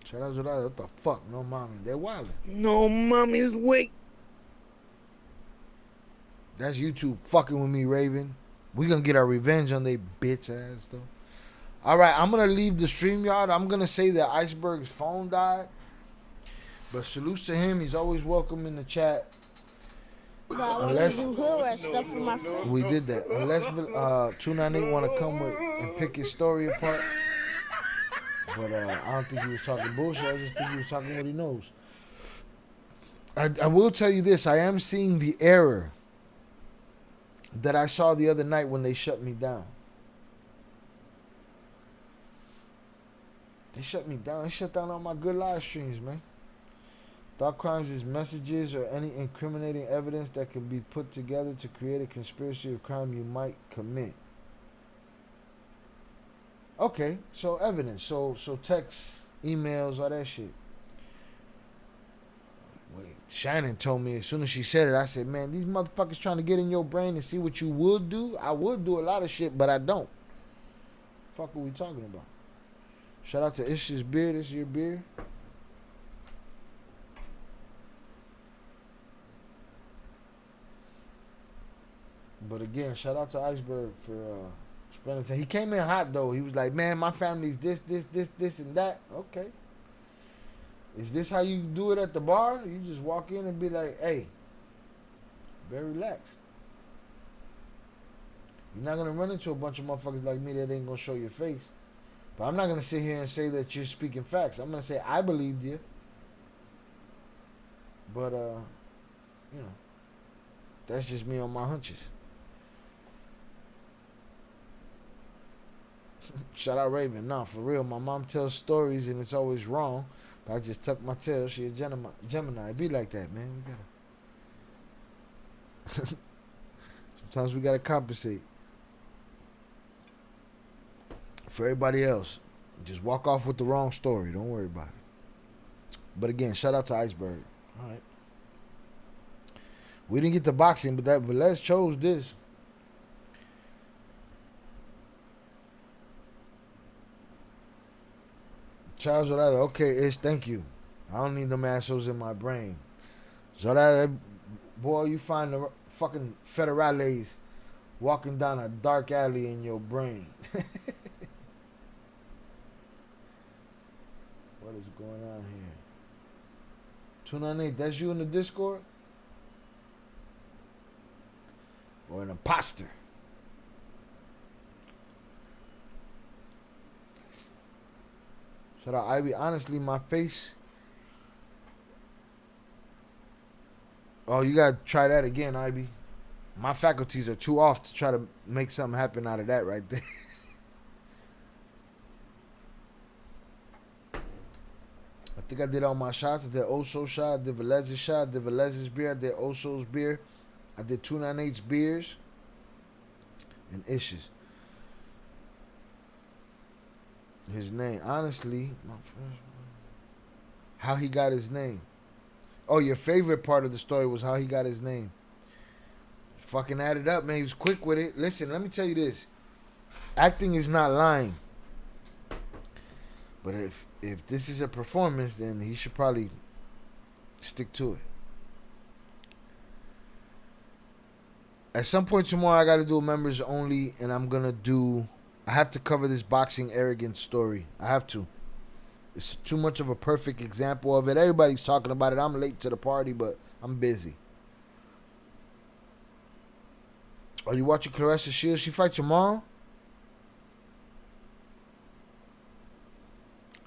Shout out to that. What the fuck? No mommy. They're wildin'. No mommy's wait. That's YouTube fucking with me, Raven. We gonna get our revenge on they bitch ass though. Alright, I'm gonna leave the StreamYard. I'm gonna say that Iceberg's phone died. But salutes to him. He's always welcome in the chat. No, I want to do hood rat stuff for my friend. We did that. Unless 298 want to come with and pick his story apart. But I don't think he was talking bullshit. I just think he was talking what he knows. I will tell you this. I am seeing the error that I saw the other night when they shut me down. They shut me down. They shut down all my good live streams, man. Thought crimes is messages or any incriminating evidence that can be put together to create a conspiracy of crime you might commit. Okay, so evidence. So texts, emails, all that shit. Wait, Shannon told me as soon as she said it, I said, man, these motherfuckers trying to get in your brain and see what you would do. I would do a lot of shit, but I don't. Fuck are we talking about? Shout out to Ish's beer. This is your beer. But again, shout out to Iceberg for spending time. He came in hot though. He was like, man, my family's this, and that. Okay. Is this how you do it at the bar? You just walk in and be like, hey, very relaxed. You're not going to run into a bunch of motherfuckers like me that ain't going to show your face. But I'm not going to sit here and say that you're speaking facts. I'm going to say I believed you. But, that's just me on my hunches. Shout out Raven. Nah, for real. My mom tells stories and it's always wrong. But I just tuck my tail. She a Gemini. It be like that, man. We gotta. Sometimes we gotta compensate. For everybody else, just walk off with the wrong story. Don't worry about it. But again, shout out to Iceberg. All right. We didn't get to boxing, but Les chose this. Charles Zorada, okay, thank you. I don't need them assholes in my brain. Zorada, boy, you find the fucking federales walking down a dark alley in your brain. What is going on here? 298, that's you in the Discord? Or an imposter? Shout out Ivy. Honestly, my face. Oh, you gotta try that again, Ivy. My faculties are too off to try to make something happen out of that right there. I think I did all my shots. I did Oso shot, I did Velez's shot, I did Velez's beer, I did Oso's beer, I did 298's beers, and Ish's. His name, honestly, how he got his name. Oh, your favorite part of the story was how he got his name. Fucking added up, man. He was quick with it. Listen, let me tell you this. Acting is not lying. But if this is a performance, then he should probably stick to it. At some point tomorrow, I got to do a members only, and I have to cover this boxing arrogance story. I have to. It's too much of a perfect example of it. Everybody's talking about it. I'm late to the party, but I'm busy. Are you watching Clarissa Shields? She fight tomorrow?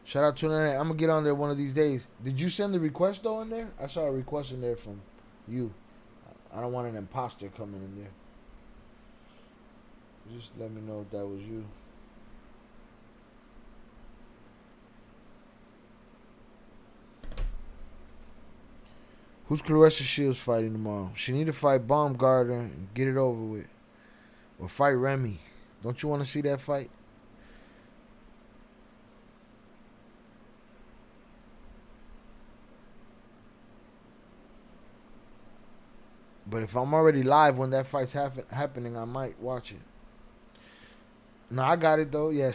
Shout out to her. I'm going to get on there one of these days. Did you send the request, though, in there? I saw a request in there from you. I don't want an imposter coming in there. Just let me know if that was you. Who's Clarissa Shields fighting tomorrow? She need to fight Baumgartner and get it over with. Or fight Remy. Don't you want to see that fight? But if I'm already live when that fight's happening, I might watch it. No, I got it though. Yeah,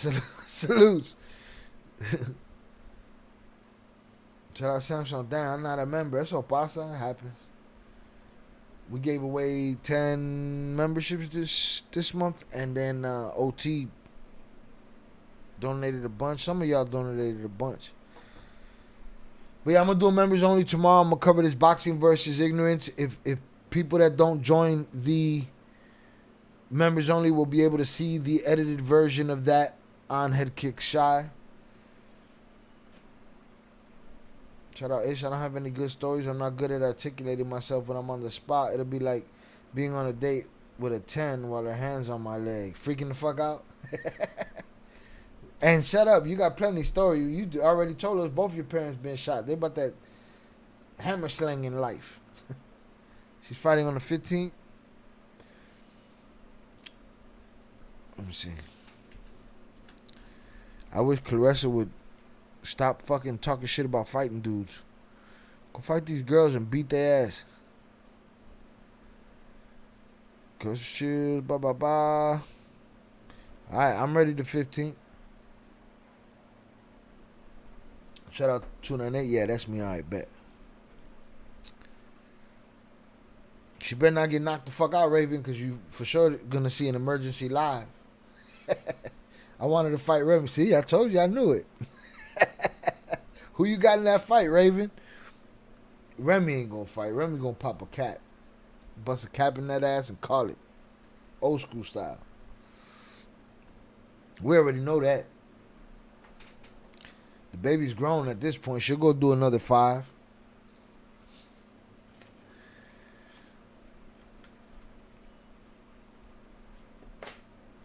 salutes. Shout out Samsung. Damn, I'm not a member. Eso pasa. It happens. We gave away 10 memberships this month, and then OT donated a bunch. Some of y'all donated a bunch. But yeah, I'm gonna do a members only tomorrow. I'm gonna cover this boxing versus ignorance. If people that don't join the members only will be able to see the edited version of that on Head Kick Shy. Shout out Ish. I don't have any good stories. I'm not good at articulating myself when I'm on the spot. It'll be like being on a date with a 10 while her hand's on my leg. Freaking the fuck out. And shut up. You got plenty of story. You already told us both your parents been shot. They about that hammer slinging life. She's fighting on the 15th. Let me see. I wish Clarissa would stop fucking talking shit about fighting dudes. Go fight these girls and beat their ass. Clarissa Shields, blah, blah, blah. Alright, I'm ready the 15th. Shout out 298. Yeah, that's me. Alright, bet. She better not get knocked the fuck out, Raven, because you for sure gonna see an emergency live. I wanted to fight Remy. See, I told you I knew it. Who you got in that fight, Raven? Remy ain't gonna fight. Remy gonna pop a cap. Bust a cap in that ass and call it. Old school style. We already know that. The baby's grown at this point. She'll go do another 5.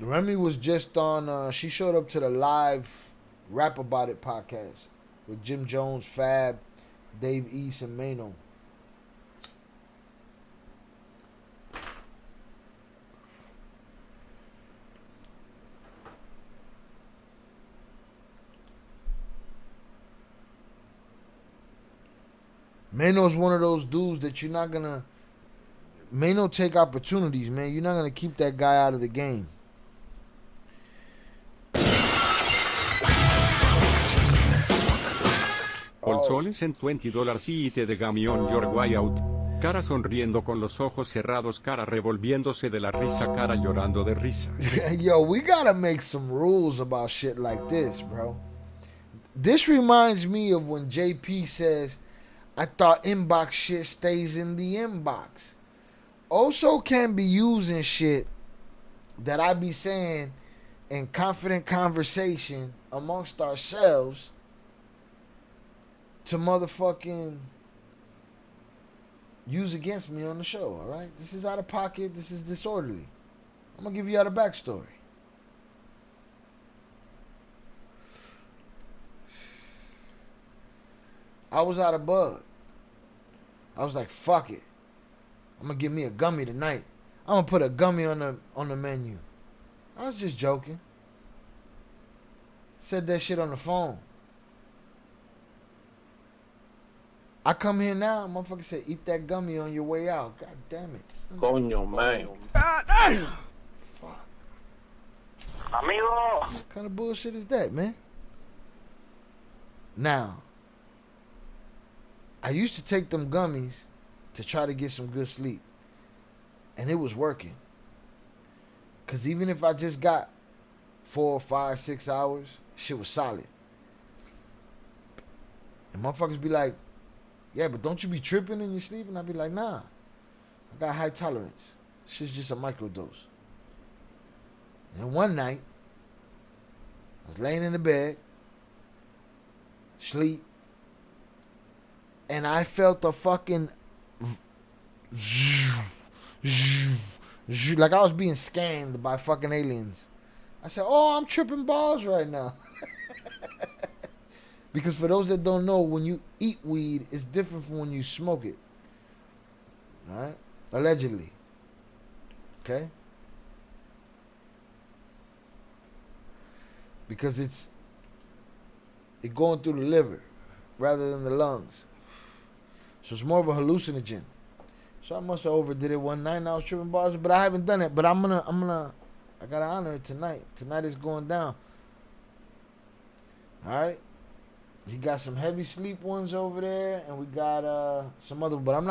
Remy was just on, she showed up to the live Rap About It podcast with Jim Jones, Fab, Dave East, and Mano. Mano's one of those dudes that you're not gonna. Mano take opportunities, man. You're not gonna keep that guy out of the game. Polsoles en $20 y te de Gamión Your Way Out. Cara sonriendo con los ojos cerrados, cara revolviéndose de la risa, cara llorando de risa. Yo, we gotta make some rules about shit like this, bro. This reminds me of when JP says, I thought inbox shit stays in the inbox. Also can be using shit that I be saying in confident conversation amongst ourselves to motherfucking use against me on the show, all right? This is out of pocket. This is disorderly. I'm going to give you all the backstory. I was out of bud. I was like, fuck it. I'm going to give me a gummy tonight. I'm going to put a gummy on the menu. I was just joking. Said that shit on the phone. I come here now, motherfucker said, eat that gummy on your way out. God damn it. Coño, man. Fuck. Amigo. What kind of bullshit is that, man? Now, I used to take them gummies to try to get some good sleep. And it was working. Because even if I just got 4, 5, 6 hours, shit was solid. And motherfuckers be like, yeah, but don't you be tripping in your sleep? And I be like, nah. I got high tolerance. Shit's just a microdose. And one night, I was laying in the bed, sleep, and I felt a fucking like I was being scanned by fucking aliens. I said, "Oh, I'm tripping balls right now." Because for those that don't know, when you eat weed, it's different from when you smoke it. All right? Allegedly. Okay? Because it going through the liver rather than the lungs. So it's more of a hallucinogen. So I must have overdid it one night and I was tripping balls, but I haven't done it. But I gotta honor it tonight. Tonight is going down. Alright? He got some heavy sleep ones over there, and we got some other. But I'm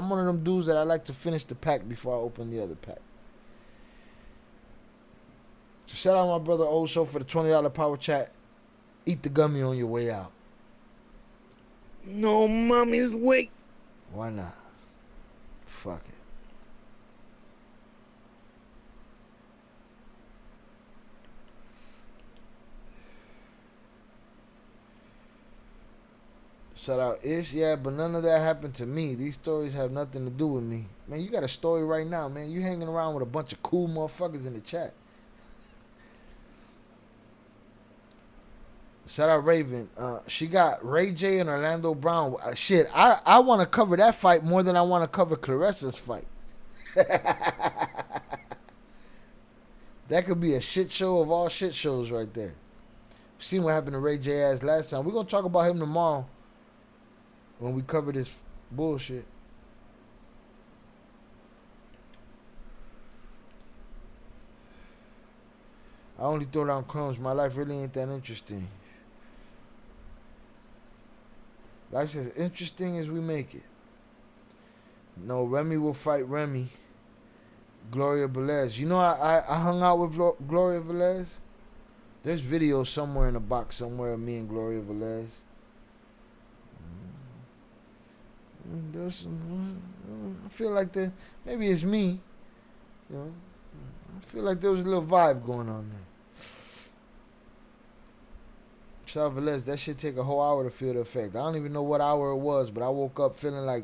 one of them dudes that I like to finish the pack before I open the other pack. So shout out my brother Oso for the $20 power chat. Eat the gummy on your way out. No, mommy's wake. Why not? Fuck it. Shout out Ish. Yeah, but none of that happened to me. These stories have nothing to do with me. Man, you got a story right now, man. You hanging around with a bunch of cool motherfuckers in the chat. Shout out Raven. She got Ray J and Orlando Brown. Shit, I want to cover that fight more than I want to cover Clarissa's fight. That could be a shit show of all shit shows right there. Seen what happened to Ray J ass last time. We're going to talk about him tomorrow when we cover this bullshit. I only throw down crumbs. My life really ain't that interesting. Life's as interesting as we make it. No, Remy will fight Remy. Gloria Velez. You know, I hung out with Gloria Velez. There's video somewhere in a box somewhere of me and Gloria Velez. I feel like maybe it's me. You know, I feel like there was a little vibe going on there. Shout out Velez, that shit take a whole hour to feel the effect. I don't even know what hour it was, but I woke up feeling like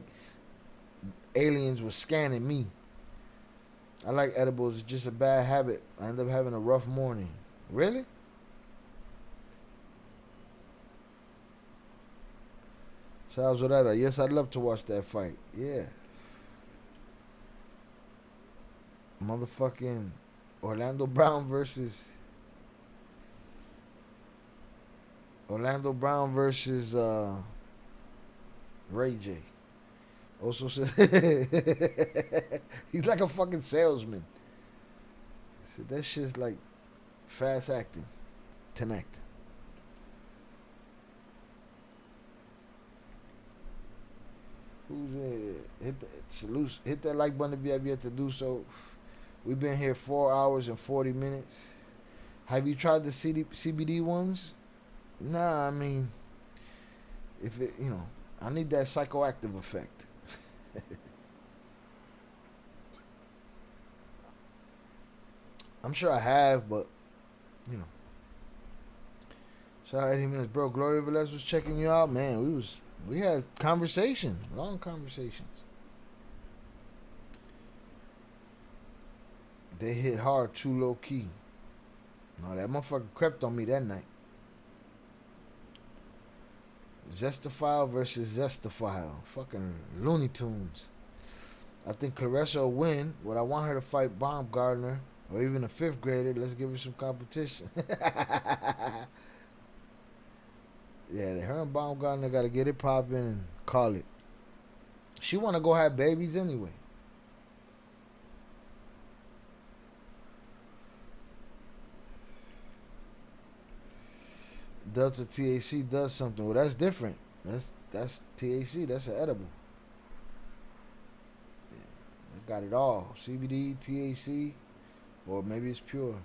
aliens were scanning me. I like edibles. It's just a bad habit. I end up having a rough morning. Really? Shout out Zorada. Yes, I'd love to watch that fight. Yeah. Motherfucking Orlando Brown versus Ray J. Also says he's like a fucking salesman. So that shit's like fast acting, 10 acting. Who's in? Hit that like button if you have yet to do so. We've been here 4 hours and 40 minutes. Have you tried the CBD ones? Nah, I mean, if it, I need that psychoactive effect. I'm sure I have, but Shout out 80 minutes, bro. Gloria Velez was checking you out, man. We had conversation, long conversations. They hit hard, too low key. No, that motherfucker crept on me that night. Zestophile versus Zestophile. Fucking Looney Tunes. I think Clarissa will win, but I want her to fight Baumgartner or even a 5th grader. Let's give her some competition. Yeah, her and Baumgartner got to get it popping and call it. She want to go have babies anyway. Delta THC does something. Well, that's different. That's THC. That's an edible. Yeah, it got it all. CBD, THC, or maybe it's pure.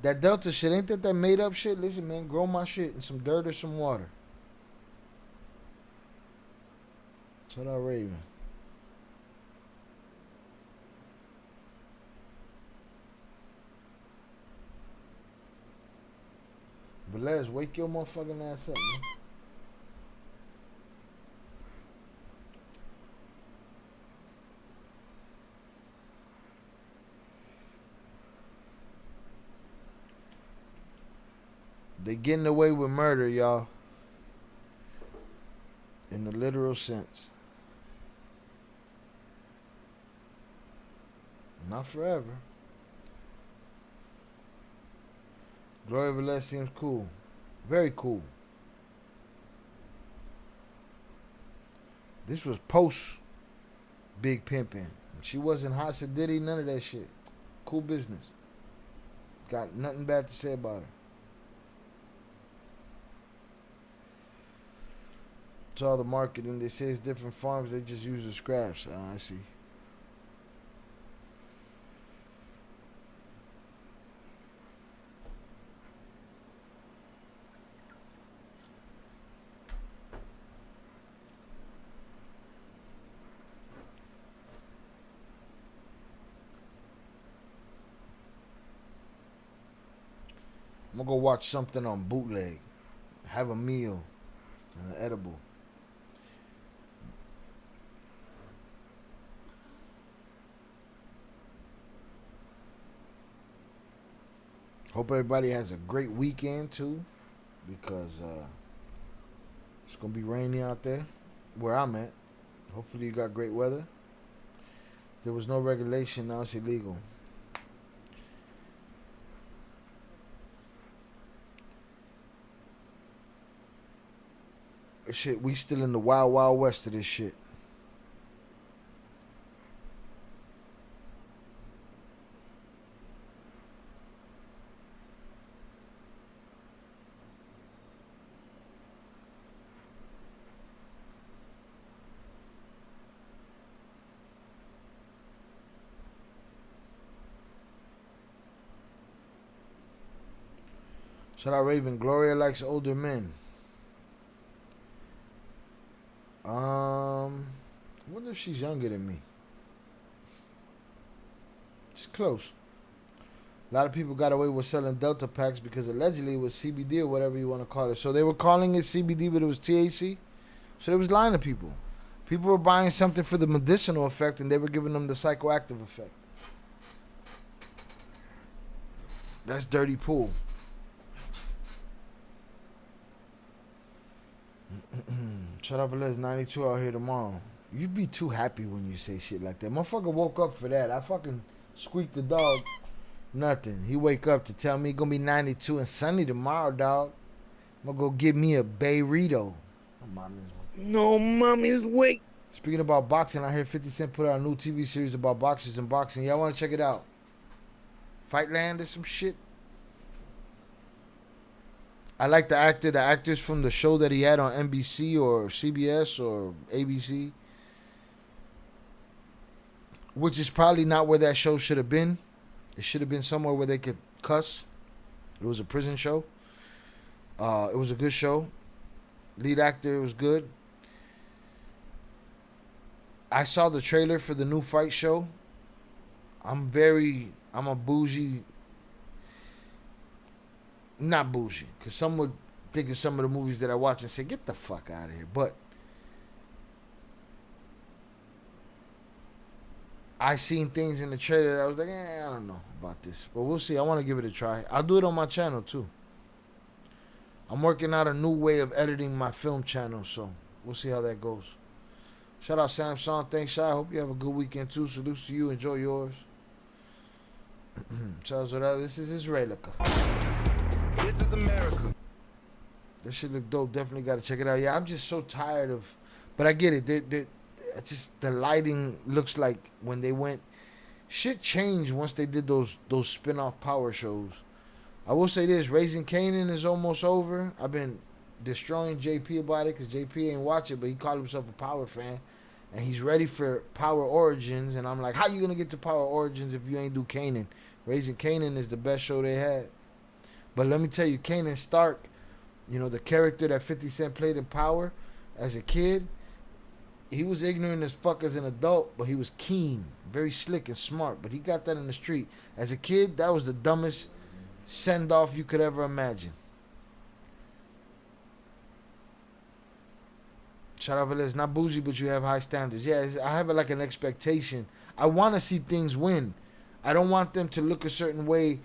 That Delta shit, ain't that made up shit? Listen, man, grow my shit in some dirt or some water. Shout out Raven. Velez, wake your motherfucking ass up, man. They getting away with murder, y'all. In the literal sense. Not forever. Gloria Velez seems cool. Very cool. This was post Big Pimpin'. She wasn't hot Diddy, none of that shit. Cool business. Got nothing bad to say about her. To all the marketing, they say it's different farms, they just use the scraps. I see. I'm gonna go watch something on bootleg. Have a meal. An edible. Hope everybody has a great weekend too, because it's gonna be rainy out there where I'm at. Hopefully you got great weather. There was no regulation, now it's illegal. Shit, we still in the wild, wild west of this shit. Shout out Raven. Gloria likes older men. I wonder if she's younger than me. It's close. A lot of people got away with selling Delta packs because allegedly it was CBD or whatever you want to call it. So they were calling it CBD, but it was THC. So they was lying to people. People were buying something for the medicinal effect, and they were giving them the psychoactive effect. That's dirty pool. Shut up, Velez. 92 out here tomorrow. You'd be too happy when you say shit like that. Motherfucker woke up for that. I fucking squeaked the dog. Nothing. He wake up to tell me it's gonna be 92 and sunny tomorrow, dog. I'm gonna go get me a Bayrito. No, mommy's wake. Speaking about boxing, I hear 50 Cent put out a new TV series about boxers and boxing. Y'all wanna check it out? Fightland or some shit? I like the actors from the show that he had on NBC or CBS or ABC. Which is probably not where that show should have been. It should have been somewhere where they could cuss. It was a prison show. It was a good show. Lead actor was good. I saw the trailer for the new fight show. I'm a bougie. Not bougie, because some would think of some of the movies that I watch and say, get the fuck out of here. But I seen things in the trailer that I was like, I don't know about this. But we'll see. I want to give it a try. I'll do it on my channel, too. I'm working out a new way of editing my film channel, so we'll see how that goes. Shout out Samsung. Thanks, Shy. I hope you have a good weekend, too. Salutes to you. Enjoy yours. Charles, this is Israelica. This is America. That shit look dope. Definitely got to check it out. Yeah, I'm just so tired of... But I get it. Just the lighting looks like when they went... Shit changed once they did those spin-off power shows. I will say this. Raising Kanan is almost over. I've been destroying JP about it because JP ain't watch it, but he called himself a Power fan. And he's ready for Power Origins. And I'm like, how you going to get to Power Origins if you ain't do Kanan? Raising Kanan is the best show they had. But let me tell you, Kanan Stark, the character that 50 Cent played in Power as a kid, he was ignorant as fuck as an adult, but he was keen, very slick and smart. But he got that in the street. As a kid, that was the dumbest send-off you could ever imagine. Shout out Valeria. It's not bougie, but you have high standards. Yeah, I have like an expectation. I want to see things win. I don't want them to look a certain way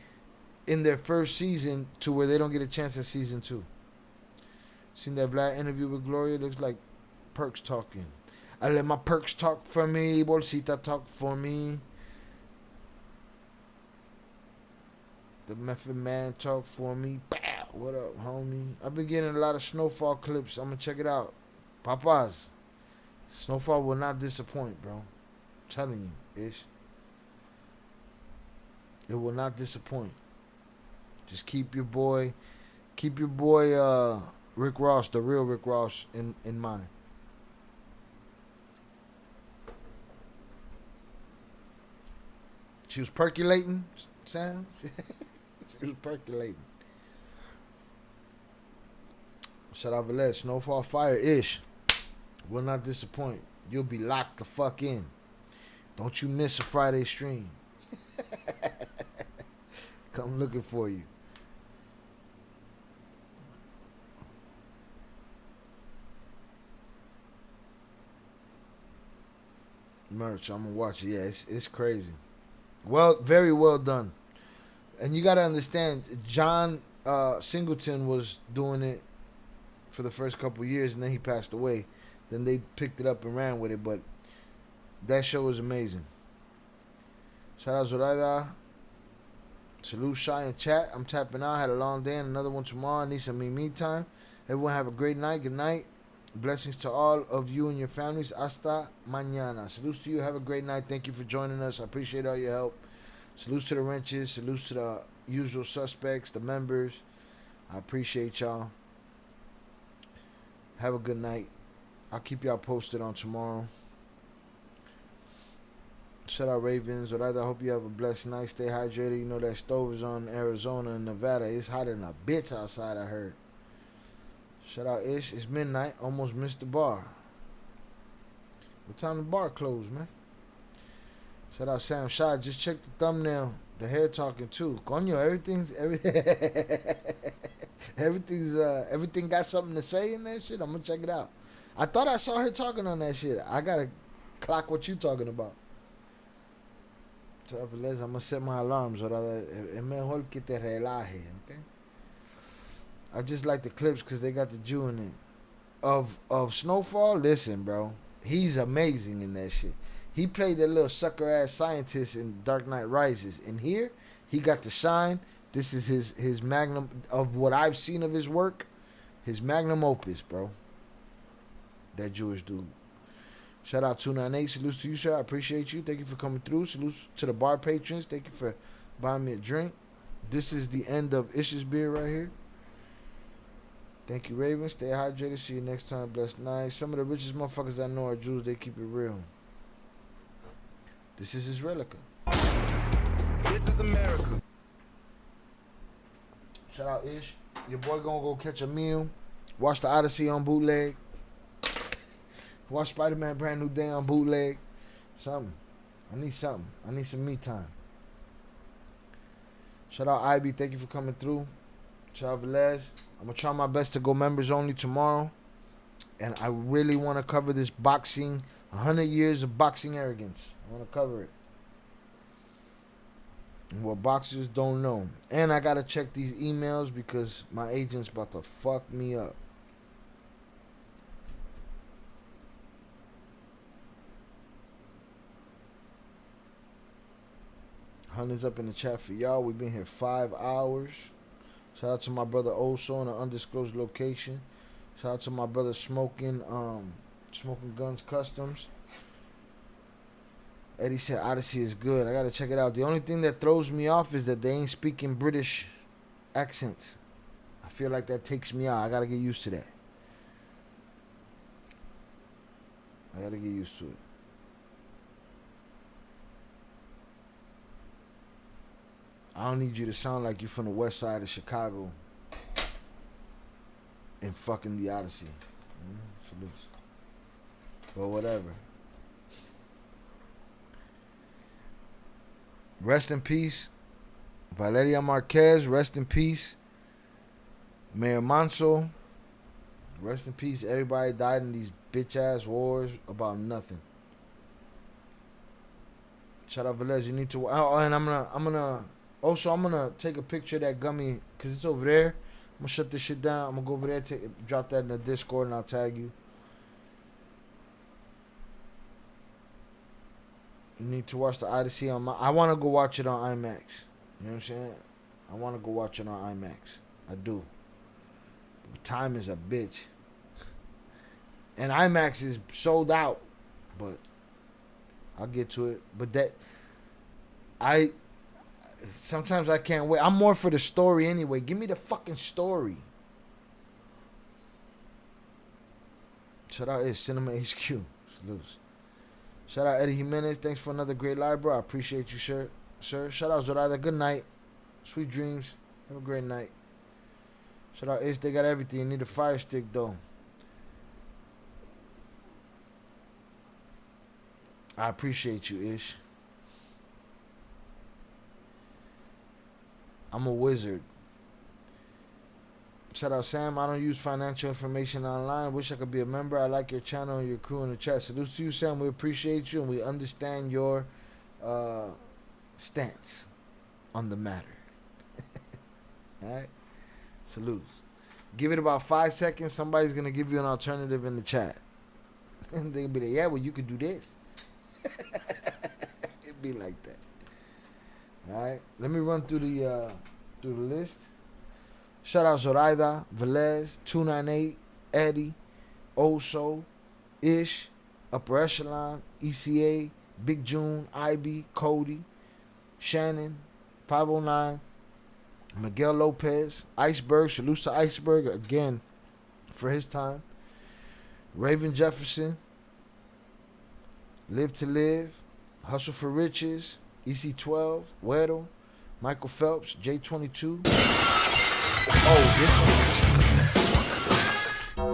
in their first season to where they don't get a chance at season 2. Seen that Vlad interview with Gloria? Looks like Perks talking. I let my Perks talk for me. Bolsita talk for me. The Method Man talk for me. Bow. What up, homie? I've been getting a lot of Snowfall clips. I'm going to check it out. Papas. Snowfall will not disappoint, bro. I'm telling you, Ish. It will not disappoint. Just keep your boy Rick Ross, the real Rick Ross, in mind. She was percolating, Sam. She was percolating. Shout out Valeria. Snowfall Fire Ish. Will not disappoint. You'll be locked the fuck in. Don't you miss a Friday stream. Come looking for you. Merch, I'm gonna watch it. Yeah, it's crazy. Well, very well done. And you gotta understand, John Singleton was doing it for the first couple years, and then he passed away. Then they picked it up and ran with it, but that show was amazing. Shout out Zoraida. Salute Shy in chat. I'm tapping out. Had a long day and another one tomorrow. I need some me time. Everyone have a great night. Good night. Blessings to all of you and your families. Hasta mañana. Salutes to you. Have a great night. Thank you for joining us. I appreciate all your help. Salutes to the wrenches. Salutes to the usual suspects, the members. I appreciate y'all. Have a good night. I'll keep y'all posted on tomorrow. Shout out Ravens. I hope you have a blessed night. Stay hydrated. You know that stove is on Arizona and Nevada. It's hotter than a bitch outside, I heard. Shout out Ish. It's midnight. Almost missed the bar. What time the bar closed, man? Shout out Sam Shot. Just check the thumbnail. The hair talking too. Coño, everything got something to say in that shit. I'm gonna check it out. I thought I saw her talking on that shit. I gotta clock what you talking about. So I'm gonna set my alarms. Es mejor que te relaje, okay? I just like the clips because they got the Jew in it. Of Snowfall, listen, bro. He's amazing in that shit. He played that little sucker ass scientist in Dark Knight Rises. And here, he got to shine. This is his magnum of what I've seen of his work. His magnum opus, bro. That Jewish dude. Shout out 298. Salutes to you, sir. I appreciate you. Thank you for coming through. Salutes to the bar patrons. Thank you for buying me a drink. This is the end of Ish's beer right here. Thank you, Raven. Stay hydrated. See you next time. Blessed night. Some of the richest motherfuckers I know are Jews. They keep it real. This is Israelica. This is America. Shout out Ish. Your boy gonna go catch a meal. Watch the Odyssey on bootleg. Watch Spider-Man Brand New Day on bootleg. Something. I need something. I need some me time. Shout out Ivy. Thank you for coming through. Shout out Velez. I'm going to try my best to go members only tomorrow. And I really want to cover this boxing. 100 years of boxing arrogance. I want to cover it. And what boxers don't know. And I got to check these emails because my agent's about to fuck me up. Hundreds up in the chat for y'all. We've been here 5 hours. Shout out to my brother Oso in an undisclosed location. Shout out to my brother Smoking Guns Customs. Eddie said Odyssey is good. I gotta check it out. The only thing that throws me off is that they ain't speaking British accents. I feel like that takes me out. I gotta get used to that. I gotta get used to it. I don't need you to sound like you from the west side of Chicago and fucking the Odyssey. Salutes. But whatever. Rest in peace. Valeria Marquez, rest in peace. Mayor Manso, Rest in peace. Everybody died in these bitch ass wars about nothing. Shout out Velez. You need to. Oh, and I'm gonna take a picture of that gummy because it's over there. I'm gonna shut this shit down. I'm gonna go over there, drop that in the Discord, and I'll tag you. You need to watch the Odyssey on my. I want to go watch it on IMAX. You know what I'm saying? I want to go watch it on IMAX. I do. But time is a bitch. And IMAX is sold out, but I'll get to it. But sometimes I can't wait. I'm more for the story anyway. Give me the fucking story. Shout out Cinema HQ. Salutes. Shout out Eddie Jimenez. Thanks for another great live, bro. I appreciate you, sir. Shout out Zoraida. Good night. Sweet dreams. Have a great night. Shout out Ish. They got everything. You need a fire stick, though. I appreciate you, Ish. I'm a wizard. Shout out Sam. I don't use financial information online. Wish I could be a member. I like your channel and your crew in the chat. Salutes to you, Sam. We appreciate you and we understand your stance on the matter. Alright? Salutes. Give it about 5 seconds. Somebody's going to give you an alternative in the chat. And they'll be like, yeah, well, you could do this. It'd be like that. Alright? Let me run through the list. Shout out Zoraida, Velez, 298, Eddie, Oso, Ish, Upper Echelon, ECA, Big June, IB, Cody, Shannon, 509, Miguel Lopez, Iceberg, salutes to Iceberg again for his time, Raven Jefferson, Live to Live, Hustle for Riches, EC12, Weddle, Michael Phelps, J22.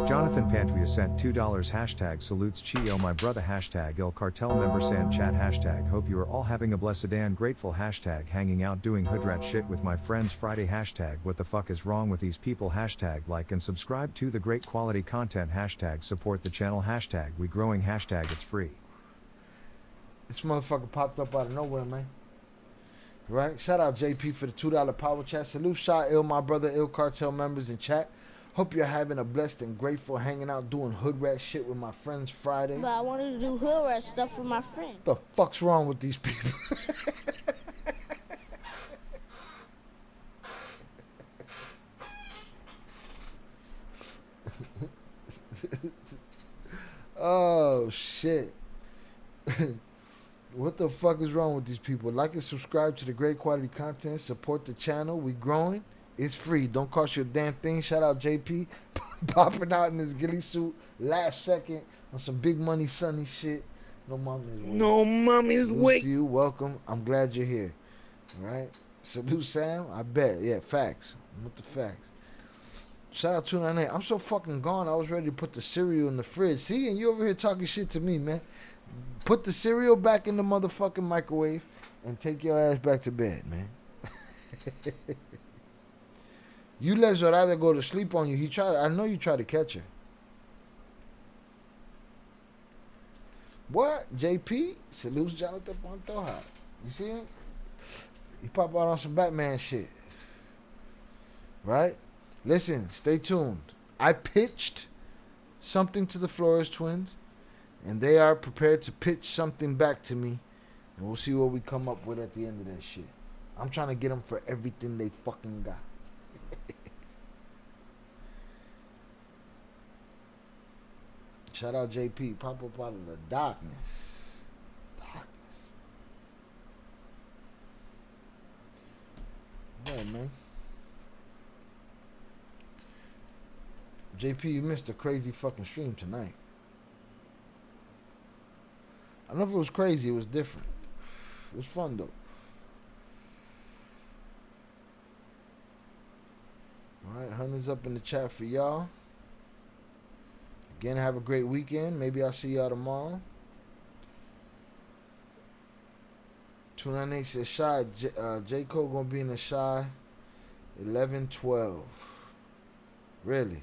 Jonathan Pantria sent $2 hashtag salutes Chio my brother hashtag Il Cartel member Sand chat hashtag hope you are all having a blessed and grateful hashtag hanging out doing hoodrat shit with my friends Friday hashtag what the fuck is wrong with these people hashtag like and subscribe to the great quality content hashtag support the channel hashtag we growing hashtag it's free. This motherfucker popped up out of nowhere, man. Right? Shout out JP for the $2 power chat. Salute Shah Il, my brother Il Cartel members in chat. Hope you're having a blessed and grateful hanging out doing hood rat shit with my friends Friday. But I wanted to do hood rat stuff with my friend. What the fuck's wrong with these people? Oh shit. What the fuck is wrong with these people? Like and subscribe to the great quality content. Support the channel. We growing. It's free. Don't cost you a damn thing. Shout out JP. Popping out in his ghillie suit last second on some big money sunny shit. No mommy's wait. No mommy's wait. You welcome. I'm glad you're here. All right. Salute Sam. I bet. Yeah, facts. I'm with the facts. Shout out 298. I'm so fucking gone. I was ready to put the cereal in the fridge. See, and you over here talking shit to me, man. Put the cereal back in the motherfucking microwave and take your ass back to bed, man. You let Zoraida go to sleep on you. I know you tried to catch her. What? JP? Salutes Jonathan Pantoja. You see him? He pop out on some Batman shit. Right? Listen, stay tuned. I pitched something to the Flores twins, and they are prepared to pitch something back to me, and we'll see what we come up with at the end of that shit. I'm trying to get them for everything they fucking got. Shout out JP. Pop up out of the darkness. Yeah, man. JP, you missed a crazy fucking stream tonight. I don't know if it was crazy. It was different. It was fun, though. Alright, Hunter's up in the chat for y'all. Again, have a great weekend. Maybe I'll see y'all tomorrow. 298 says Shy. J. Cole gonna be in the Shy 11-12. Really?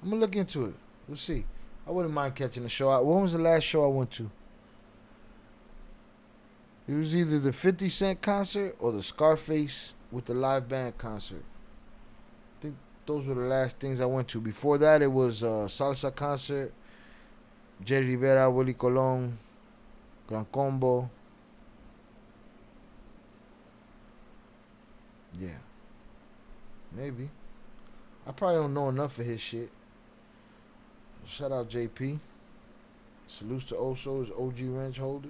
I'm gonna look into it. We'll see. I wouldn't mind catching a show out. When was the last show I went to? It was either the 50 Cent concert or the Scarface with the live band concert. I think those were the last things I went to. Before that, it was salsa concert, Jerry Rivera, Willie Colon, Gran Combo. Yeah. Maybe. I probably don't know enough of his shit. Shout out JP. Salutes to Oso's OG wrench holder.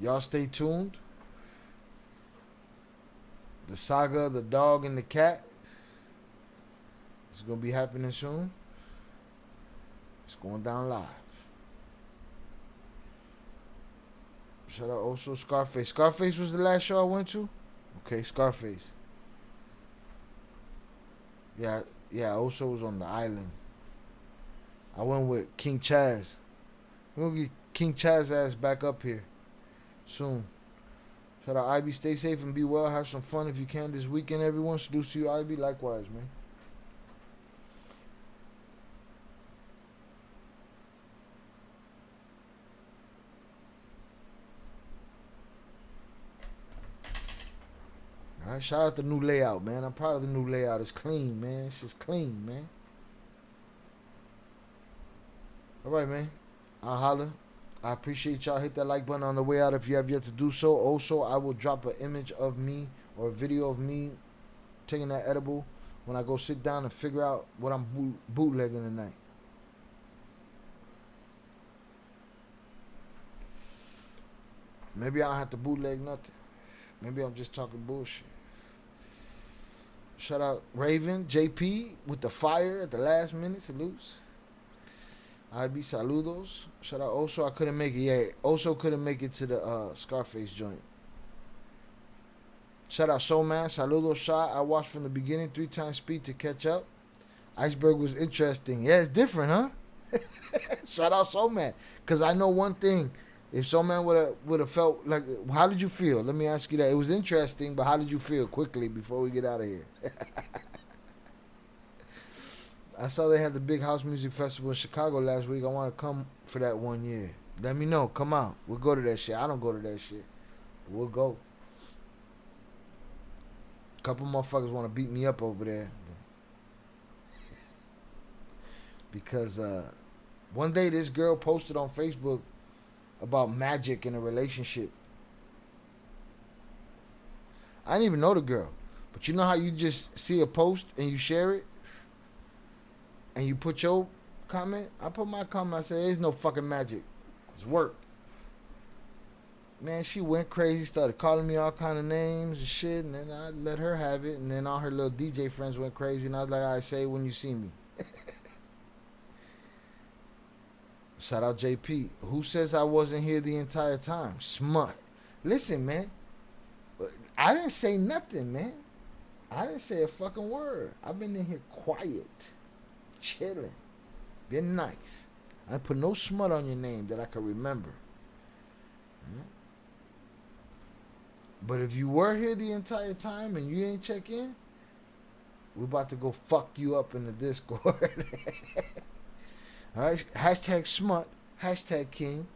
Y'all stay tuned. The saga of the dog and the cat is going to be happening soon. It's going down live. Shout out also Scarface. Scarface was the last show I went to? Okay, Scarface. Yeah, also was on the island. I went with King Chaz. We're going to get King Chaz ass back up here soon. Shout out IB. Stay safe and be well. Have some fun if you can this weekend, everyone. Salute to you, IB. Likewise, man. All right, shout out the new layout, man. I'm proud of the new layout. It's clean, man. It's just clean, man. All right, man. I'll holler. I appreciate y'all. Hit that like button on the way out if you have yet to do so. Also, I will drop an image of me or a video of me taking that edible when I go sit down and figure out what I'm bootlegging tonight. Maybe I don't have to bootleg nothing. Maybe I'm just talking bullshit. Shout out Raven, JP with the fire at the last minute. Salutes. IB saludos. Shout out Oso. I couldn't make it. Yeah, Oso couldn't make it to the Scarface joint. Shout out Soul Man. Saludos, shot. I watched from the beginning, 3 times speed to catch up. Iceberg was interesting. Yeah, it's different, huh? Shout out Soul Man. Because I know one thing. If Soul Man would have felt like, how did you feel? Let me ask you that. It was interesting, but how did you feel quickly before we get out of here? I saw they had the big house music festival in Chicago last week. I want to come for that one year. Let me know. Come out. We'll go to that shit. I don't go to that shit. We'll go. A couple motherfuckers want to beat me up over there. Because one day this girl posted on Facebook about magic in a relationship. I didn't even know the girl. But you know how you just see a post and you share it? And you put your comment? I put my comment. I said, there's no fucking magic. It's work. Man, she went crazy. Started calling me all kind of names and shit. And then I let her have it. And then all her little DJ friends went crazy. And I was like, I say when you see me. Shout out JP. Who says I wasn't here the entire time? Smut. Listen, man. I didn't say nothing, man. I didn't say a fucking word. I've been in here quiet. Chilling. Been nice. I put no smut on your name that I can remember. But if you were here the entire time and you ain't check in, we're about to go fuck you up in the Discord. Alright, hashtag smut, hashtag king,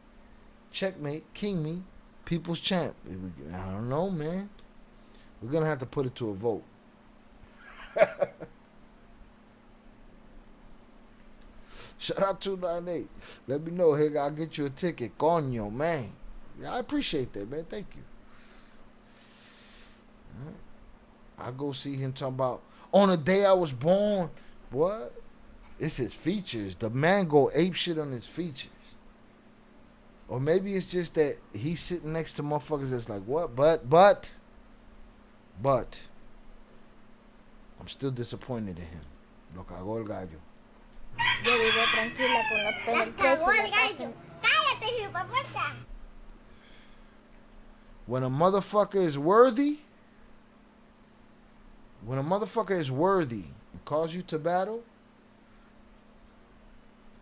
checkmate, king me, people's champ. I don't know, man. We're gonna have to put it to a vote. Shout out 298. Let me know. Hey, I'll get you a ticket. Coño, man. Yeah, I appreciate that, man. Thank you. Right. I'll go see him talking about, on the day I was born. What? It's his features. The man go ape shit on his features. Or maybe it's just that he's sitting next to motherfuckers that's like, what? But. I'm still disappointed in him. Lo cagó el gallo. Yo vivo tranquila con la pena el precio. Cállate, hijueputa. When a motherfucker is worthy and calls you to battle,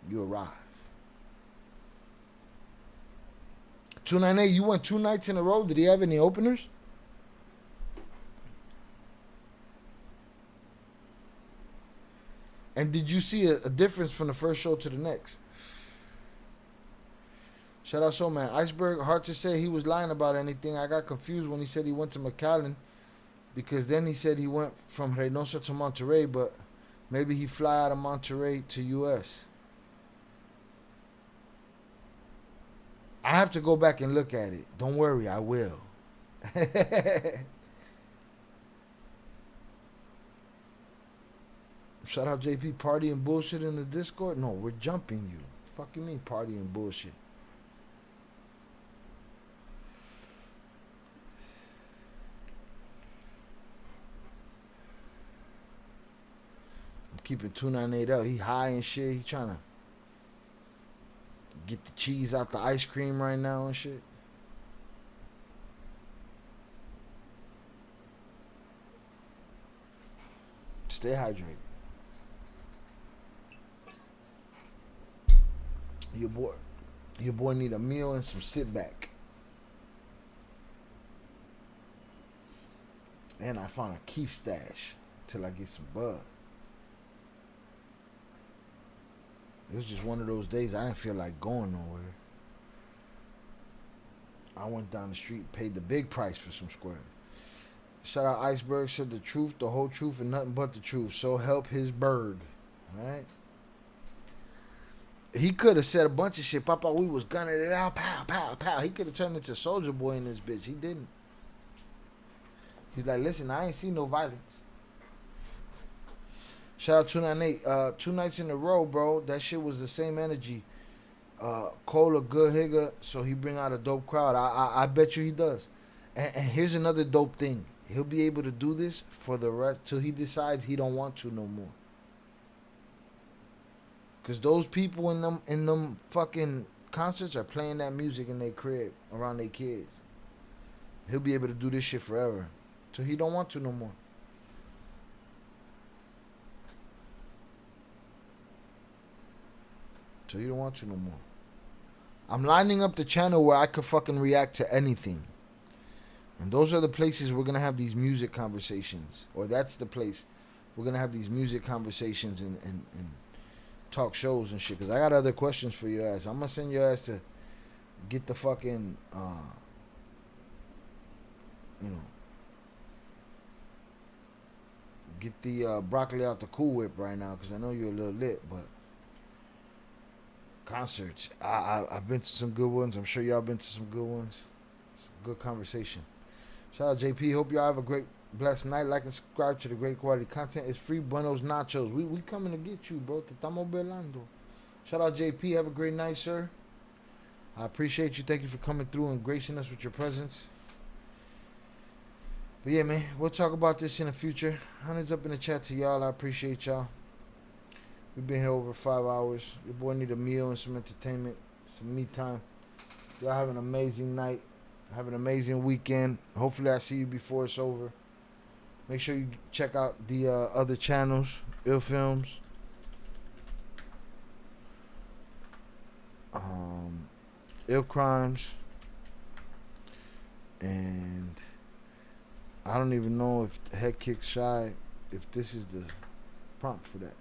you arrive. 298, you went 2 nights in a row. Did he have any openers? And did you see a difference from the first show to the next? Shout out Soul Man. Iceberg, hard to say he was lying about anything. I got confused when he said he went to McAllen, because then he said he went from Reynosa to Monterrey, but maybe he fly out of Monterrey to U.S. I have to go back and look at it. Don't worry, I will. Shout out JP, party and bullshit in the Discord. No, we're jumping you. Fuck you mean party and bullshit? I'm keeping 298 out. He high and shit. He trying to get the cheese out the ice cream right now and shit. Stay hydrated. Your boy need a meal and some sit back. And I found a Keith stash till I get some bud. It was just one of those days I didn't feel like going nowhere. I went down the street, paid the big price for some squares. Shout out Iceberg, said the truth, the whole truth, and nothing but the truth. So help his berg. Alright? He could have said a bunch of shit. Papa, we was gunning it out. Pow, pow, pow. He could have turned into Soldier Boy in this bitch. He didn't. He's like, listen, I ain't seen no violence. Shout out 298. 2 nights in a row, bro. That shit was the same energy. Cole a good higger, so he bring out a dope crowd. I bet you he does. And here's another dope thing. He'll be able to do this for the rest till he decides he don't want to no more. Cause those people in them fucking concerts are playing that music in their crib around their kids. He'll be able to do this shit forever till he don't want to no more. Till you don't want to no more. I'm lining up the channel where I could fucking react to anything. And those are the places we're going to have these music conversations. Or that's the place we're going to have these music conversations and talk shows and shit. Because I got other questions for your ass. I'm going to send your ass to get the fucking, get the broccoli out the Cool Whip right now. Because I know you're a little lit, but concerts. I've been to some good ones. I'm sure y'all been to some good ones. It's a good conversation. Shout out JP. Hope y'all have a great, blessed night. Like and subscribe to the great quality content. It's free. Buenos nachos. We coming to get you, bro. Te estamos velando. Shout out JP. Have a great night, sir. I appreciate you. Thank you for coming through and gracing us with your presence. But yeah, man, we'll talk about this in the future. Hundreds up in the chat to y'all. I appreciate y'all. We've been here over 5 hours. Your boy need a meal and some entertainment, some me time. Y'all have an amazing night. Have an amazing weekend. Hopefully I see you before it's over. Make sure you check out the other channels. Ill Films. Ill Crimes. And I don't even know if Head Kick Shy, if this is the prompt for that.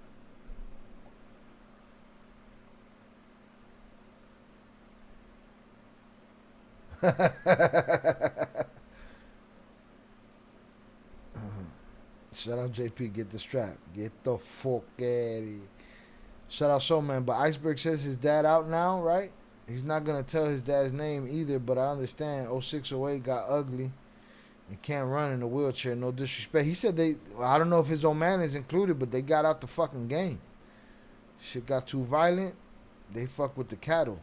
Shout out JP, get the strap. Get the fuck out of here. Shout out Soul Man. But Iceberg says his dad out now, right? He's not gonna tell his dad's name either, but I understand 0608 got ugly and can't run in a wheelchair, no disrespect. He said I don't know if his old man is included, but they got out the fucking game. Shit got too violent. They fuck with the cattle.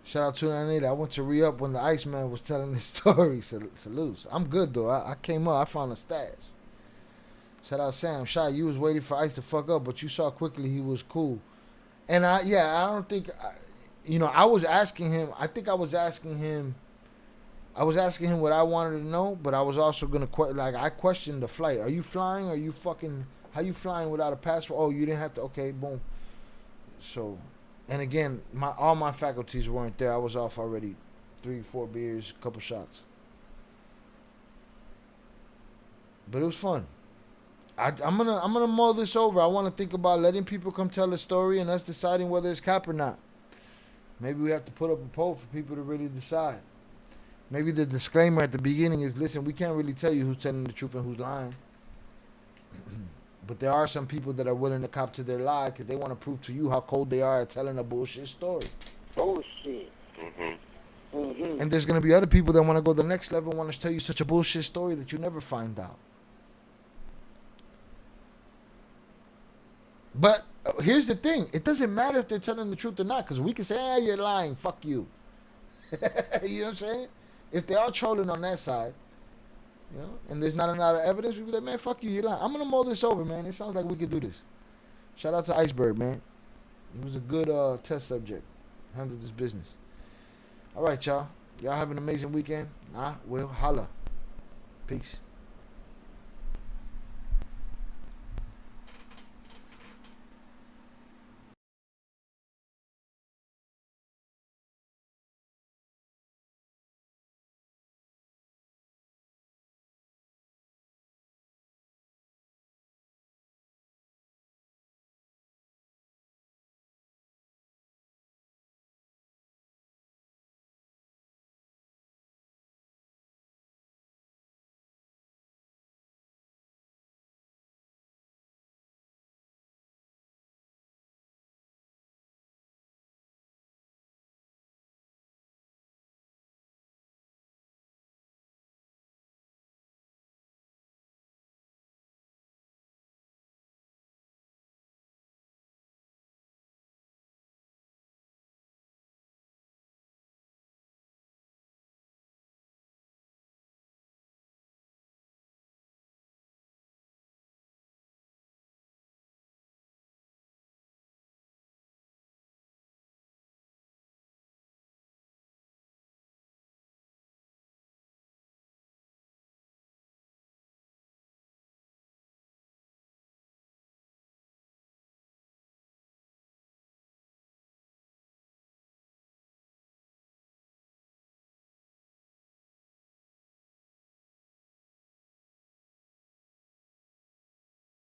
Shout out to 298. I went to re-up when the Iceman was telling his story. Salutes. I'm good, though. I came up. I found a stash. Shout out Sam. Shy, you was waiting for Ice to fuck up, but you saw quickly he was cool. And I don't think, I was asking him. I think I was asking him what I wanted to know, but I was also going to, I questioned the flight. Are you flying? How you flying without a passport? Oh, you didn't have to. Okay, boom. So... And again, all my faculties weren't there. I was off already. 3-4 beers, a couple shots. But it was fun. I'm gonna mull this over. I want to think about letting people come tell the story and us deciding whether it's cap or not. Maybe we have to put up a poll for people to really decide. Maybe the disclaimer at the beginning is, listen, we can't really tell you who's telling the truth and who's lying. But there are some people that are willing to cop to their lie because they want to prove to you how cold they are at telling a bullshit story. Bullshit. And there's going to be other people that want to go the next level and want to tell you such a bullshit story that you never find out. But here's the thing. It doesn't matter if they're telling the truth or not, because we can say, you're lying. Fuck you. You know what I'm saying? If they are trolling on that side, you know, and there's not a lot of evidence, we be like, man, fuck you, you're lying. I'm going to mull this over, man. It sounds like we could do this. Shout out to Iceberg, man. He was a good test subject. Handled this business. All right, y'all. Y'all have an amazing weekend. We'll holla. Peace.